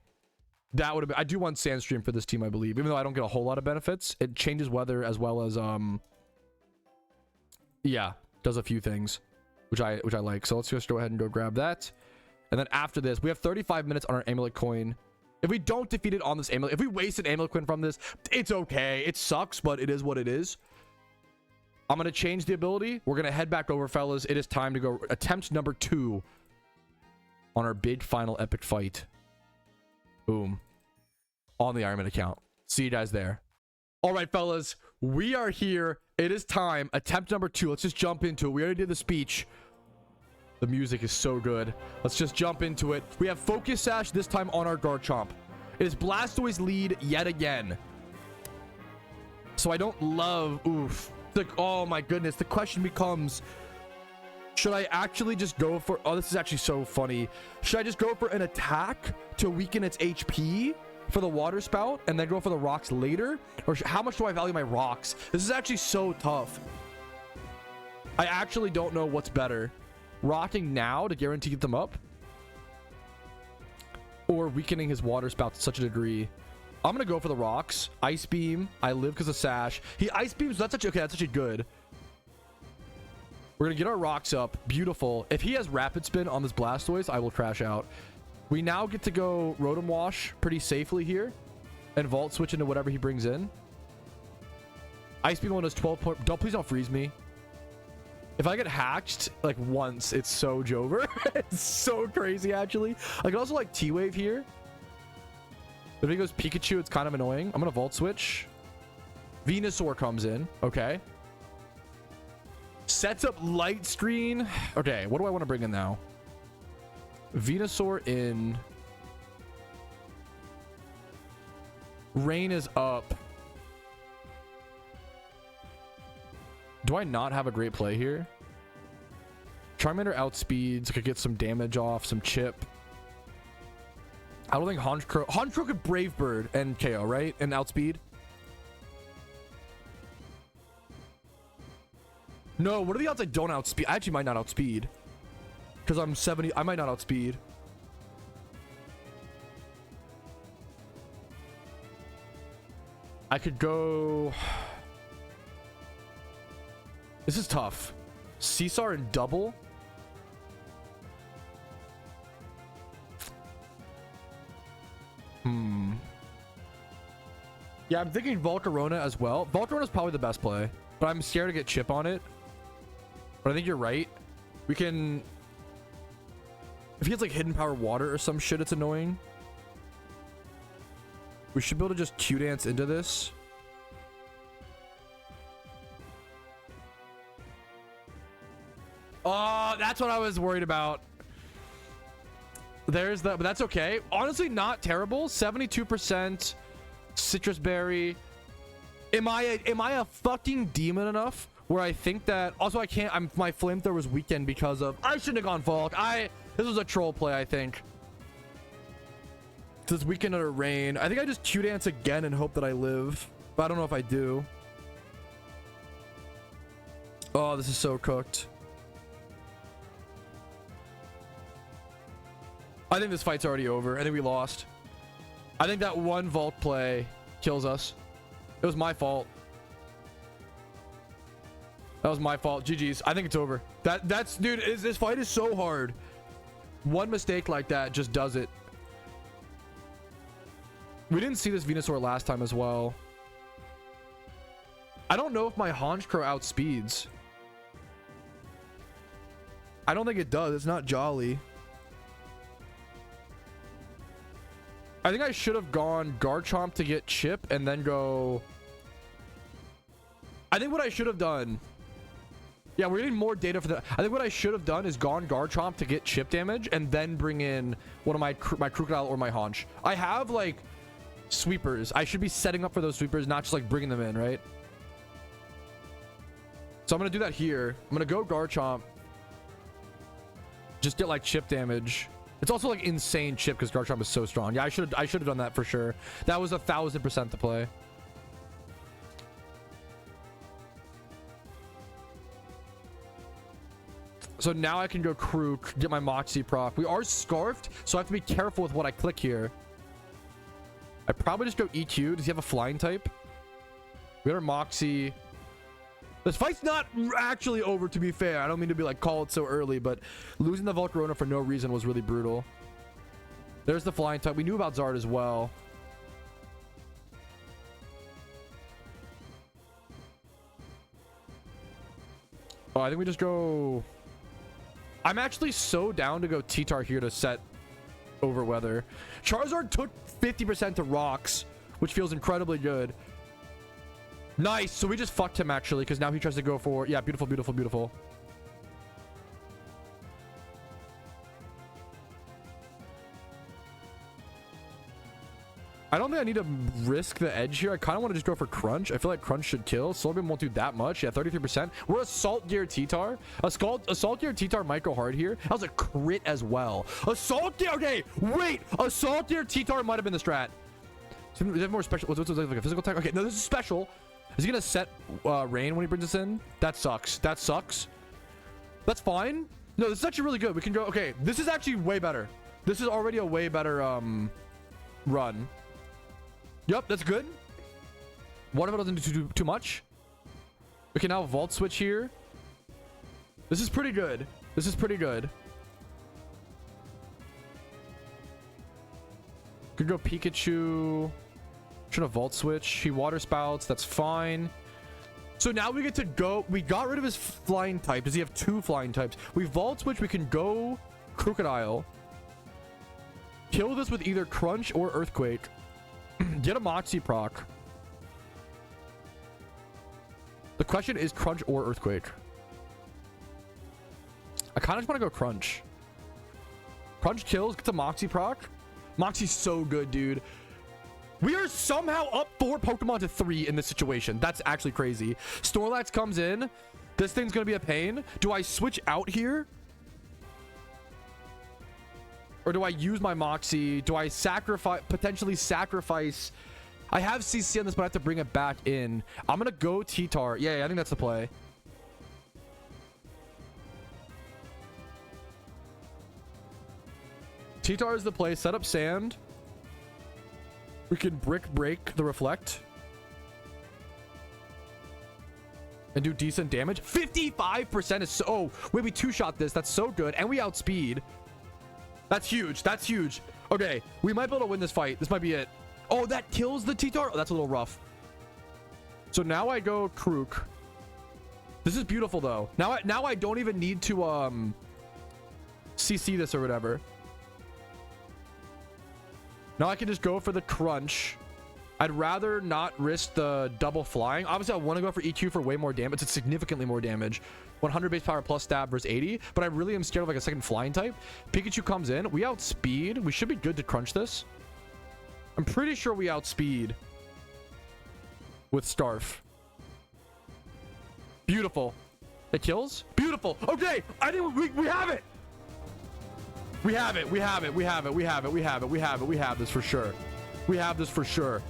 That would have been. I do want Sandstream for this team, I believe, even though I don't get a whole lot of benefits. It changes weather as well as yeah, does a few things, which I like. So let's just go ahead and go grab that. And then after this, we have 35 minutes on our Amulet Coin. If we don't defeat it on this Amulet, if we waste an Amulet Coin from this, it's okay. It sucks, but it is what it is. I'm going to change the ability. We're going to head back over, fellas. It is time to go attempt number 2 on our big final epic fight. Boom. On the Ironman account. See you guys there. All right, fellas. We are here. It is time. Attempt number 2. Let's just jump into it. We already did the speech. The music is so good. Let's just jump into it. We have Focus Sash this time on our Garchomp. It is Blastoise lead yet again. So I don't love... Oof. Like, oh my goodness. The question becomes... Should I actually just go for... Oh, this is actually so funny. Should I just go for an attack to weaken its HP for the water spout and then go for the rocks later? Or how much do I value my rocks? This is actually so tough. I actually don't know what's better. Rocking now to guarantee get them up, or weakening his water spout to such a degree. I'm gonna go for the rocks. Ice Beam. I live because of Sash. He Ice Beams. That's such... Okay, that's actually good. We're gonna get our rocks up. Beautiful. If he has Rapid Spin on this Blastoise, I will crash out. We now get to go Rotom Wash pretty safely here and Volt Switch into whatever he brings in. Ice Beam 1 does 12 point... Please don't freeze me. If I get hacked like once, it's so Jover. It's so crazy, actually. I could also like T-Wave here. If he goes Pikachu, it's kind of annoying. I'm gonna Volt Switch. Venusaur comes in. Okay. Sets up Light Screen. Okay, what do I want to bring in now? Venusaur in. Rain is up. Do I not have a great play here? Charmander outspeeds. I could get some damage off, some chip. I don't think Honchkrow could Brave Bird and KO, right? And outspeed. No, what are the odds I don't outspeed? I actually might not outspeed. Because I'm 70. I might not outspeed. I could go... This is tough. Caesar and double. Yeah, I'm thinking Volcarona as well. Volcarona is probably the best play, but I'm scared to get chip on it. But I think you're right. We can... If he has like Hidden Power Water or some shit, it's annoying. We should be able to just Q-Dance into this. Oh, that's what I was worried about. There's the... But that's okay. Honestly, not terrible. 72% Citrus Berry. Am I a fucking demon enough where I think that... Also, I can't... My Flamethrower was weakened because of... I shouldn't have gone Falk. This was a troll play, I think. This weekend under rain. I think I just Q-Dance again and hope that I live. But I don't know if I do. Oh, this is so cooked. I think this fight's already over. I think we lost. I think that one Vault play kills us. It was my fault. That was my fault. GG's. I think it's over. That's... Dude, this fight is so hard. One mistake like that just does it. We didn't see this Venusaur last time as well. I don't know if my Honchkrow outspeeds. I don't think it does. It's not Jolly. I think I should have gone Garchomp to get chip and then go... I think what I should have done... Yeah, we're getting more data for that. I think what I should have done is gone Garchomp to get chip damage and then bring in one of my Krookodile or my Haunch. I have like sweepers. I should be setting up for those sweepers, not just like bringing them in, right? So I'm going to do that here. I'm going to go Garchomp. Just get like chip damage. It's also like insane chip because Garchomp is so strong. Yeah, I should have done that for sure. That was 1000% the play. So now I can go Krook, get my Moxie proc. We are scarfed, so I have to be careful with what I click here. I probably just go EQ. Does he have a flying type? We got our Moxie. This fight's not actually over, to be fair. I don't mean to be like, call it so early, but losing the Volcarona for no reason was really brutal. There's the flying type. We knew about Zard as well. Oh, I think we just go... I'm actually so down to go T-Tar here to set over weather. Charizard took 50% to rocks, which feels incredibly good. Nice. So we just fucked him actually, because now he tries to go for, yeah, beautiful, beautiful, beautiful. I don't think I need to risk the edge here. I kind of want to just go for Crunch. I feel like Crunch should kill. Slowbeam won't do that much. Yeah, 33%. We're Assault Gear T-Tar. Assault Gear T-Tar Micro Hard here. That was a crit as well. Assault Gear. Okay, wait. Assault Gear T-Tar might have been the strat. Is that more special? What's like a physical attack? Okay, no, this is special. Is he gonna set rain when he brings us in? That sucks. That sucks. That's fine. No, this is actually really good. We can go. Okay, this is actually way better. This is already a way better run. Yep, that's good. What if it doesn't do too much? We can now Vault Switch here. This is pretty good. This is pretty good. Could go Pikachu. Should have Vault Switch. He Water Spouts. That's fine. So now we get to go. We got rid of his flying type. Does he have 2 flying types? We Vault Switch. We can go Krookodile. Kill this with either Crunch or Earthquake. Get a Moxie proc. The question is Crunch or Earthquake. I kind of just want to go Crunch. Crunch kills, gets a Moxie proc. Moxie's so good, dude. We are somehow up 4 Pokemon to 3 in this situation. That's actually crazy. Snorlax comes in. This thing's going to be a pain. Do I switch out here? Or do I use my Moxie? Do I potentially sacrifice? I have CC on this, but I have to bring it back in. I'm going to go T-Tar. Yeah, I think that's the play. T-Tar is the play. Set up Sand. We can Brick Break the Reflect. And do decent damage. 55% is so... Oh, wait, we 2-shot this. That's so good. And we outspeed. That's huge. That's huge. Okay, we might be able to win this fight. This might be it. Oh, that kills the T-Tar. Oh, that's a little rough. So now I go Krook. This is beautiful, though. Now I don't even need to CC this or whatever. Now I can just go for the Crunch. I'd rather not risk the double flying. Obviously, I want to go for EQ for way more damage. It's significantly more damage. 100 base power plus stab versus 80. But I really am scared of like a second flying type. Pikachu comes in. We outspeed. We should be good to crunch this. I'm pretty sure we outspeed with Starf. Beautiful. It kills? Beautiful. Okay. I think we have it. We have it. We have it. We have it. We have it. We have it. We have it. We have this for sure. We have this for sure.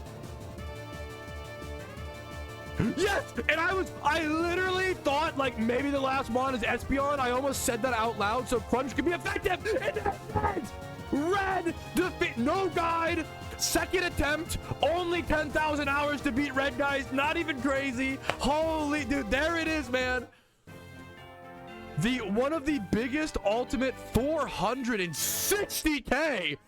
Yes! And I literally thought like maybe the last one is Espeon. I almost said that out loud so Crunch could be effective. And Red defeat, no guide, second attempt, only 10,000 hours to beat Red, guys. Not even crazy. Holy dude, there it is, man. One of the biggest ultimate 460k.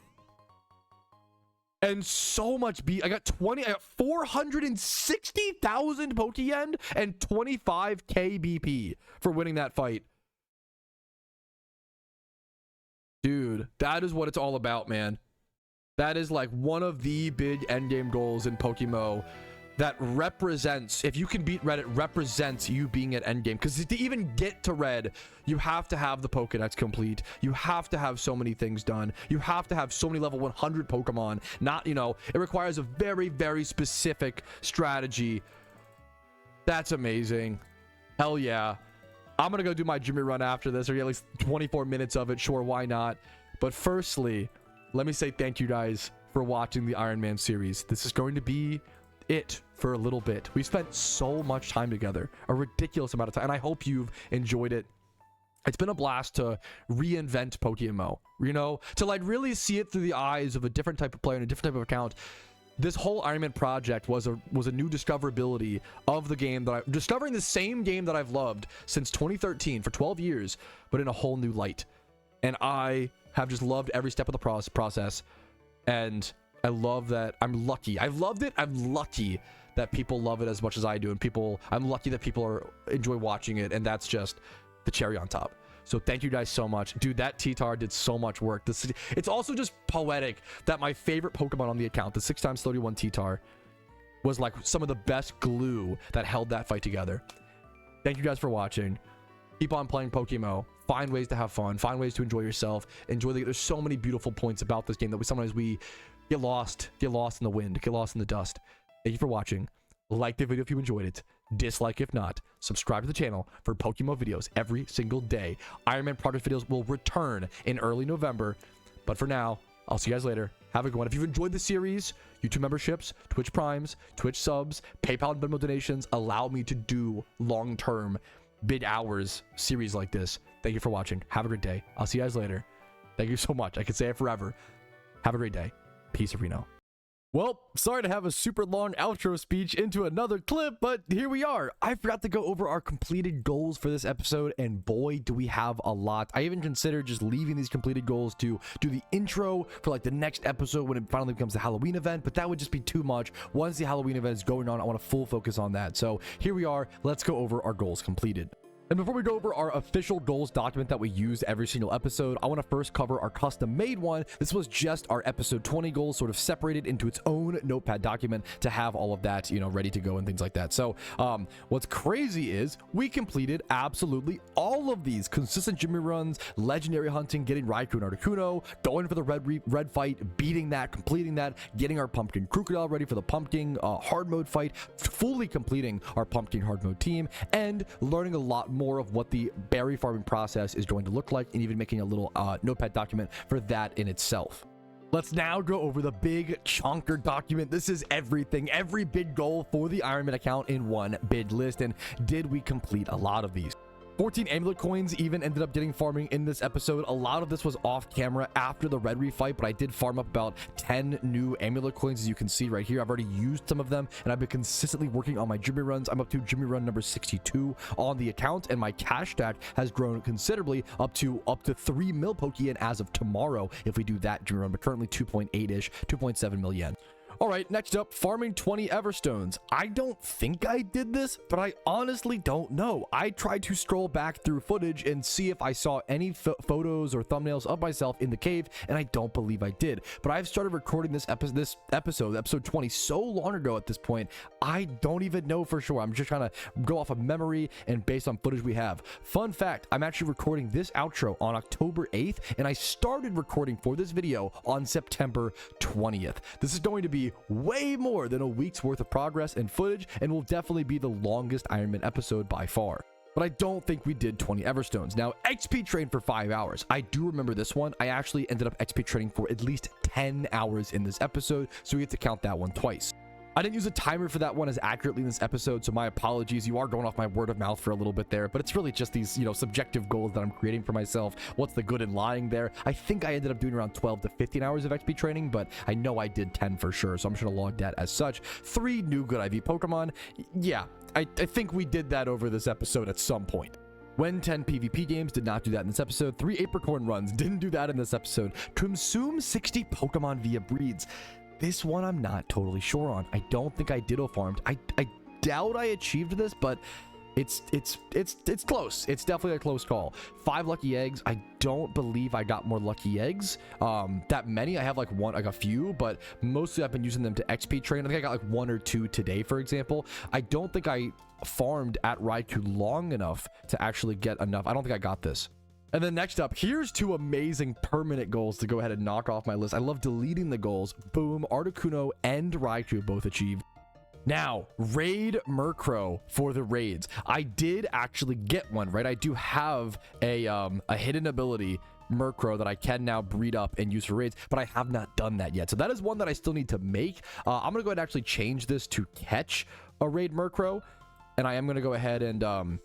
And so much beat. I got 460,000 Pokeyen and 25k BP for winning that fight. Dude, that is what it's all about, man. That is like one of the big endgame goals in PokeMMO that represents, if you can beat Red, it represents you being at endgame. Because to even get to Red, you have to have the Pokedex complete. You have to have so many things done. You have to have so many level 100 Pokemon. Not, you know, it requires a very, very specific strategy. That's amazing. Hell yeah. I'm going to go do my Jimmy run after this, or get at least 24 minutes of it. Sure, why not? But firstly, let me say thank you guys for watching the Iron Man series. This is going to be it for a little bit. We spent so much time together, a ridiculous amount of time, and I hope you've enjoyed it. It's been a blast to reinvent PokeMMO, you know, to like really see it through the eyes of a different type of player and a different type of account. This whole Iron Man project was a new discoverability of the game, that I'm discovering the same game that I've loved since 2013 for 12 years, but in a whole new light. And I have just loved every step of the process. And I love that. I'm lucky. I've loved it. I'm lucky that people love it as much as I do. And I'm lucky that people enjoy watching it. And that's just the cherry on top. So thank you guys so much. Dude, that T-Tar did so much work. It's also just poetic that my favorite Pokemon on the account, the 6x31 T-Tar, was like some of the best glue that held that fight together. Thank you guys for watching. Keep on playing PokeMMO. Find ways to have fun. Find ways to enjoy yourself. There's so many beautiful points about this game that sometimes we get lost in the wind, get lost in the dust. Thank you for watching. Like the video if you enjoyed it. Dislike if not. Subscribe to the channel for PokeMMO videos every single day. Iron Man progress videos will return in early November. But for now, I'll see you guys later. Have a good one. If you've enjoyed the series, YouTube memberships, Twitch Primes, Twitch subs, PayPal and Venmo donations allow me to do long-term, big hours series like this. Thank you for watching. Have a great day. I'll see you guys later. Thank you so much. I could say it forever. Have a great day. Peace, Reno. Well, sorry to have a super long outro speech into another clip, but here we are. I forgot to go over our completed goals for this episode, and boy, do we have a lot. I even considered just leaving these completed goals to do the intro for like the next episode when it finally becomes the Halloween event, but that would just be too much. Once the Halloween event is going on, I want to full focus on that. So here we are. Let's go over our goals completed. And before we go over our official goals document that we use every single episode, I want to first cover our custom made one. This was just our episode 20 goals, sort of separated into its own notepad document to have all of that, you know, ready to go and things like that. So what's crazy is we completed absolutely all of these consistent gym runs, legendary hunting, getting Raikou and Articuno, going for the red fight, beating that, completing that, getting our Pumpkin Krookodile ready for the Pumpkin hard mode fight, fully completing our Pumpkin hard mode team, and learning a lot more of what the berry farming process is going to look like, and even making a little notepad document for that in itself. Let's now go over the big chonker document. This is everything, every big goal for the Iron Man account in one big list. And did we complete a lot of these? 14 amulet coins even ended up getting farming in this episode. A lot of this was off camera after the Red Reef fight, but I did farm up about 10 new amulet coins, as you can see right here. I've already used some of them, and I've been consistently working on my Jimmy runs. I'm up to Jimmy run number 62 on the account, and my cash stack has grown considerably up to 3 mil Pokeyen as of tomorrow if we do that Jimmy run, but currently 2.8-ish, 2.7 mil yen. All right, next up, farming 20 Everstones. I don't think I did this, but I honestly don't know. I tried to scroll back through footage and see if I saw any photos or thumbnails of myself in the cave, and I don't believe I did. But I've started recording this episode 20, so long ago at this point, I don't even know for sure. I'm just trying to go off of memory and based on footage we have. Fun fact, I'm actually recording this outro on October 8th, and I started recording for this video on September 20th. This is going to be way more than a week's worth of progress and footage, and will definitely be the longest Iron Man episode by far. But I don't think we did 20 Everstones. Now, XP trained for 5 hours. I do remember this one. I actually ended up XP training for at least 10 hours in this episode, so we have to count that one twice. I didn't use a timer for that one as accurately in this episode, so my apologies. You are going off my word of mouth for a little bit there, but it's really just these, you know, subjective goals that I'm creating for myself. What's the good in lying there? I think I ended up doing around 12 to 15 hours of XP training, but I know I did 10 for sure, so I'm just going to log that as such. 3 new good IV Pokemon. Yeah, I think we did that over this episode at some point. When 10 PvP games, did not do that in this episode. 3 Apricorn runs, didn't do that in this episode. Consume 60 Pokemon via breeds. This one I'm not totally sure on. I don't think I Ditto farmed. I doubt I achieved this, but it's close. It's definitely a close call. 5 lucky eggs. I don't believe I got more lucky eggs. That many. I have like a few, but mostly I've been using them to XP train. I think I got like 1 or 2 today, for example. I don't think I farmed at Raikou long enough to actually get enough. I don't think I got this. And then next up, here's 2 amazing permanent goals to go ahead and knock off my list. I love deleting the goals. Boom, Articuno and Raikou both achieved. Now, raid Murkrow for the raids. I did actually get one, right? I do have a hidden ability Murkrow that I can now breed up and use for raids, but I have not done that yet. So that is one that I still need to make. I'm going to go ahead and actually change this to catch a raid Murkrow, and I am going to go ahead and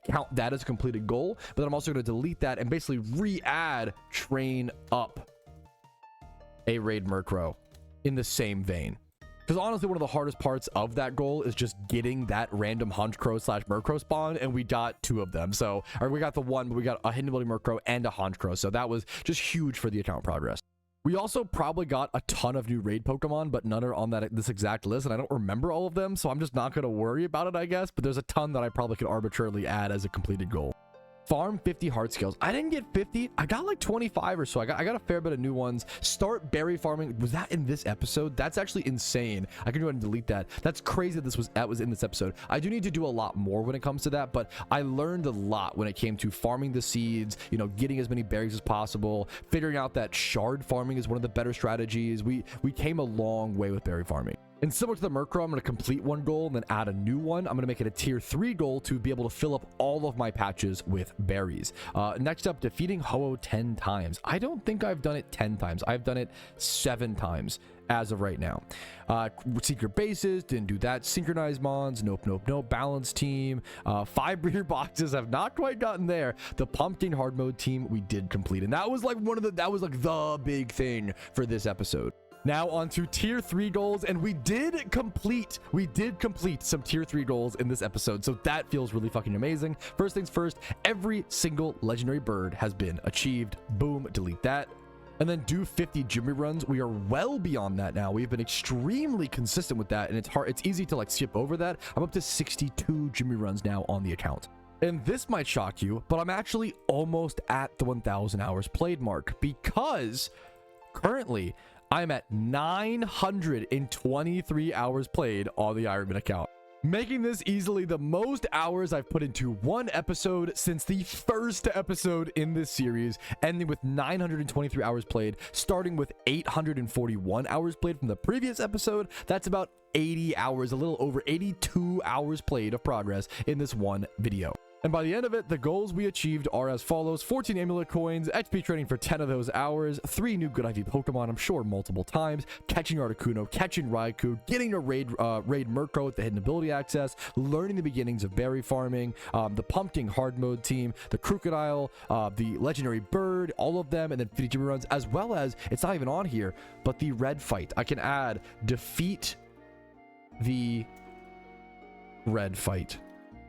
count that as a completed goal, but then I'm also going to delete that and basically re-add train up a raid Murkrow in the same vein. Because honestly, one of the hardest parts of that goal is just getting that random Honchkrow / Murkrow spawn, and we got 2 of them. So, or we got the one, but we got a hidden ability Murkrow and a Honchkrow. So that was just huge for the account progress. We also probably got a ton of new raid Pokemon, but none are on this exact list, and I don't remember all of them, so I'm just not going to worry about it, I guess. But there's a ton that I probably could arbitrarily add as a completed goal. Farm 50 heart scales. I didn't get 50. I got like 25 or so. I got a fair bit of new ones. Start berry farming. Was that in this episode? That's actually insane. I can go ahead and delete that. That's crazy that was in this episode. I do need to do a lot more when it comes to that, but I learned a lot when it came to farming the seeds, you know, getting as many berries as possible, figuring out that shard farming is one of the better strategies. We came a long way with berry farming. And similar to the Murkrow, I'm going to complete one goal and then add a new one. I'm going to make it a tier 3 goal to be able to fill up all of my patches with berries. Next up, defeating Ho-Oh 10 times. I don't think I've done it 10 times. I've done it 7 times as of right now. Secret bases, didn't do that. Synchronized mons, nope. Balance team, 5 breeder boxes, have not quite gotten there. The Pumpkin hard mode team, we did complete. And that was like the big thing for this episode. Now on to tier 3 goals, and we did complete some tier 3 goals in this episode, so that feels really fucking amazing. First things first, every single legendary bird has been achieved. Boom, delete that. And then do 50 gym runs. We are well beyond that now. We've been extremely consistent with that, and it's easy to like skip over that. I'm up to 62 gym runs now on the account. And this might shock you, but I'm actually almost at the 1,000 hours played mark, because currently I'm at 923 hours played on the Ironman account, making this easily the most hours I've put into one episode since the first episode in this series, ending with 923 hours played, starting with 841 hours played from the previous episode. That's about 80 hours, a little over 82 hours played of progress in this one video. And by the end of it, the goals we achieved are as follows: 14 amulet coins, XP training for 10 of those hours, 3 new good IV Pokemon, I'm sure multiple times, catching Articuno, catching Raikou, getting a raid Murkrow with the hidden ability access, learning the beginnings of berry farming, the Pumpking hard mode team, the Krookodile, the legendary bird, all of them, and then 50 gym runs, as well as, it's not even on here, but the red fight. I can add defeat the red fight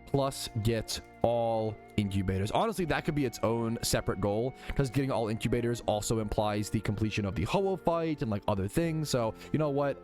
plus get all incubators. Honestly, that could be its own separate goal, because getting all incubators also implies the completion of the Ho-Oh fight and like other things. So you know what,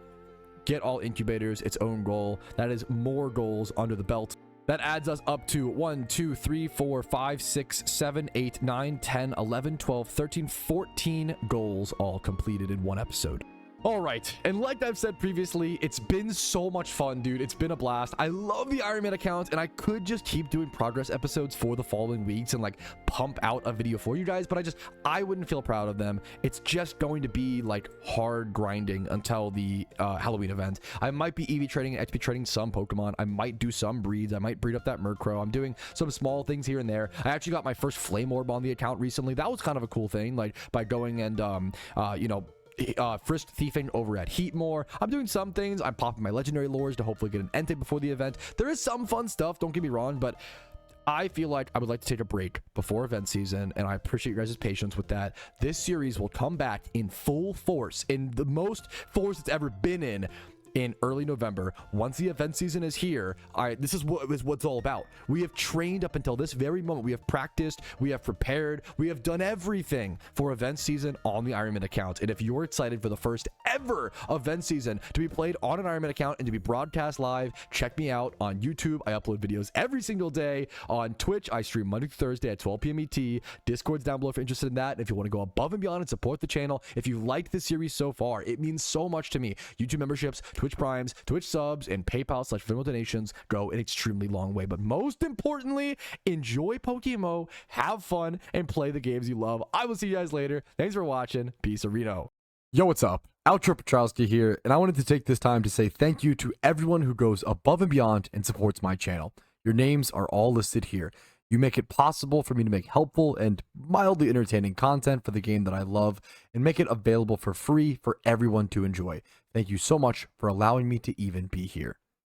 get all incubators, its own goal. That is more goals under the belt. That adds us up to 1 2 3 4 5 6 7 8 9 10 11 12 13 14 goals all completed in one episode. All right, and like I've said previously, it's been so much fun, dude. It's been a blast. I love the Iron Man account, and I could just keep doing progress episodes for the following weeks and like pump out a video for you guys, but I wouldn't feel proud of them. It's just going to be like hard grinding until the Halloween event. I might be EV training and XP training some Pokemon. I might do some breeds. I might breed up that Murkrow. I'm doing some small things here and there. I actually got my first Flame Orb on the account recently. That was kind of a cool thing, like by going and you know, frisk thiefing over at Heatmore. I'm doing some things. I'm popping my legendary lures to hopefully get an Entei before the event. There is some fun stuff, don't get me wrong, but I feel like I would like to take a break before event season, and I appreciate your guys' patience with that. This series will come back in full force, in the most force it's ever been in early November. Once the event season is here, this is what it's all about. We have trained up until this very moment. We have practiced, we have prepared, we have done everything for event season on the Ironman account. And if you're excited for the first ever event season to be played on an Ironman account and to be broadcast live, check me out on YouTube. I upload videos every single day. On Twitch, I stream Monday through Thursday at 12 p.m. ET. Discord's down below if you're interested in that. And if you want to go above and beyond and support the channel, if you've liked this series so far, it means so much to me. YouTube memberships, Twitch Primes, Twitch subs, and PayPal/Venmo donations go an extremely long way. But most importantly, enjoy PokeMMO, have fun, and play the games you love. I will see you guys later. Thanks for watching. Peace, Reno. Yo, what's up? Outro Petrowski here, and I wanted to take this time to say thank you to everyone who goes above and beyond and supports my channel. Your names are all listed here. You make it possible for me to make helpful and mildly entertaining content for the game that I love and make it available for free for everyone to enjoy. Thank you so much for allowing me to even be here.